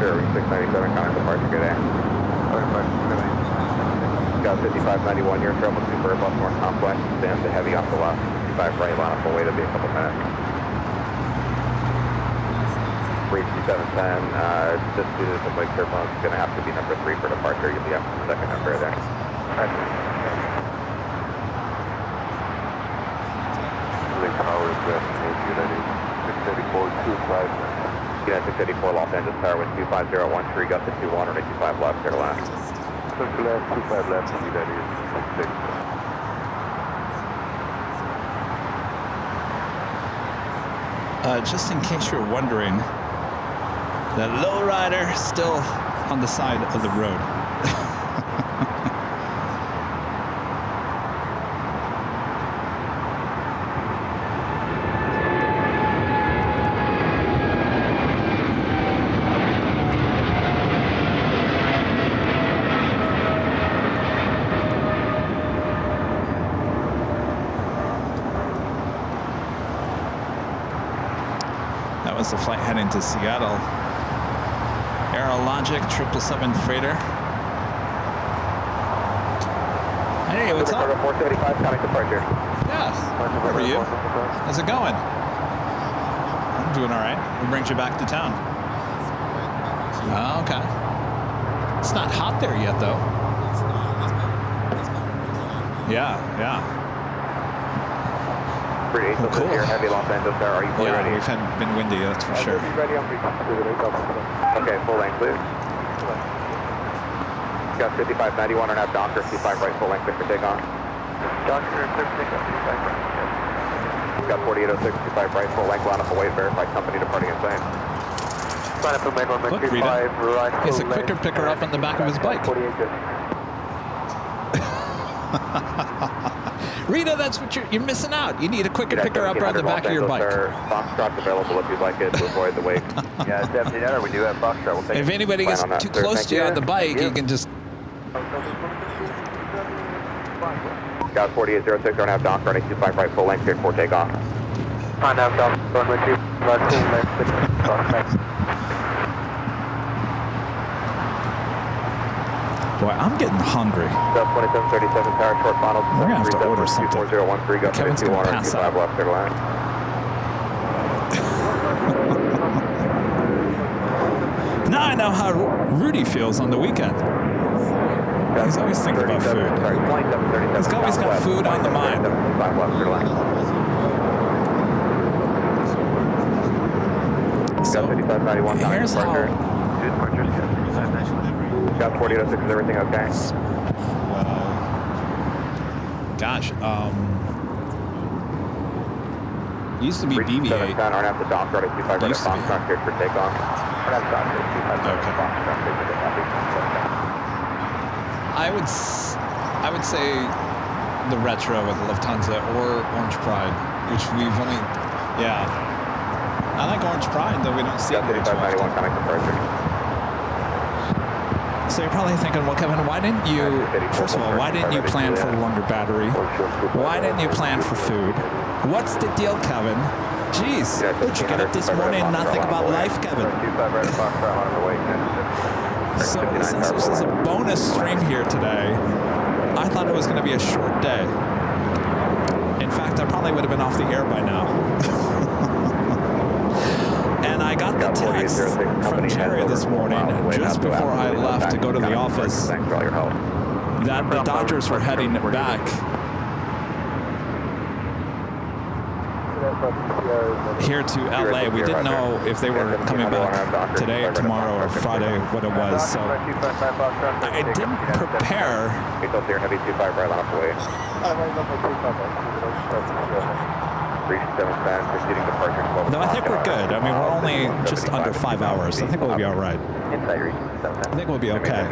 Sure, 697, contact departure, good day. Got 5591, your travel super bus more complex, stand the heavy off the left, 55 right, line up away, that'll be a couple minutes. Reach 710, just due to the bike turbulence, it's going to have to be number 3 for departure. You'll be up to the second number there. Lake Tower is United 684, 25. United 684, Los Angeles Tower with 25013, got the 21 or 25 left, clear to left. Clear left, 25 left, United 66. Just in case you're wondering, that lowrider still on the side of the road. was the flight heading to Seattle. Aerologic 777 freighter. Hey, what's up? 475, counting departure. Yeah. How are you? How's it going? I'm doing all right. What brings you back to town? Oh, okay. It's not hot there yet, though. Yeah. Pretty Oh, cool. Here, heavy Los Angeles there. Are you fully ready? We've been windy, that's for sure. Okay, full length, please. Got 5591 and have Docker 25 right, full length, clear for takeoff. Docker, clear for takeoff, 55 right. Got 4806, 25 right, full length, line up await, verified company departing in plane. Line up await, Look, Rita, he's a quicker picker up on the back of his bike. Rita, that's what you're missing out. You need a quicker picker up on the back of your bike. Foxtrot's available if you'd like it to avoid the wake. Yeah, it's 1700. We do have Foxtrot. We'll take if anybody gets too close to you on the bike, you can just... Got 4806, don't have Dock, running 25 right, full length, cleared for takeoff. On have Dock, runway 2, Boy, I'm getting hungry. Sub 2737, tower short final. We're going to have to order something. 4013, got Kevin's going to pass out. left, clear line. Now I know how Rudy feels on the weekend. He's always thinking about food. He's always got food on the mind. So, here's how... Got 4806, is everything okay? Gosh, used to be BB-8. 710, aren't at the dock, running 25 right, Foxtrot, cleared for takeoff. I would say the Retro with Lufthansa or Orange Pride, which we've only, yeah. I like Orange Pride, though we don't see it very often. So you're probably thinking, well, Kevin, why didn't you, first of all, why didn't you plan for a longer battery? Why didn't you plan for food? What's the deal, Kevin? Jeez, would you get up this morning and not think about life, Kevin? So since this is a bonus stream here today, I thought it was going to be a short day. In fact, I probably would have been off the air by now. And I got the text from Jerry this morning, just before I left to go to the office, that the Dodgers were heading back here to LA. We didn't know if they were coming back today or tomorrow or Friday, what it was. So I didn't prepare. No, I think we're good. I mean, we're only just under 5 hours. I think we'll be all right. I think we'll be okay.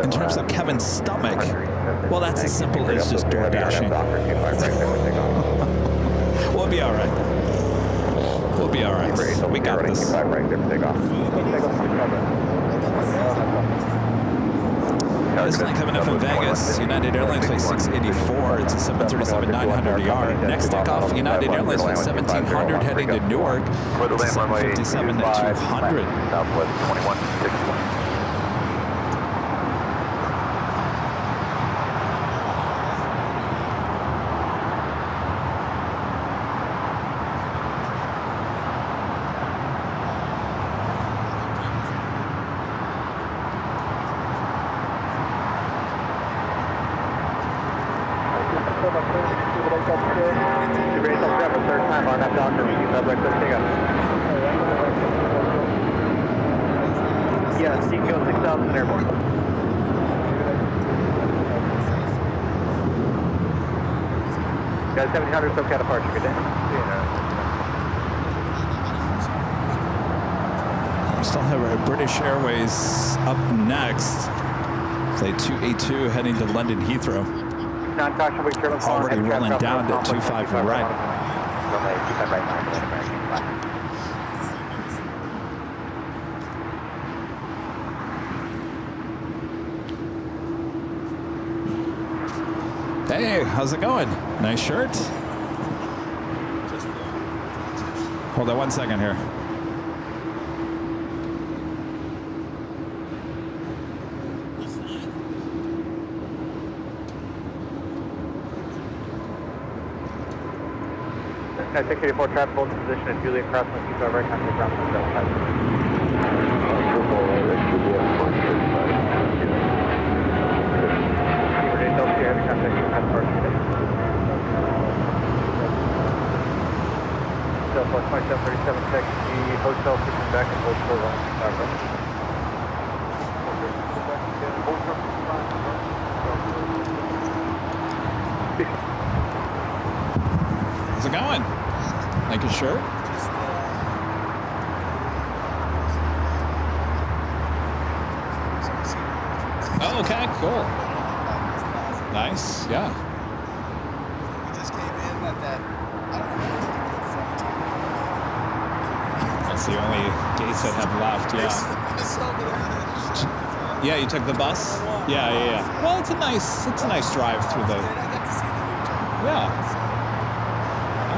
In terms of Kevin's stomach, well, that's as simple as just door dashing. We'll be all right. We'll be all right. We got this. This flight coming up from Vegas, United Airlines flight 684. It's a 737-900ER. Next takeoff, United Airlines flight 1700 heading to Newark. It's a 757-200. Southwest 2161. Guys, 1700 SoCal departure, good day. We still have our British Airways up next. Flight 282 heading to London Heathrow. Non-caution, we turn already rolling down to 25 right. Hey, how's it going? Nice shirt. Hold on 1 second here. At 684, traffic hold position at Juliet Crossing, 25 right, contact ground 2737 text the hotel switching back and hold for 125 right. How's it going? Like your shirt? Oh, okay, cool. Nice, yeah. We just came in at that, I don't know. That's the only gates that have left, yeah. Yeah, you took the bus? Yeah. Well, it's a nice drive through the... Yeah.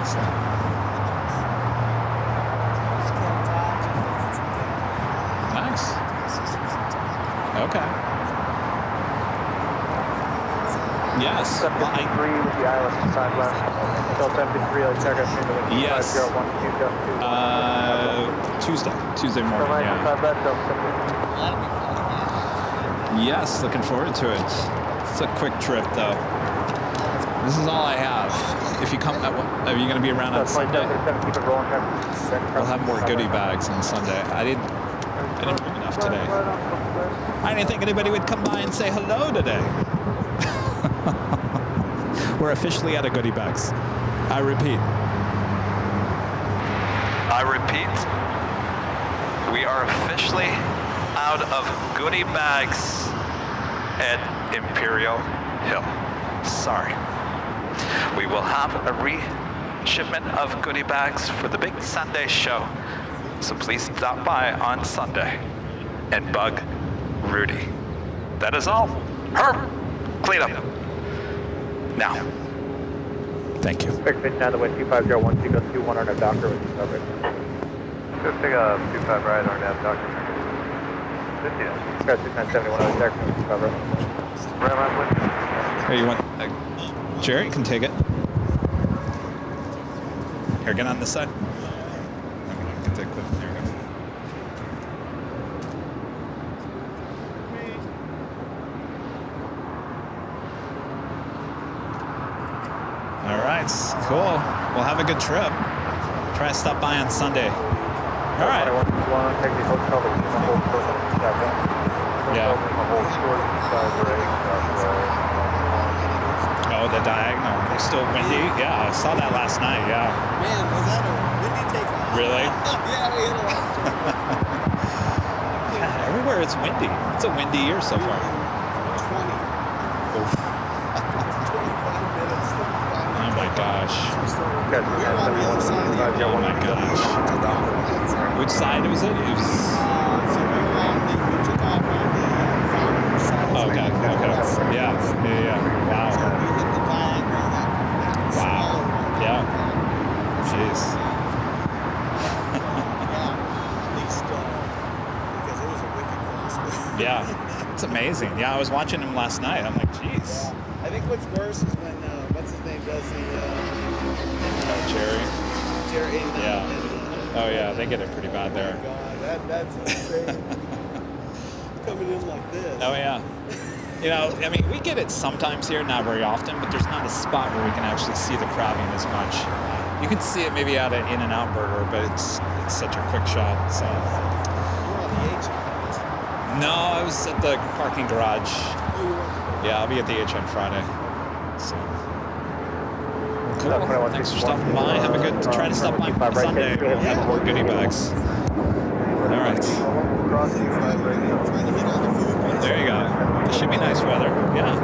Excellent. Nice. Okay. Yes. 73 with the island side left. Still 73, like Sarah got into Yes. 501 Tuesday morning, yeah. Yes, looking forward to it. It's a quick trip, though. This is all I have. If you come, are you going to be around on Sunday? We'll have more goodie bags on Sunday. I didn't bring enough today. I didn't think anybody would come by and say hello today. We're officially out of goodie bags. I repeat, we are officially out of goodie bags at Imperial Hill. Sorry. We will have a re-shipment of goodie bags for the big Sunday show. So please stop by on Sunday and bug Rudy. That is all. Clean up. Now. Thank you. Expectation out of the way 2501, Seagull 21 on our doctor with coverage. Just take a 25 right on that doctor. 50. Got 6971 on the doctor with cover. Right on with. Here, you want... Jerry can take it. Here, get on this side. I'm going to take it. There we go. All right, cool. We'll have a good trip. Try to stop by on Sunday. All right. Yeah. Oh, the diagonal. It's still windy? Yeah, I saw that last night, yeah. Man, was that a windy takeoff? Really? Yeah, we hit a lot. God, everywhere it's windy. It's a windy year so far. 20. Oof. 25 minutes. Oh my gosh. We're on the other side of the airport. Oh my gosh. Which side was it? It was... So we were on the, we took off on the farther side. Okay. Yeah. Wow. So we hit the diagonal, that Wow. Yeah. Jeez. yeah, at least, because it was a wicked crossway. Yeah. It's amazing. Yeah, I was watching him last night. I'm like, jeez. I think what's worse is when, what's his name, does the... Jerry. Yeah. Oh yeah, they get it pretty bad there. Oh my God, that's insane. Coming in like this. Oh yeah. You know, I mean, we get it sometimes here, not very often, but there's not a spot where we can actually see the crabbing as much. You can see it maybe out of In-N-Out Burger, but it's such a quick shot. So. You're on the H. No, I was at the parking garage. Oh, you were. Yeah, I'll be at the H on Friday. So. Cool. Thanks for stopping by. Have a good. Try to stop by on Sunday. We'll have more goodie bags. All right. Trying to get all the food. Well, there you go. It should be nice weather. Yeah.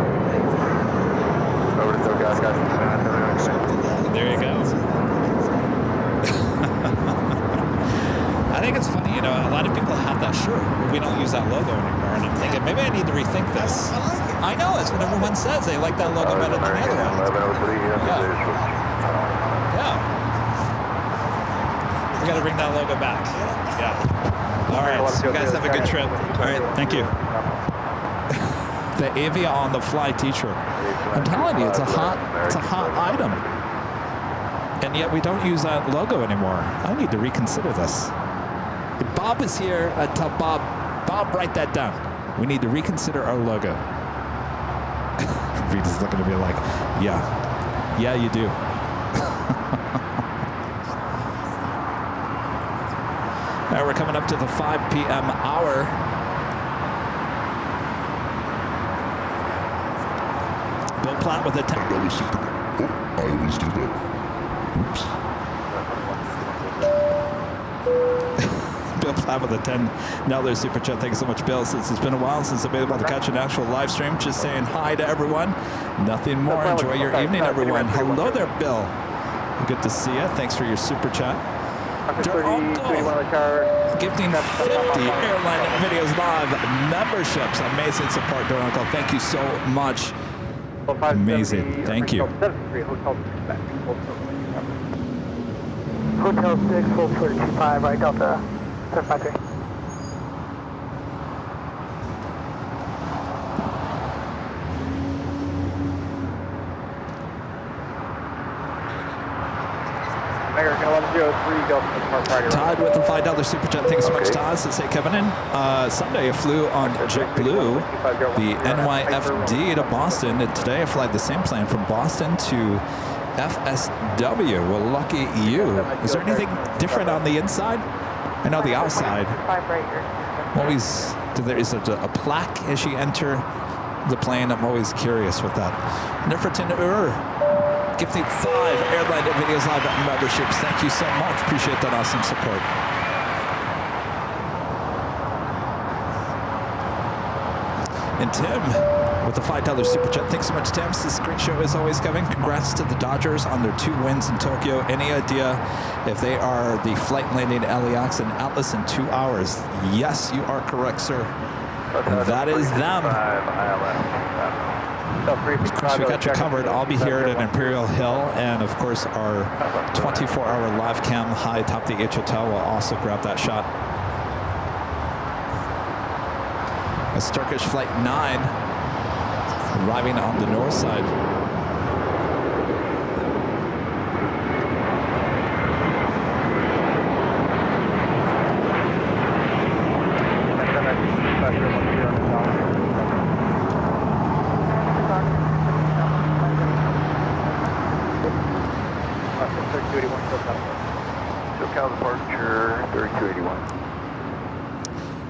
There you go. I think it's funny, you know, a lot of people have that shirt. We don't use that logo anymore, and I'm thinking maybe I need to rethink this. I like it. I know, that's what everyone says. They like that logo better than the other one. Yeah. We got to bring that logo back. Yeah. All right. So you guys have a good trip. All right. Thank you. The Avia on the fly T-shirt. I'm telling you, it's a hot item. And yet we don't use that logo anymore. I need to reconsider this. If Bob is here, I tell Bob, write that down. We need to reconsider our logo. Vita's looking at me like, yeah, you do. All right, we're coming up to the 5 p.m. hour. Bill Platt with a $10. I always do that. Oops. Bill Platt with a $10 super chat. Thanks so much, Bill. Since it's been a while since I've been able to catch an actual live stream, just saying hi to everyone. Nothing more. Enjoy your evening, everyone. Hello there, Bill. Good to see you. Thanks for your super chat. Gifting 50 Airline Videos Live memberships. Amazing support, dear Uncle. Thank you so much. Amazing. Thank you. Hotel 6, full 225, right Delta 753. Todd with the $5 super chat. Thanks so much, Todd. So say Kevin in. Sunday I flew on JetBlue, the NYFD to Boston, and today I fly the same plane from Boston to FSW. Well, lucky you. Is there anything different on the inside? I know the outside. Always, is there a plaque as you enter the plane? I'm always curious with that. Nefertin gifting 5 Airline Videos Live memberships. Thank you so much. Appreciate that awesome support. And Tim with the $5 super chat. Thanks so much, Tim. This is a great show as always, Kevin. Congrats to the Dodgers on their 2 wins in Tokyo. Any idea if they are the flight landing LAX and Atlas in 2 hours? Yes, you are correct, sir. That is them. Of course, we got you covered. I'll be here at Imperial Hill, and of course, our 24-hour live cam high atop the H Hotel will also grab that shot. As Turkish Flight 9 arriving on the north side.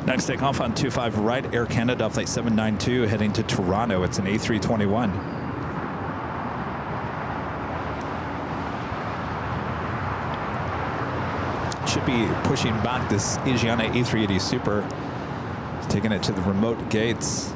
Next takeoff on 25 right, Air Canada Flight 792 heading to Toronto. It's an A321. Should be pushing back this Asiana A380 Super, taking it to the remote gates.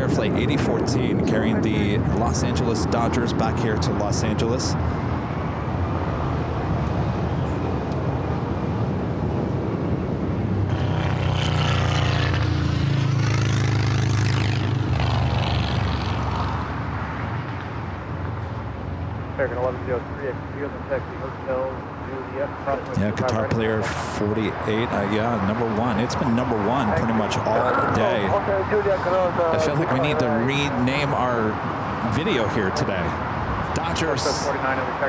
Flight 8014 carrying the Los Angeles Dodgers back here to Los Angeles. Yeah, guitar player 48. Yeah, number 1. It's been number 1 pretty much all day. I feel like we need to rename our video here today. Dodgers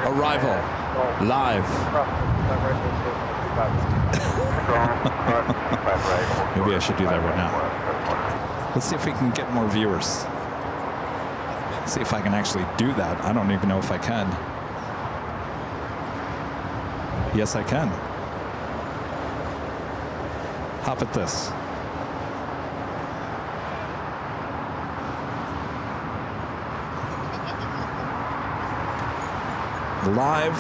arrival live. Maybe I should do that right now. Let's see if we can get more viewers. See if I can actually do that. I don't even know if I can. Yes, I can. Hop at this. Live.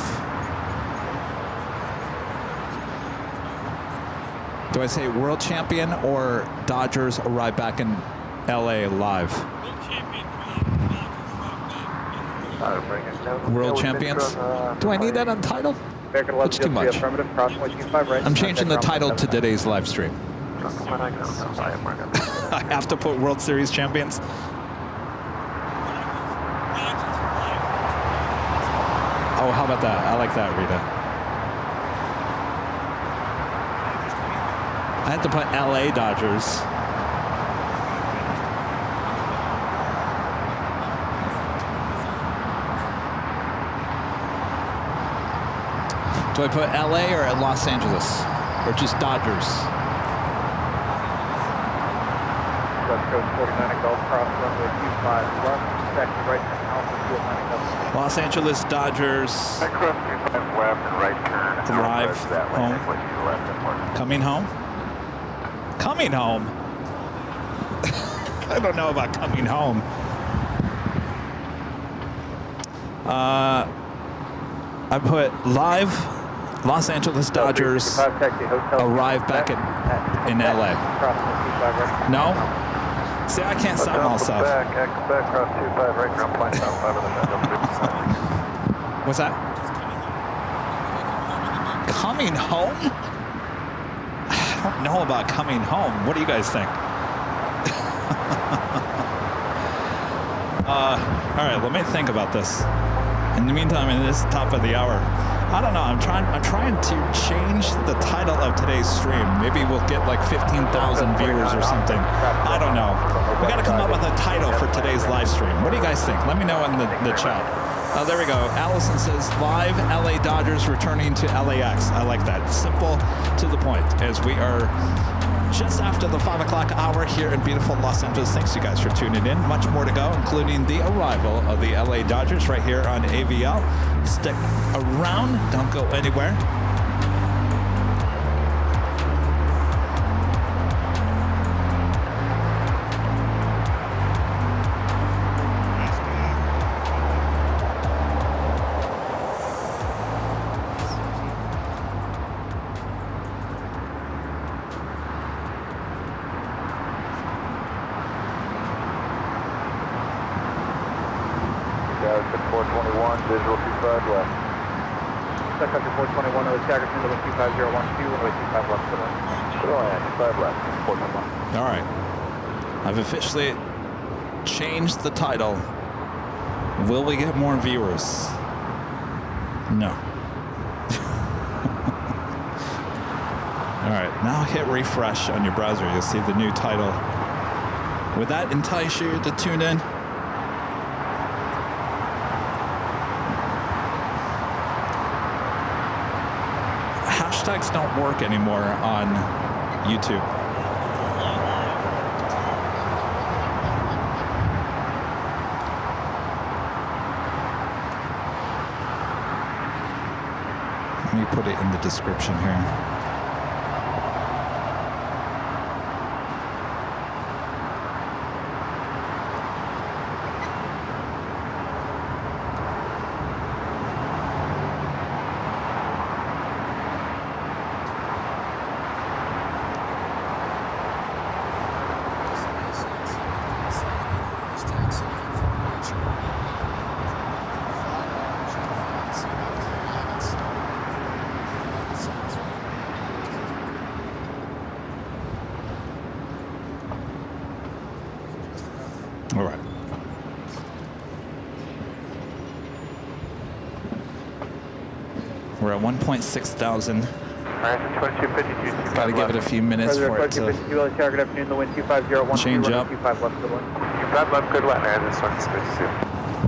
Do I say world champion or Dodgers arrive back in LA live? World champions? Do I need that on title? That's too much. I'm changing the title to today's live stream. I have to put World Series champions. Oh, how about that? I like that, Rita. I had to put LA Dodgers. Do I put LA or Los Angeles? Or just Dodgers? West Coast 49 Gulf, cross runway 25 left, taxi right turn Alpha 209 Gulf. Los Angeles Dodgers. Cross 25 left and right turn. Arrive home. Coming home? Coming home? I don't know about coming home. I put live Los Angeles Dodgers arrive back in LA. No? See, I can't sound all stuff. What's that? Coming home? I don't know about coming home. What do you guys think? All right, let me think about this. In the meantime, it is top of the hour. I don't know. I'm trying to change the title of today's stream. Maybe we'll get like 15,000 viewers or something. I don't know. We got to come up with a title for today's live stream. What do you guys think? Let me know in the chat. Oh, there we go. Allison says live LA Dodgers returning to LAX. I like that. Simple to the point. As we are just after the 5 o'clock hour here in beautiful Los Angeles. Thanks you guys for tuning in. Much more to go, including the arrival of the LA Dodgers right here on AVL. Stick around. Don't go anywhere. Visual 25 left. Check out your 421, OS Jagger, to the 25012, runway 25 left, good one. Good on, 25 left, 421. All right. I've officially changed the title. Will we get more viewers? No. All right, now hit refresh on your browser. You'll see the new title. Would that entice you to tune in? Hashtags don't work anymore on YouTube. Let me put it in the description here. All right. We're at 1.6 thousand. Got to give it a few minutes for it to change up.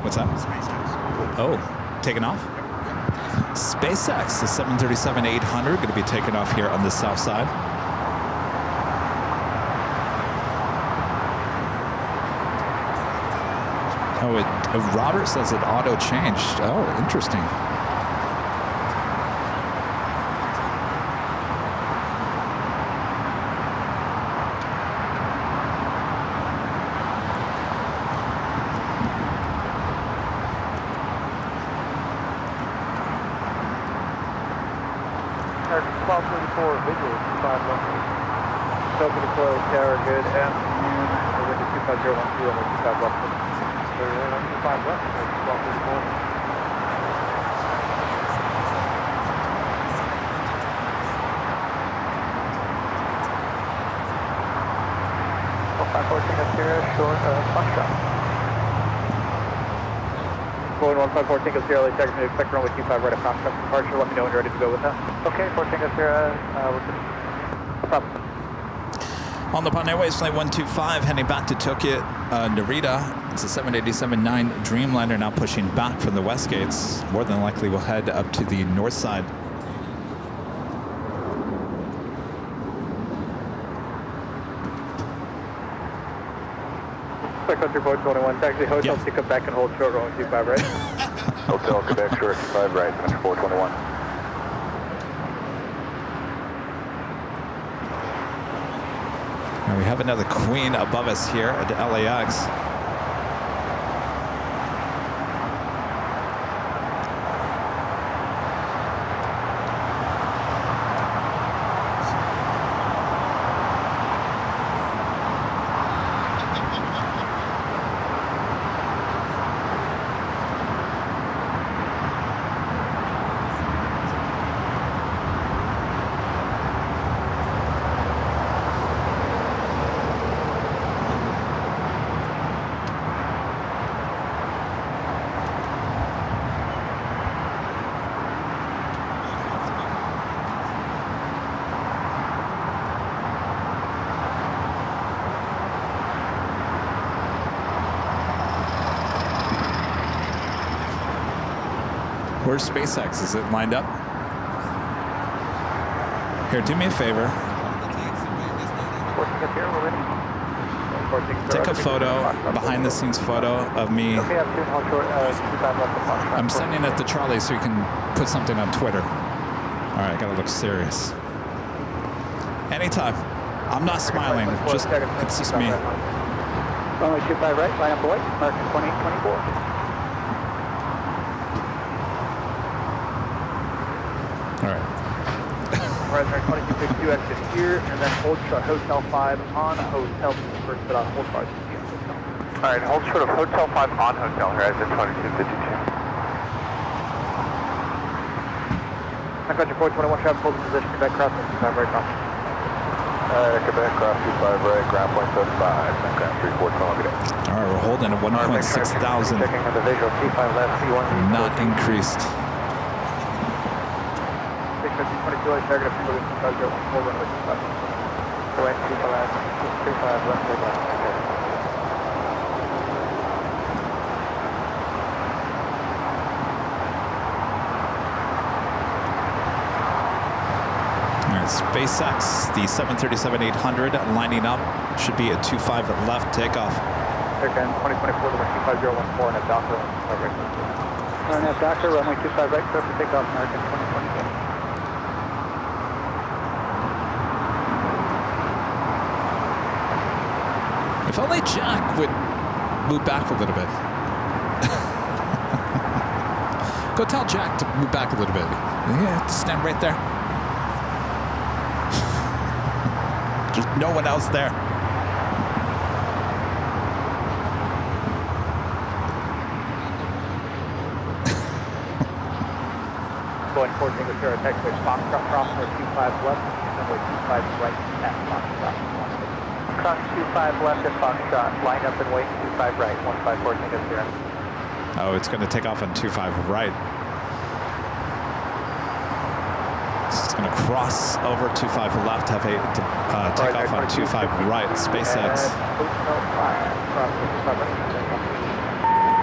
What's that? Oh, taking off? SpaceX, the 737-800, going to be taking off here on the south side. Oh, Robert says it auto-changed. Oh, interesting. American 1234, visual 25 left. Token to close, tower good, afternoon, wind to 25012, runway 25 left. So you're on 25 left, 1234. 514 up here, short of Foxtrot. Boeing 1514 goes 0, LAX, expect runway 25 right at Foxtrot departure. Let me know when you're ready to go with that. Okay, 14 goes 0, no problem. On the Japan Airways Flight 125 heading back to Tokyo, Narita. It's a 787-9 Dreamliner now pushing back from the west gates. More than likely we'll head up to the north side. Country Boy 21, taxi hotel, to come back and hold short runway 25 right. Hotel, Quebec, short 25 right, country 421. And we have another Queen above us here at the LAX. Where's SpaceX? Is it lined up? Here, do me a favor. Take a photo, behind the scenes photo of me. I'm sending it to Charlie so you can put something on Twitter. All right, I gotta look serious. Anytime. I'm not smiling, just, it's just me. Runway 25 right, line up the white, American 2824. All right. Alright, 2252 exit here, and then hold short Hotel 5 on Hotel, first but on hold 5. Alright, hold short of Hotel 5 on Hotel, horizon 2252. Country 421, traffic hold position, Quebec cross 25 right, cross. Alright, Quebec cross 25 right, ground point 75, ground 3421, good day. All right, we're holding at 1.6 thousand. Checking on the visual, T5 left, C1. Not increased. 22 left, target of 250 runway 25. Correct, T5 left, okay. SpaceX, the 737-800 lining up, should be a 25 left takeoff. Again, 2024 to 25014 and at Docker. And at Docker, runway 25 right, clear for takeoff, American 2024. If only Jack would move back a little bit. Go tell Jack to move back a little bit. Yeah, stand right there. There's no one else there. Going 14 with Sierra Taxiway, Foxtrot, crossing 25 left, runway 25 right at Foxtrot. Cross 25 left at Foxtrot, line up and wait, 25 right, 1514 with Sierra. Oh, it's going to take off on 25 right. It's going to cross over 25 left, have a take off on 25 right, SpaceX.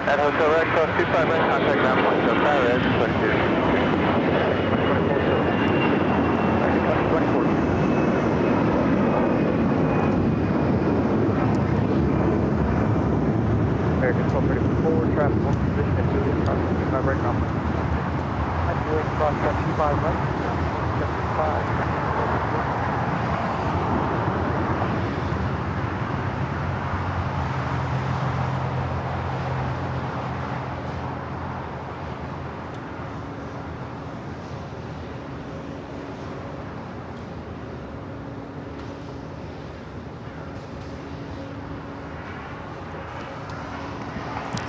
At Hotel Red, cross 25 right, contact ground point, so Paris, American 1234, traffic on position at Julius, cross 25 right, ground point. I'm doing cross 25 right, 75.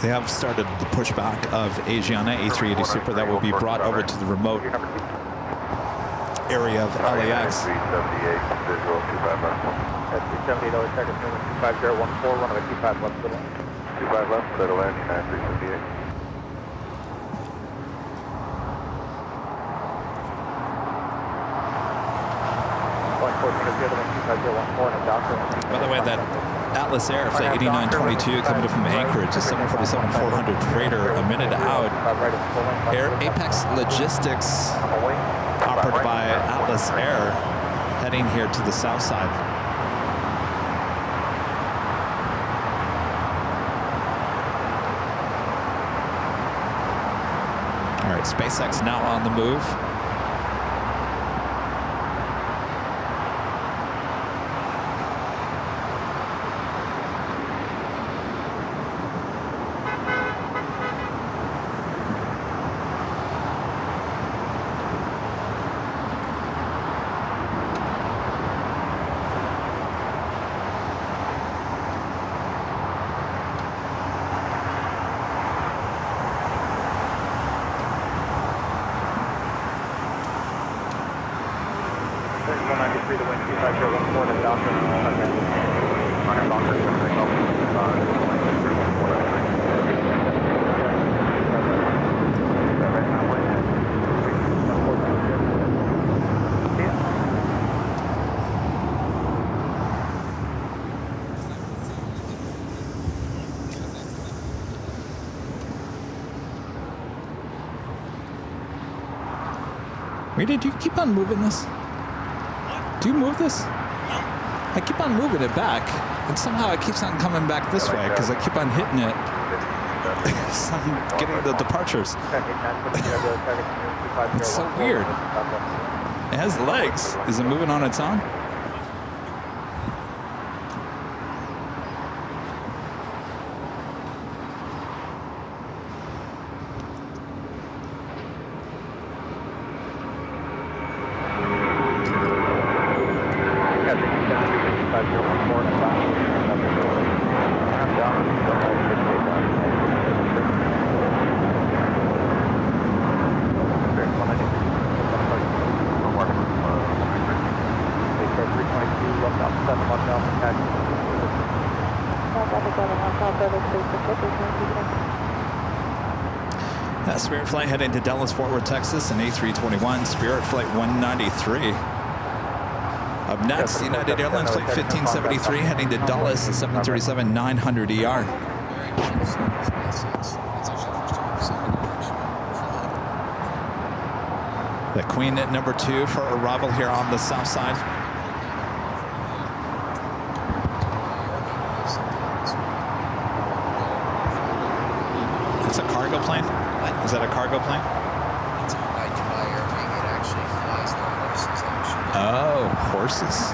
They have started the pushback of Asiana A380 Super that will be brought over to the remote area of LAX. 378, visual 25 left. At 378, always check us in 25014, runway 25 left, clear to land. 25 left, clear to land, United 378. By the way, that Atlas Air Flight 8922 coming in from Anchorage, a 747-400 freighter, a minute out. Apex Logistics, operated by Atlas Air, heading here to the south side. All right, SpaceX now on the move. Rita, do you keep on moving this? Do you move this? I keep on moving it back, and somehow it keeps on coming back this way because I keep on hitting it. So I'm getting the departures. It's so weird. It has legs. Is it moving on its own? Spirit flight heading to Dallas, Fort Worth, Texas, an A321, Spirit flight 193. Up next, United Airlines flight 1573 heading to Dallas, a 737-900ER. The Queen at number 2 for arrival here on the south side. It's a cargo plane? Is that a cargo plane? It's owned by Airline. It actually flies the horses, actually. Oh, horses.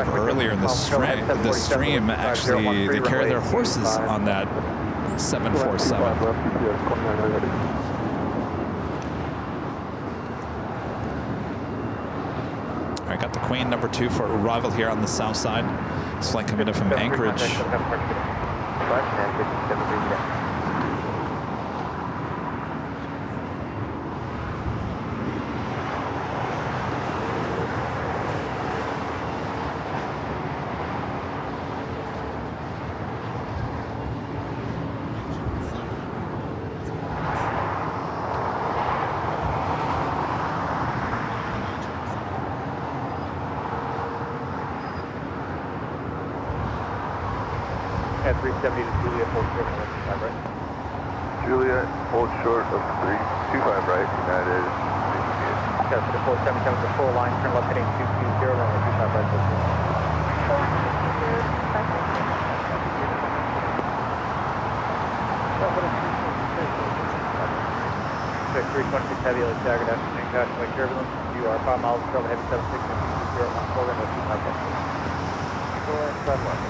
Earlier in the stream, actually, they carry their horses on that 747. All right, got the Queen number 2 for arrival here on the south side. This flight coming in from Anchorage. At 370 to Juliet, hold short of 25 right. Juliet, hold short of 325 right, United. Okay, for the 477 to full line, turn left heading 220, runway 25 right. 326 heavy, let's stagger down to caution wake turbulence. You are 5 miles, trail heavy 76 and 014, runway 25 left. Go ahead, 5 left.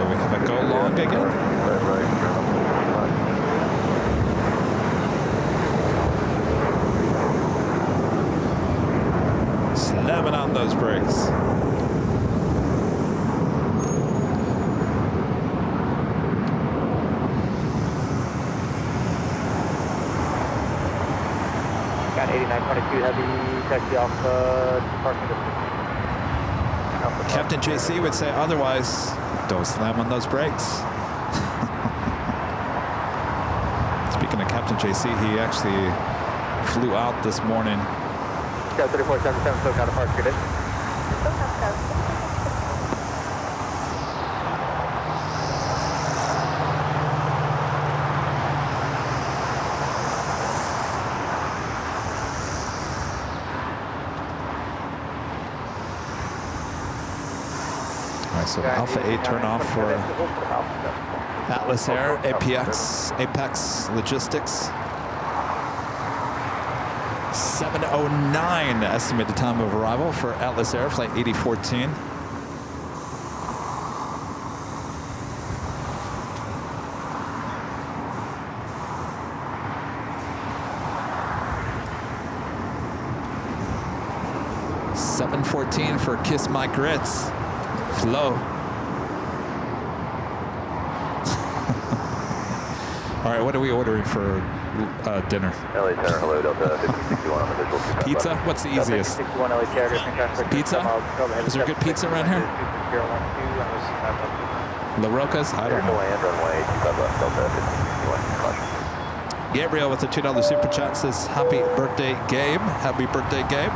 We have a go long again. Slamming on those brakes. Got 8922 heavy, taxi Alpha, parking distance. Captain JC would say otherwise. Don't slam on those brakes. Speaking of Captain JC, he actually flew out this morning. Got 3477, so got a park good. So Alpha 8 turn off for Atlas Air, Apex Logistics. 7:09 estimated time of arrival for Atlas Air, flight 8014. $7:14 for Kiss My Grits. Flow. All right, what are we ordering for dinner? LA Tower, hello, Delta 1561 on the visual. Pizza? What's the easiest? Pizza? Is there good pizza around here? La Roca's? I don't know. Runway 25 left, Delta 1561. Gabriel with a $2 super chat says, happy birthday, Gabe. Happy birthday, Gabe.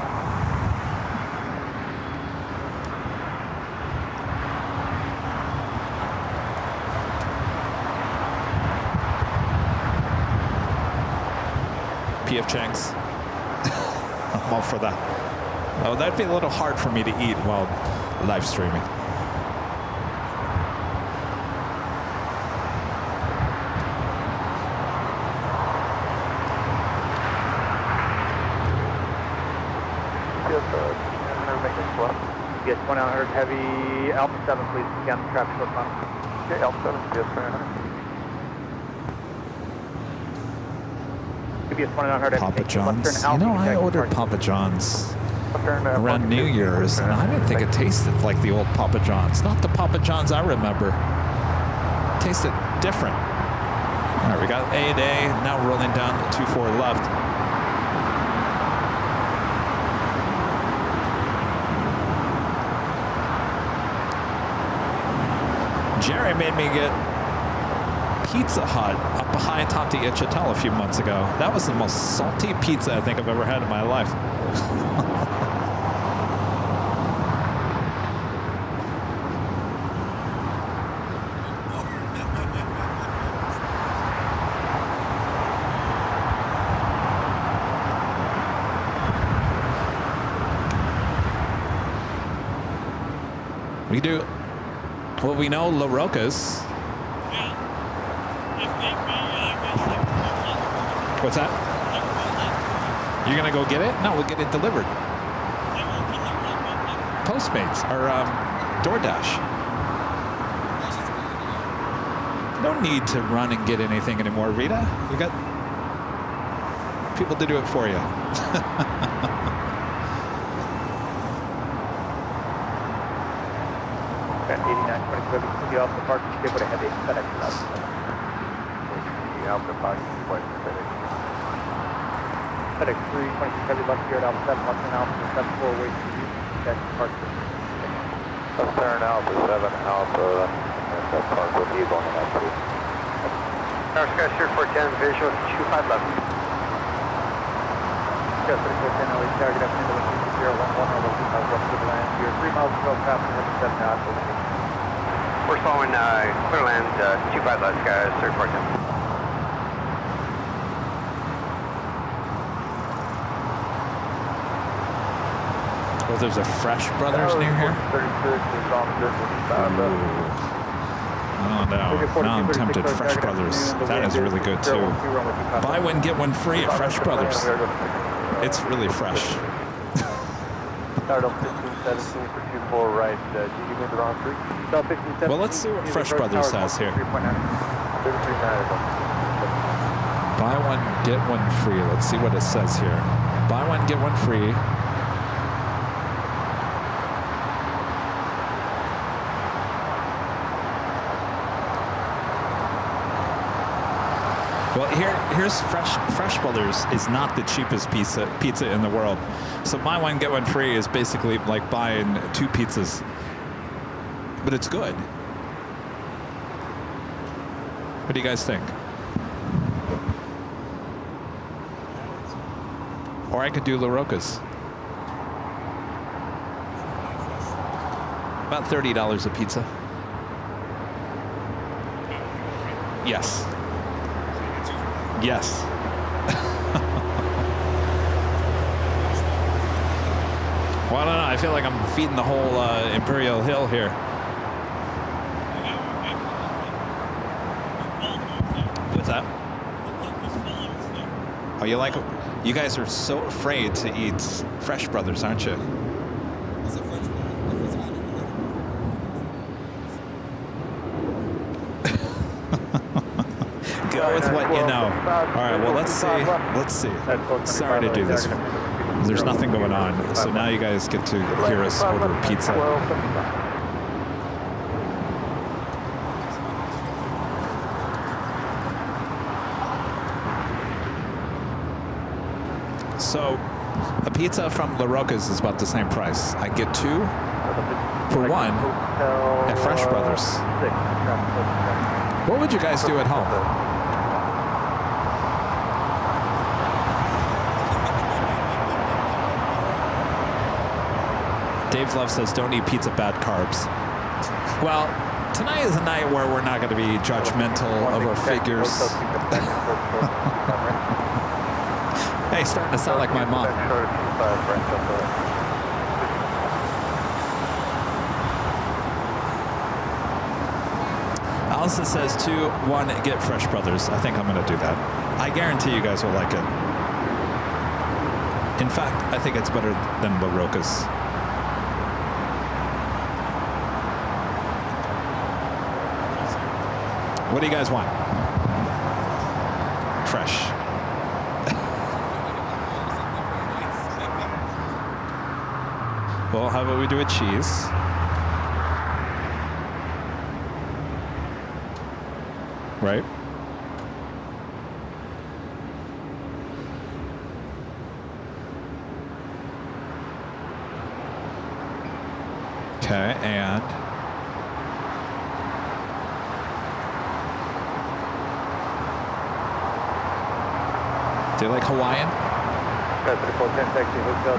PF Chang's. I'm all for that. Oh, that'd be a little hard for me to eat while live streaming. Yes, 100 heavy, Alpha 7, please, scan the traffic look on. Okay, Alpha 7, yes, 100. Papa John's. You know, I ordered Papa John's around New Year's, and I didn't think it tasted like the old Papa John's. Not the Papa John's I remember. It tasted different. All right, we got A&A now rolling down to 24 left. Jerry made me get Pizza Hut up behind Tante Ichitel a few months ago. That was the most salty pizza I think I've ever had in my life. We do. Well, we know La Roca's. What's that? You're gonna go get it? No, we'll get it delivered. Postmates or DoorDash. No need to run and get anything anymore, Rita. You got people to do it for you. Got 89, 20, off the park, give it a heavy FedEx. Alpha 5, flight FedEx. FedEx 3, 26 heavy left here at Alpha 7, left turn Alpha 74, wait for you. Check departure. Left turn Alpha 7, Alpha, and park with you going in that too. Tower Sky Street 410, visual 25 left. Sky Street 410, LA Tower, good afternoon, 011, level 25 west of the land. You're 3 miles of traffic, heading 7 knots, over. We're following clear land, 25 left, guys, 3410. Oh, there's a Fresh Brothers near here? 36 is on business. Oh no, now I'm tempted. Fresh Brothers. That is really good too. Buy one, get one free at Fresh Brothers. It's really fresh. Start on 1517 for 24 right. Did you move the wrong street? Well, let's see what Fresh Brothers has here. Buy one, get one free. Let's see what it says here. Buy one, get one free. Well, here's Fresh Brothers is not the cheapest pizza in the world. So buy one, get one free is basically like buying 2 pizzas. But it's good. What do you guys think? Or I could do La Roca's. About $30 a pizza. Yes. Yes. Well, I don't know. I feel like I'm feeding the whole Imperial Hill here. What's that? Oh, you like it? You guys are so afraid to eat Fresh Brothers, aren't you? Go with what you know. All right, well, let's see. Let's see. Sorry to do this. There's nothing going on, so now you guys get to hear us order pizza. So, a pizza from La Roca's is about the same price. I get 2 for 1 at Fresh Brothers. What would you guys do at home? Dave Love says, don't eat pizza, bad carbs. Well, tonight is a night where we're not going to be judgmental of our figures. Hey, starting to sound like my mom. Allison says 2, 1, get Fresh Brothers. I think I'm going to do that. I guarantee you guys will like it. In fact, I think it's better than La Roca's. What do you guys want? Fresh. Well, how about we do a cheese? Right? Okay, and do you like Hawaiian?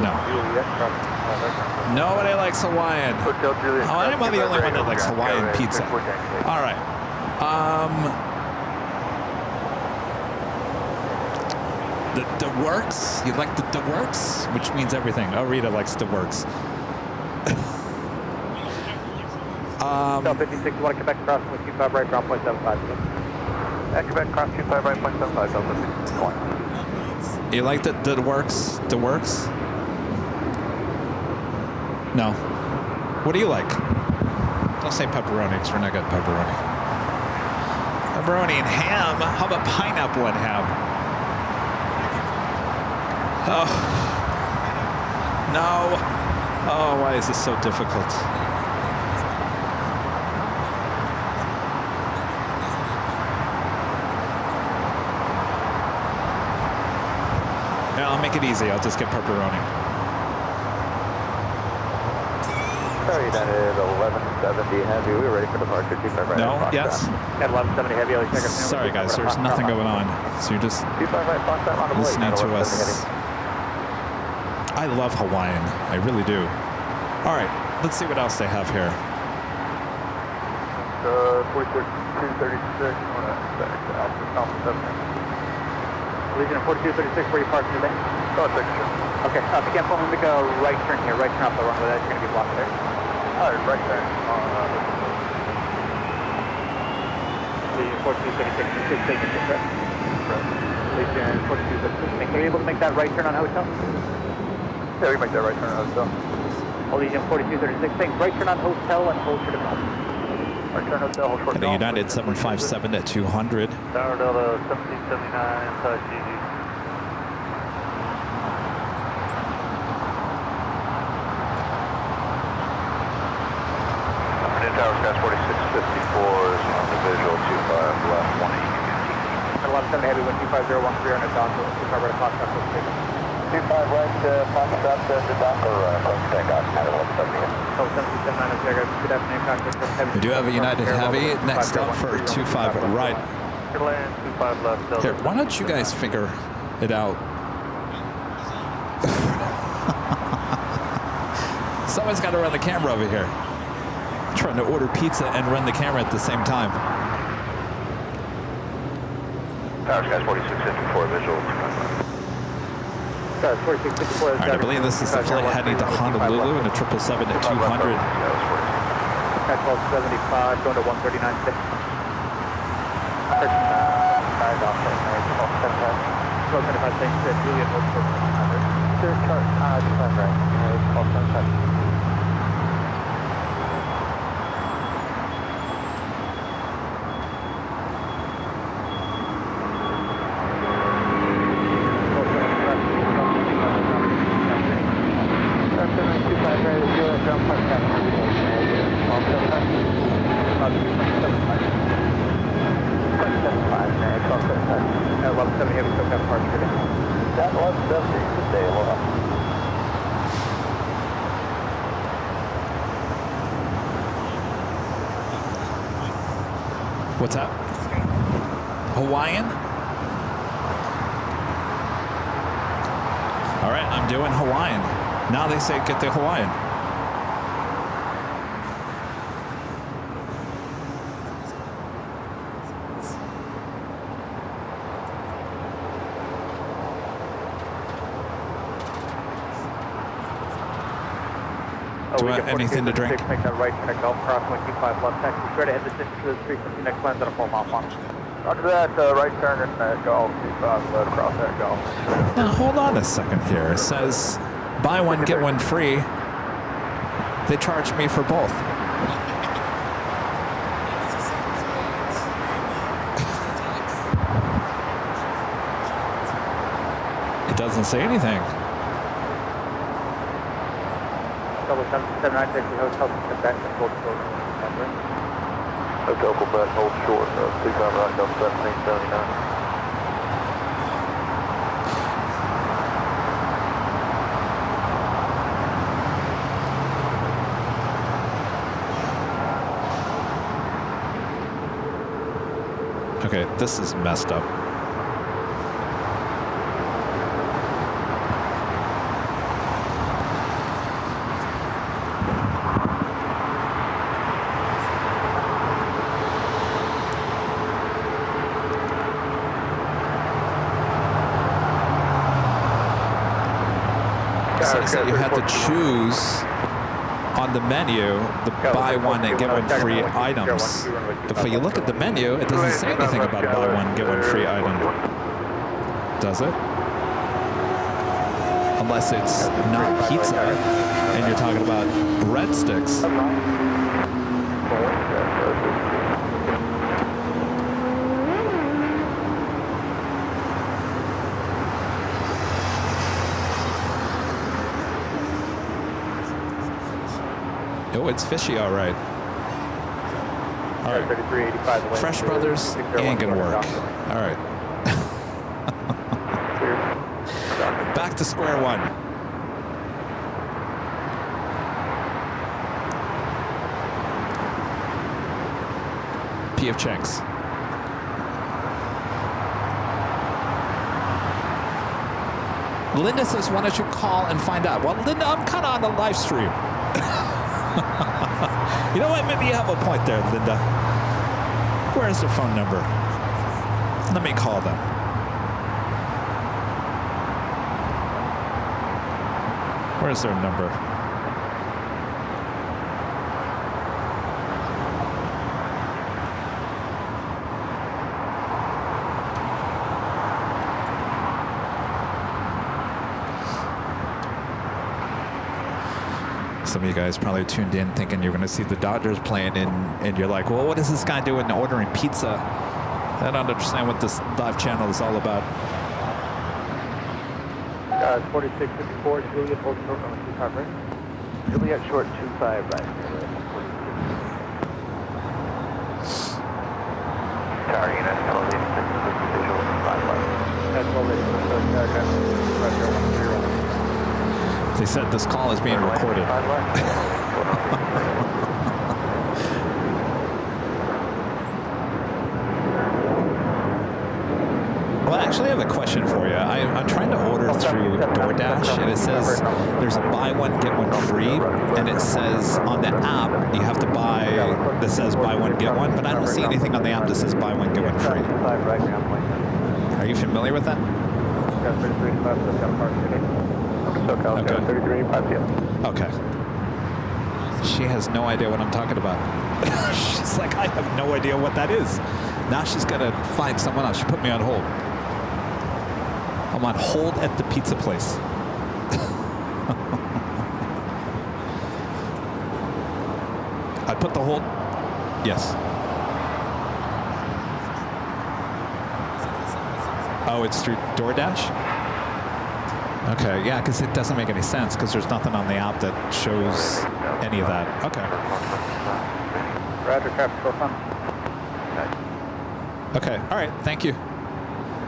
No. Nobody likes Hawaiian. Oh, I'm the only one that likes Hawaiian pizza. All right. The works? You like the works? Which means everything. Oh, Rita likes the works. South 56, you want to Quebec crossing with 25 right, ground point 75. At Quebec cross 25 right, point 75, South 56. You like the works? The works? No. What do you like? Don't say pepperoni, because we're not good pepperoni. Pepperoni and ham? How about pineapple and ham? Oh. No. Oh, why is this so difficult? Yeah, I'll make it easy. I'll just get pepperoni. Sorry, United 1170 Heavy. We're ready for departure. 25 right. No, yes. At 1170 Heavy, I'll check it. Sorry, guys. There's nothing going on. So you're just 25 right, Foxtrot on the blade. listening to us. I love Hawaiian. I really do. All right. Let's see what else they have here. 4236. Legion 4236, where you parking today? Oh, signature. Okay, if you can't pull me, make a right turn here. Right turn off the runway. That's going to be blocked there. All right, right turn. Legion 4236, six signature, correct? Legion 4236. Are you able to make that right turn on hotel? Yeah, we can make that right turn on hotel. Legion 4236, saying right turn on hotel and hold short of golf. Right turn hotel, hold short of The golf. United 757 at 200. Tower Delta 1779, inside GG. New Tower Sky 4654 is on the visual 25 left 180. 1170 Heavy, 12501 on a Docker, 25 right o'clock, that's what's taken. 25 right, Foxtrot to Docker, takeoff, 1170. So 1779 is there, good afternoon, cockpit. Heavy. We do have a United Heavy next up for 25 right. Land 25 left. Here, why don't you guys figure it out? Someone's got to run the camera over here. I'm trying to order pizza and run the camera at the same time. Tower Sky 4654, visual. All right, I believe this is the flight heading to Honolulu in a 777 at 200. At 1275, going to 139.6. Julian, hold for 100. Sure, chart, 25 right. 1275. What's that? Hawaiian? All right, I'm doing Hawaiian. Now they say get the Hawaiian. Do I have anything to drink? Make that right turn at Gulf Cross 125 left taxi. Be sure to head this into the 350 next lands at a full mile on. After that, right turn at Gulf 25 left across that Gulf. Now, hold on a second here. It says buy one, get one free. They charged me for both. It doesn't say anything. Double 779 taxi hotel Quebec and hold short. Hotel Quebec, hold short, 25 right, Delta 1779. Okay, this is messed up. It says that you have to choose on the menu the buy one and get one free items. If you look at the menu, it doesn't say anything about a buy one, get one free item. Does it? Unless it's not pizza and you're talking about breadsticks. Oh, it's fishy, all right. All right. 3385. Fresh Brothers ain't gonna work. All right. Back to square one. P.F. Chenks. Linda says, why don't you call and find out? Well, Linda, I'm kind of on the live stream. You know what? Maybe you have a point there, Linda. Where's their phone number? Let me call them. Where's their number? Some of you guys probably tuned in thinking you're going to see the Dodgers playing, and you're like, well, what is this guy doing ordering pizza? I don't understand what this live channel is all about. 4654, Juliet, hold short on 25 right. Juliet short 25 right. Tower unit, elevation 6 visual 5 left. That's elevation, They said this call is being recorded. Well, actually, I have a question for you. I'm trying to order through DoorDash, and it says there's a buy one, get one free, and it says on the app you have to buy, that says buy one, get one, but I don't see anything on the app that says buy one, get one free. Are you familiar with that? Okay. She has no idea what I'm talking about. She's like, I have no idea what that is. Now she's got to find someone else. She put me on hold. I'm on hold at the pizza place. I put the hold. Yes. Oh, it's through DoorDash? Okay, yeah, because it doesn't make any sense because there's nothing on the app that shows any of that. Okay. Roger, traffic for fun. Okay, all right, thank you.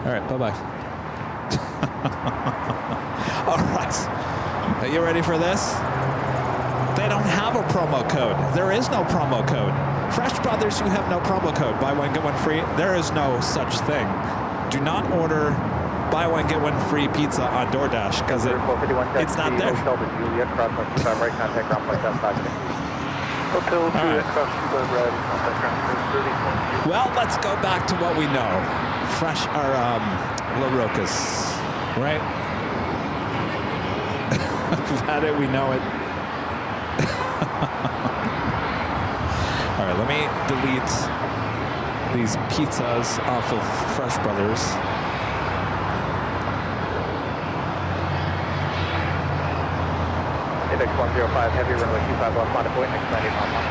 All right, bye-bye. All right, are you ready for this? They don't have a promo code. There is no promo code. Fresh Brothers, you have no promo code. Buy one, get one free. There is no such thing. Do not order buy one, get one free pizza on DoorDash because it's not there. Hotel to Juliet, cross on 25 right, contact ground point, that's 5 minutes. Hotel Juliet, cross 25 right, contact ground point, 30. Well, let's go back to what we know. Fresh, or La Rocas, right? We've had it, we know it. All right, let me delete these pizzas off of Fresh Brothers. Index 105, heavy runway 25 left, line of point, next 90 mile mark.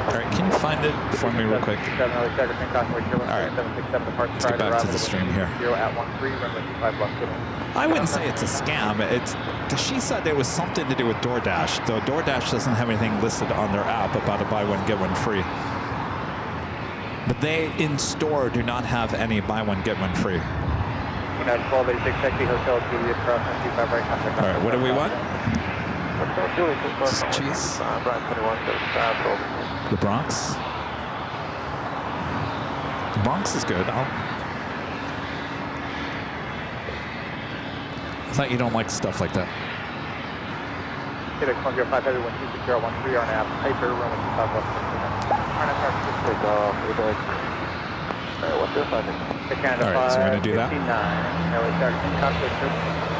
All right, can you find it for me real quick? All right, let's get back to the stream here. I wouldn't say it's a scam. It's, she said it was something to do with DoorDash, though DoorDash doesn't have anything listed on their app about a buy one, get one free. But they, in store, do not have any buy one, get one free. All right, what do we want? Cheese. The Bronx. The Bronx is good. I thought you don't like stuff like that. Index 105, heavy 126, 013, RNAV, hyper, runway 25 left. Take off, what's this? All right, so we're going to do that.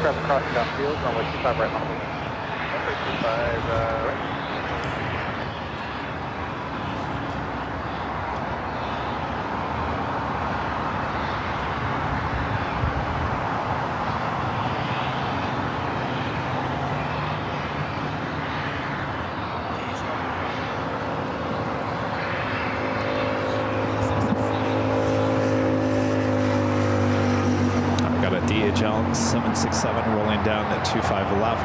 Traffic crossing downfield, runway 25 right, runway 25 right. DHL 767 rolling down at 2511.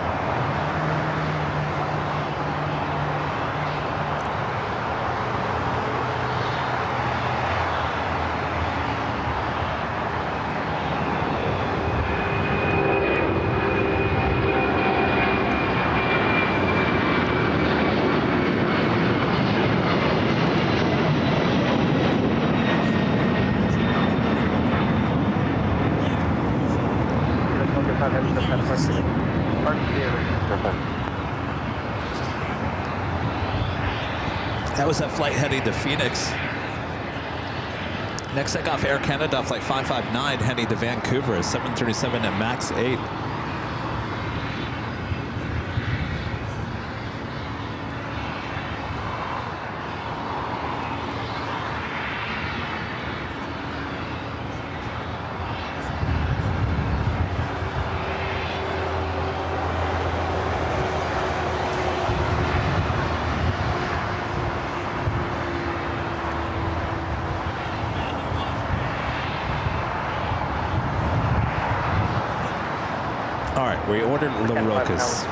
That was that flight heading to Phoenix. Next takeoff, Air Canada, flight 559, heading to Vancouver, 737 at max 8. We ordered La Rocas.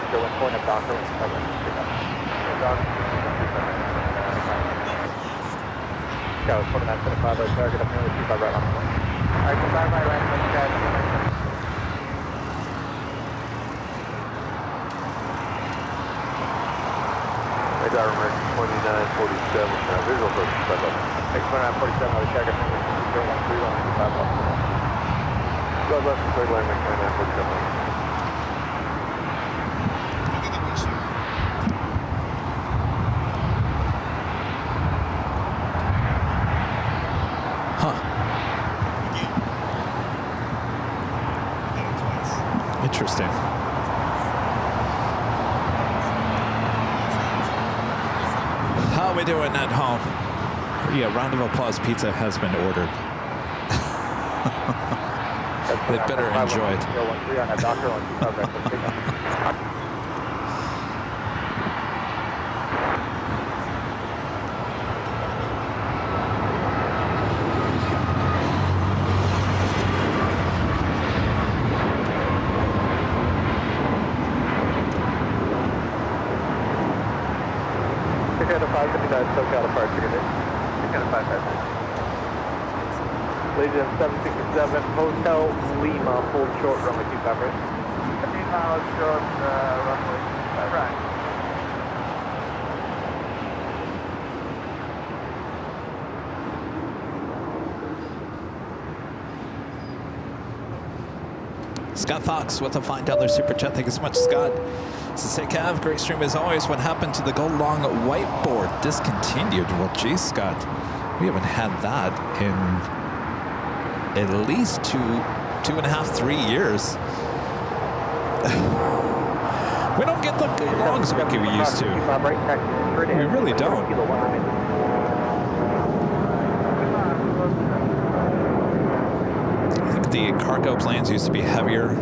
Interesting. How are we doing at home? Yeah, round of applause pizza has been ordered. They better enjoy it. Legion 767, Hotel Lima, hold short, runway 25 right. 15 miles short, runway 25 right. Scott Fox with a $5 super chat. Thank you so much, Scott. Says, hey, Cav, great stream as always. What happened to the Go Long whiteboard? Discontinued. Well, geez, Scott, we haven't had that in at least two and a half, 3 years. We don't get the Go Longs like we used to. We really don't. I think the cargo planes used to be heavier.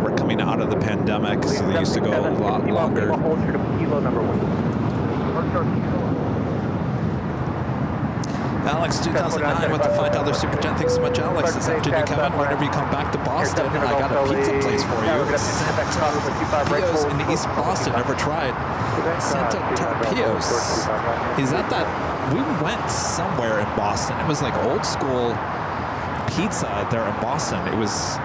We're coming out of the pandemic, so they used to go a lot longer. Alex 2009 with the $5 super chat. Thanks so much, Alex. This afternoon, Kevin, whenever you come back to Boston, I got a pizza place for you. Torpedoes in East Boston. Never tried. Santa Torpedoes. Is that that? We went somewhere in Boston. It was like old school pizza there in Boston. It was.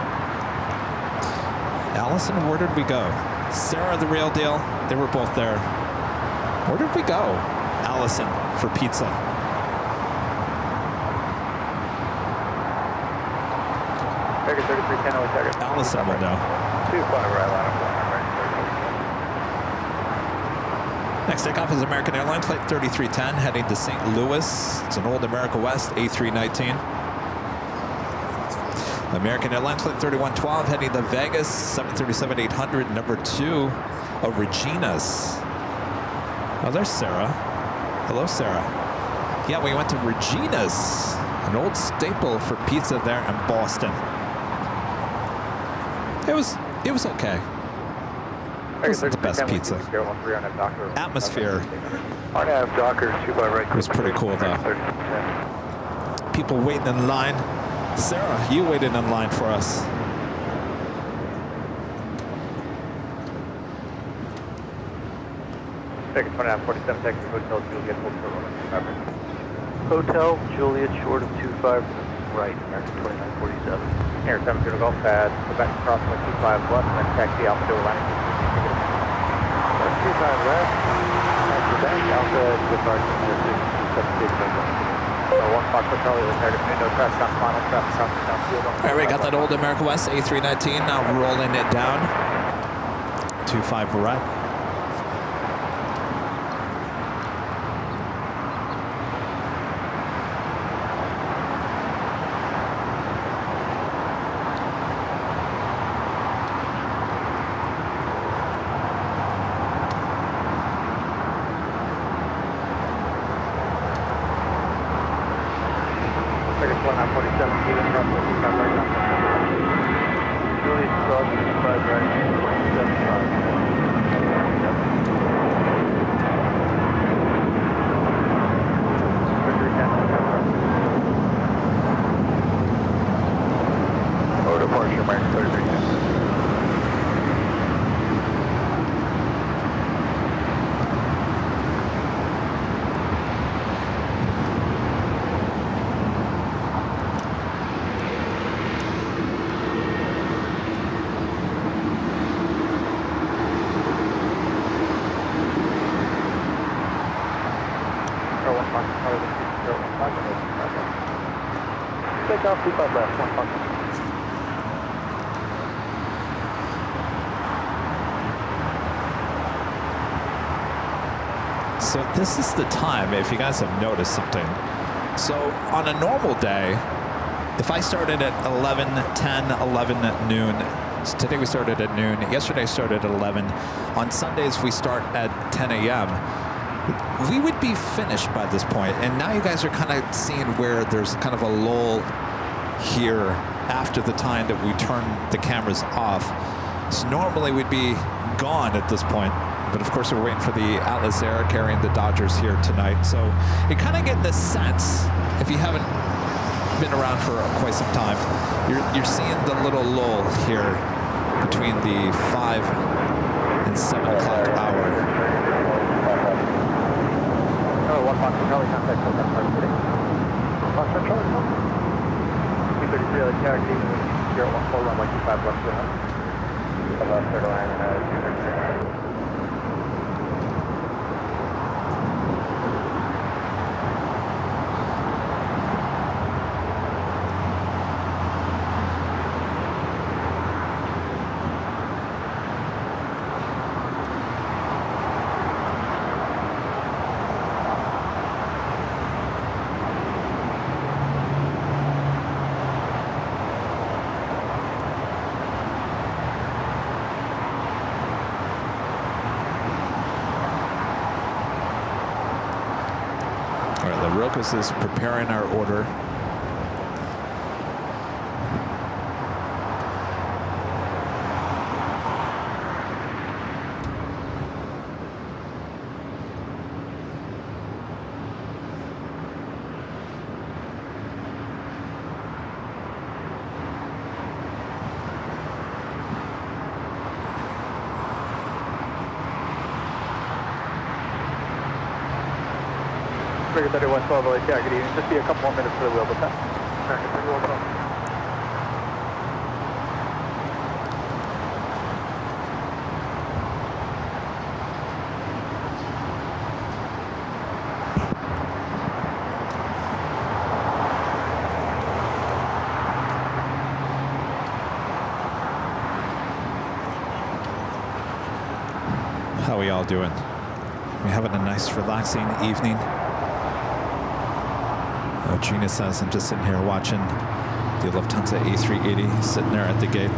Allison, where did we go? Sarah, the real deal. They were both there. Where did we go? Allison for pizza. Allison will know. Next takeoff is American Airlines flight 3310 heading to St. Louis. It's an old America West A319. American Airlines flight 3112 heading to Vegas, 737-800, number 2 of Regina's. Oh, there's Sarah. Hello, Sarah. Yeah, we went to Regina's, an old staple for pizza there in Boston. It was okay. It wasn't the best pizza. Atmosphere was pretty cool though. People waiting in line. Sarah, you waited in line for us. Ticket 2947, Texas Hotel Juliet, Hotel Juliet, short of 25 right, American 2947. Air 70 Golf Pad, go back across 125 left, and then taxi Alpha to Atlantic. 125 left, taxi back, Alpha to Departure 627. Fox Charlie with there. No traffic on final, traffic on field. All right, we got that old America West A319 now rolling it down. 25 right. Take off 25 left, 1 Fox. So this is the time, if you guys have noticed something. So on a normal day, if I started at 11, 10, 11 at noon, so today we started at noon, yesterday started at 11, on Sundays we start at 10 a.m., we would be finished by this point. And now you guys are kind of seeing where there's kind of a lull here after the time that we turn the cameras off. So normally we'd be gone at this point. But of course, we're waiting for the Atlas Air carrying the Dodgers here tonight. So you kind of get this sense, if you haven't been around for quite some time, you're seeing the little lull here between the 5 and 7 o'clock hour. Oh, 1 Fox Charlie, contact Fox Charlie. Fox Charlie, 233, let's carry 014, runway 25 left, about third line, 233. Rocus is preparing our order. Figure 3112 LAX, yeah, good evening. Just be a couple more minutes for the wheel, but that. How are we all doing? We having a nice, relaxing evening? Gina says, I'm just sitting here watching the Lufthansa A380 sitting there at the gate.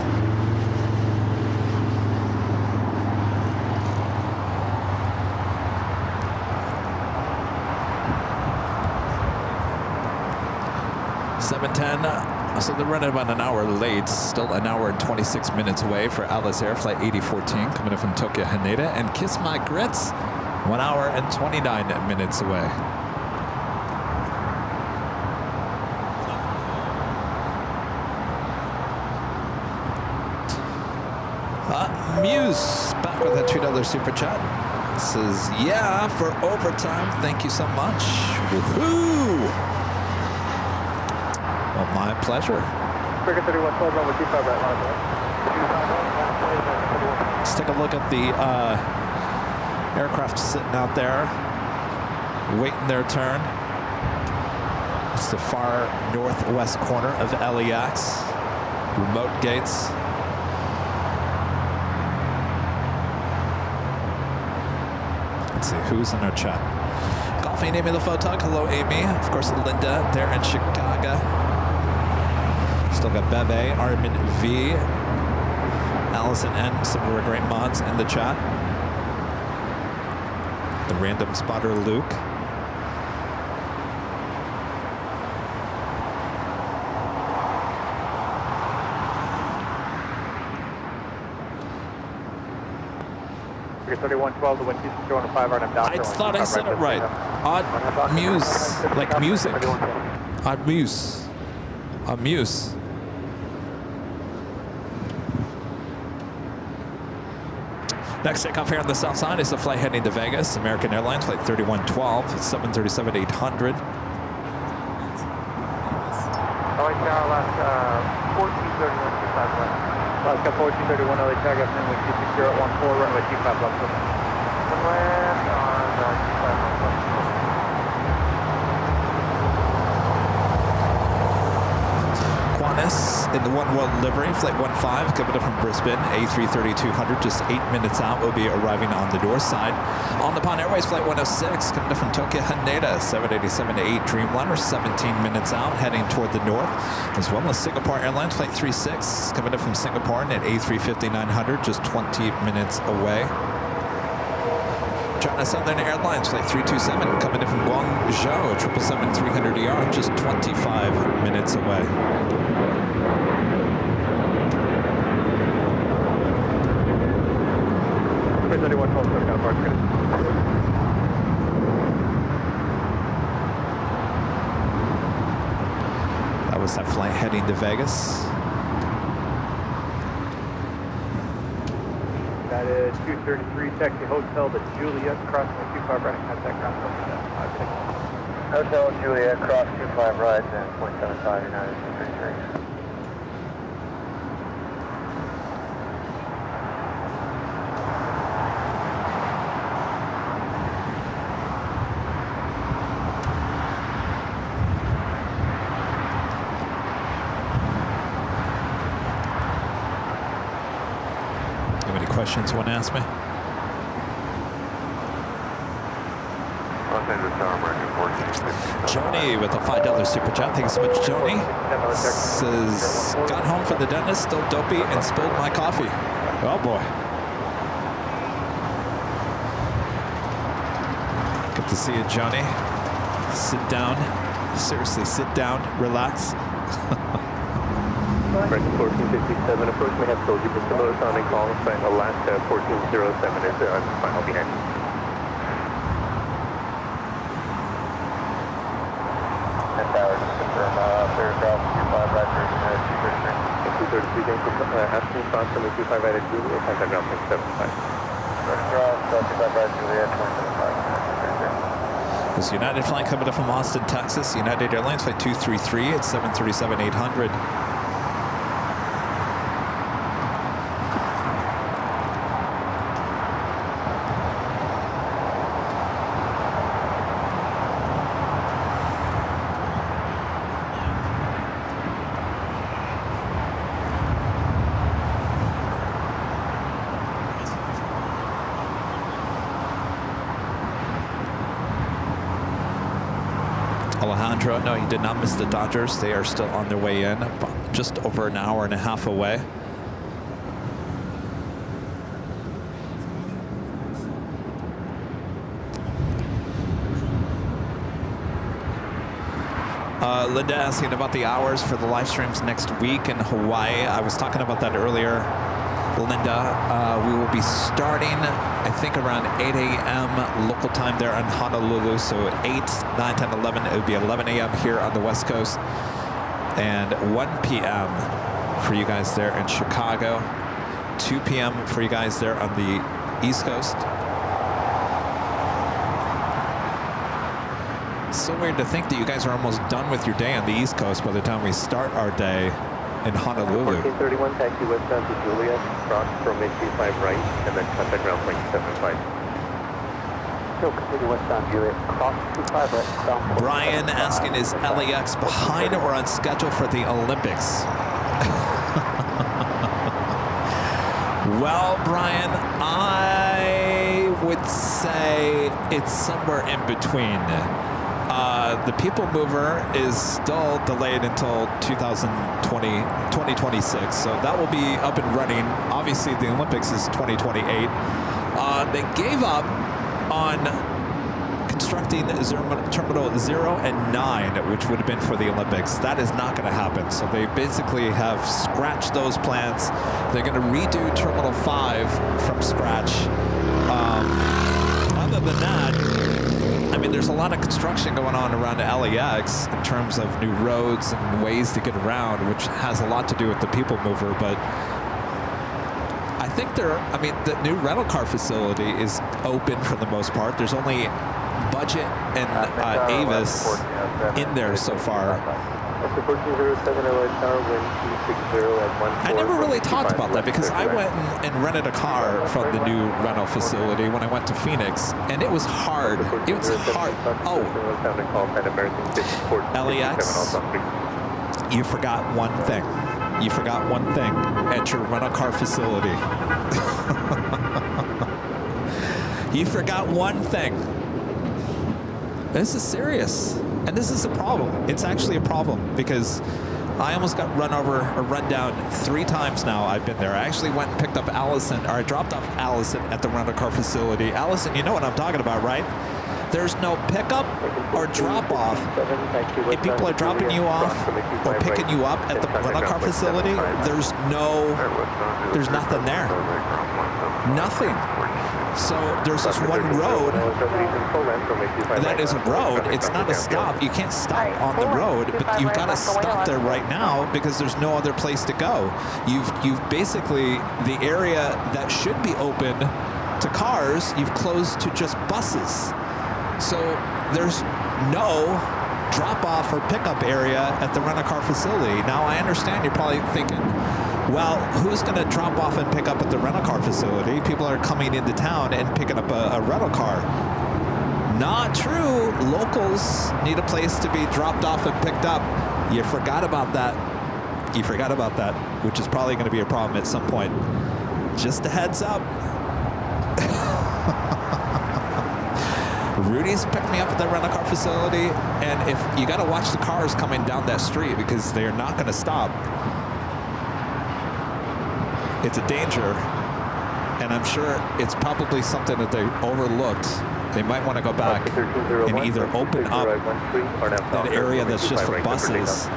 So they're running about an hour late, still an hour and 26 minutes away for Atlas Air Flight 8014 coming in from Tokyo Haneda, and Kiss My Grits, 1 hour and 29 minutes away. Muse back with a $2 super chat. Says, yeah, for overtime. Thank you so much. Woohoo! Well, my pleasure. Let's take a look at the aircraft sitting out there, waiting their turn. It's the far northwest corner of LAX. Remote gates. Let's see, who's in our chat? Golfing Amy the Photog. Hello, Amy. Of course, Linda there in Chicago. Still got Beve, Armin V, Allison N, some of our great mods in the chat. The random spotter Luke. You're 3112, the wind 205, RNM down. I thought I said it right. Odd Muse, like music. Odd Muse. Odd Muse. Next takeoff here on the south side is the flight heading to Vegas. American Airlines, flight 3112, 737-800. LAX 1431 Alaska 1431 LA tag up in with 260 at 14, runway 25 left. Land on 25 left. Qantas in the One World livery, flight 15, coming up from Brisbane, A330-200, just 8 minutes out, will be arriving on the door side. On the Pond Airways, flight 106, coming up from Tokyo Haneda, 787-8 Dreamliner, 17 minutes out, heading toward the north, as well as Singapore Airlines, flight 36, coming up from Singapore at A350-900, just 20 minutes away. China Southern Airlines, flight 327, coming in from Guangzhou, 777-300ER, just 25 minutes away. That was that flight heading to Vegas. That is 233, taxi hotel to Juliet, crossing the 25 right, contact ground 775. Hotel Juliet, cross 25 right, and 0.75 United 233. Questions you want to ask me? Joni with a $5 super chat. Thank you so much, Joni. Says, got home from the dentist, still dopey, and spilled my coffee. Oh boy. Good to see you, Joni. Sit down. Seriously, sit down, relax. American 1457, approach may have told you, just a low sounding call, Alaska 1407 is final behind. Tower, just confirm, clear across 25 right, 233. 233, thank you, asking response from the 25 right at Juliet, contact ground 675. Clear across 25 right, Juliet, 275. This United flight coming up from Austin, Texas. United Airlines flight 233 at 737-800. Alejandro, no, you did not miss the Dodgers. They are still on their way in, just over an hour and a half away. Linda asking about the hours for the live streams next week in Hawaii. I was talking about that earlier, Linda. We will be starting, I think, around 8 a.m. local time there in Honolulu. So 8, 9, 10, 11, it would be 11 a.m. here on the West Coast. And 1 p.m. for you guys there in Chicago. 2 p.m. for you guys there on the East Coast. So weird to think that you guys are almost done with your day on the East Coast by the time we start our day in Honolulu. 1431, taxi westbound to Juliet, cross from 825 right, and then contact ground 0.75. still continue westbound Juliet. Cross 25 right, south. Brian asking, is LAX behind or on schedule for the Olympics? Well, Brian, I would say it's somewhere in between. The People Mover is still delayed until 2026, so that will be up and running. Obviously, the Olympics is 2028. They gave up on constructing Terminal 0 and 9, which would have been for the Olympics. That is not going to happen. So they basically have scratched those plans. They're going to redo Terminal 5 from scratch. Other than that, I mean, there's a lot of construction going on around LAX in terms of new roads and ways to get around, which has a lot to do with the People Mover. But I think the new rental car facility is open for the most part. There's only Budget and Avis in there so far. I never really talked about that because I went and rented a car from the new rental facility when I went to Phoenix, and it was hard. It was hard. Oh, LAX, you forgot one thing. You forgot one thing at your rental car facility. You forgot one thing. This is serious, and this is a problem. It's actually a problem because I almost got run over or run down 3 times now I've been there. I actually went and picked up Allison, or I dropped off Allison at the rental car facility. Allison, you know what I'm talking about, right? There's no pickup or drop off. If people are dropping you off or picking you up at the rental car facility, there's nothing there. Nothing. So there's this one road that is a road. It's not a stop. You can't stop on the road, but you've got to stop there right now because there's no other place to go. You've basically, the area that should be open to cars, you've closed to just buses. So there's no drop-off or pickup area at the rental-car facility. Now, I understand you're probably thinking, well, who's going to drop off and pick up at the rental-car facility? People are coming into town and picking up a rental car. Not true. Locals need a place to be dropped off and picked up. You forgot about that. You forgot about that, which is probably going to be a problem at some point. Just a heads up. Rudy's picked me up at the rental car facility, and if you got to watch the cars coming down that street because they're not going to stop. It's a danger, and I'm sure it's probably something that they overlooked. They might want to go back and either open up that area that's just for buses,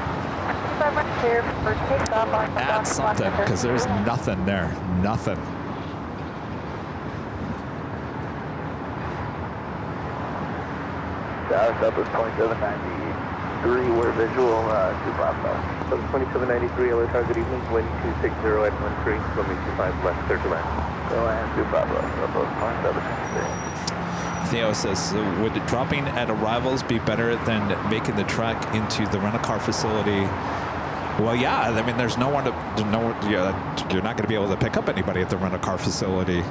add something, because there's nothing there, nothing. Southwest 2793, we're visual 255. 2793, LA Tower, good evening. Wind 260 at 13, swimming 25 left, clear to land. Go land 255, Southwest 2793. Theo says, would dropping at arrivals be better than making the trek into the rental-car facility? Well, yeah, I mean, there's no one to, you're not going to be able to pick up anybody at the rental-car facility.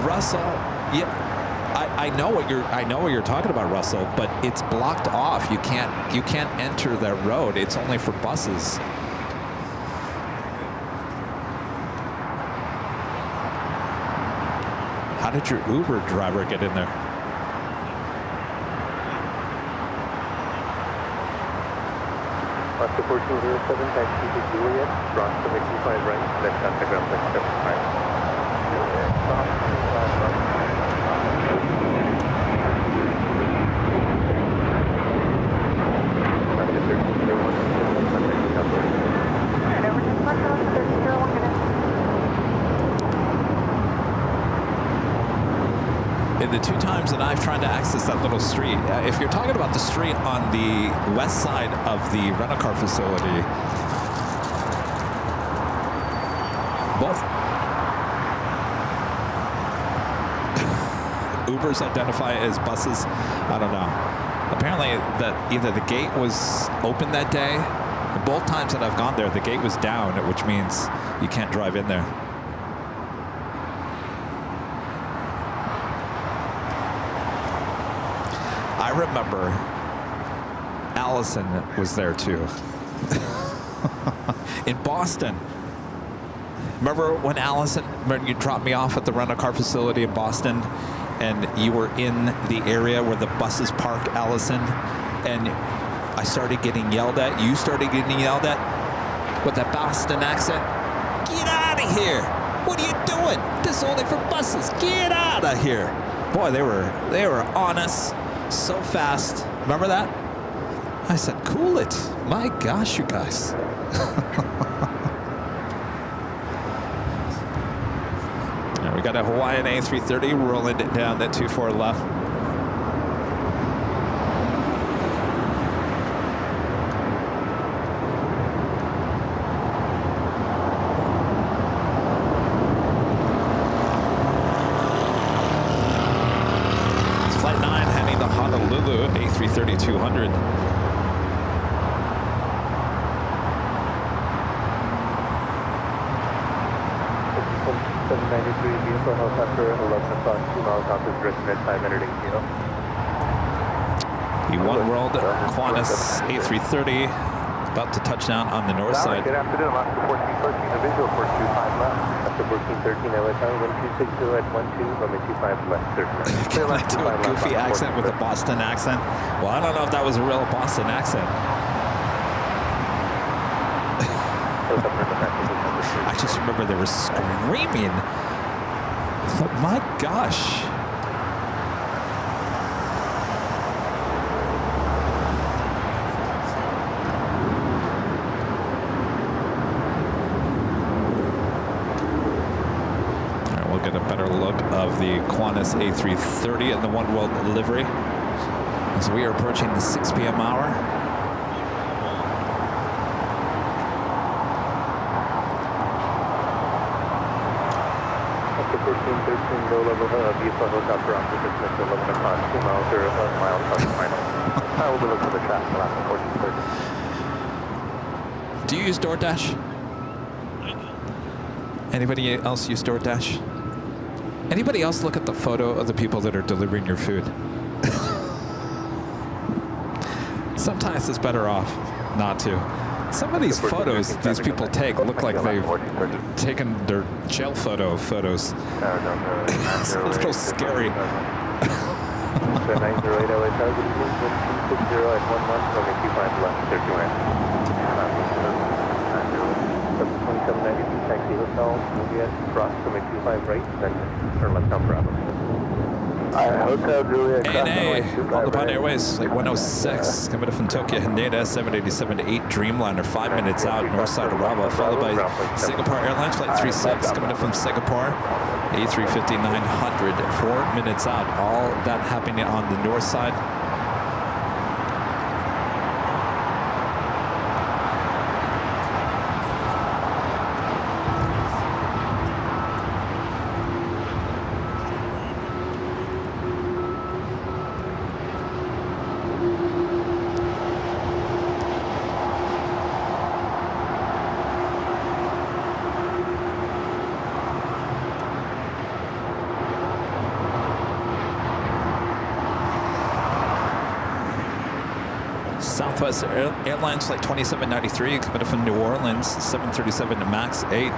Russell, yeah, I know what you're talking about, Russell, but it's blocked off. You can't enter that road. It's only for buses. How did your Uber driver get in there? Oscar 1407, taxi to Juliet, cross to 25 right, left underground 75. In the 2 times that I've tried to access that little street, if you're talking about the street on the west side of the rental car facility, both Ubers identify as buses. I don't know. Apparently that either the gate was open that day Both times that I've gone there, the gate was down, which means you can't drive in there. I remember Allison was there too. In Boston. Remember when Allison, when you dropped me off at the rental car facility in Boston and you were in the area where the buses park, Allison, and I started getting yelled at. You started getting yelled at with that Boston accent. Get out of here. What are you doing? This is only for buses. Get out of here. Boy, they were on us so fast. Remember that? I said, cool it. My gosh, you guys. We got a Hawaiian A330 rolling it down that 24 left. It's Flight 9 heading to Honolulu, A330-200. The One World Qantas A330 about to touch down on the north side. Good afternoon, Oscar 1413, a visual 425 left. After 1413, LA Tower, 1260 at 12, runway 25 left, 39. Can I do a goofy accent with a Boston accent? Well, I don't know if that was a real Boston accent. I just remember they were screaming. But my gosh. All right, we'll get a better look of the Qantas A330 and the One World livery as we are approaching the 6 p.m. hour. Low level vehicle helicopter on to dismiss 11 o'clock, 2 miles or 11 miles plus final. I will be looking for the traffic around 1430. Do you use DoorDash? Anybody else use DoorDash? Anybody else look at the photo of the people that are delivering your food? Sometimes it's better off not to. Some of these photos these people take look like they've taken their jail photos. It's a little scary. Hotel Julia. ANA, All Nippon Airways, like 106, coming from Tokyo, Haneda, 787-8 Dreamliner, 5 minutes out, north side of Rawa, followed by Singapore Airlines, flight 36, coming in from Singapore, A350-900, 4 minutes out, all that happening on the north side. Southwest Airlines flight 2793 coming from New Orleans, 737 MAX 8.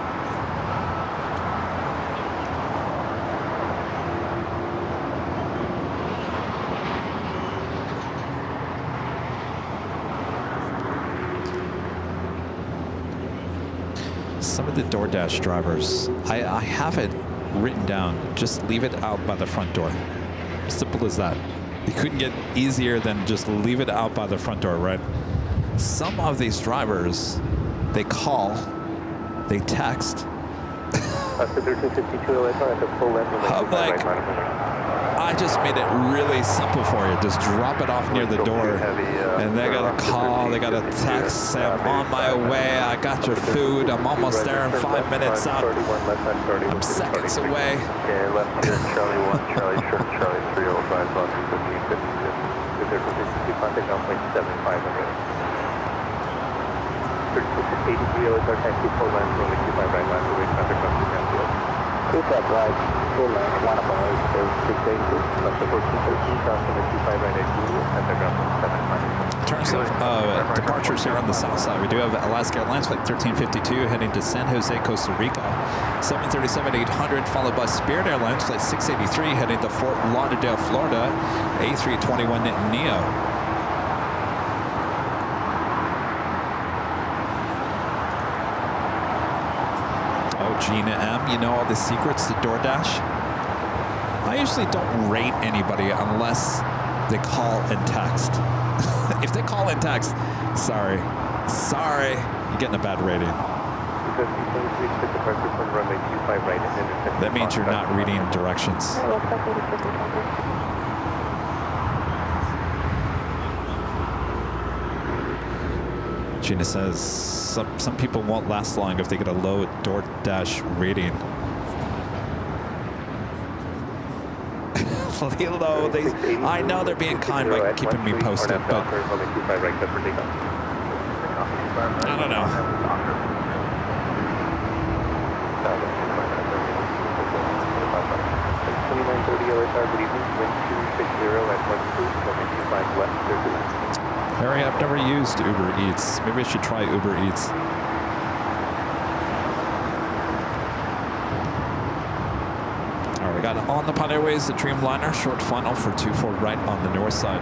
Some of the DoorDash drivers, I have it written down, just leave it out by the front door. Simple as that. You couldn't get easier than just leave it out by the front door, right? Some of these drivers, they call, they text. I'm like, I just made it really simple for you. Just drop it off near the door. And they got a call, they got a text, say, I'm on my way, I got your food, I'm almost there in 5 minutes out. I'm seconds away. Okay, left here, Charlie 1, Charlie Short, Charlie 305, on 1550. Contact on point 7500. 83 LSR taxi full length, runway 25 right, last away, traffic crossing Canfield. 25 right, full length, 1 mile, 682. Left of 1413, crossing the 25 right at Blue, at the ground 7 miles. In terms of departures here on the south side, we do have Alaska Airlines flight 1352 heading to San Jose, Costa Rica. 737-800 followed by Spirit Airlines flight 683 heading to Fort Lauderdale, Florida. A321 Neo. Oh, Gina M, you know all the secrets to DoorDash? I usually don't rate anybody unless they call and text. If they call and text, sorry, you're getting a bad rating. That means you're not reading directions. Gina says some people won't last long if they get a low DoorDash rating. Hello, I know they're being kind by keeping me posted, but I don't know. Harry, I've never used Uber Eats. Maybe I should try Uber Eats. We got on the Pod Airways, the Dreamliner, short funnel for 24 right on the north side.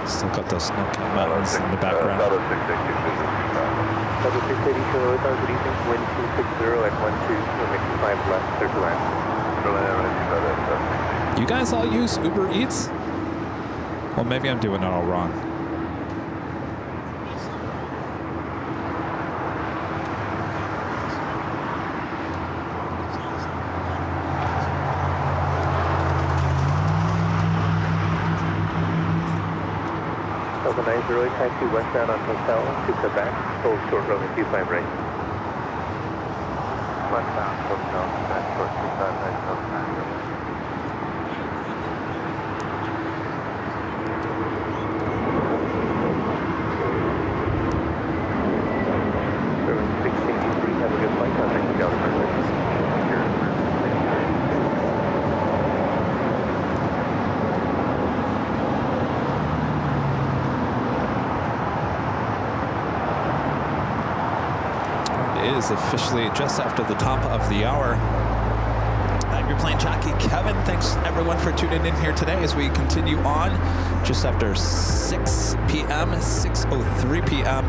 Still got those snow-capped mountains in the background. Double 680, good evening, wind 260 at 12, runway 25 left, clear to land. You guys all use Uber Eats? Well, maybe I'm doing it all wrong. Delta 90, taxi westbound on Hotel to Quebec, hold short runway 25 right. Westbound Hotel, Quebec, short 25 right, Officially just after the top of the hour. I'm your plane jockey, Kevin. Thanks everyone for tuning in here today as we continue on just after 6 p.m., 6:03 p.m.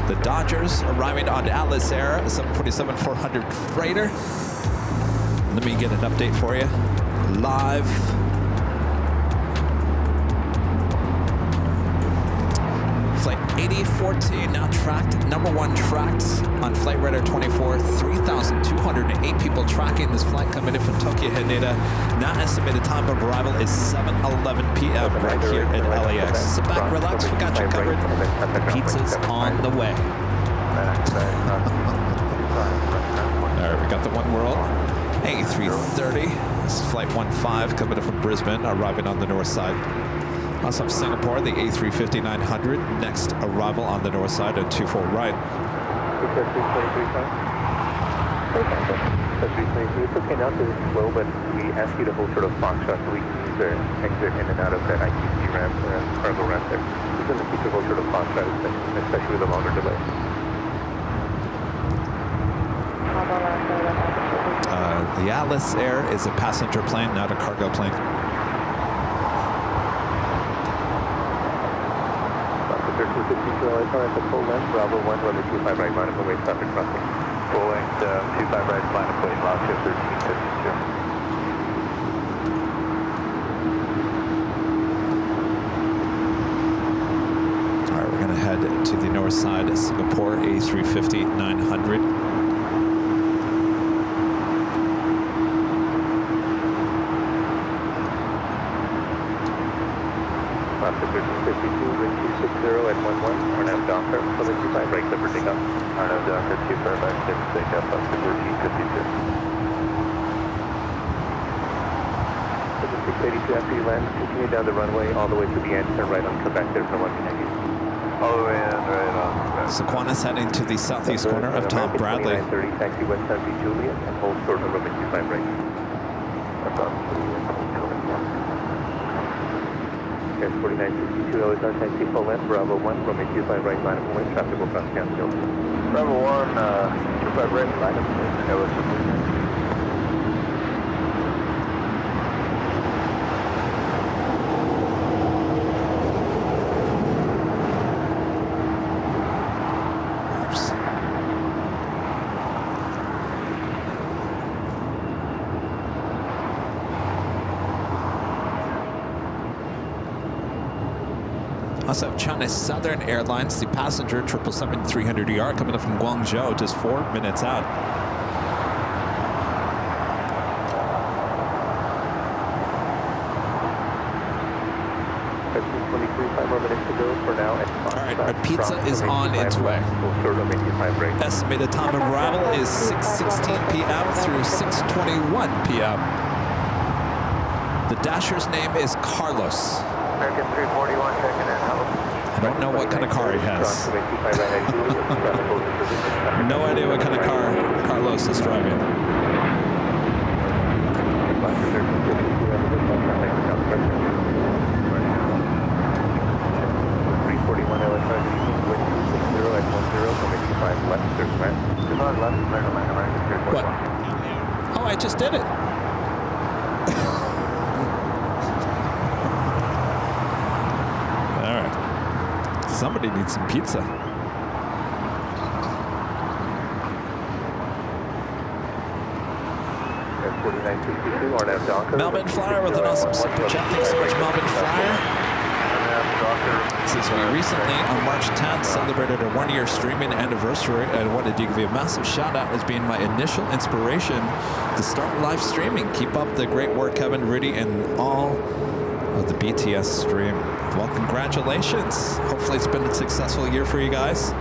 The Dodgers arriving on Atlas Air, a 747-400 freighter. Let me get an update for you. Live. Flight 8014 now tracked, #1 tracked on Flight Radar 24. 3,208 people tracking this flight coming in from Tokyo Haneda. Now estimated time of arrival is 7:11 p.m. right here at LAX. Sit back, relax, we got you covered. Pizza's on the way. All right, we got the One World A330. This is Flight 15 coming in from Brisbane, arriving on the north side. Also have Singapore, the A350-900, next arrival on the north side at 24 right. It's okay now because it's slow, but we ask you to hold sort of Foxtrot so we can use their exit in and out of that ITC ramp or cargo ramp there. Just in the future, hold sort of Foxtrot, especially with a longer delay. The Atlas Air is a passenger plane, not a cargo plane. At the full length, Bravo 1, runway 25 right, line of away, traffic crossing. Full length, 25 right, line of away, loud shift 1352. All right, we're going to head to the north side, Singapore A350-900. to 1352, wind 260 at 11, RNAV Docker, runway 25 right, clear for takeoff. RNAV Docker 25 right, clear for takeoff, up to 1352. 682 after you land, continue down the runway all the way to the end, turn right on Quebec, there's no one behind you. All the way in, right on Quebec. Sequana's heading to the southeast corner of Tom Bradley. 2930, taxi west side to Juliet, and hold short on runway 25 right. That's on Juliet, hold short. Air 4962, LAX taxi full length, Bravo 1, runway 25 right, line of wind, traffic will cross Catskill. Bravo 1, 25 right, line of wind, LAX. Also have China Southern Airlines, the passenger 777-300ER coming up from Guangzhou, just 4 minutes out. All right, our pizza is on its way. Estimated time of arrival is 6:16 p.m. through 6:21 p.m. The dasher's name is Carlos. American 341 checking in. I don't know what kind of car he has. No idea what kind of car Carlos is driving. What? Oh, I just did it. All right. Somebody needs some pizza. Melbourne Flyer with an awesome super chat. Thanks so much, Melbourne Flyer. Since we recently, on March 10th, celebrated our 1-year streaming anniversary, I wanted to give you a massive shout out as being my initial inspiration to start live streaming. Keep up the great work, Kevin, Rudy, and all of the BTS stream. Well, congratulations. Hopefully it's been a successful year for you guys.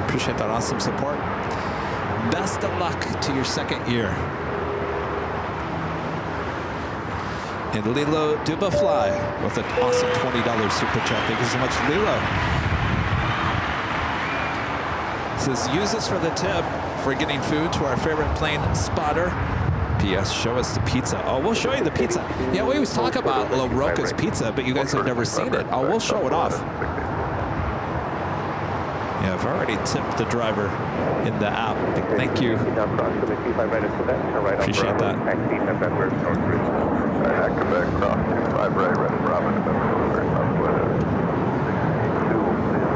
Appreciate that awesome support. Best of luck to your second year. And Lilo Dubafly with an awesome $20 super chat. Thank you so much, Lilo. Says, use this for the tip for getting food to our favorite plane spotter. P.S. Show us the pizza. Oh, we'll show you the pizza. Yeah, we always talk about La Roca's pizza, but you guys have never seen it. Oh, we'll show it off. Yeah, I've already tipped the driver in the app. Thank you. Appreciate that.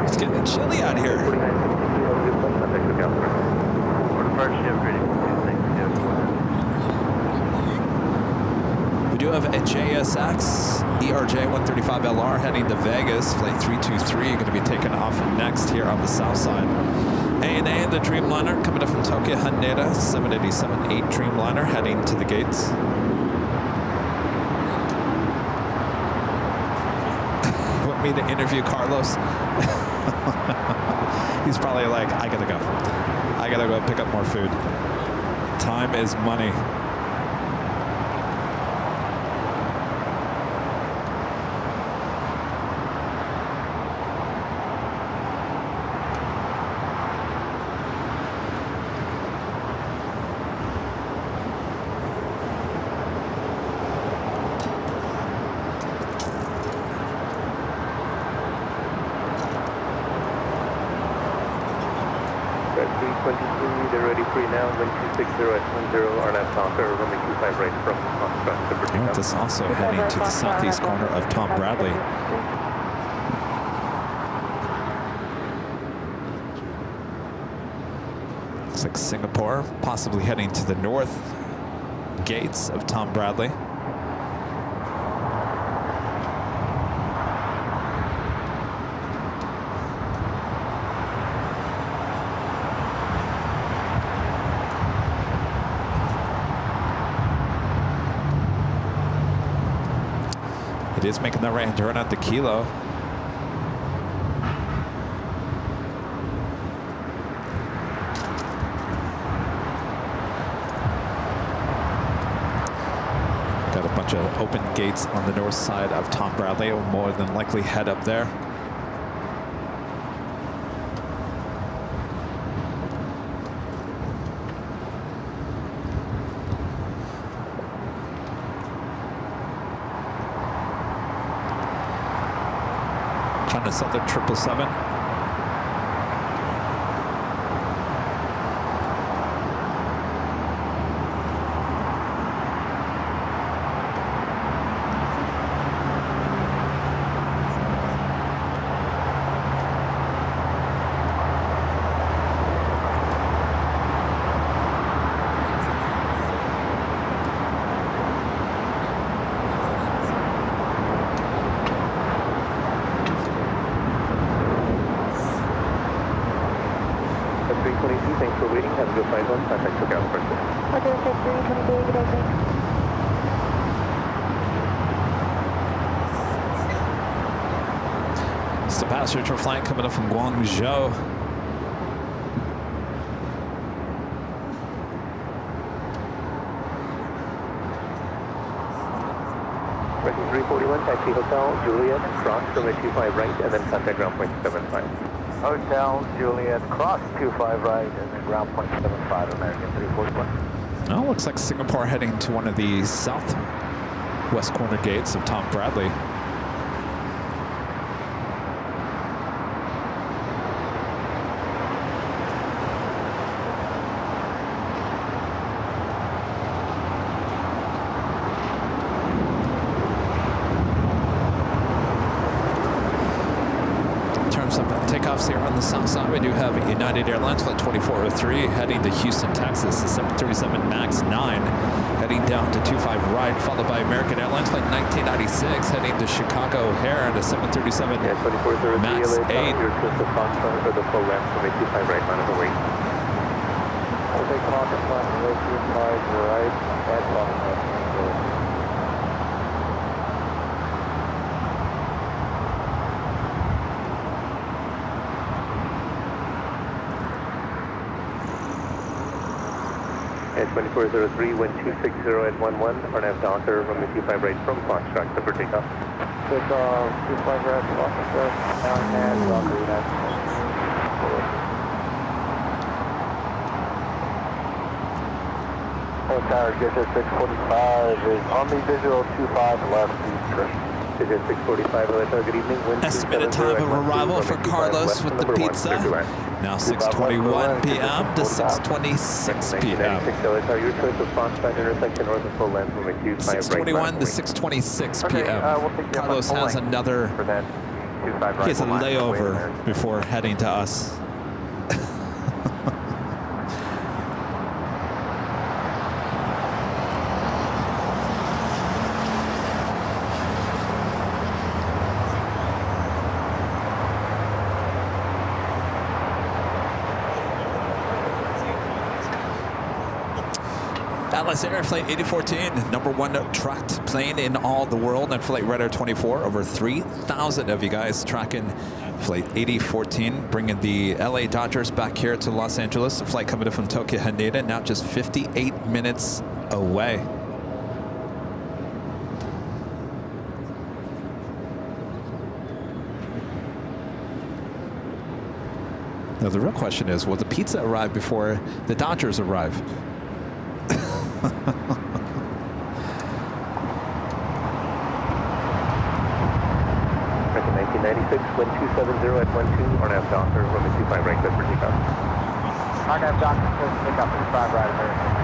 It's getting chilly out here. We do have a JSX ERJ-135LR heading to Vegas, flight 323, going to be taken off next here on the south side. ANA, the Dreamliner, coming up from Tokyo Haneda, 787-8 Dreamliner, heading to the gates. Want me to interview Carlos? He's probably like, I gotta go. I gotta go pick up more food. Time is money. This also heading to the southeast corner of Tom Bradley. Looks like Singapore, possibly heading to the north gates of Tom Bradley. is making the right turn at the kilo. Got a bunch of open gates on the north side of Tom Bradley. Will more than likely head up there. Trying to set the 777. Thanks for waiting. Have a good flight home. Contact your ground person. Okay, 320, good evening. It's the passenger flight coming up from Guangzhou. Record 341, taxi Hotel, Juliet, cross runway 25 right, and then contact ground point 75. Hotel Juliet, cross 25 right, and then ground point 75, American 341. Oh, looks like Singapore heading to one of the southwest corner gates of Tom Bradley. Takeoffs here on the south side. We do have United Airlines flight 2403 heading to Houston, Texas. The 737 MAX 9 heading down to 25 right, followed by American Airlines flight 1996 heading to Chicago O'Hare. The 737 MAX 8. Your twist of Foxtrot for the full left, runway 25 right, minus the wing. I'll take Foxtrot, runway 25 right, and Foxtrot. At 2403, wind 260 at 11, RNAV Docker, runway 25 right from Foxtrot, clear for takeoff. Takeoff, 25 right, Foxtrot, RNAV Docker, United States. Tower, Digit 645 is on the visual 25 left, East. Digit 645, good evening. Wind Estimated time of arrival for Carlos with the pizza. Now 6:21 p.m. to 6:26 p.m. 6:21 to 6:26 p.m. Carlos has another. He has a layover before heading to us. Dallas Air Flight 8014, #1 tracked plane in all the world, and Flight Radar 24. Over 3,000 of you guys tracking Flight 8014, bringing the LA Dodgers back here to Los Angeles. The flight coming in from Tokyo Haneda, now just 58 minutes away. Now the real question is, will the pizza arrive before the Dodgers arrive? 1996, wind 270 at 12, RNAV Docker, runway 25 right, clear for takeoff. RNAV Docker, clear for takeoff, 25 right, American.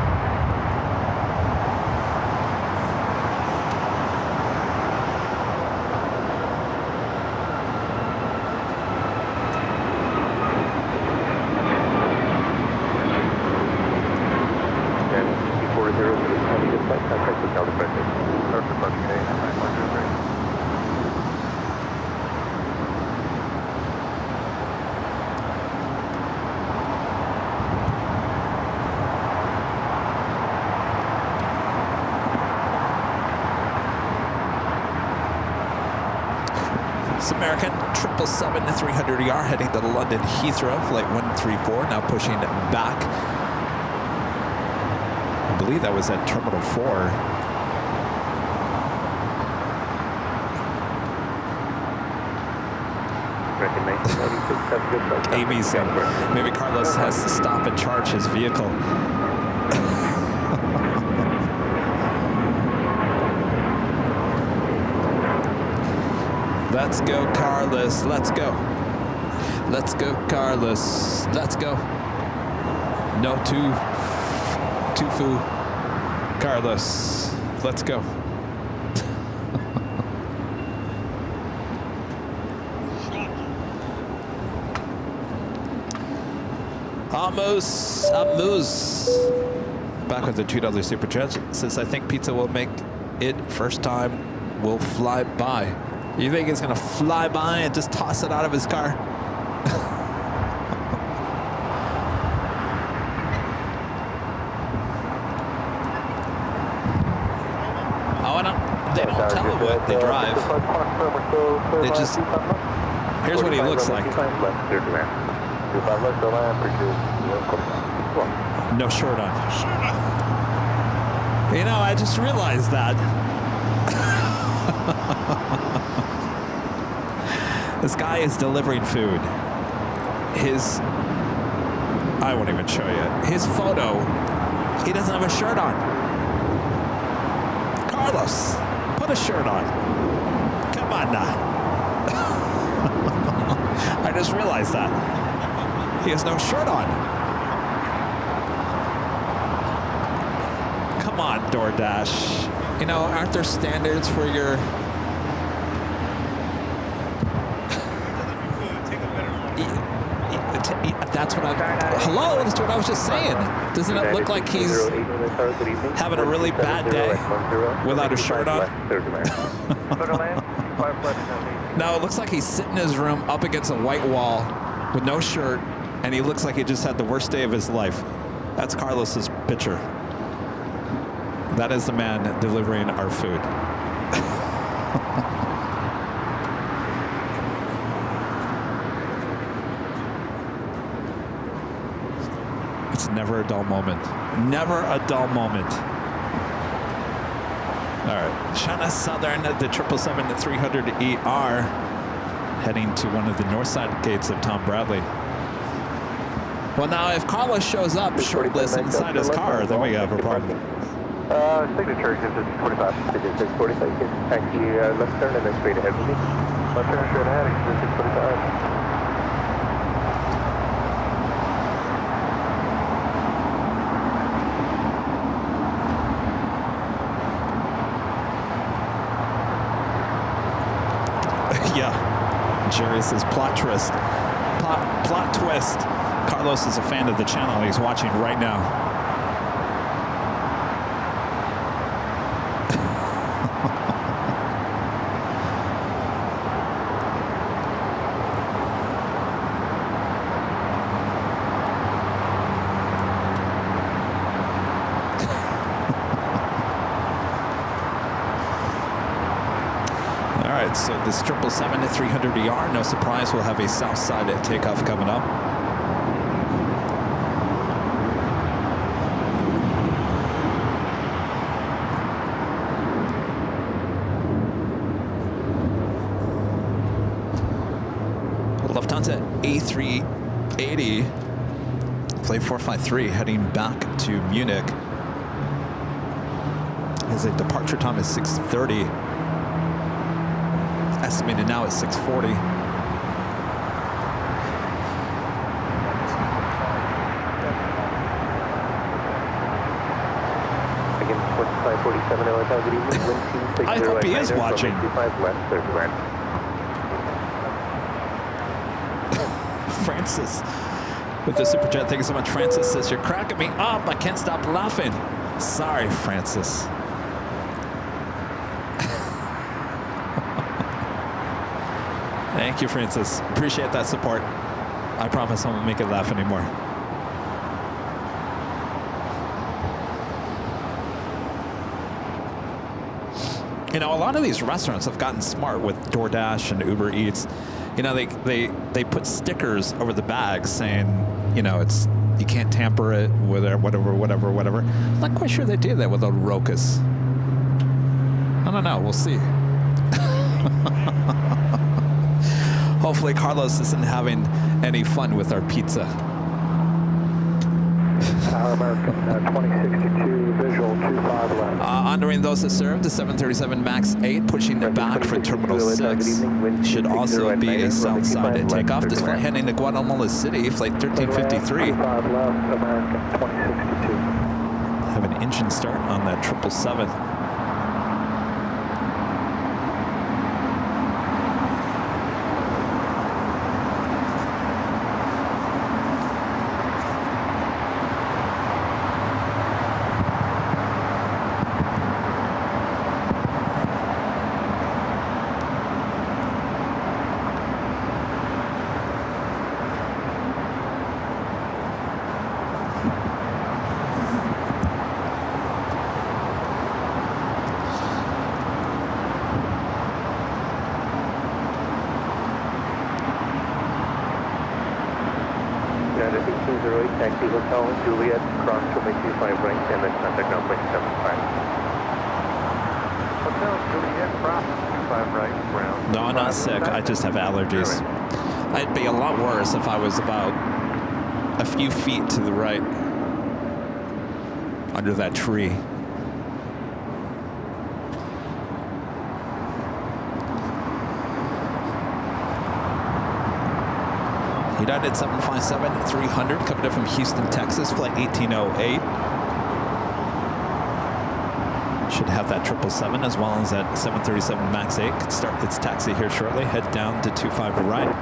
It's American 777-300ER heading to London Heathrow, flight 134, now pushing back. I believe that was at Terminal 4. Amy's saying maybe Carlos has to stop and charge his vehicle. Let's go, Carlos. Let's go. Let's go, Carlos. Let's go. No Tufu. Carlos. Let's go. Amos. Back with the $2 super chat. Says, I think pizza will make it first time will fly by. You think it's gonna fly by and just toss it out of his car? They don't tell him what they drive. They just, here's what he looks like. No shirt on. You know, I just realized that. This guy is delivering food. I won't even show you. His photo, he doesn't have a shirt on. Carlos, put a shirt on. Come on now. I just realized that. He has no shirt on. Come on, DoorDash. You know, aren't there standards for your... That's what hello, that's what I was just saying. Doesn't it look like he's having a really bad day without a shirt on? No, it looks like he's sitting in his room up against a white wall with no shirt, and he looks like he just had the worst day of his life. That's Carlos's picture. That is the man delivering our food. It's never a dull moment. Never a dull moment. All right, China Southern, the 777-300ER, heading to one of the north side gates of Tom Bradley. Well, now if Carlos shows up shirtless inside his car, then we have a problem. Signature is 645, 645. Taxi left turn and then straight ahead with me. Left turn straight ahead, exit 645. Yeah, Jerry says plot twist. Plot twist. Carlos is a fan of the channel. He's watching right now. So this 777-300ER, no surprise, we'll have a south side at takeoff coming up. Lufthansa A380, flight 453, heading back to Munich. His departure time is 6:30. Estimated now at 6:40. Again, 4547 Hotel, good evening. I hope he is watching. Francis with the super chat. Thank you so much. Francis says, you're cracking me up. I can't stop laughing. Sorry, Francis. Thank you, Francis. Appreciate that support. I promise I won't make it laugh anymore. You know, a lot of these restaurants have gotten smart with DoorDash and Uber Eats. You know, they put stickers over the bags saying, you know, it's you can't tamper it with whatever. I'm not quite sure they do that with a Rokas. I don't know. We'll see. Hopefully Carlos isn't having any fun with our pizza. American 2062 visual 25 left. Honoring those that served, the 737 MAX 8 pushing it back for Terminal 6. Should also be a south side at takeoff. This flight heading to Guatemala City, flight 1353. 25 left, American 2062. Have an engine start on that 777. Taxi Hotel, Juliet, cross runway 25 right, and then contact runway 75. Hotel, Juliet, cross 25 right, round. No, I'm not sick. I just have allergies. I'd be a lot worse if I was about a few feet to the right under that tree. United 757-300 coming in from Houston, Texas, flight 1808. Should have that 777 as well as that 737 MAX 8. Could start its taxi here shortly. Head down to 25 to right.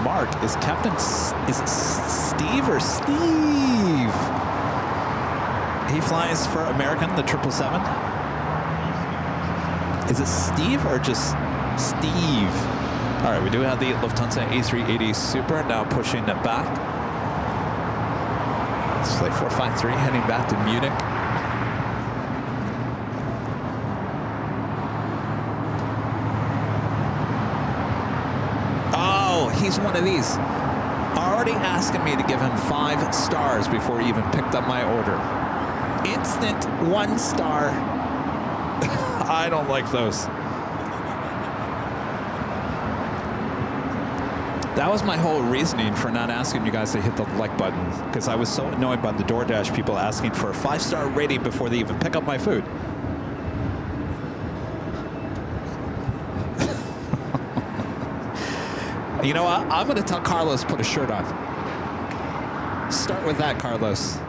Mark, is Captain, is it Steve or Steve? He flies for American, the 777. Is it Steve or just Steve? All right, we do have the Lufthansa A380 Super now pushing it back. It's flight 453 heading back to Munich. He's one of these. Already asking me to give him 5 stars before he even picked up my order. Instant 1 star. I don't like those. That was my whole reasoning for not asking you guys to hit the like button, because I was so annoyed by the DoorDash people asking for a 5-star rating before they even pick up my food. You know what? I'm going to tell Carlos put a shirt on. Start with that, Carlos.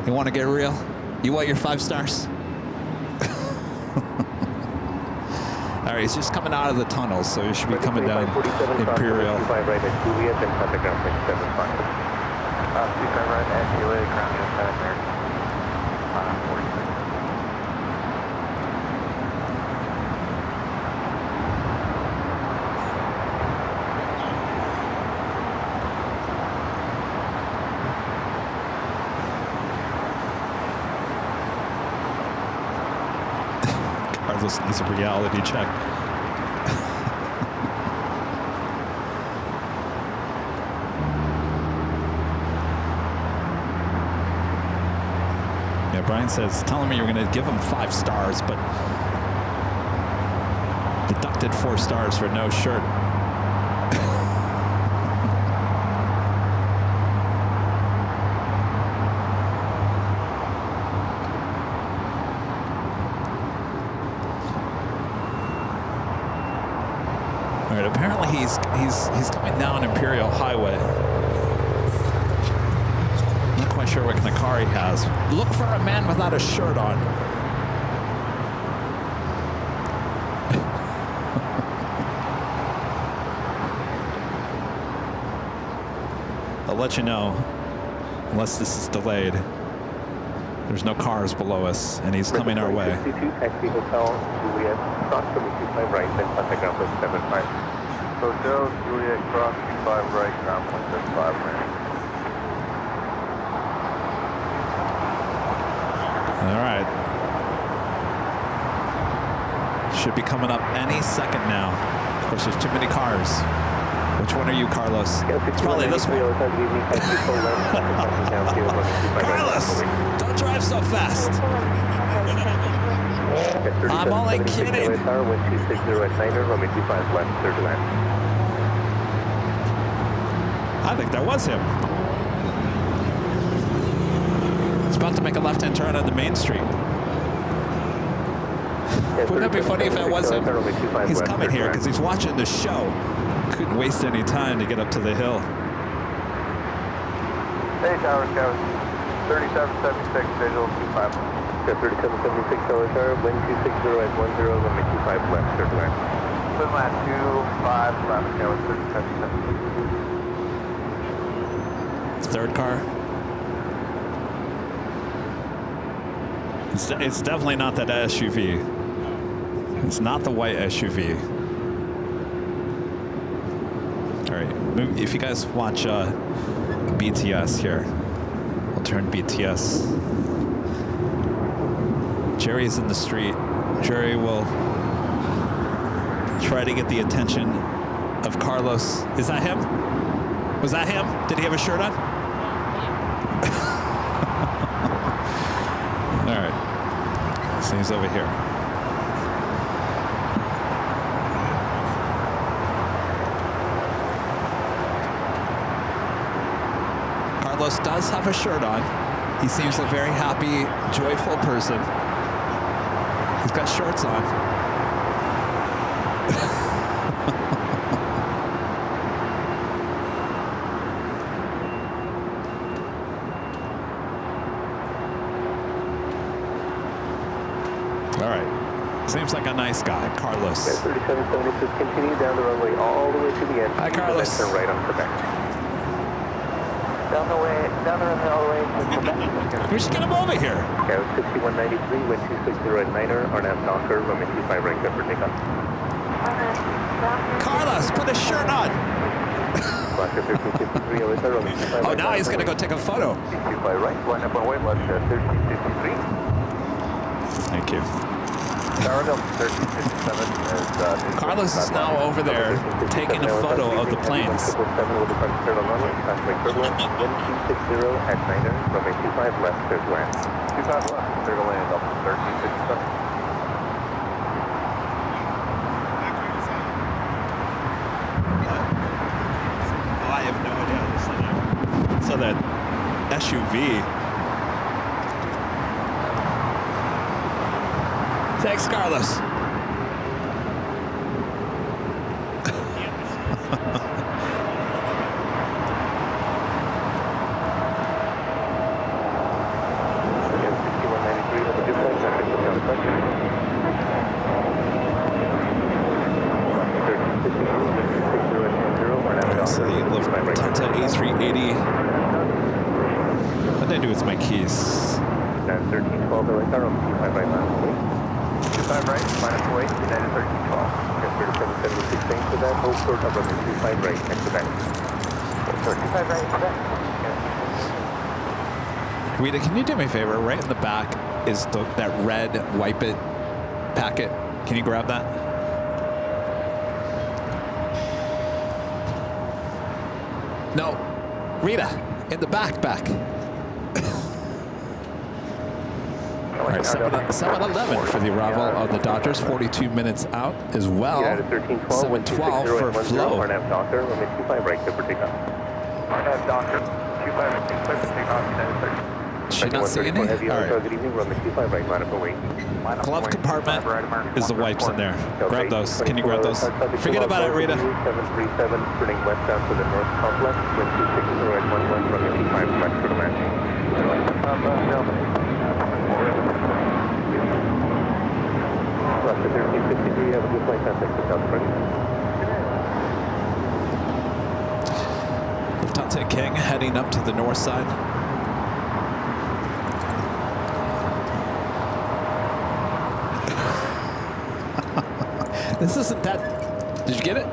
You want to get real? You want your 5 stars? All right, he's just coming out of the tunnel, so he should be coming down Imperial. 25 right at Juliet and contact runway 75. 25 right at Juliet, ground inside American. 46. Carlos needs a reality check. Yeah, Brian says, telling me you're going to give him 5 stars, but deducted 4 stars for no shirt. Apparently he's coming down Imperial Highway. Not quite sure what kind of car he has. Look for a man without a shirt on. let you know, unless this is delayed, there's no cars below us, and he's coming our way. 62, taxi Hotel Juliet, cross from 25 right, then contact ground point 75. Hotel Juliet, cross 25 right, ground point 75 right. All right. Should be coming up any second now. Of course, there's too many cars. Which one are you, Carlos? It's probably this one. Carlos, don't drive so fast. I'm only kidding. I think that was him. He's about to make a left-hand turn on the main street. Wouldn't that be funny if that was him? He's coming here because he's watching the show. Couldn't waste any time to get up to the hill. Hey, Tower Scout. 3776, visual 25. 3776, Tower Tower, wind 260 at 10, runway 25 left, third line. Swim at 25 left, now it's 3776. Third car. It's definitely not that SUV. It's not the white SUV. All right, if you guys watch BTS here, I'll turn BTS. Jerry's in the street. Jerry will try to get the attention of Carlos. Is that him? Was that him? Did he have a shirt on? All right, so he's over here. Carlos does have a shirt on. He seems a very happy, joyful person. He's got shorts on. All right. Seems like a nice guy, Carlos. 3776, continue down the runway all the way to the end. Hi, Carlos. Turn right on Quebec. Down the runway all the way to Quebec. We should get him over here. Okay, 6193, wind 260 at 9er, RNAV Docker, runway 25 right, clear for takeoff. Carlos, put a shirt on. Oh, now he's going to go take a photo. 25 right, line up on way, left 1353. Thank you. Carlos is now over there taking a photo of the planes. 7 with the front turn on runway, contact turbulence, wind 260 at 9er, runway 25 left, clear to land. 25 left, clear to land, up to 1357. Oh, I have no idea. So that SUV. Thanks, Carlos. So the Lufthansa A380. What did I do with my keys? 1312, LAX, 25 right, minus 25 right, minus 8, United 1312. 3776, thanks for that. Hold short of runway 25 right, next to back. 25 right, Quebec. Rita, can you do me a favor? Right in the back is that red wipe it packet. Can you grab that? No, Rita, in the back. All right, 7:11 for the arrival of the Dodgers, 42 minutes out as well. 7:12 for flow. RNAV Docker, runway 25 right, clear for takeoff. RNAV Docker, 25 right, clear for takeoff, United 30. Should not see any. All right. Good evening, runway 25 right, line up away. Glove compartment is the wipes in there. Grab those. Can you grab those? Forget about it, Rita. 737, turning westbound to the north complex, wind 260 at 11, runway 25 left for the landing. Left to 1353, have a good flight, contact the South Front. Lufthansa Pizza King heading up to the north side. This isn't that. Did you get it?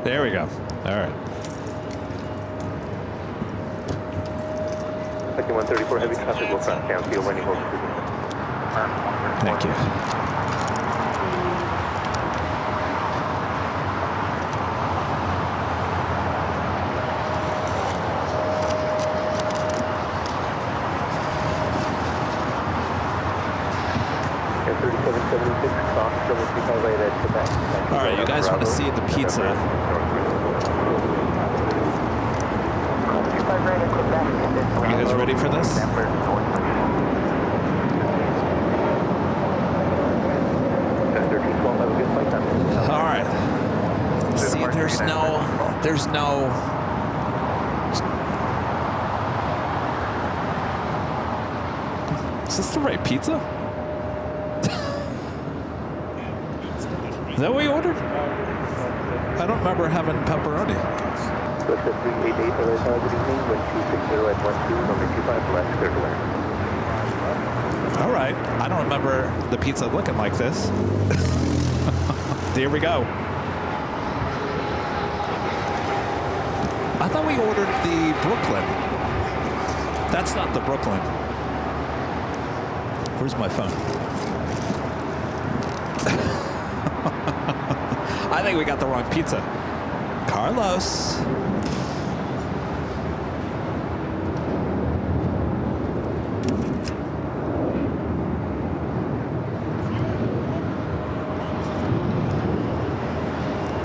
There we go. All right. 134 heavy traffic will front down field when you hold. Thank you. All right, you guys want to see the pizza? Are you guys ready for this? All right. See, there's no. Is this the right pizza? Is that what we ordered? I don't remember having pepperoni. All right. I don't remember the pizza looking like this. Here we go. I thought we ordered the Brooklyn. That's not the Brooklyn. Where's my phone? I think we got the wrong pizza. Carlos.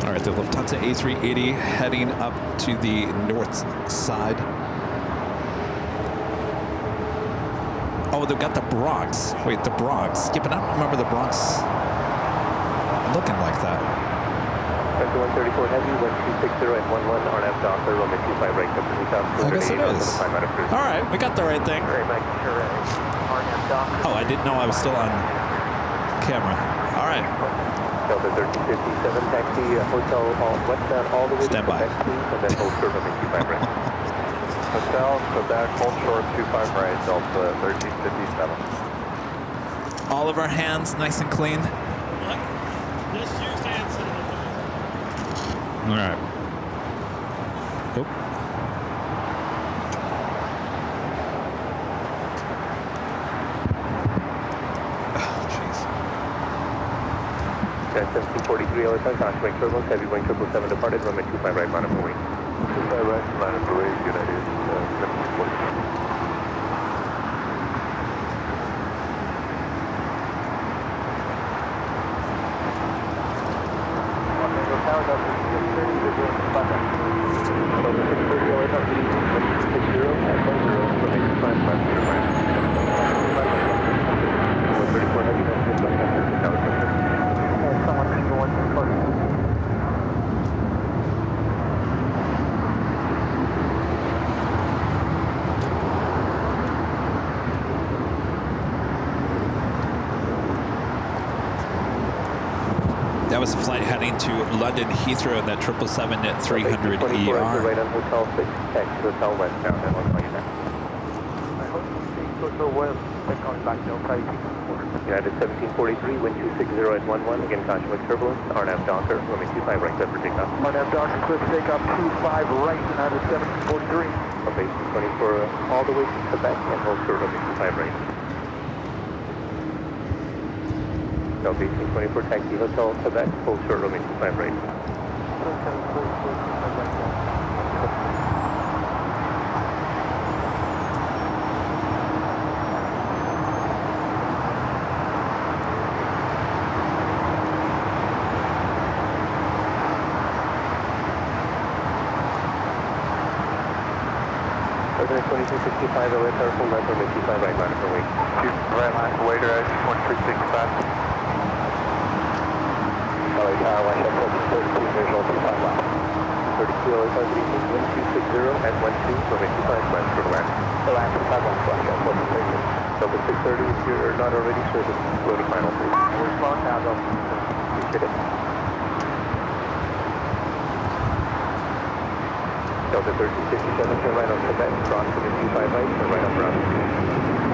All right, the Lufthansa A380 heading up to the north side. Oh, they've got the Bronx. Wait, the Bronx. Yeah, but I don't remember the Bronx looking like that. 134 heavy, 1260 at 11, RNF Docker, runway 25 right, up to the south. I guess it is. All right, we got the right thing. Oh, I didn't know I was still on camera. All right. Delta 1357, taxi, hotel, westbound all the way Stand to by. Quebec, please, and then hold short, runway 25 right. Hotel, Quebec, hold short, 25 right, Delta 1357. All of our hands nice and clean. What? Just use hand sanitizer. All right. Oop. Oh, jeez. 1743, LSI, Caution turbulence, heavy wing 777 departed, runway 25 right, line up for wing. 25 right, line up for wing, United 1743. That was a flight heading to London Heathrow in that 777 at 300 ER. Right on Hotel 6, taxi Hotel westbound, and we'll call you back. I hope you see Hotel West, they're coming back, they'll try to keep the quarter. United 1743, wind 260 at 11, again caution with turbulence, RNAV Docker, runway 25 right, set for takeoff. RNAV Docker, clear for takeoff, 25 right, United 1743. Okay, 24 all the way to Quebec, and hold short, runway 25 right. Delta 1824, taxi Hotel Quebec, hold short, runway 25 right. President 2265, OSR, full left, runway 25 right, line up for wing. Right line for waiter, I just 1365. LA Tower, 1 visual 25 left. 32 LA 5 wind 260 at 12, runway 25 left for the land. The land 25 left, Delta 630, if you're not already serviced, slow to final, please. We're slow now, though. Appreciate it. Delta 1357, turn right on Quebec, cross to the 25 right, turn right on Bravo.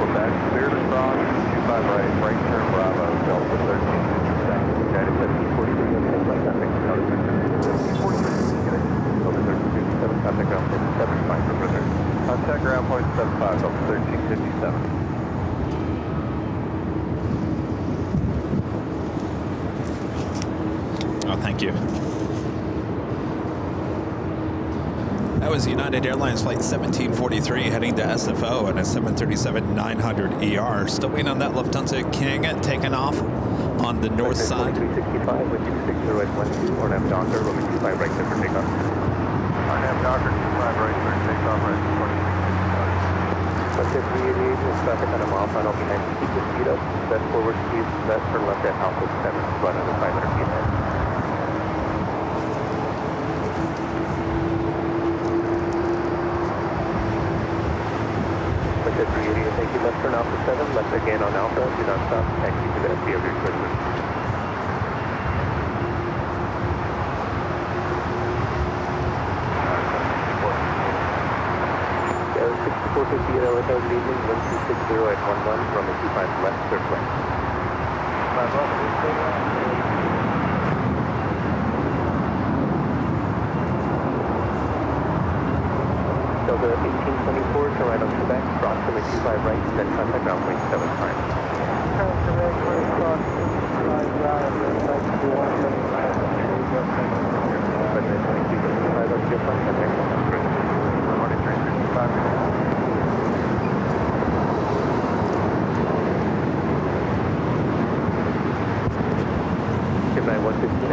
Quebec, clear to cross, 25 right, right turn Bravo, Delta 1357. United 1743, okay, flight contact, Delta 1357, Delta 1357, contact ground point 75 for further. Contact ground point 75, Delta 1357. Oh, thank you. That was United Airlines Flight 1743 heading to SFO and a 737-900ER. Still waiting on that Lufthansa King taking off on the north side. 365 with 260 or nav Docker, Roman 25 right clear for takeoff. RNAV Docker 25 right clear takeoff, right 26. Let's get 388 with traffic on a mile final behind, keep the speed up, best forward speed, left turn left at Alpha 7, run under 500 feet ahead. Let's get 388, thank you, left turn Alpha 7, left again on Alpha, do not stop, taxi to the FD of your equipment. Yeah, 6450 at LSL, good evening, 1260 at 11, from a 25 left, clear flight. Delta 1824, turn right on Quebec, cross from a 25 right, then contact ground point 75.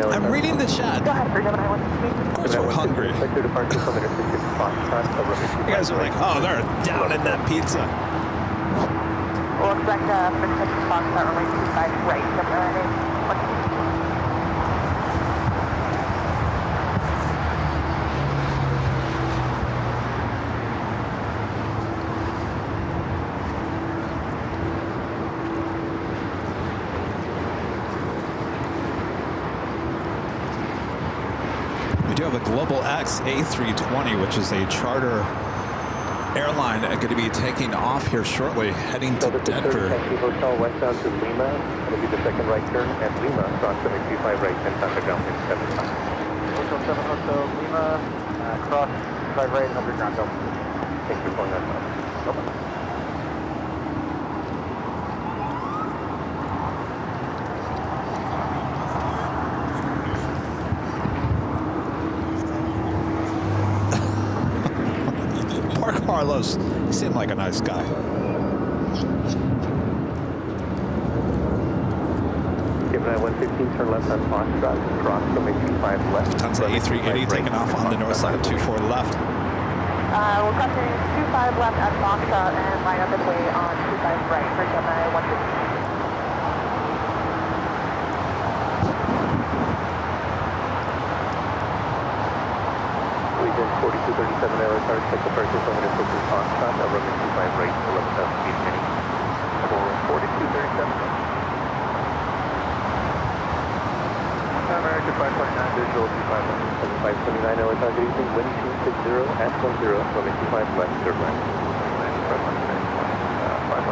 I'm reading the chat. Go ahead, Freedom 916. Of course we're hungry. You guys are like, oh, they're down in that pizza. We'll expect a Midday Foxtrot runway 25 right, We do have a Global X A380, which is a charter airline going to be taking off here shortly, heading to Denver. Taxi Hotel westbound to Lima. It'll be the second right turn at Lima. Cross from a 25 right, 10 contact ground point 75. Hotel 7 Hotel Lima, cross 25 right, underground Delta. Thanks for calling us. Bye-bye. Carlos, he seemed like a nice guy. Given I 115, turn left on Foxtrot, cross from a 25 left. Lufthansa A380 taking off on the north side, 24 left. we're crossing 25 left at Foxtrot and line up midway on 25 right for Gemini 115. Region 4237 LSR, check the purchase of an assistant Foxtrot, runway 25 right, 11,000 feet mini. For 4237. American 529, visual 25 left. 529 LSR, good evening, wind 260 at 10, runway 25 left, third right. 500.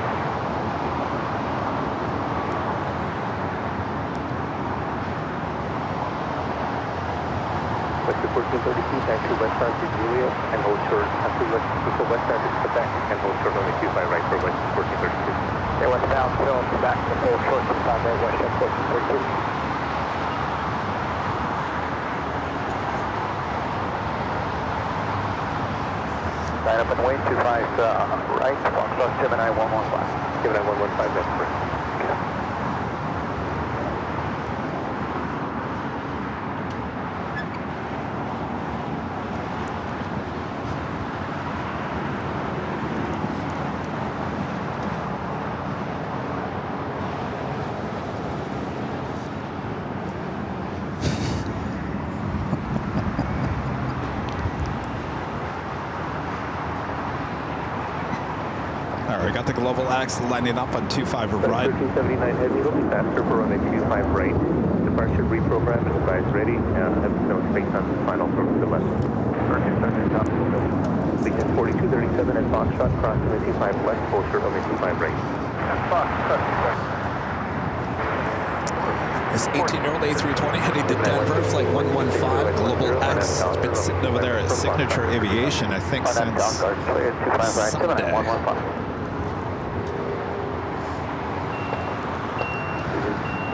Vector 1432, taxi westbound to Julia and hold short. Taxi westbound to Quebec and hold short on the 25 right for West 1432. They went down, still back to hold short 25 right, West 1432. Line up and wait, 25 right, Foxtrot Gemini 115. Gemini 115, that's correct. We got the Global X lining up on 25 right. 1379 heavy, it'll be faster for runway 25 right. Departure reprogram and advise ready. Have no space on the final from the left. 1379. 4237 at Foxtrot, crossing the 25 left, full short runway 25 right. This 18-year-old A320 heading to Denver, flight 115, Global X. It's been sitting over there at Signature Aviation, I think, since Sunday.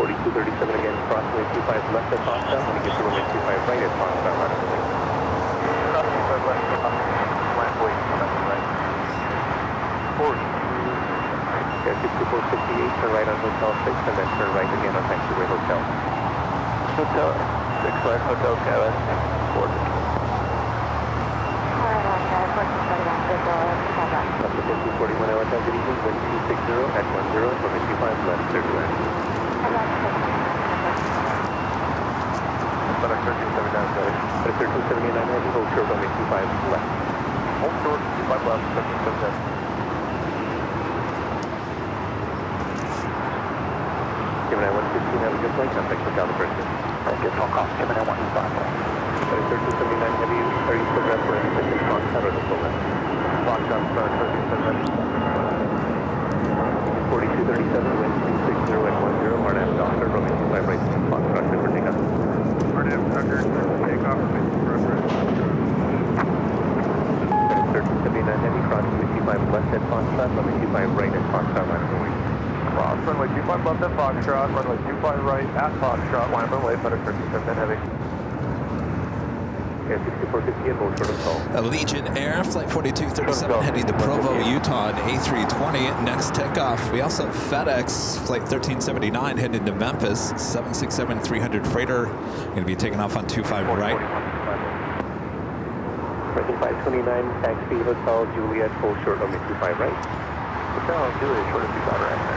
4237 again, crossing the 25 left at Foxtrot, when you get to runway 25 right at Foxtrot, right of the way. Cross 25 left, land way, right. 40. Yeah, 6458, turn right on Hotel 6, and then turn right again on Taxiway Hotel. Hotel 6 left, Hotel Skyline, 4. Up to 5041 LSL, good evening, wind 260 at 10, runway 25 left, clear to land. But 1379 heavy, hold short, runway 25 left. Hold short, 25 left, 1379. Gemini 115, have a good flight, contact for calibration. Good phone call, Gemini 115. 1379 heavy, are you still ready for any Foxtrot or the full left? Foxtrot, start 1379. 4237, wind 260 at 10, Marnap Doctor, runway 25 right, Foxtrot, good for takeoff. Marnap Doctor, takeoff, runway 25 right. 1379 heavy, crossing 25 left at Foxtrot, runway 25 right at Foxtrot, line of the way. Cross runway 25 left at Foxtrot, runway 25 right at Foxtrot, line of the way, better 1379 heavy. Yeah, 6458, hold short of call. Allegiant Air, flight 4237, heading to Provo, Utah, an A320, next takeoff. We also have FedEx, flight 1379, heading to Memphis, 767-300 freighter, going to be taking off on 25 right. Present 529, taxi, Hotel Juliet, full short, runway 25 right. Hotel Juliet, short of 25 right there.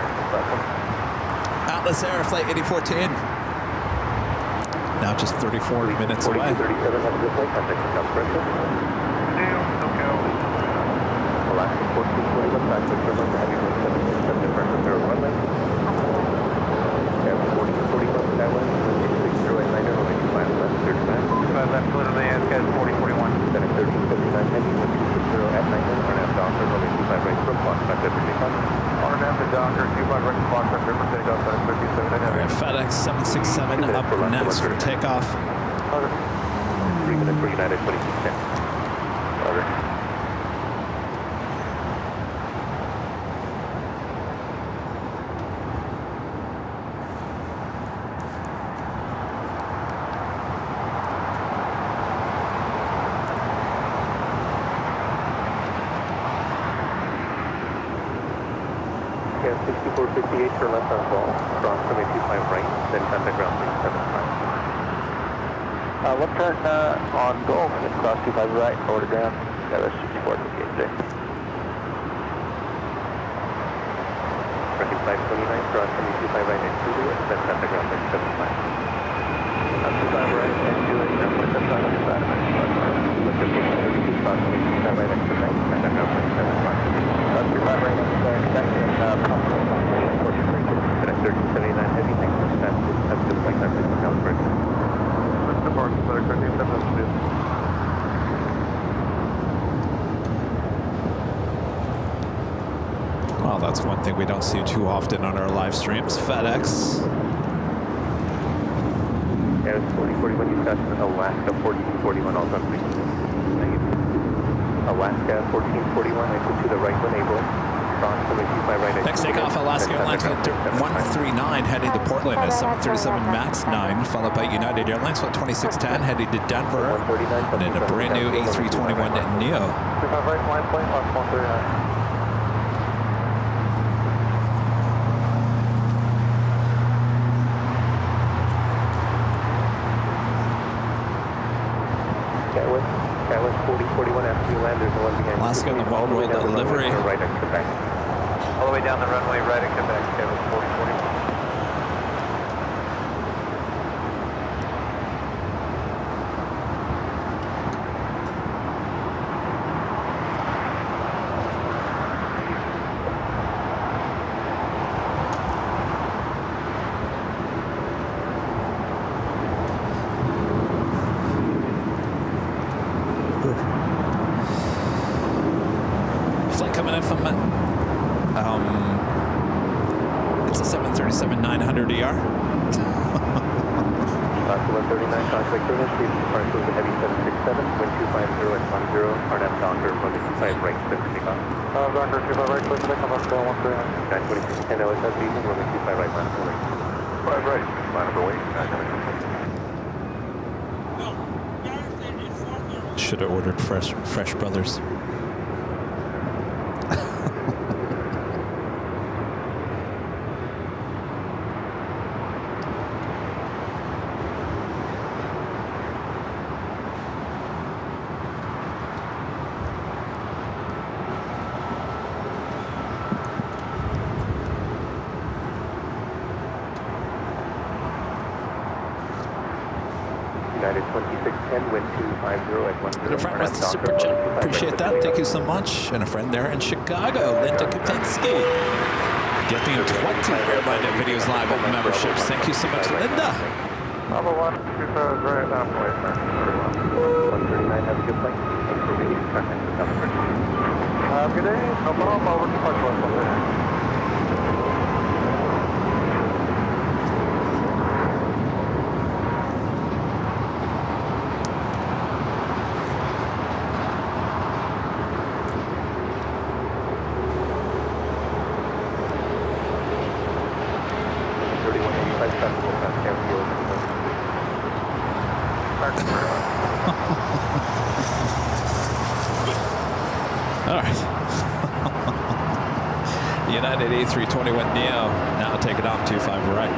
Atlas Air, flight 8014. Now just 34 minutes away. 4237, have a good flight, contact for calibration. Alaska 1441, backwards for runway, heavy wind 767, departure 0 runway. Yeah, 4241, Skyway, 260 at 9, runway 25 left, clear to land. 25 left, clear to land, SkyWest 4041. Then at 1379 heavy, wind 260 at 9, Marnap Doctor, runway 25 right, from Foxtrot, good for takeoff. Marnap the Doctor, 25 right, Foxtrot, good for takeoff, 1379 heavy. Alright, FedEx 767 up next for takeoff. 3 minutes for United 2610. Over. Yeah, 6458 for left on ball, cross runway 25 right, then contact ground 675. Left turn on go, and then cross 25 right, over to ground, SkyWest 6458. Tracking 529, cross runway 25 right and Juliet, then contact ground 675. 25 right and Juliet, then 675 on the side of it. Left turn 32, cross runway 25 right and Juliet, contact ground 675. 25 right and Juliet, second, 1379 heavy, thanks for that. Have a good flight, time for calibration. Departure, better 1379. Well, that's one thing we don't see too often on our live streams. FedEx. Yeah, it's 4041, you've got Alaska 1441, also on 3. Alaska 1441, exit to the right when able. Next takeoff, Alaska Airlines flight 139 heading to Portland at 737 MAX 9, followed by United Airlines flight 2610 heading to Denver, and then a brand new A321 Neo. SkyWest 4041 after you land, there's the one behind. Alaska in the One World delivery. Right at Quebec. All the way down the runway, right at Quebec, SkyWest 4041. are. Oscar 139, contact clearance, please depart with the heavy 767, wind 250 at 10, RNAV Docker, runway 25 right, clear for takeoff. Docker 25 right, clear for takeoff, Oscar 139. 926, 10 LSS, evening, runway 25 right, line of weight. 5 right, line of weight, 926. Should have ordered Fresh Brothers. United 2610, wind 250 at 10. And a friend with the super chat. Appreciate that. Thank you so much. And a friend there in Chicago, Linda Kapinski. Getting 20 Airline Videos Live memberships. Thank you so much, Linda. Bravo 1, 25 right, line of weight, 139, have a good flight. Thanks for being here. Have a good day. No problem. Over to Park. All right. United A380 Neo now taking off 25 right.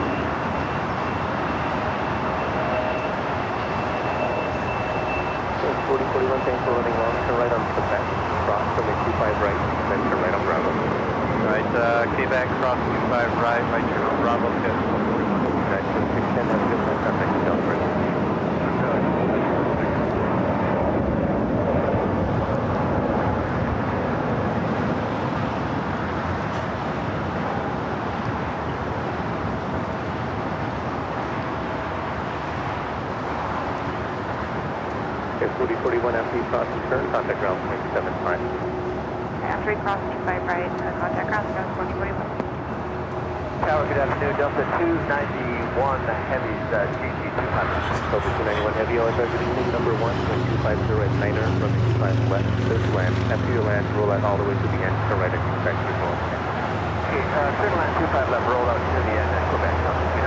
So 4041, thanks for running long. Turn right on Quebec. Cross from the 25 right, then turn right on Bravo. Right, Quebec, cross 25 right, right turn on Bravo, 10, 141. United 2610, have a good flight. Contact the Delta. Okay, 4041, after you cross and turn, contact ground 0.75. After we cross 25 right, contact ground 4041. Tower, good afternoon. Delta 291 Heavy's GG200. Delta 291 Heavy, OSR, good evening. Number 1, wind 250 at 9er, runway 25 left. This land, after your land, roll out all the way to the end, turn right at Quebec, control. Okay, turn land 25 left, roll out to the end at Quebec, 291.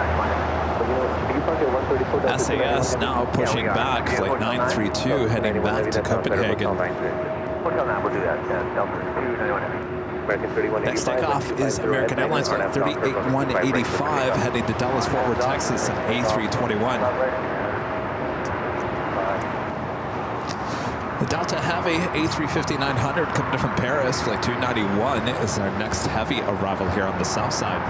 SAS now pushing back, flight 932 heading back to Copenhagen. Hotel now, we'll do that, Delta 291 Heavy. American 3185. Next takeoff is American Airlines flight 38185 heading to Dallas Fort Worth, Texas, an A321. The Delta Heavy A350-900 coming in from Paris, flight 291 is our next heavy arrival here on the south side.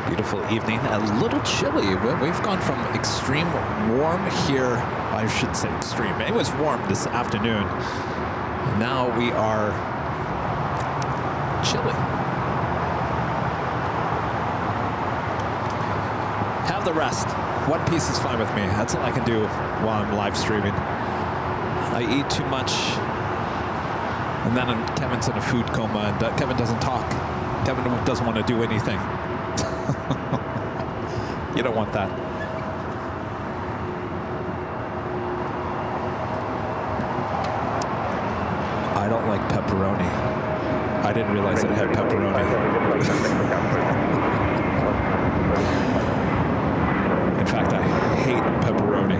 Beautiful evening, a little chilly. We've gone from extreme warm here, I should say extreme. It was warm this afternoon. And now we are chilly. Have the rest. One piece is fine with me. That's all I can do while I'm live streaming. I eat too much, and then Kevin's in a food coma, and Kevin doesn't talk. Kevin doesn't want to do anything. You don't want that. I don't like pepperoni. I didn't realize it had pepperoni. In fact, I hate pepperoni.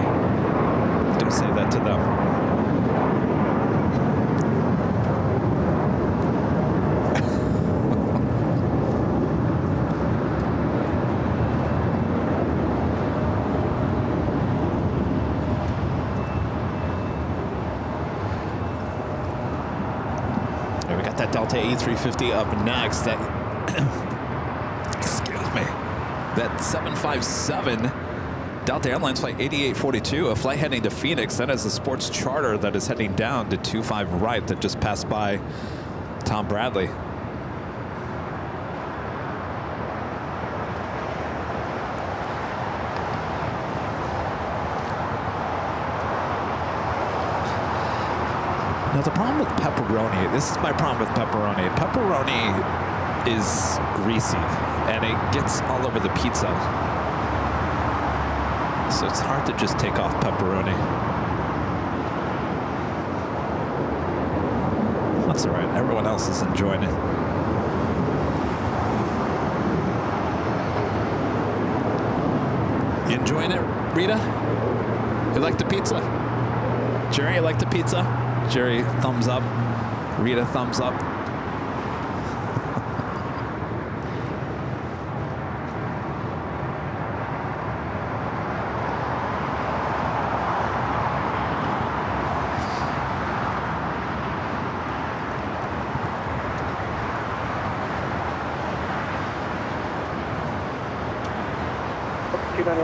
Don't say that to them. That Delta A350 up next. That excuse me. That 757 Delta Airlines flight 8842, a flight heading to Phoenix. That is a sports charter that is heading down to 25 right that just passed by Tom Bradley. Now the problem with pepperoni, this is my problem with pepperoni. Pepperoni is greasy and it gets all over the pizza. So it's hard to just take off pepperoni. That's all right, everyone else is enjoying it. You enjoying it, Rita? You like the pizza? Jerry, you like the pizza? Jerry, thumbs up. Rita, thumbs up.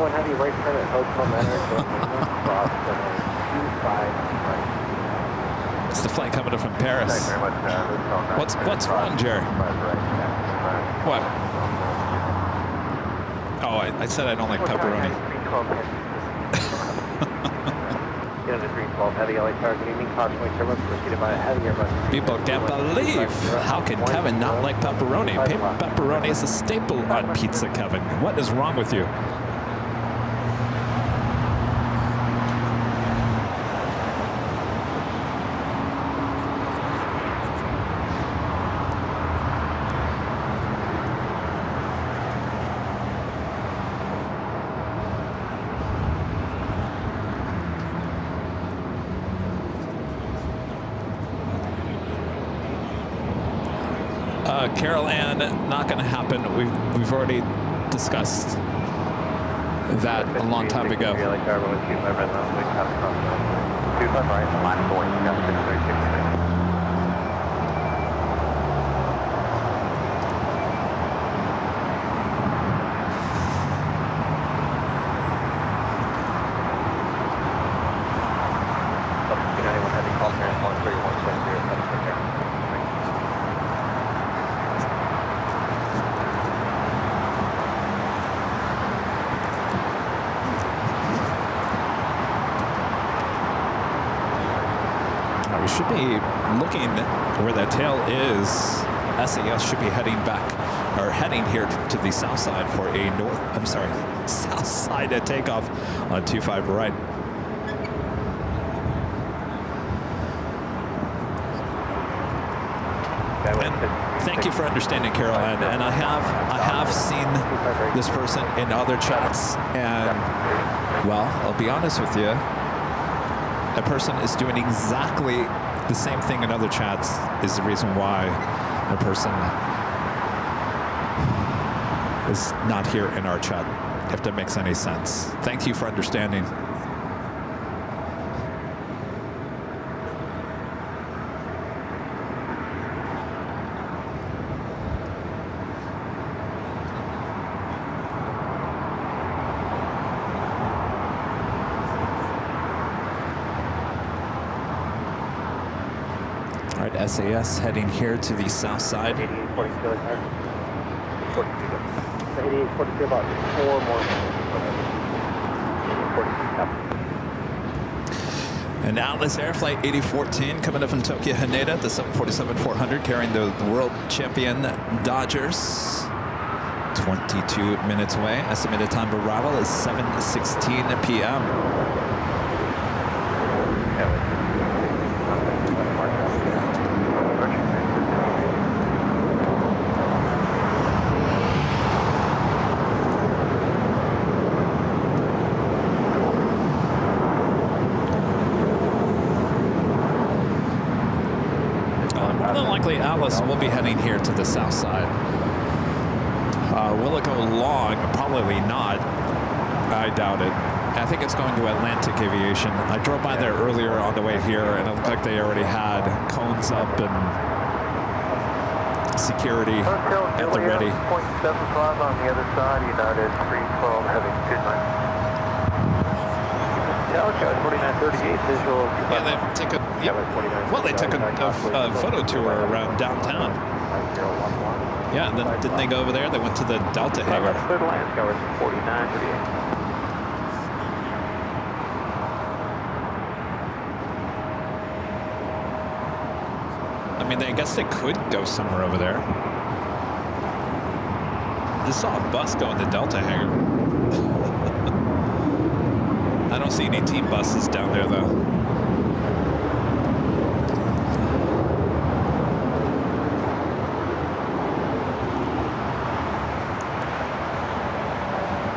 Heavy right turn at Hotel Manor, cross 25 right. It's the flight coming in from Paris. Thank you very much. What's wrong, Jerry? What? Oh, I said I don't like pepperoni. Unit 312 heavy LA Tower, good evening. Cautionary turbulence preceded by a heavy Airbus. People can't believe how can Kevin not like pepperoni? Pepperoni is a staple on pizza, Kevin. What is wrong with you? Carol Ann, not going to happen. We've already discussed that a long time ago. Should be looking where that tail is. SAS should be heading back, or heading here to the south side for a south side at takeoff on 25 right. And thank you for understanding, Carol Ann. And I have seen this person in other chats, and well, I'll be honest with you. A person is doing exactly the same thing in other chats is the reason why a person is not here in our chat, if that makes any sense. Thank you for understanding. SAS heading here to the south side. 8842, 8842, about 4 more minutes. And Atlas Air Flight 8014 coming up from Tokyo Haneda, the 747-400 carrying the world champion Dodgers. 22 minutes away. Estimated time of arrival is 7:16 p.m. Atlas will be heading here to the south side. Will it go long? Probably not. I doubt it. I think it's going to Atlantic Aviation. I drove by there earlier on the way here, and it looked like they already had cones up and security at the ready. 0.75 on the other side, United 312, heavy, good night. Calico 4938 visual. Yeah, they take a they took a photo tour around downtown. Yeah, and then didn't they go over there? They went to the Delta hangar. Third line scores 4938. mean, I guess they could go somewhere over there. Just saw a bus go in the Delta hangar. I don't see any team buses down there, though.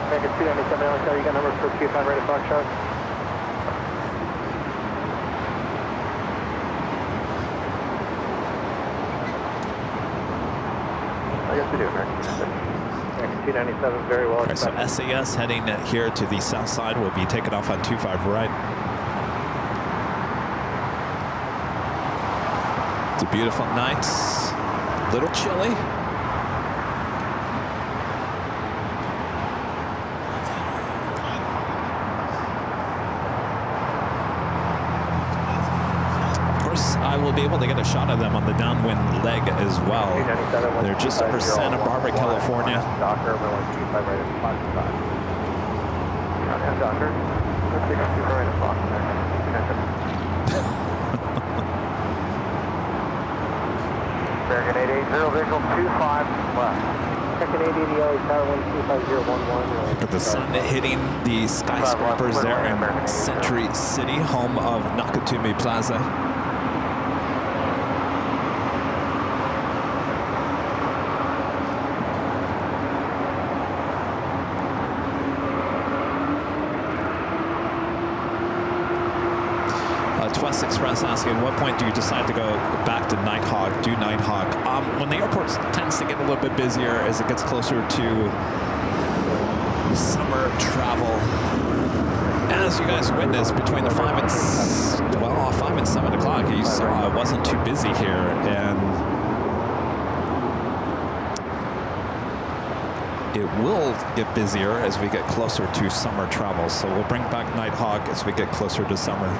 American 297, LSL, you got number for Q5 ready to Foxtrot? I guess we do, American 297, very well. Right, so SAS heading here to the south side will be taken off on 25 right. It's a beautiful night, little chilly. I will be able to get a shot of them on the downwind leg as well. They're just over Santa Barbara, California. Docker, we're on Q5 right at Fox 5. Docker, let's take on Q5 right at Fox. American 880, visual 25 left. Second 880, Tower 125.011. Look at the sun hitting the skyscrapers there in Century City, home of Nakatomi Plaza. 12 Express asking, at what point do you decide to go back to Nighthawk, do Nighthawk? When the airport tends to get a little bit busier as it gets closer to summer travel. As you guys witnessed, between the 5 and 7 o'clock, you saw it wasn't too busy here, and it will get busier as we get closer to summer travel. So we'll bring back Nighthawk as we get closer to summer.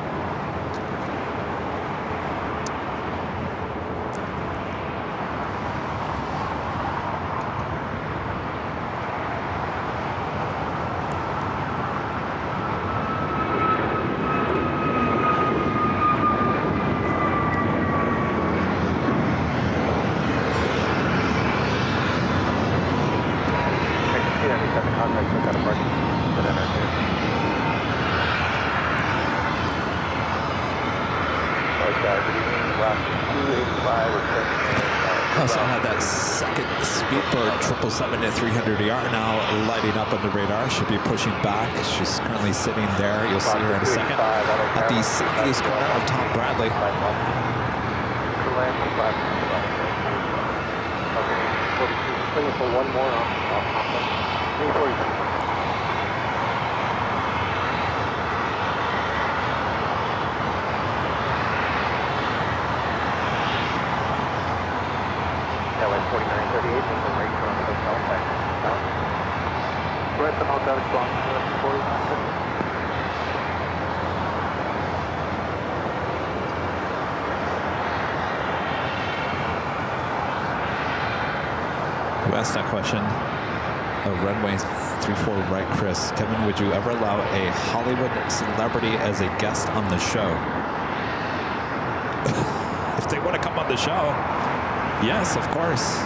Also had that second Speedbird 777-300ER now lighting up on the radar. Should be pushing back. She's currently sitting there. You'll see her in a second at the southeast corner of Tom Bradley. Looking for one more off. LA 4938, right from the hotel back south. We're at the hotel, it's long, 4938. Who asked that question? Oh, runway 34 right, Chris. Kevin, would you ever allow a Hollywood celebrity as a guest on the show? If they want to come on the show, yes, of course.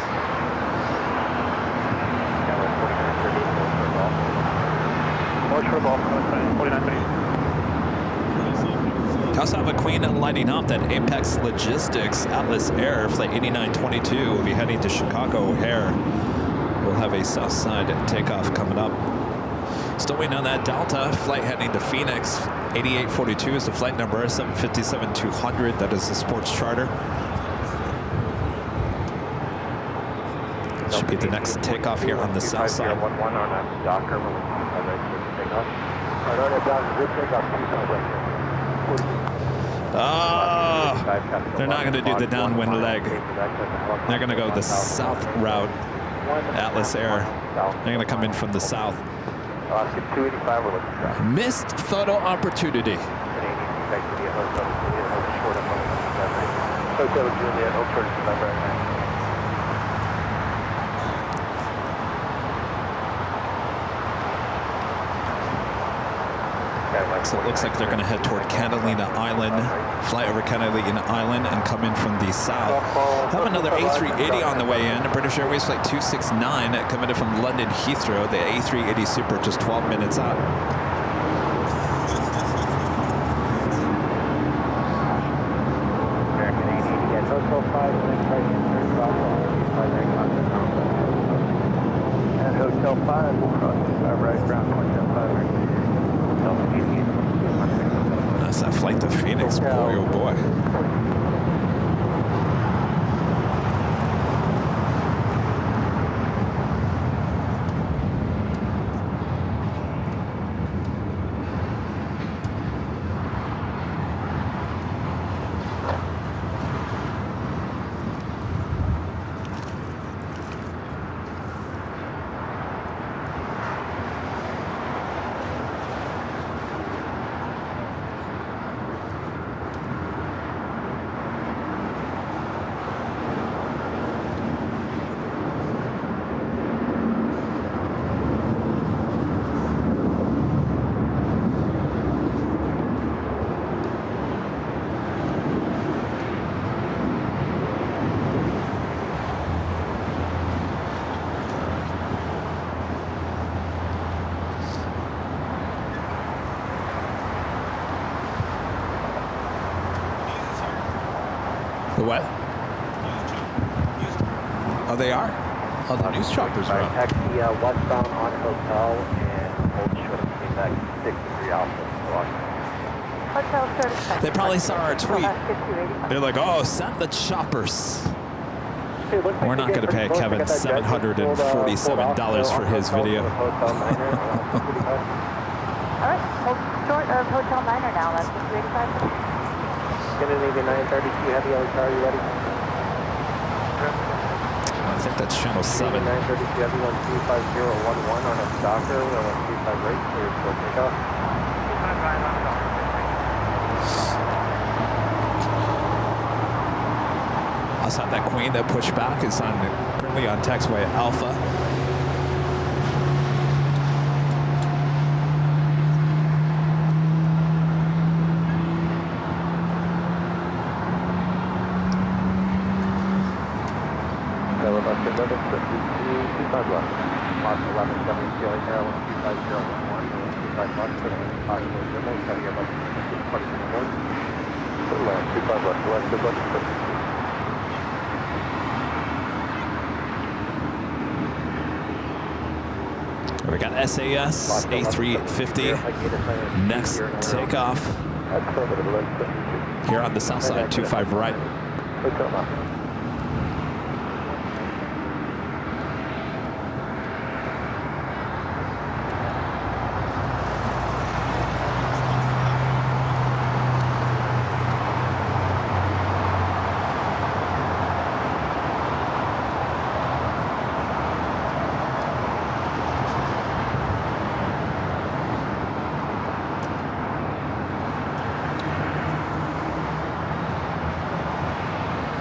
We also have a Queen lighting up that Apex Logistics Atlas Air Flight 8922 will be heading to Chicago O'Hare. We'll have a south side takeoff coming up. Still waiting on that Delta flight heading to Phoenix. 8842 is the flight number, 757-200. That is the sports charter. Should be the next takeoff here on the south side. 11 on that Docker. They're not going to do the downwind leg. They're going to go the south route, Atlas Air. They're going to come in from the south. Missed photo opportunity. So it looks like they're going to head toward Catalina Island, fly over Catalina Island, and come in from the south. Have another A380 on the way in. British Airways flight 269 coming in from London Heathrow. The A380 Super just 12 minutes out. American 880 at Hotel 5, next right in 35 At Hotel 5, we'll cross 5 right, ground 175 right. That's that flight to Phoenix, boy, oh boy. The what? Oh, they are? Oh, the news choppers are up. Taxi westbound on Hotel and hold short of came back 63 Alpha. Hotel certified. They probably saw our tweet. They're like, oh, send the choppers. We're not going to pay Kevin $747 for his video. All right, hold short of Hotel Niner now. That's 285. Navy 932 Heavy LHR, you ready? I think that's channel 7. 932 Heavy 125.011 on a Docker, 125 right, clear for takeoff. I saw that Queen that pushed back is currently on taxiway Alpha. We got SAS A380 next takeoff here on the south side, 25 right.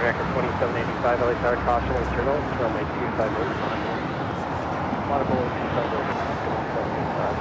American 2785 LHR, caution internal, runway 25 minutes, water below 25 minutes, 2785.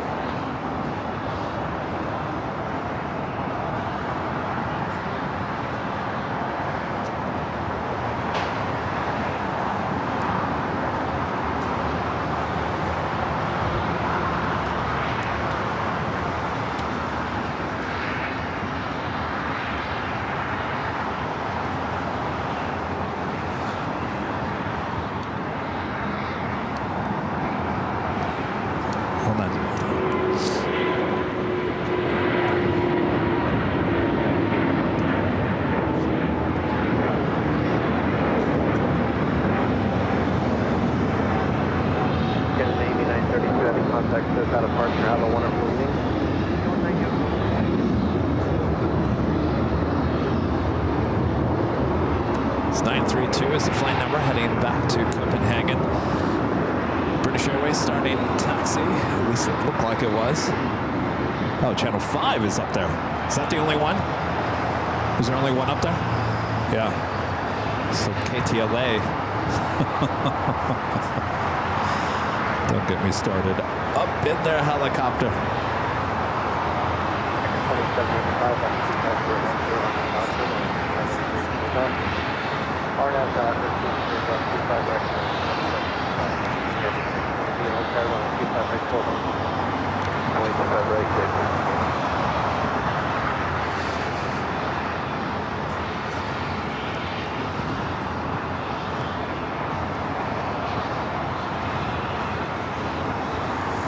It's 932 is the flight number heading back to Copenhagen. British Airways starting taxi, at least it looked like it was. Oh, channel 5 is up there. Is that the only one? Is there only one up there? Yeah. So KTLA. Don't get me started. Up in their helicopter.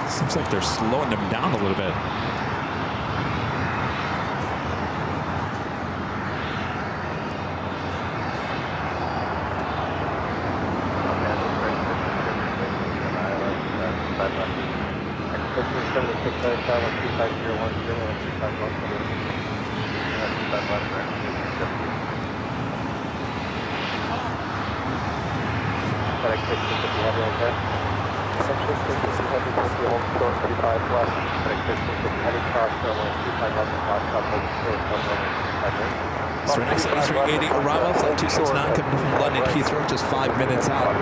Seems like they're slowing them down a little bit. So next A380 arrival, flight 269 coming from London Heathrow, just 5 minutes out.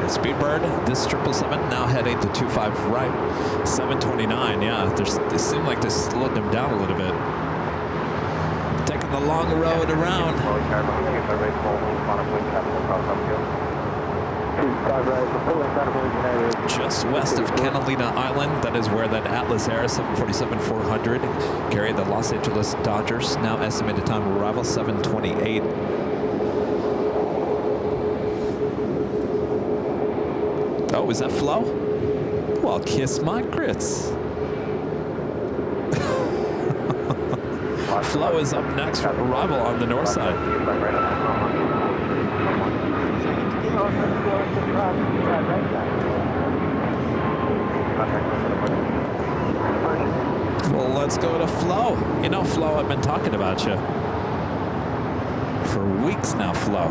Speedbird, this 777 now heading to 25 right, 729. Yeah, they seem like they slowed them down a little bit. Taking the long road around. Just west of Catalina Island, that is where that Atlas Air 747-400 carried the Los Angeles Dodgers. Now estimated time of arrival 7:28. Oh, is that Flo? Well, kiss my grits. Flo is up next for arrival on the north side. Well, let's go to Flo. You know, Flo, I've been talking about you for weeks now, Flo.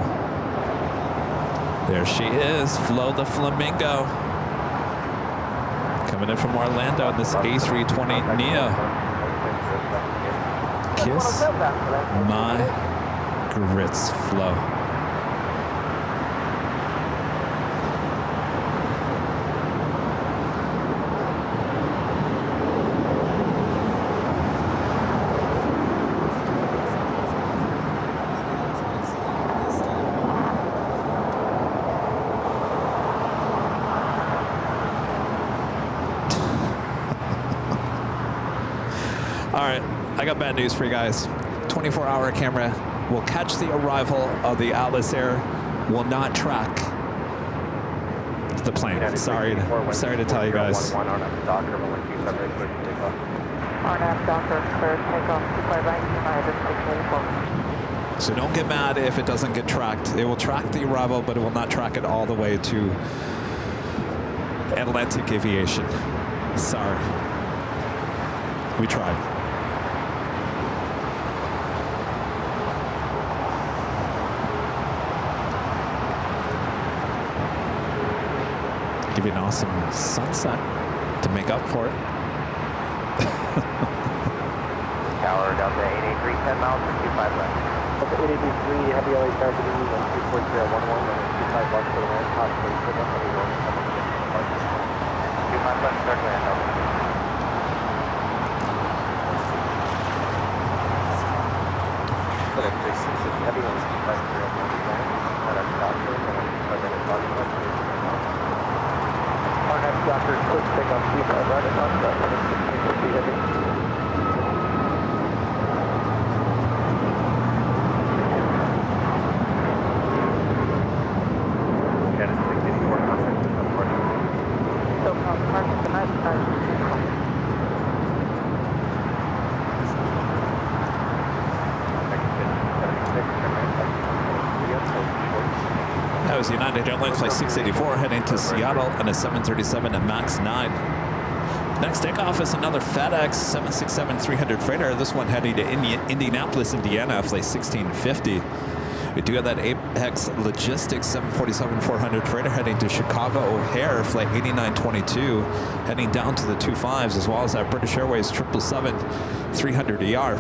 There she is, Flo the Flamingo. Coming in from Orlando in this A320 Neo. Kiss my grits, Flo. I got bad news for you guys. 24-hour camera will catch the arrival of the Atlas Air, will not track the plane. Sorry to tell you guys. So don't get mad if it doesn't get tracked. It will track the arrival, but it will not track it all the way to Atlantic Aviation. Sorry. We tried. Give you an awesome sunset to make up for it. Tower down to 883, 10 miles for 25 left. Delta 883, heavy LA start to the east on 34011 and 25 bucks for the land, possibly pick up any road. 25 left, start to land over. Heavy on 25311 at our doctor and 25 minutes on our next doctor, quick pick up 25 right at Sunset, and it's 1650 heavy. was United Airlines Flight 684 heading to Seattle and a 737 at MAX 9. Next takeoff is another FedEx 767-300 freighter. This one heading to Indianapolis, Indiana, Flight 1650. We do have that Apex Logistics 747-400 freighter heading to Chicago O'Hare, Flight 8922, heading down to the 25s, as well as our British Airways 777-300ER.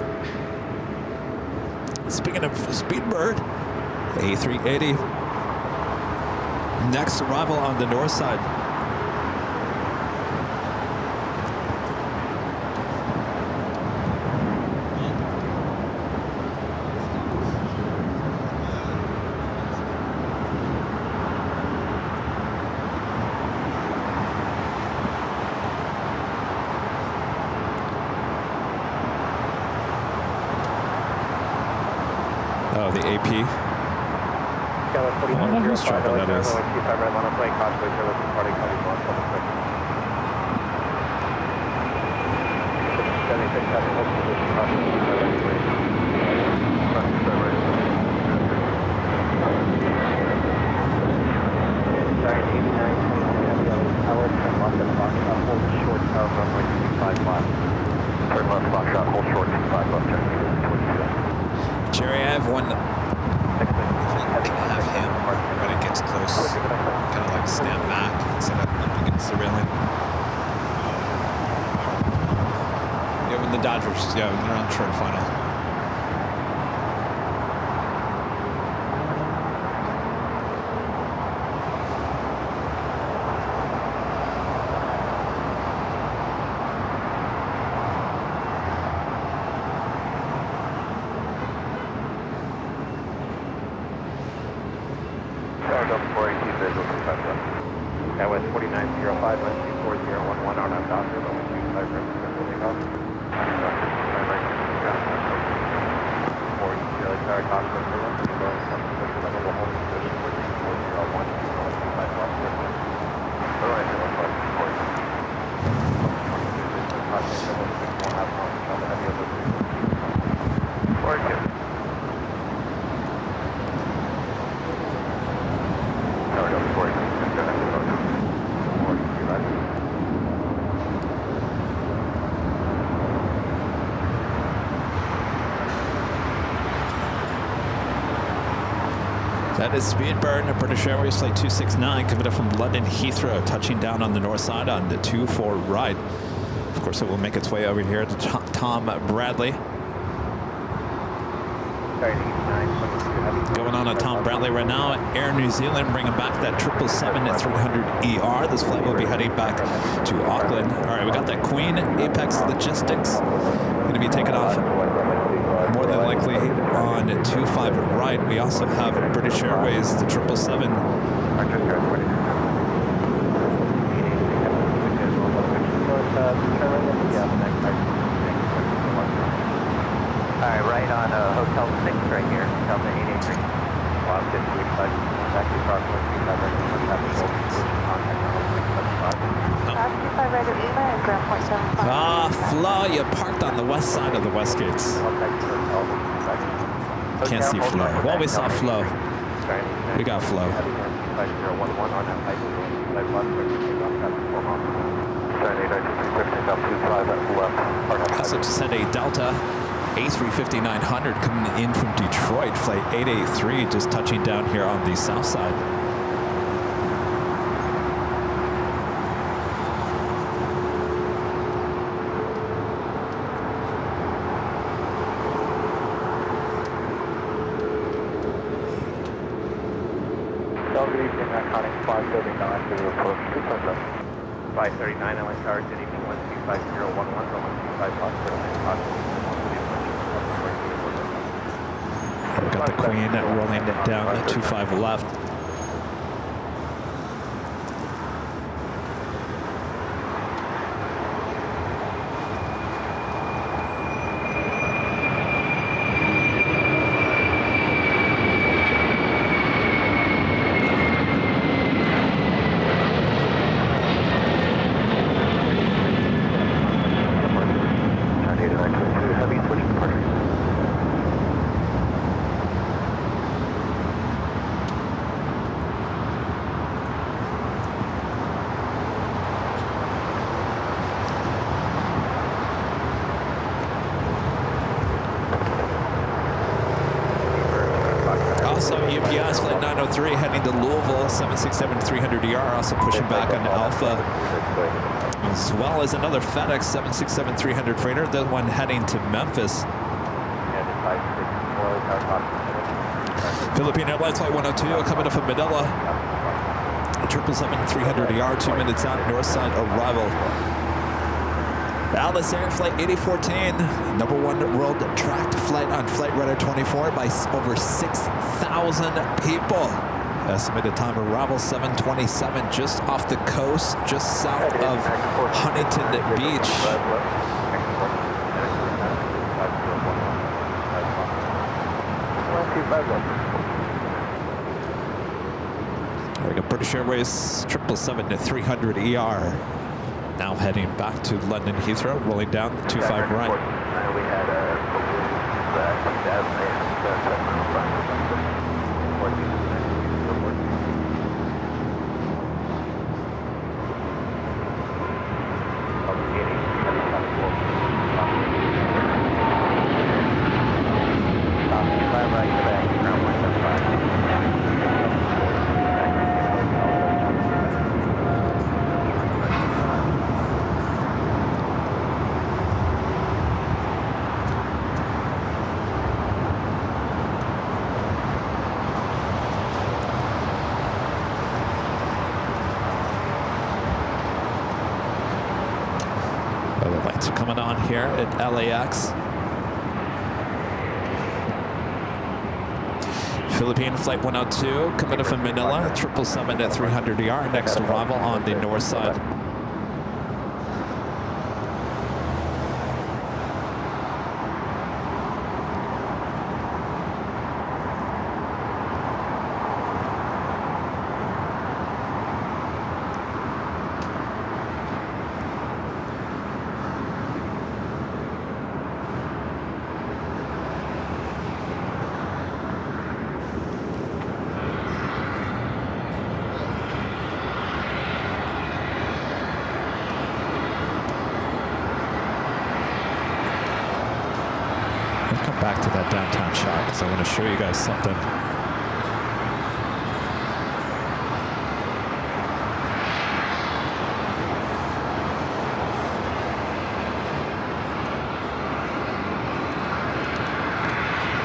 Speaking of Speedbird, A380. Next arrival on the north side. Oh, the AP. I don't know whose chopper that is. Jerry, I have one. If you can have him when it gets close, kind of like stand back instead of up against the railing. Yeah, when the Dodgers, yeah, when they're on short final. That was 4905, 24011 on that doctor, but 125 reps for takeoff. For Australia Tower, doctor, going from the level of holding position, 401, 125 off surface. Alright, it looks like it's important. That is Speedbird, British Airways Flight 269, coming up from London Heathrow, touching down on the north side on the 2-4 right. Of course, it will make its way over here to Tom Bradley. Going on a Tom Bradley right now. Air New Zealand bringing back that 777-300ER. This flight will be heading back to Auckland. All right, we got that Queen Apex Logistics going to be taken off more than likely on 25 right. We also have British Airways, the 777. Alright, right on Hotel 6 right here, Delta 883. Well, I'm 58, but back to approximately 35 right now. Have the full position contact on 675. Ah, Flo, you parked on the west side of the West Gates. Can't see Flo. Well, we saw Flo. We got Flo. Also to send a Delta A350-900 coming in from Detroit, flight 883, just touching down here on the south side. Good evening, iconic 539 to the approach 200. 539, LA Tower, good evening, 125011, 125 hospital, We've got the Queen rolling down the 25 left. Also, UPS Flight 903 heading to Louisville, 767-300ER, also pushing back on Alpha. As well as another FedEx 767-300 freighter, the one heading to Memphis. Philippine Airlines Flight 102 coming up from Manila. 777-300ER, 2 minutes out, north side arrival. Alice Air Flight 8014, #1 world tracked flight on Flight Radar 24 by over 6,000 people. Estimated time of arrival 7:27, just off the coast, just south of Huntington Beach. There we go, British Airways 777-300ER. Now heading back to London Heathrow, rolling down the 25 right. We had The lights are coming on here at LAX. Philippine Flight 102 coming up from Manila, 777-300ER, next arrival on the north side. Back to that downtown shot because I want to show you guys something.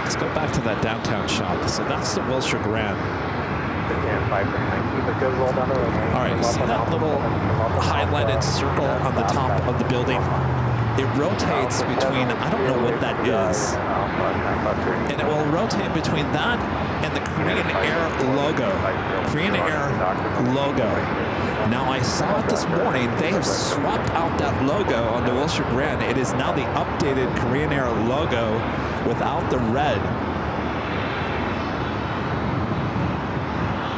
Let's go back to that downtown shot. So that's the Wilshire Grand. All right, you see that little highlighted circle on the top of the building? It rotates between, I don't know what that is, and it will rotate between that and the Korean Air logo. Korean Air logo. Now I saw it this morning, they have swapped out that logo on the Wilshire Grand. It is now the updated Korean Air logo without the red.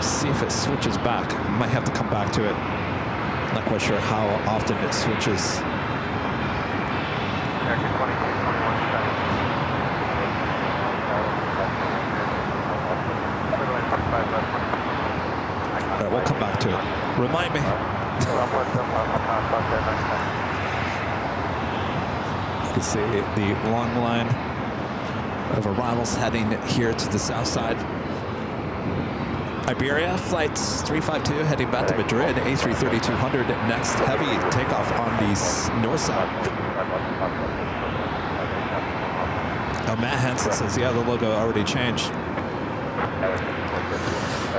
See if it switches back. Might have to come back to it. Not quite sure how often it switches. All right, we'll come back to it. Remind me. You can see the long line of arrivals heading here to the south side. Iberia flights 352 heading back to Madrid. A330-200 next heavy takeoff on the north side. Oh, Matt Hansen says, yeah, the logo already changed.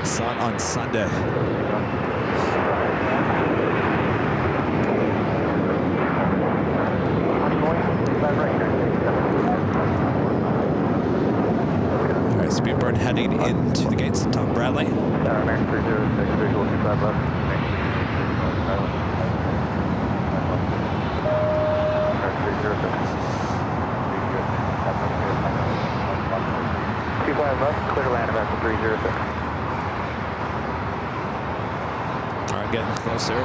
Saw it on Sunday. All right, Speedbird heading into the gates. Tom Bradley. American 306, visual 25 left. 25 left, clear to land American 306. All right, getting closer.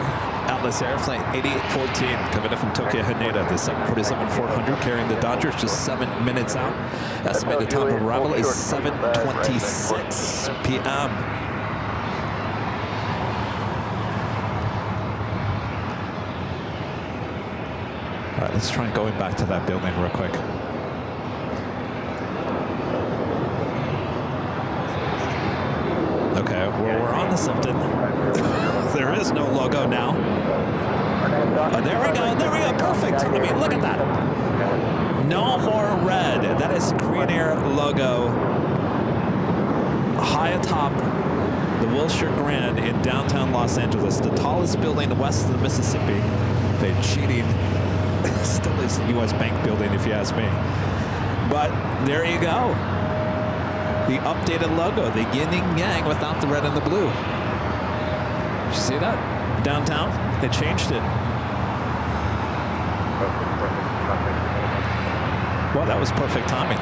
Atlas Air Flight 8814 coming up from Tokyo Haneda. The 747-400 carrying the Dodgers just 7 minutes out. Estimated time of arrival is 7:26 p.m. All right, let's try going back to that building real quick. Well, we're on to something. There is no logo now. Oh, there we go. There we go. Perfect. I mean, look at that. No more red. That is Korean Air logo high atop the Wilshire Grand in downtown Los Angeles, the tallest building west of the Mississippi. They're cheating. Still is a U.S. Bank building, if you ask me. But there you go. The updated logo, the yin and yang without the red and the blue. Did you see that? Downtown, they changed it. Well, that was perfect timing.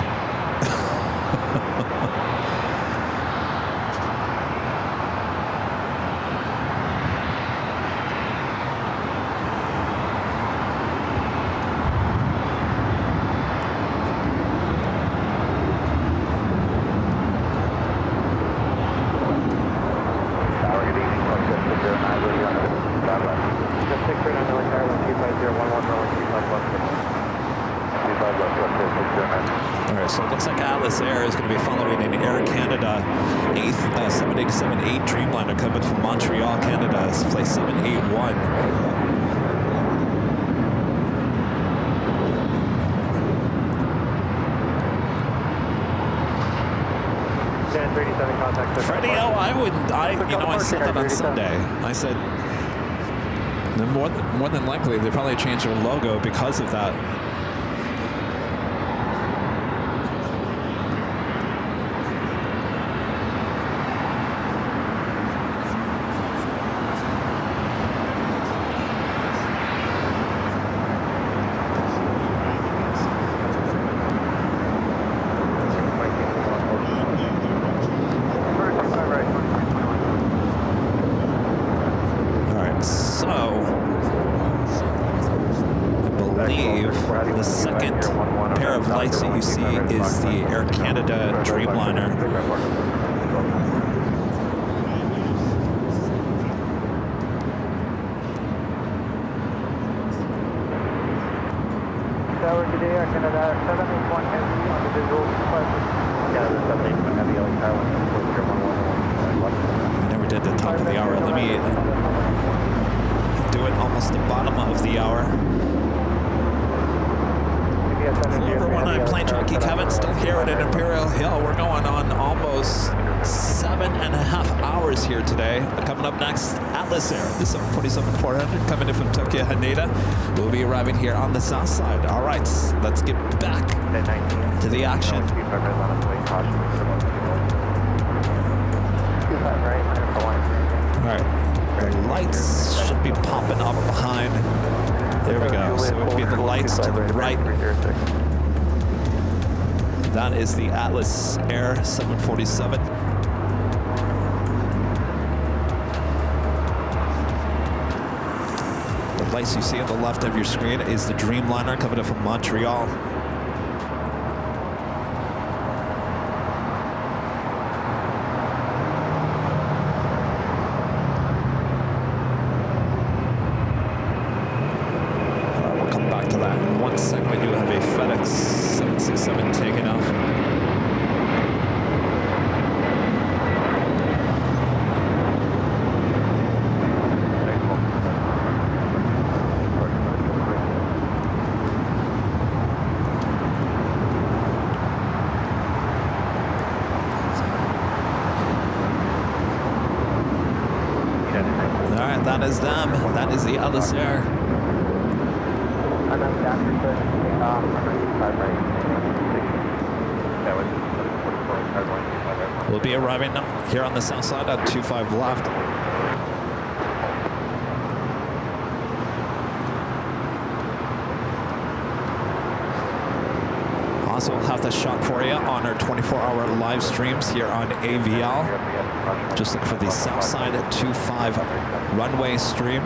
So it looks like Atlas Air is going to be following an Air Canada 787-8 Dreamliner coming from Montreal, Canada. It's flight 781. Freddie, I said that on Sunday. I said, more than likely, they probably changed their logo because of that. The second pair of lights that you see is the Air Canada Dreamliner. Tower today, Air Canada 781 Heavy on the visual. Canada 781 Heavy, LA Tower 111. I never did the top of the hour. Let me do it almost the bottom of the hour. Hello everyone, I'm Plane Jockey Kevin, still here at Imperial Hill. We're going on almost 7.5 hours here today. Coming up next, Atlas Air, the 747-400 coming in from Tokyo Haneda. We'll be arriving here on the south side. All right, let's get back to the action. All right, the lights should be popping up behind. There we go. So it would be the lights to the right. That is the Atlas Air 747. The lights you see on the left of your screen is the Dreamliner coming in from Montreal. That is them. That is the Atlas Air. We'll be arriving here on the south side at 25 left. Also, we'll have the shot for you on our 24-hour live streams here on AVL. Just look for the south side at 25 runway stream.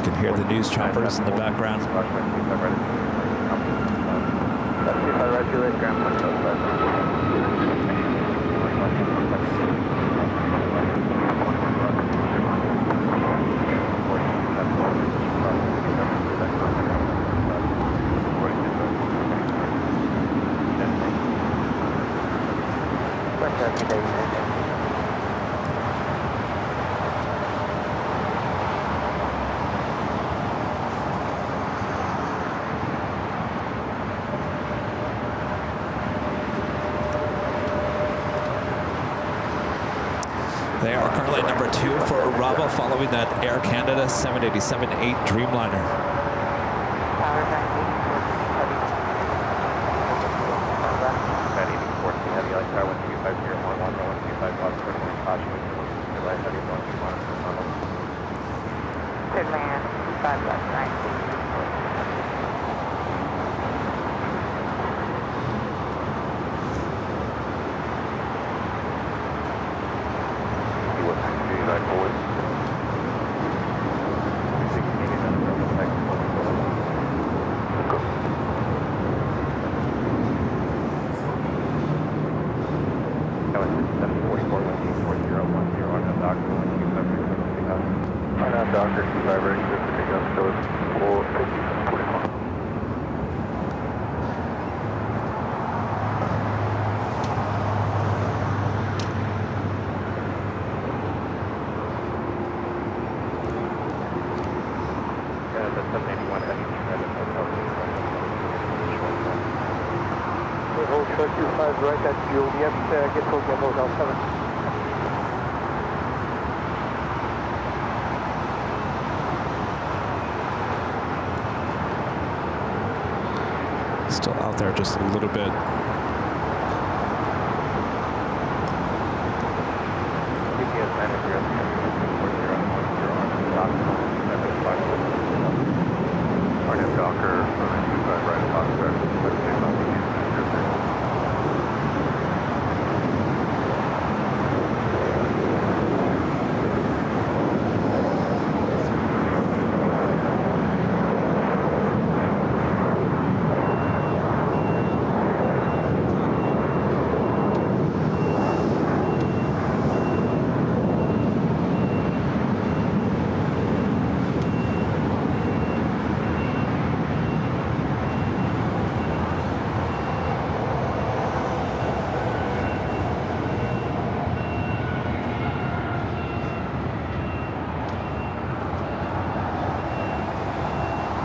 can hear the news choppers in the background. They are currently number 2 for Bravo, following that Air Canada 787-8 Dreamliner. Good man, 5 left, 19. Right, that's Juliet, get told you Hotel 7. Still out there just a little bit.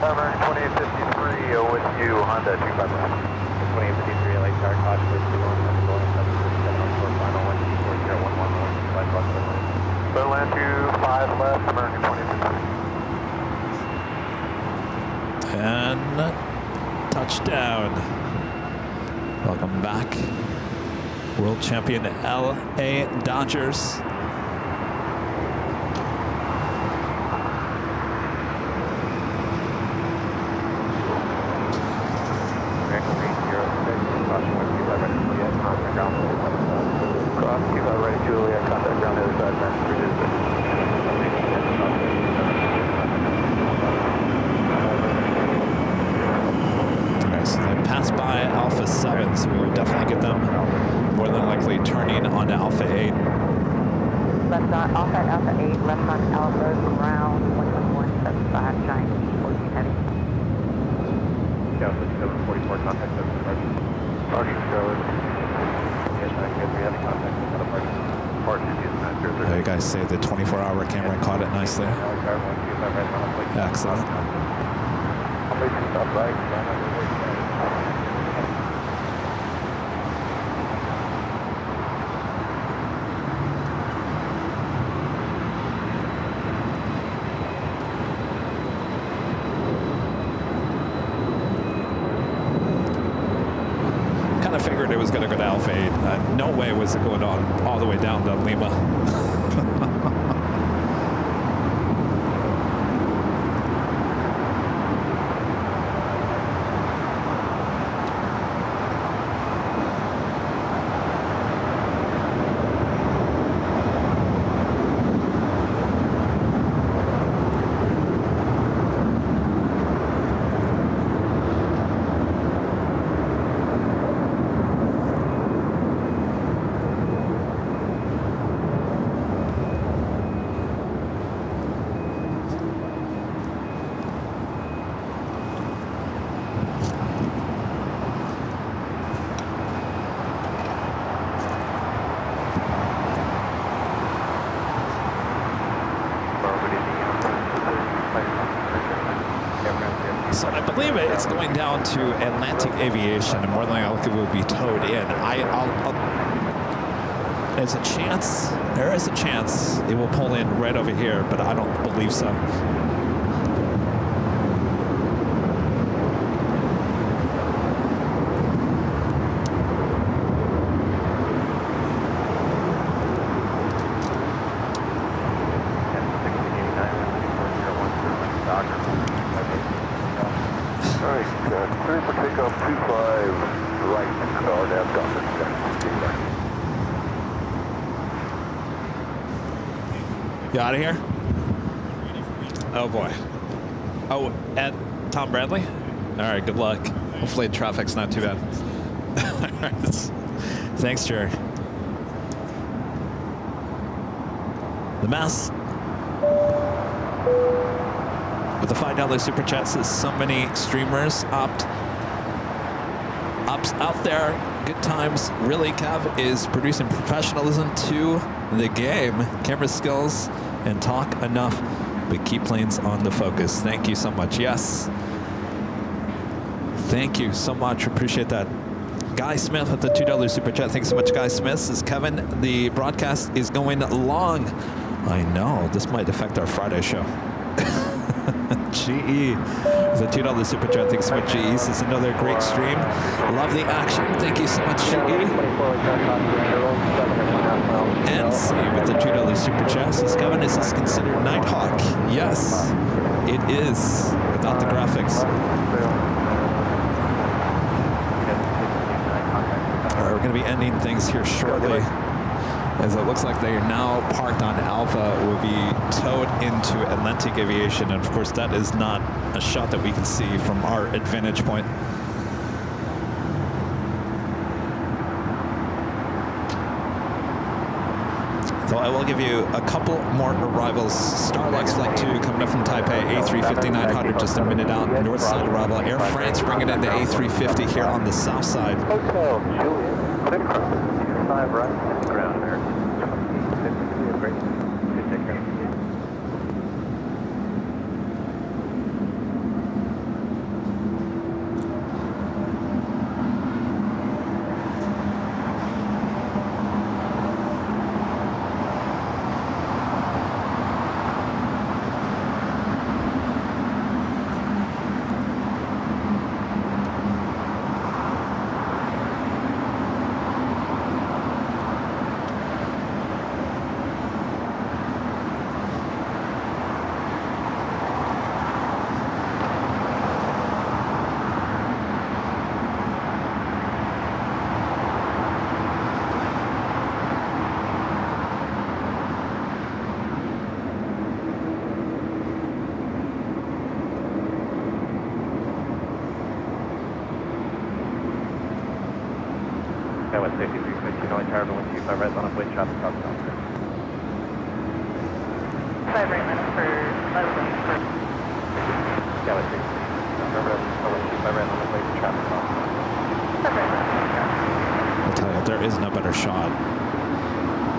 Emirates 2853 with you, Honda 25. 2853 LA Tower, caution with 2 on 7 going 737 on short final 124 011 5 left. So land 25 left, American 2853. And touchdown. Welcome back. World champion LA Dodgers. So we would definitely get them more than likely turning onto Alpha 8. Left on Alpha 8, left on Alpha, ground 11175, giant 14 heavy. Yeah, 5744, contact us. Parking shows. Yes, I guess we have contact with other parties. You guys say the 24-hour camera caught it nicely. Excellent. Figured it was going to go to Alpha 8. No way was it going on all the way down to Lima. So I believe it's going down to Atlantic Aviation, and more than likely will be towed in. There's a chance, there is a chance it will pull in right over here, but I don't believe so. You out of here? Oh boy. Oh, at Tom Bradley? All right, good luck. Hopefully traffic's not too bad. Thanks, Jerry. The mass with the $5 super chat says so many streamers opt out there. Good times. Really, Kev is producing professionalism to the game. Camera skills and talk enough, but keep planes on the focus. Thank you so much. Yes. Thank you so much. Appreciate that. Guy Smith with the $2 super chat. Thanks so much, Guy Smith. Says Kevin, the broadcast is going long. I know. This might affect our Friday show. GE is a $2 super chat. Thanks so much, GE. This is another great stream. Love the action. Thank you so much, GE. And C with the $2 super chat says, Kevin, is this considered Nighthawk? Yes, it is, without the graphics. All right, we're going to be ending things here shortly, as it looks like they are now parked on Alpha, will be towed into Atlantic Aviation. And of course, that is not a shot that we can see from our advantage point. So I will give you a couple more arrivals. Starlux Flight 2 coming up from Taipei, A350-900 just a minute out, north side arrival. Air France bringing in the A350 here on the south side. Hotel Juliet, put it across 5 right at the ground there. Great. Good take care. West 63, Noise Tower, 125 right on a plate, traffic cross down. 5 right minutes for Leslie. Yeah, West 63, remember 125 right on the plate, traffic cross down. 5 right minutes. I'll tell you, there is no better shot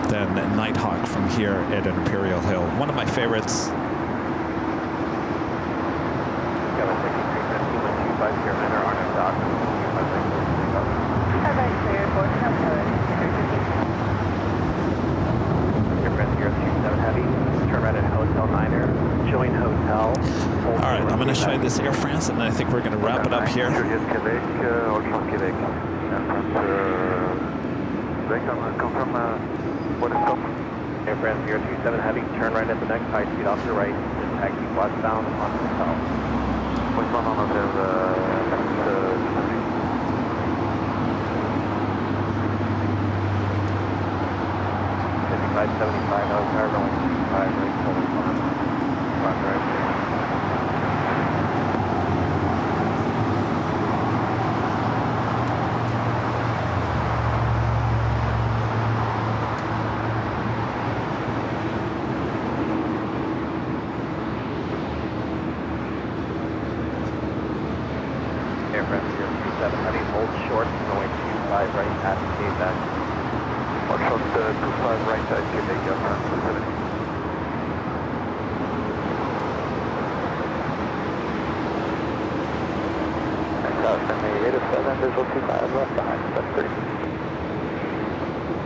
than Nighthawk from here at Imperial Hill. One of my favorites. Yeah, West 63, 125 here, enter Arnold Dock, 125 Right, clear, 4 South Tower, Your friends here at 27 Heavy, turn right at Hotel Niner, join Hotel. All right, I'm going to show you this Air France, and I think we're going to wrap it up here. Juliet Quebec, Ultron Quebec. Confirm what is up. Air France 027 Heavy, turn right at the next high speed off your right, just taxi westbound on Hotel. Westbound on Hotel, 575, Tower going 25, right, fully on. Roger, right. Air France 027 Heavy, hold short, going 25 right at Quebec. Or short 25 right at Quebec, Air France 270. then visual 25 left behind, that's 3.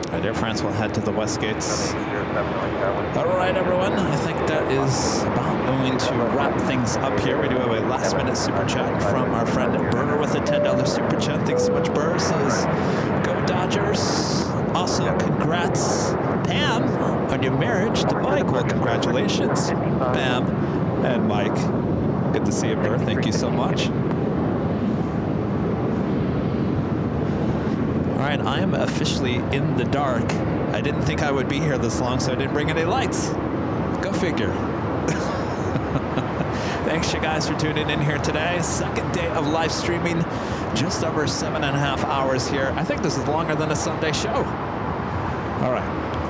All right, Air France will head to the west gates. All right, everyone. I think that is about going to wrap things up here. We do have a last-minute super chat from our friend Burr with a $10 super chat. Thanks so much, Burr. Says, go Dodgers. Also, congrats, Pam, on your marriage to Mike. Well, congratulations, Pam and Mike. Good to see you, Burr. Thank you so much. All right, I am officially in the dark. I didn't think I would be here this long, so I didn't bring any lights. Go figure. Thanks, you guys, for tuning in here today. Second day of live streaming, just over 7.5 hours here. I think this is longer than a Sunday show. All right.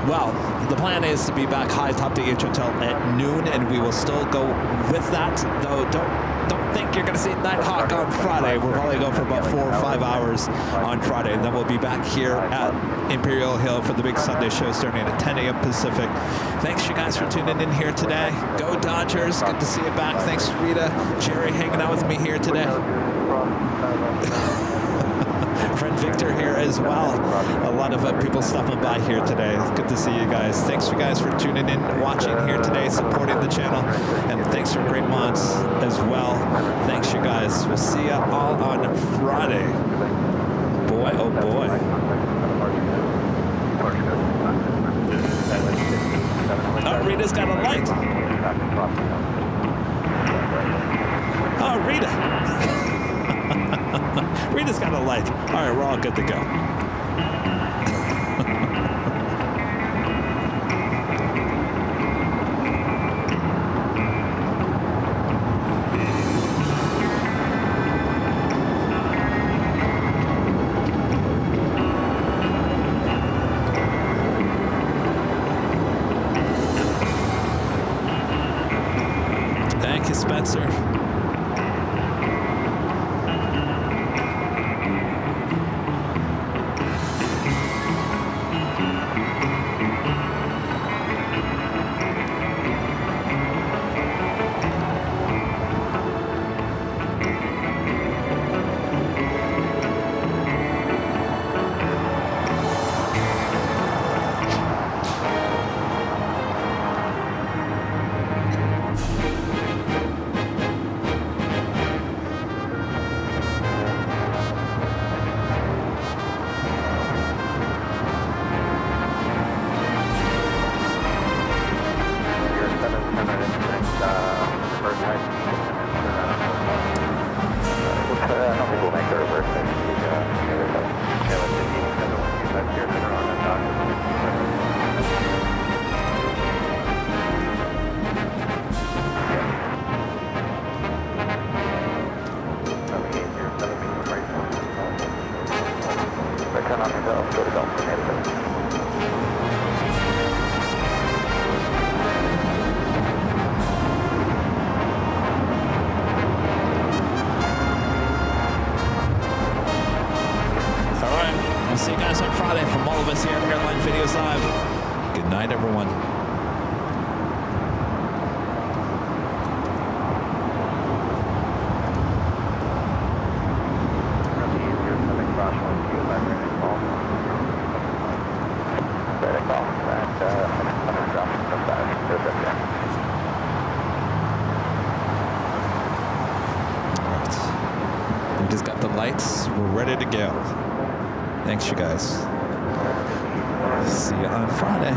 Well, the plan is to be back high top the H Hotel at noon, and we will still go with that. Though don't think you're going to see Nighthawk on Friday. We'll probably go for about 4 or 5 hours on Friday, and then we'll be back here at Imperial Hill for the big Sunday show starting at 10 a.m. Pacific. Thanks, you guys, for tuning in here today. Go Dodgers. Good to see you back. Thanks, Rita. Jerry hanging out with me here today. Friend Victor here as well. A lot of people stopping by here today. Good to see you guys. Thanks, you guys, for tuning in, watching here today, supporting the channel, and thanks for great mods as well. Thanks, you guys. We'll see you all on Friday. Boy, oh boy. Oh, Rita's got a light. Oh, Rita. Rita's got a light. All right, we're all good to go. Thank you, Spencer. See you guys on Friday from all of us here at Airline Videos Live. Good night, everyone. All right. We just got the lights. We're ready to go. Thanks, you guys. See you on Friday.